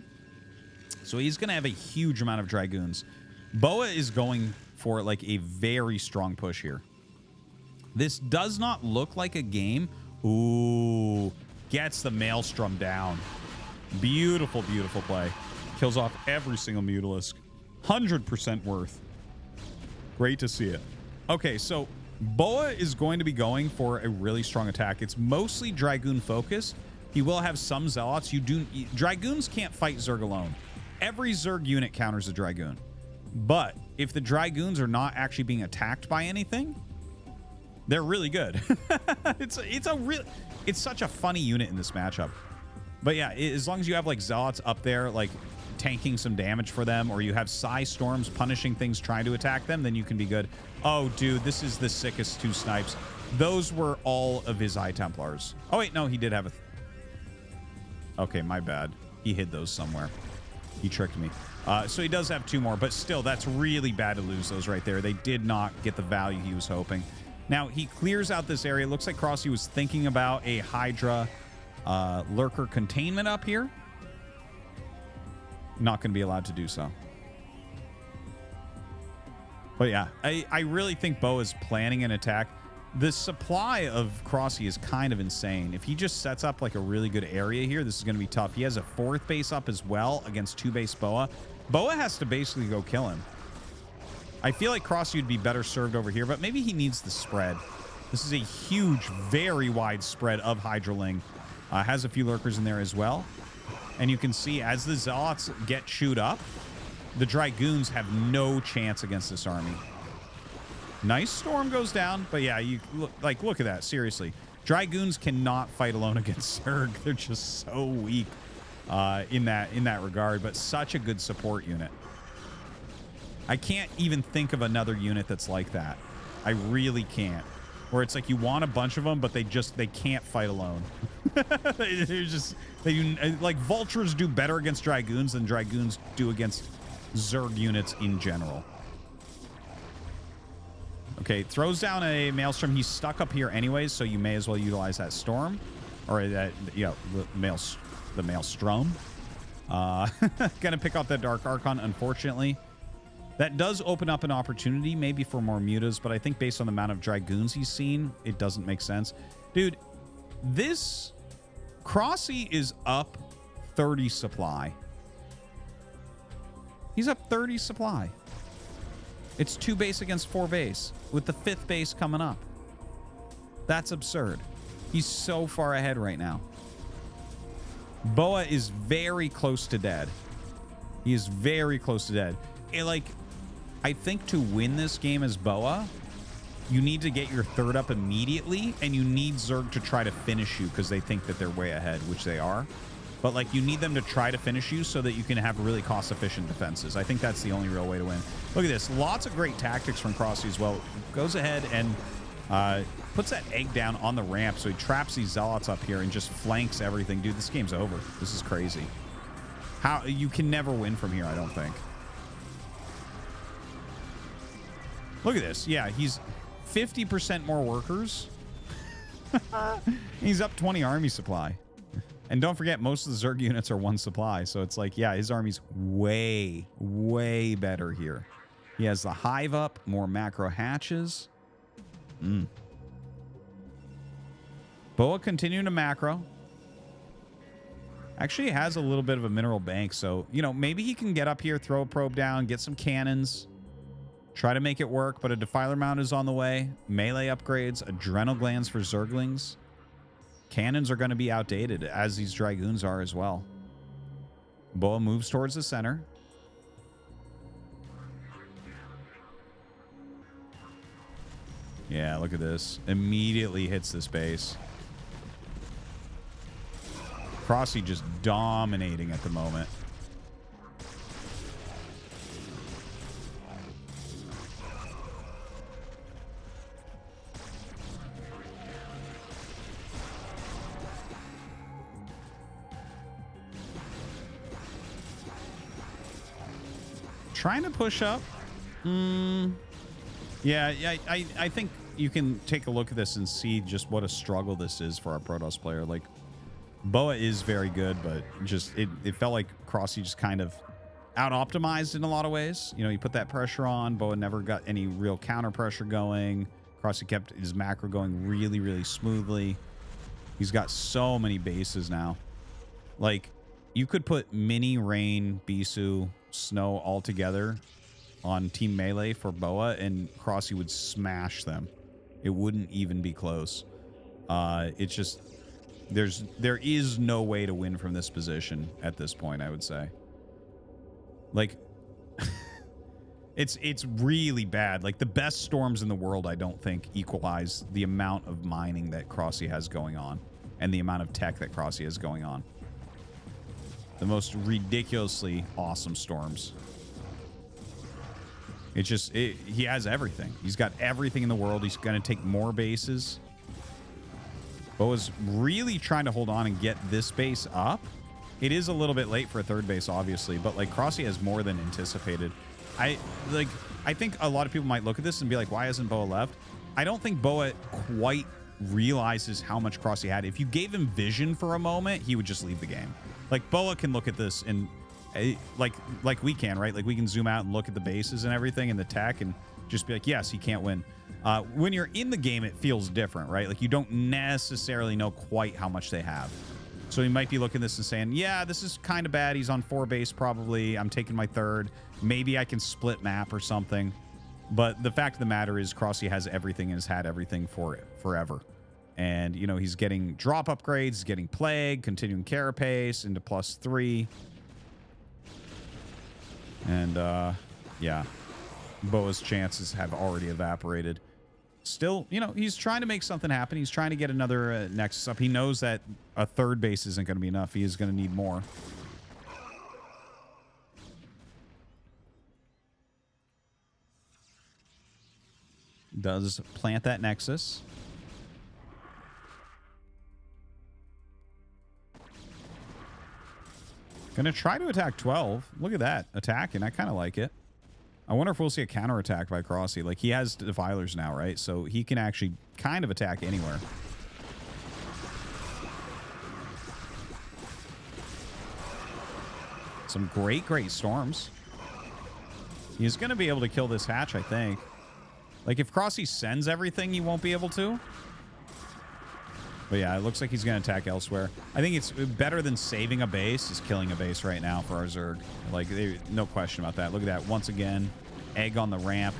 A: So he's going to have a huge amount of Dragoons. Boa is going for like a very strong push here. This does not look like a game. Ooh, gets the Maelstrom down. Beautiful, beautiful play. Kills off every single Mutalisk. 100% worth. Great to see it. Okay, so Boa is going to be going for a really strong attack. It's mostly Dragoon focused. He will have some Zealots. Dragoons can't fight Zerg alone. Every Zerg unit counters a Dragoon. But if the Dragoons are not actually being attacked by anything, they're really good. It's such a funny unit in this matchup. But yeah, as long as you have like Zealots up there, like tanking some damage for them, or you have Psy Storms punishing things trying to attack them, then you can be good. Oh, dude, this is the sickest 2 snipes. Those were all of his High Templars. Oh, wait, no, he did have a... Okay, my bad. He hid those somewhere. He tricked me. So he does have 2 more, but still, that's really bad to lose those right there. They did not get the value he was hoping. Now, he clears out this area. It looks like Crossy was thinking about a Hydra Lurker containment up here. Not going to be allowed to do so. But yeah, I really think Bo is planning an attack. The supply of Crossy is kind of insane. If he just sets up like a really good area here, this is going to be tough. He has a 4th base up as well against 2 base Boa. Boa has to basically go kill him. I feel like Crossy would be better served over here, but maybe he needs the spread. This is a huge, very wide spread of Hydraling. Has a few lurkers in there as well. And you can see as the Zealots get chewed up, the Dragoons have no chance against this army. Nice storm goes down, but yeah, you look at that, seriously. Dragoons cannot fight alone against Zerg. They're just so weak in that regard, but such a good support unit. I can't even think of another unit that's like that. I really can't. Where it's like you want a bunch of them, but they can't fight alone. Like Vultures do better against Dragoons than Dragoons do against Zerg units in general. Okay, throws down a Maelstrom. He's stuck up here anyways, so you may as well utilize that Storm. or the Maelstrom. Gonna pick up that Dark Archon, unfortunately. That does open up an opportunity maybe for more mutas, but I think based on the amount of Dragoons he's seen, it doesn't make sense. Dude, this Crossy is up 30 supply. He's up 30 supply. It's 2 base against 4 base, with the 5th base coming up. That's absurd. He's so far ahead right now. Boa is very close to dead. He is very close to dead. I think to win this game as Boa, you need to get your 3rd up immediately, and you need Zerg to try to finish you because they think that they're way ahead, which they are. But, like, you need them to try to finish you so that you can have really cost-efficient defenses. I think that's the only real way to win. Look at this. Lots of great tactics from Crossy as well. Goes ahead and puts that egg down on the ramp, so he traps these Zealots up here and just flanks everything. Dude, this game's over. This is crazy. You can never win from here, I don't think. Look at this. Yeah, he's 50% more workers. He's up 20 army supply. And don't forget, most of the Zerg units are 1 supply. So it's like, yeah, his army's way, way better here. He has the hive up, more macro hatches. Boa continuing to macro. Actually has a little bit of a mineral bank. So, you know, maybe he can get up here, throw a probe down, get some cannons. Try to make it work, but a Defiler Mount is on the way. Melee upgrades, Adrenal Glands for Zerglings. Cannons are going to be outdated, as these Dragoons are as well. Boa moves towards the center. Yeah, look at this. Immediately hits this base. Crossy just dominating at the moment. Trying to push up. Yeah, I think you can take a look at this and see just what a struggle this is for our Protoss player. Like, Boa is very good, but just it felt like Crossy just kind of out-optimized in a lot of ways. You know, he put that pressure on. Boa never got any real counter pressure going. Crossy kept his macro going really, really smoothly. He's got so many bases now. Like, you could put Mini, Rain, Bisu, Snow all together on Team Melee for Boa, and Crossy would smash them. It wouldn't even be close. It's just there is no way to win from this position at this point, I would say. Like, it's really bad. Like, the best storms in the world, I don't think, equalize the amount of mining that Crossy has going on and the amount of tech that Crossy has going on. The most ridiculously awesome storms. It's just, he has everything. He's got everything in the world. He's going to take more bases. Boa's really trying to hold on and get this base up. It is a little bit late for a 3rd base, obviously, but like Crossy has more than anticipated. I think a lot of people might look at this and be like, why hasn't Boa left? I don't think Boa quite realizes how much Crossy had. If you gave him vision for a moment, he would just leave the game. Like, Boa can look at this and like we can, right? Like, we can zoom out and look at the bases and everything and the tech and just be like, yes, he can't win. When you're in the game, it feels different, right? Like, you don't necessarily know quite how much they have. So he might be looking at this and saying, yeah, this is kind of bad. He's on 4 base probably. I'm taking my 3rd. Maybe I can split map or something. But the fact of the matter is Crossy has everything and has had everything for it forever. And, you know, he's getting drop upgrades, he's getting Plague, continuing Carapace into +3. And, yeah, Boa's chances have already evaporated. Still, you know, he's trying to make something happen. He's trying to get another Nexus up. He knows that a 3rd base isn't going to be enough. He is going to need more. Does plant that Nexus. Gonna try to attack 12. Look at that. Attacking. I kind of like it. I wonder if we'll see a counterattack by Crossy. Like, he has Defilers now, right? So he can actually kind of attack anywhere. Some great storms. He's going to be able to kill this hatch, I think. Like, if Crossy sends everything, he won't be able to. But yeah, it looks like he's going to attack elsewhere. I think it's better than saving a base is killing a base right now for our Zerg. Like, no question about that. Look at that. Once again, egg on the ramp.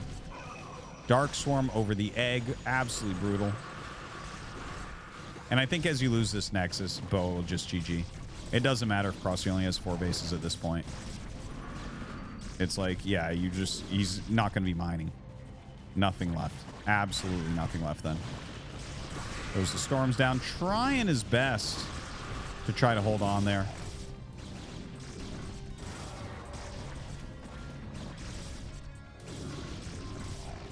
A: Dark Swarm over the egg. Absolutely brutal. And I think as you lose this Nexus, Bo will just GG. It doesn't matter if Crossy only has 4 bases at this point. It's like, yeah, he's not going to be mining. Nothing left. Absolutely nothing left then. Goes the storms down, trying his best to try to hold on there.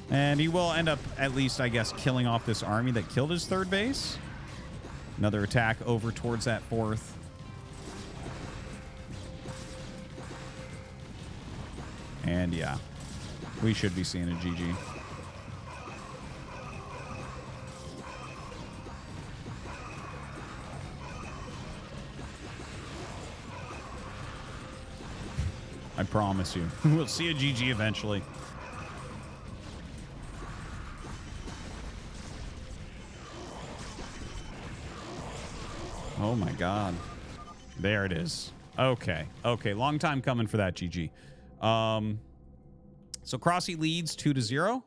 A: And he will end up, at least, I guess, killing off this army that killed his 3rd base. Another attack over towards that 4th. And yeah, we should be seeing a GG. I promise you. We'll see a GG eventually. Oh my god. There it is. Okay. Okay. Long time coming for that GG. So Crossy leads 2-0.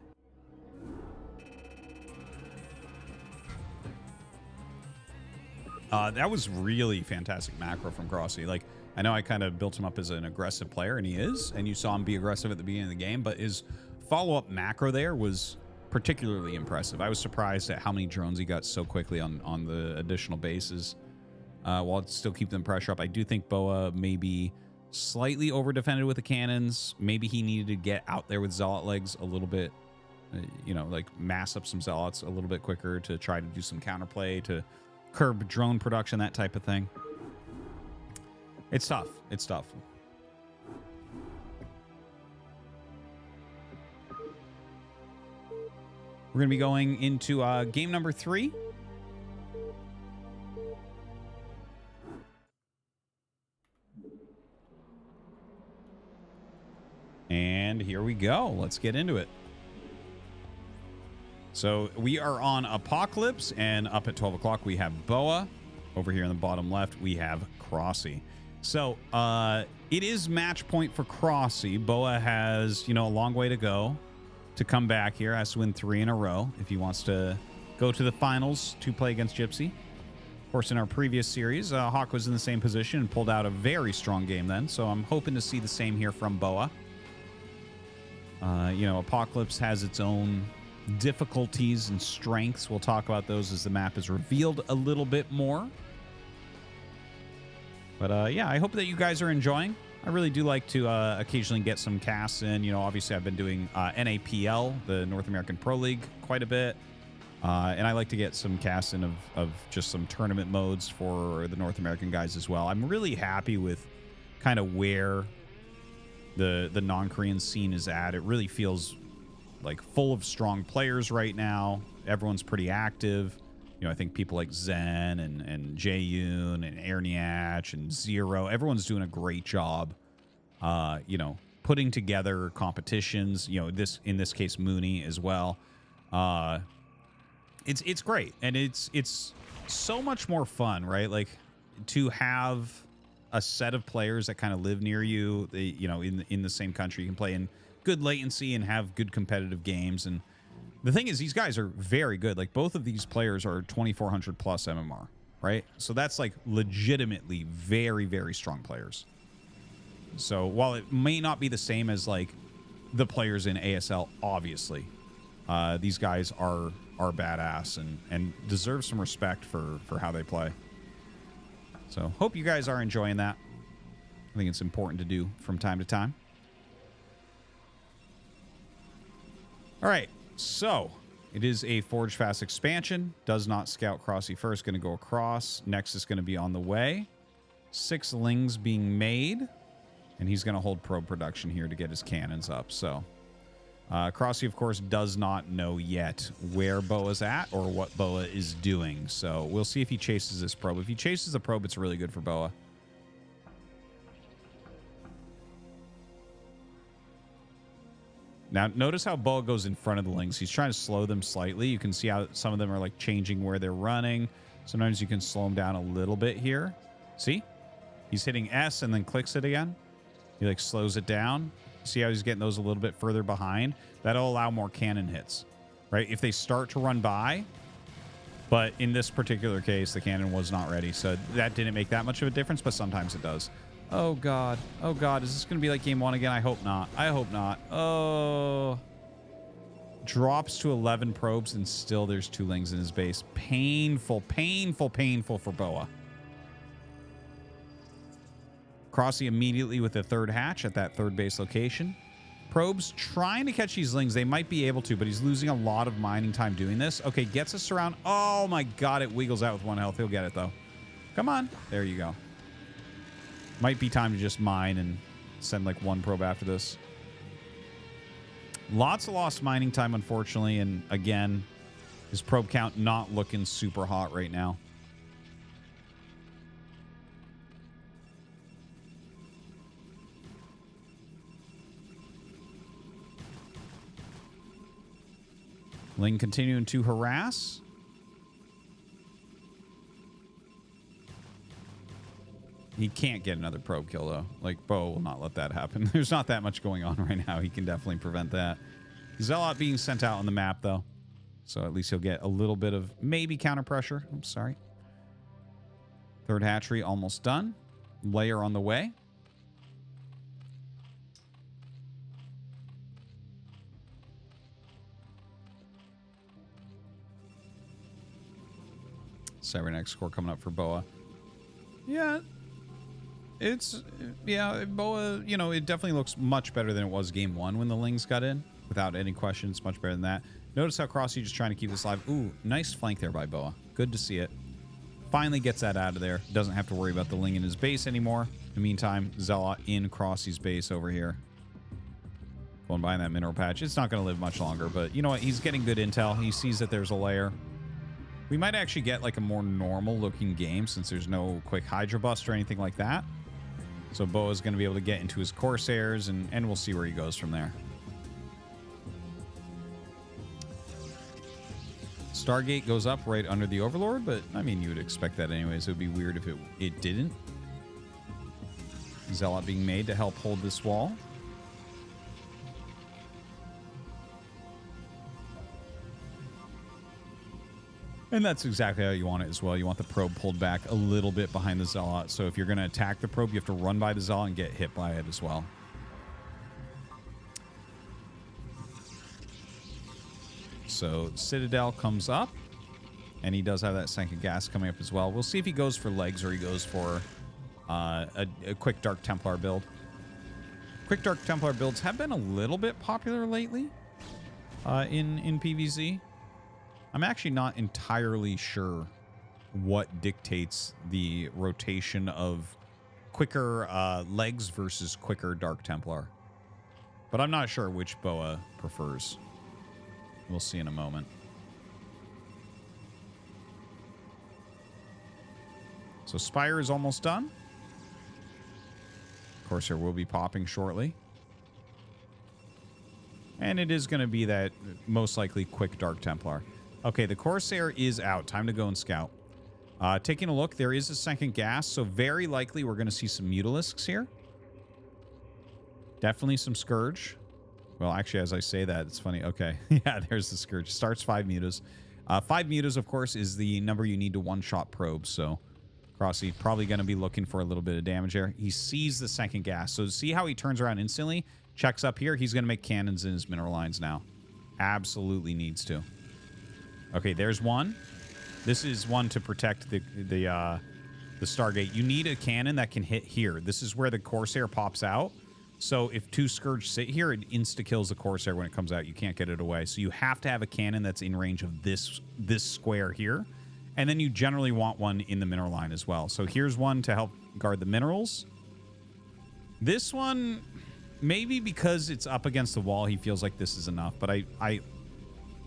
A: That was really fantastic macro from Crossy. Like, I know I kind of built him up as an aggressive player, and he is, and you saw him be aggressive at the beginning of the game, but his follow-up macro there was particularly impressive. I was surprised at how many drones he got so quickly on the additional bases, while it still keep them pressure up. I do think Boa may be slightly over-defended with the cannons. Maybe he needed to get out there with Zealot legs a little bit, you know, like mass up some Zealots a little bit quicker to try to do some counterplay, to curb drone production, that type of thing. It's tough. It's tough. We're going to be going into game number 3. And here we go. Let's get into it. So we are on Apocalypse, and up at 12 o'clock we have Boa. Over here in the bottom left we have Crossy. So it is match point for Crossy. Boa has, you know, a long way to go to come back here. Has to win 3 in a row if he wants to go to the finals to play against Gypsy. Of course, in our previous series, Hawk was in the same position and pulled out a very strong game then. So I'm hoping to see the same here from Boa. You know, Apocalypse has its own difficulties and strengths. We'll talk about those as the map is revealed a little bit more. But yeah, I hope that you guys are enjoying. I really do like to occasionally get some casts in. You know, obviously I've been doing NAPL, the North American Pro League, quite a bit. And I like to get some casts in of just some tournament modes for the North American guys as well. I'm really happy with kind of where the non-Korean scene is at. It really feels like full of strong players right now. Everyone's pretty active. You know, I think people like Zen and Jaeyoon and Erniach and Zero, everyone's doing a great job, you know, putting together competitions, you know, in this case, Mooney as well. It's great. And it's so much more fun, right? Like, to have a set of players that kind of live near you, you know, in the same country. You can play in good latency and have good competitive games. And the thing is, these guys are very good. Like, both of these players are 2400 plus MMR, right? So that's like legitimately very, very strong players. So while it may not be the same as like the players in ASL, obviously, these guys are badass and deserve some respect for how they play. So hope you guys are enjoying that. I think it's important to do from time to time. All right, so it is a Forge Fast expansion. Does not scout Crossy first. Going to go across. Next is going to be on the way. 6 lings being made. And he's going to hold probe production here to get his cannons up. So Crossy, of course, does not know yet where Boa's at or what Boa is doing. So we'll see if he chases this probe. If he chases the probe, it's really good for Boa. Now, notice how Boa goes in front of the Lings. He's trying to slow them slightly. You can see how some of them are like changing where they're running. Sometimes you can slow them down a little bit here. See? He's hitting S and then clicks it again. He like slows it down. See how he's getting those a little bit further behind? That'll allow more cannon hits, right? If they start to run by, but in this particular case, the cannon was not ready. So that didn't make that much of a difference, but sometimes it does. Oh, God. Oh, God. Is this going to be like game 1 again? I hope not. I hope not. Oh. Drops to 11 probes, and still there's 2 Lings in his base. Painful, painful, painful for Boa. Crossy immediately with the 3rd hatch at that 3rd base location. Probes trying to catch these Lings. They might be able to, but he's losing a lot of mining time doing this. Okay, gets us around. Oh, my God. It wiggles out with 1 health. He'll get it, though. Come on. There you go. Might be time to just mine and send like 1 probe after this. Lots of lost mining time, unfortunately. And again, his probe count not looking super hot right now. Ling continuing to harass. He can't get another probe kill, though. Like, Bo will not let that happen. There's not that much going on right now. He can definitely prevent that. Zealot being sent out on the map, though. So at least he'll get a little bit of maybe counter pressure. I'm sorry. 3rd hatchery almost done. Layer on the way. Cybernetic score coming up for Boa. Yeah. Boa, you know, it definitely looks much better than it was game 1 when the Lings got in. Without any question, it's much better than that. Notice how Crossy just trying to keep this alive. Ooh, nice flank there by Boa. Good to see it. Finally gets that out of there. Doesn't have to worry about the Ling in his base anymore. In the meantime, Zealot in Crossy's base over here. Going behind that mineral patch. It's not going to live much longer, but you know what? He's getting good intel. He sees that there's a layer. We might actually get like a more normal looking game since there's no quick Hydra bust or anything like that. So Boa's going to be able to get into his Corsairs, and we'll see where he goes from there. Stargate goes up right under the Overlord, but I mean, you would expect that anyways. It would be weird if it didn't. Zealot being made to help hold this wall. And that's exactly how you want it as well. You want the probe pulled back a little bit behind the Zealot. So if you're going to attack the probe, you have to run by the Zealot and get hit by it as well. So Citadel comes up. And he does have that 2nd gas coming up as well. We'll see if he goes for legs or he goes for a quick Dark Templar build. Quick Dark Templar builds have been a little bit popular lately in PvZ. I'm actually not entirely sure what dictates the rotation of quicker legs versus quicker Dark Templar. But I'm not sure which Boa prefers. We'll see in a moment. So Spire is almost done. Corsair will be popping shortly. And it is going to be that most likely quick Dark Templar. Okay, the Corsair is out. Time to go and scout. Taking a look, there is a 2nd gas, so very likely we're going to see some Mutalisks here. Definitely some Scourge. Well, actually, as I say that, it's funny. Okay, yeah, there's the Scourge. Starts 5 mutas. 5 mutas, of course, is the number you need to one-shot probes, so Crossy probably going to be looking for a little bit of damage there. He sees the 2nd gas, so see how he turns around instantly? Checks up here. He's going to make cannons in his mineral lines now. Absolutely needs to. Okay, there's one. This is one to protect the Stargate. You need a cannon that can hit here. This is where the Corsair pops out. So if 2 Scourge sit here, it insta-kills the Corsair when it comes out. You can't get it away. So you have to have a cannon that's in range of this square here. And then you generally want one in the mineral line as well. So here's one to help guard the minerals. This one, maybe because it's up against the wall, he feels like this is enough. But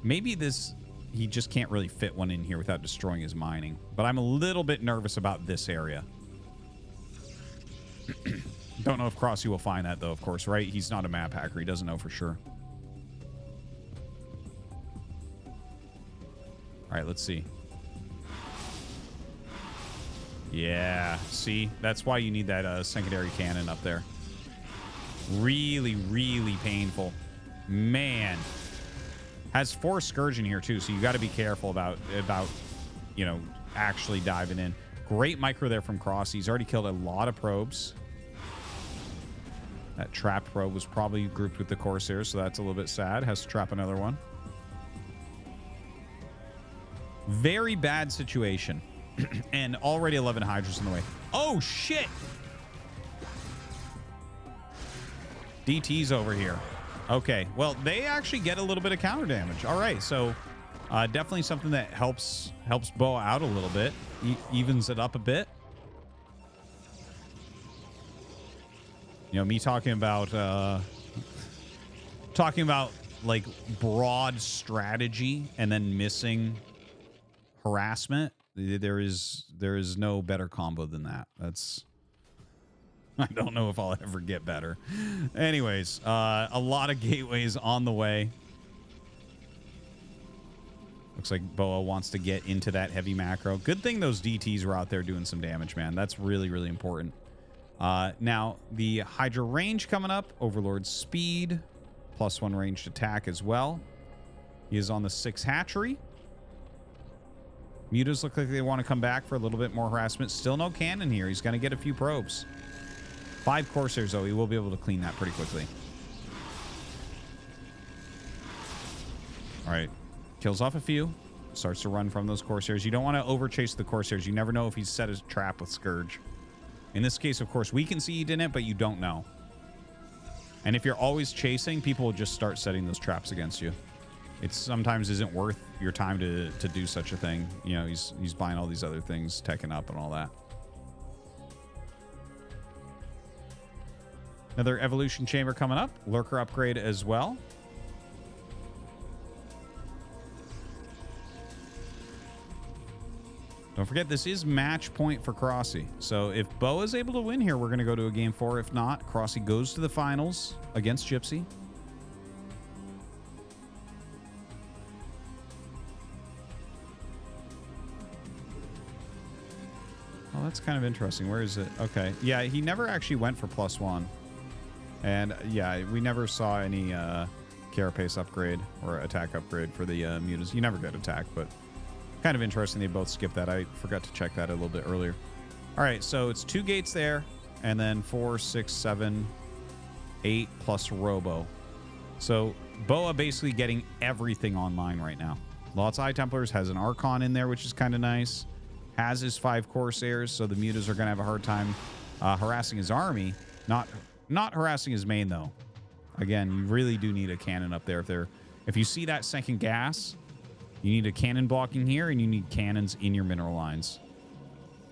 A: maybe this... He just can't really fit one in here without destroying his mining. But I'm a little bit nervous about this area. Don't know if Crossy will find that, though, of course, right? He's not a map hacker. He doesn't know for sure. All right, let's see. Yeah, see? That's why you need that secondary cannon up there. Really, really painful. Man. Has 4 Scourge in here, too, so you got to be careful about, you know, actually diving in. Great micro there from Cross. He's already killed a lot of probes. That trapped probe was probably grouped with the Corsairs, so that's a little bit sad. Has to trap another one. Very bad situation. And already 11 Hydras in the way. Oh, shit! DT's over here. Okay, well, they actually get a little bit of counter damage. All right, so definitely something that helps Boa out a little bit. Evens it up a bit. You know, me talking about like broad strategy and then missing harassment. There is no better combo than that. I don't know if I'll ever get better. Anyways, a lot of gateways on the way. Looks like Boa wants to get into that heavy macro. Good thing those DTs were out there doing some damage, man. That's really, really important. Now, the Hydra range coming up. Overlord speed. +1 ranged attack as well. He is on the 6 hatchery. Mutas look like they want to come back for a little bit more harassment. Still no cannon here. He's going to get a few probes. 5 Corsairs, though. He will be able to clean that pretty quickly. All right. Kills off a few. Starts to run from those Corsairs. You don't want to overchase the Corsairs. You never know if he's set his trap with Scourge. In this case, of course, we can see he didn't, but you don't know. And if you're always chasing, people will just start setting those traps against you. It sometimes isn't worth your time to do such a thing. You know, he's buying all these other things, teching up and all that. Another evolution chamber coming up. Lurker upgrade as well. Don't forget, this is match point for Crossy. So if Boa is able to win here, we're going to go to a game 4. If not, Crossy goes to the finals against Gypsy. Oh, that's kind of interesting. Where is it? Okay. Yeah, he never actually went for +1. And yeah, we never saw any carapace upgrade or attack upgrade for the mutas. You never get attack, but kind of interesting they both skipped that. I forgot to check that a little bit earlier. All right, so it's 2 gates there, and then 4, 6, 7, 8 plus Robo. So Boa basically getting everything online right now. Lots of Eye Templars, has an Archon in there, which is kind of nice. Has his 5 Corsairs, so the mutas are going to have a hard time harassing his army. Not harassing his main, though. Again, you really do need a cannon up there. If you see that second gas, you need a cannon blocking here, and you need cannons in your mineral lines.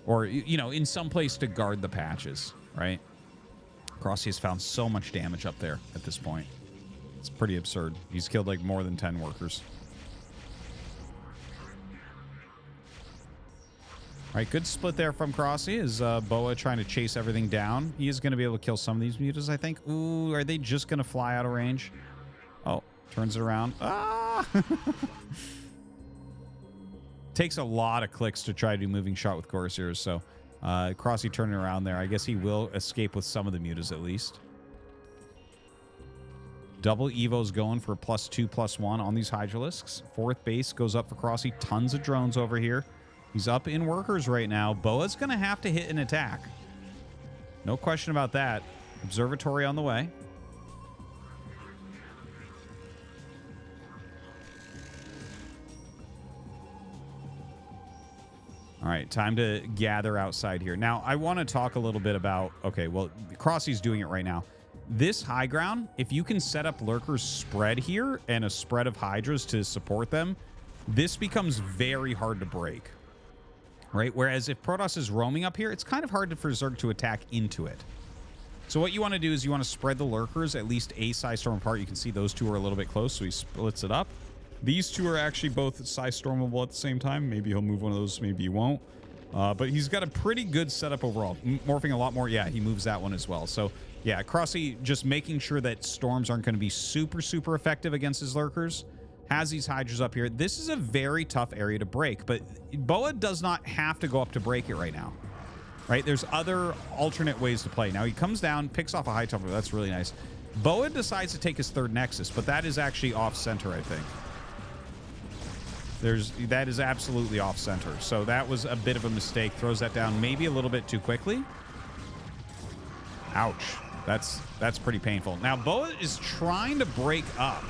A: Or, you know, in some place to guard the patches, right? Crossy has found so much damage up there at this point. It's pretty absurd. He's killed, like, more than 10 workers. All right, good split there from Crossy. Is Boa trying to chase everything down. He is going to be able to kill some of these mutas, I think. Ooh, are they just going to fly out of range? Oh, turns it around. Ah! Takes a lot of clicks to try to do moving shot with Corsairs, so Crossy turning around there. I guess he will escape with some of the mutas at least. Double Evo's going for +2, +1 on these Hydralisks. 4th base goes up for Crossy. Tons of drones over here. He's up in workers right now. Boa's going to have to hit an attack. No question about that. Observatory on the way. All right, time to gather outside here. Now, I want to talk a little bit about... Okay, well, Crossy's doing it right now. This high ground, if you can set up Lurkers spread here and a spread of Hydras to support them, this becomes very hard to break. Right? Whereas if Protoss is roaming up here, it's kind of hard for Zerg to attack into it. So what you want to do is you want to spread the Lurkers at least a Psystorm apart. You can see those two are a little bit close, so he splits it up. These two are actually both Psystormable at the same time. Maybe he'll move one of those, maybe he won't. But he's got a pretty good setup overall. Morphing a lot more. Yeah, he moves that one as well. So, yeah, Crossy just making sure that Storms aren't going to be super, super effective against his Lurkers. has these Hydras up here. This is a very tough area to break, but Boa does not have to go up to break it right now. Right? There's other alternate ways to play. Now he comes down, picks off a High Templar. That's really nice. Boa decides to take his third Nexus, but that is actually off center, I think. That is absolutely off center. So that was a bit of a mistake. Throws that down maybe a little bit too quickly. Ouch. That's pretty painful. Now Boa is trying to break up.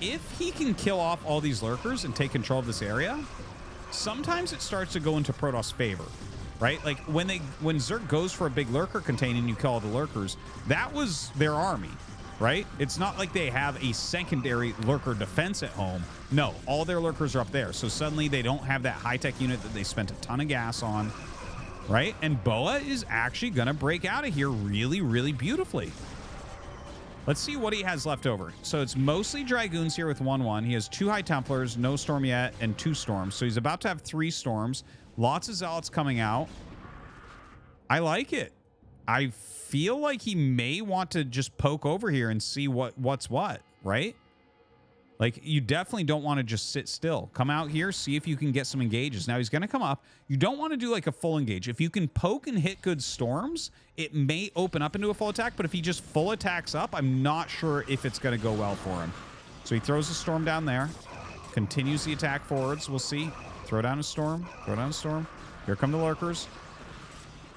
A: If he can kill off all these lurkers and take control of this area, sometimes it starts to go into Protoss' favor. Right? Like when Zerg goes for a big lurker contain and you kill all the lurkers, that was their army. Right? It's not like they have a secondary lurker defense at home. No, all their lurkers are up there. So suddenly they don't have that high-tech unit that they spent a ton of gas on. Right? And Boa is actually going to break out of here really, really beautifully. Let's see what he has left over. So it's mostly Dragoons here with 1-1. He has 2 High Templars, no Storm yet, and 2 Storms. So he's about to have 3 Storms. Lots of Zealots coming out. I like it. I feel like he may want to just poke over here and see what's what, right? Like, you definitely don't want to just sit still. Come out here, see if you can get some engages. Now, he's going to come up. You don't want to do, like, a full engage. If you can poke and hit good storms, it may open up into a full attack. But if he just full attacks up, I'm not sure if it's going to go well for him. So he throws a storm down there. Continues the attack forwards. We'll see. Throw down a storm. Throw down a storm. Here come the lurkers.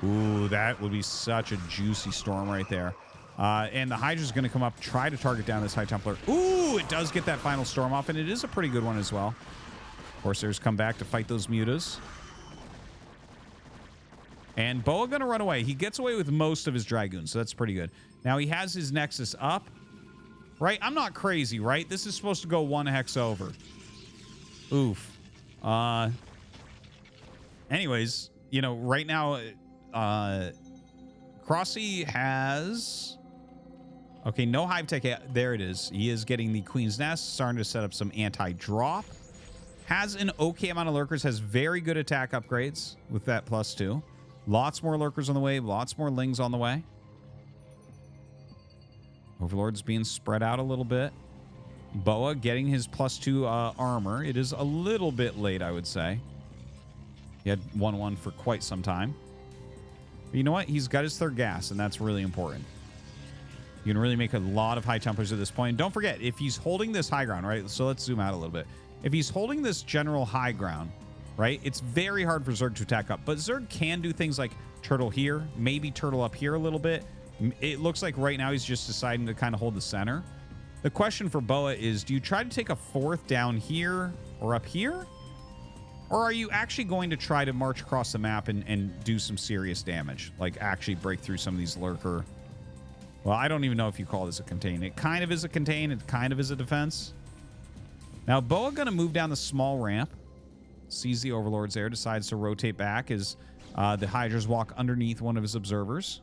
A: Ooh, that would be such a juicy storm right there. And the Hydra's going to come up, try to target down this High Templar. Ooh, it does get that final storm off, and it is a pretty good one as well. Corsairs come back to fight those mutas. And Boa going to run away. He gets away with most of his Dragoons, so that's pretty good. Now he has his Nexus up. Right? I'm not crazy, right? This is supposed to go 1 hex over. Oof. Anyways, you know, right now, Crossy has... Okay, no Hive Tech. There it is. He is getting the Queen's Nest, starting to set up some anti-drop. Has an okay amount of lurkers, has very good attack upgrades with that +2. Lots more lurkers on the way, lots more lings on the way. Overlord's being spread out a little bit. Boa getting his +2 armor. It is a little bit late, I would say. He had 1-1 for quite some time. But you know what? He's got his 3rd gas, and that's really important. You can really make a lot of High Templars at this point. And don't forget, if he's holding this high ground, right? So let's zoom out a little bit. If he's holding this general high ground, right? It's very hard for Zerg to attack up. But Zerg can do things like turtle here, maybe turtle up here a little bit. It looks like right now he's just deciding to kind of hold the center. The question for Boa is, do you try to take a 4th down here or up here? Or are you actually going to try to march across the map and do some serious damage? Like actually break through some of these lurker... Well, I don't even know if you call this a contain. It kind of is a contain. It kind of is a defense. Now, Boa going to move down the small ramp. Sees the Overlords there. Decides to rotate back as the Hydras walk underneath one of his observers.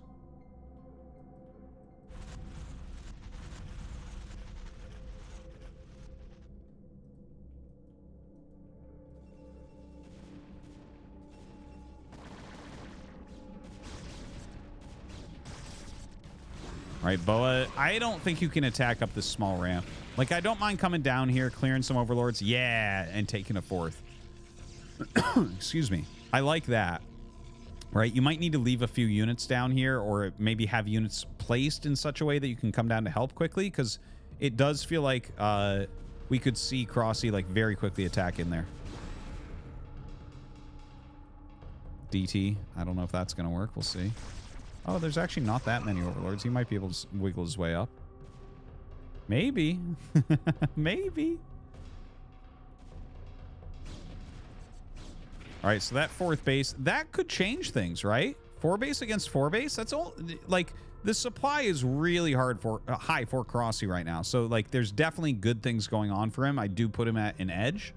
A: All right, Boa, I don't think you can attack up this small ramp. Like, I don't mind coming down here, clearing some Overlords. Yeah, and taking a 4th. Excuse me. I like that. Right? You might need to leave a few units down here or maybe have units placed in such a way that you can come down to help quickly, because it does feel like we could see Crossy, like, very quickly attack in there. DT. I don't know if that's going to work. We'll see. Oh, there's actually not that many Overlords. He might be able to wiggle his way up. Maybe. Maybe. All right, so that 4th base, that could change things, right? 4 base against 4 base? That's all. Like, the supply is really hard for high for Crossy right now. So, like, there's definitely good things going on for him. I do put him at an edge.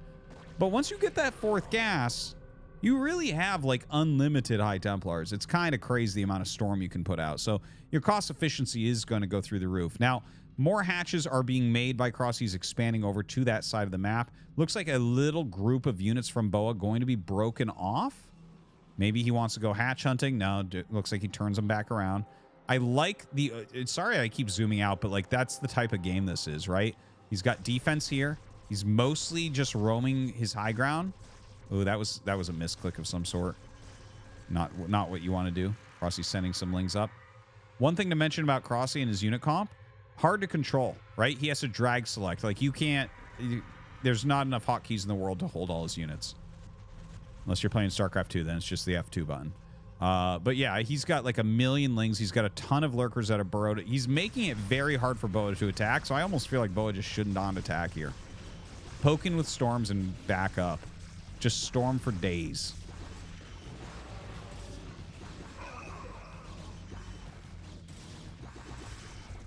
A: But once you get that 4th gas... You really have, like, unlimited High Templars. It's kind of crazy the amount of storm you can put out. So your cost efficiency is going to go through the roof. Now, more hatches are being made by Crossy's expanding over to that side of the map. Looks like a little group of units from Boa going to be broken off. Maybe he wants to go hatch hunting. No, looks like he turns them back around. I like the... sorry I keep zooming out, but, like, that's the type of game this is, right? He's got defense here. He's mostly just roaming his high ground. Oh, that was a misclick of some sort. Not what you want to do. Crossy's sending some lings up. One thing to mention about Crossy and his unit comp, hard to control, right? He has to drag select. Like, you can't... there's not enough hotkeys in the world to hold all his units. Unless you're playing StarCraft 2, then it's just the F2 button. But yeah, he's got like a million lings. He's got a ton of lurkers that are burrowed. He's making it very hard for Boa to attack, so I almost feel like Boa just shouldn't not attack here. Poking with storms and back up. Just storm for days.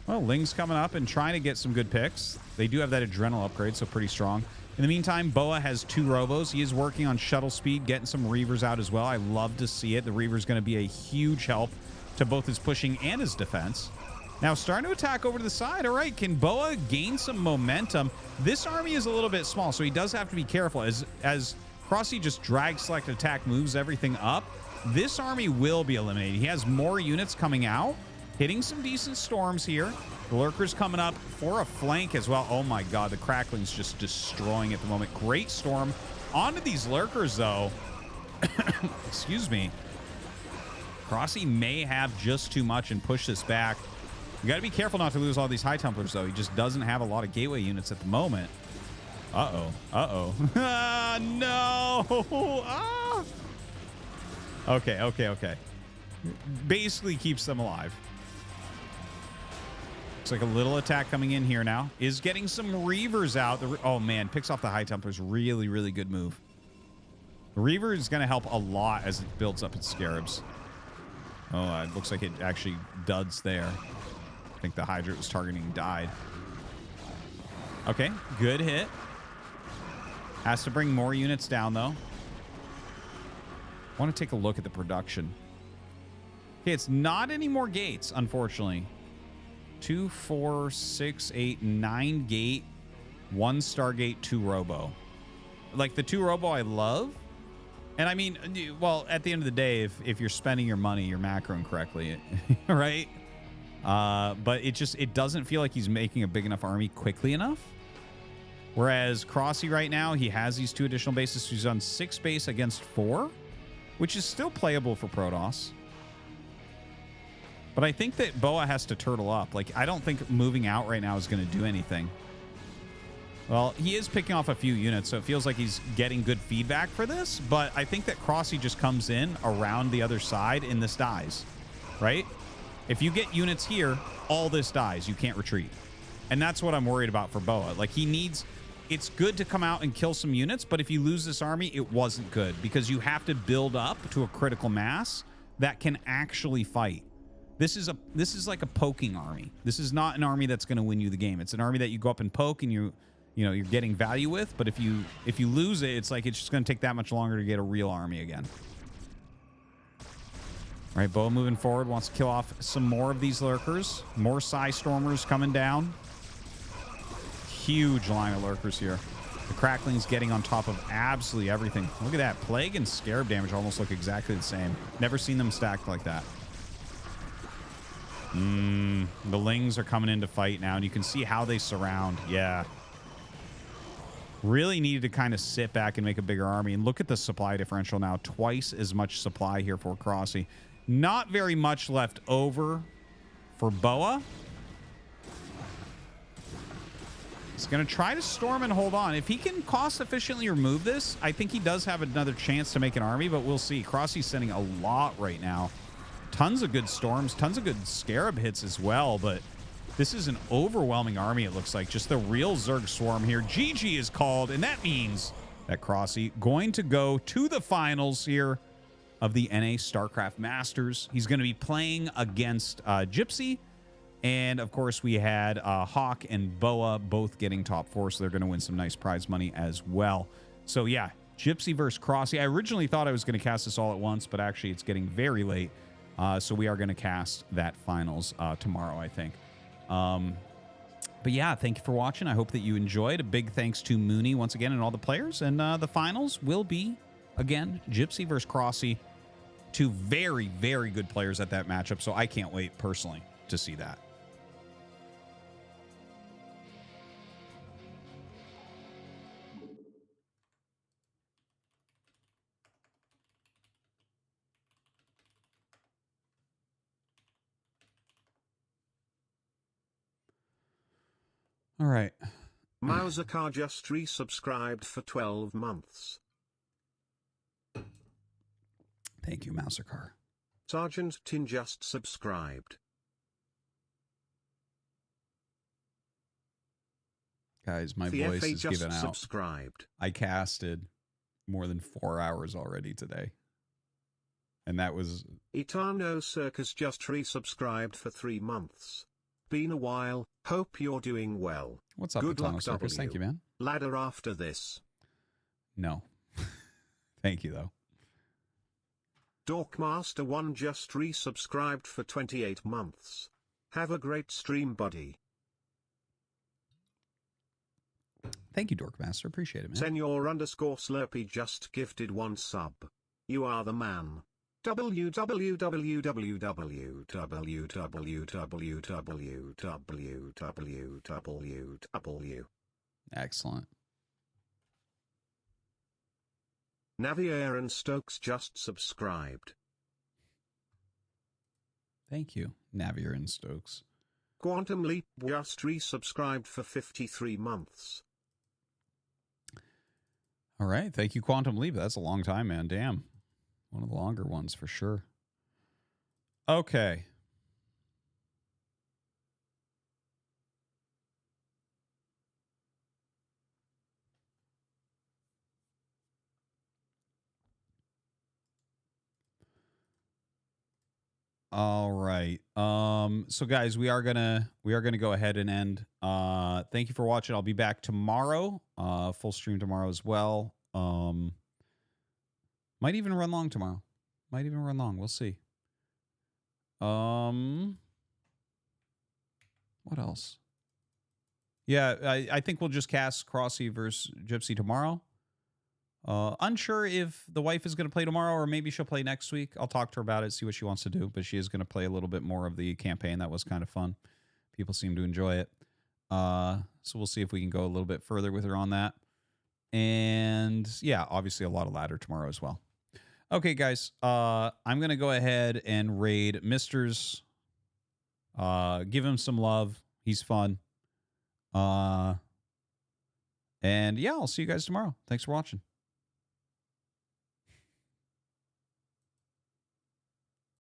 A: Well, Ling's coming up and trying to get some good picks. They do have that Adrenal upgrade, so pretty strong. In the meantime, Boa has 2 Robos. He is working on shuttle speed, getting some Reavers out as well. I love to see it. The Reaver's going to be a huge help to both his pushing and his defense. Now, starting to attack over to the side. All right, can Boa gain some momentum? This army is a little bit small, so he does have to be careful. As Crossy just drag select attack moves everything up, this army will be eliminated. He has more units coming out. Hitting some decent storms here. The Lurker's coming up for a flank as well. Oh my god, the Crackling's just destroying at the moment. Great storm. Onto these Lurkers, though. Excuse me. Crossy may have just too much and push this back. You got to be careful not to lose all these High Templars, though. He just doesn't have a lot of Gateway units at the moment. Uh-oh. Uh-oh. Ah, no! Ah! Okay. Basically keeps them alive. Looks like a little attack coming in here now. Is getting some Reavers out. Oh, man. Picks off the High Templars. Really, really good move. The Reaver is going to help a lot as it builds up its Scarabs. Oh, it looks like it actually duds there. I think the Hydra it was targeting died. Okay. Good hit. Has to bring more units down, though. I want to take a look at the production. Okay, it's not any more gates, unfortunately. 2, 4, 6, 8, 9 gate, 1 Stargate, 2 Robo. Like, the 2 Robo I love. And I mean, well, at the end of the day, if you're spending your money, you're macroing correctly, right? But it doesn't feel like he's making a big enough army quickly enough. Whereas Crossy right now, he has these 2 additional bases. So he's on 6 base against 4, which is still playable for Protoss. But I think that Boa has to turtle up. Like, I don't think moving out right now is going to do anything. Well, he is picking off a few units, so it feels like he's getting good feedback for this. But I think that Crossy just comes in around the other side and this dies, right? If you get units here, all this dies. You can't retreat. And that's what I'm worried about for Boa. Like, he needs... It's good to come out and kill some units, but if you lose this army, it wasn't good. Because you have to build up to a critical mass that can actually fight. This is like a poking army. This is not an army that's going to win you the game. It's an army that you go up and poke and you're getting value with. But if you lose it, it's like it's just going to take that much longer to get a real army again. All right, Boa moving forward wants to kill off some more of these Lurkers. More Psy Stormers coming down. Huge line of Lurkers here. The Crackling's getting on top of absolutely everything. Look at that. Plague and Scarab damage almost look exactly the same. Never seen them stacked like that. The Lings are coming in to fight now, and you can see how they surround. Yeah. Really needed to kind of sit back and make a bigger army. And look at the supply differential now. Twice as much supply here for Crossy. Not very much left over for Boa. He's going to try to storm and hold on. If he can cost efficiently remove this, I think he does have another chance to make an army, but we'll see. Crossy's sending a lot right now. Tons of good storms, tons of good Scarab hits as well, but this is an overwhelming army, it looks like. Just the real Zerg swarm here. GG is called, and that means that Crossy going to go to the finals here of the NA StarCraft Masters. He's going to be playing against Gypsy, and of course we had Hawk and Boa both getting top 4, so they're going to win some nice prize money as well. So yeah, Gypsy versus Crossy. I originally thought I was going to cast this all at once, but actually it's getting very late. So we are going to cast that finals tomorrow, I think. But yeah, thank you for watching. I hope that you enjoyed. A big thanks to Mooney once again and all the players. And the finals will be, again, Gypsy versus Crossy. 2 very, very good players at that matchup. So I can't wait personally to see that. All right.
C: Mausercar just resubscribed for 12 months.
A: Thank you, Mausercar.
C: Sergeant Tin just subscribed.
A: Guys, my
C: The
A: voice
C: FA
A: is
C: just
A: given out.
C: subscribed.
A: I casted more than 4 hours already today. And that was...
C: Etano Circus just resubscribed for 3 months. Been a while, hope you're doing well.
A: What's up,
C: Good
A: Etano
C: luck,
A: Circus? Thank you, man.
C: Ladder after this.
A: No. Thank you, though.
C: Dorkmaster1 just resubscribed for 28 months. Have a great stream, buddy.
A: Thank you, Dorkmaster. Appreciate it, man.
C: Senor_Slurpy just gifted 1 sub. You are the man. www.
A: Excellent.
C: Navier and Stokes just subscribed.
A: Thank you, Navier and Stokes.
C: Quantum Leap just resubscribed for 53 months.
A: All right. Thank you, Quantum Leap. That's a long time, man. Damn. One of the longer ones for sure. Okay. All right. So guys, we are gonna go ahead and end. Thank you for watching. I'll be back tomorrow. Full stream tomorrow as well. Might even run long tomorrow. Might even run long. We'll see. What else? Yeah, I think we'll just cast Crossy versus Gypsy tomorrow. Unsure if the wife is going to play tomorrow or maybe she'll play next week. I'll talk to her about it, see what she wants to do. But she is going to play a little bit more of the campaign. That was kind of fun. People seem to enjoy it. So we'll see if we can go a little bit further with her on that. And yeah, obviously a lot of ladder tomorrow as well. Okay, guys. I'm going to go ahead and raid Mister's. Give him some love. He's fun. And yeah, I'll see you guys tomorrow. Thanks for watching.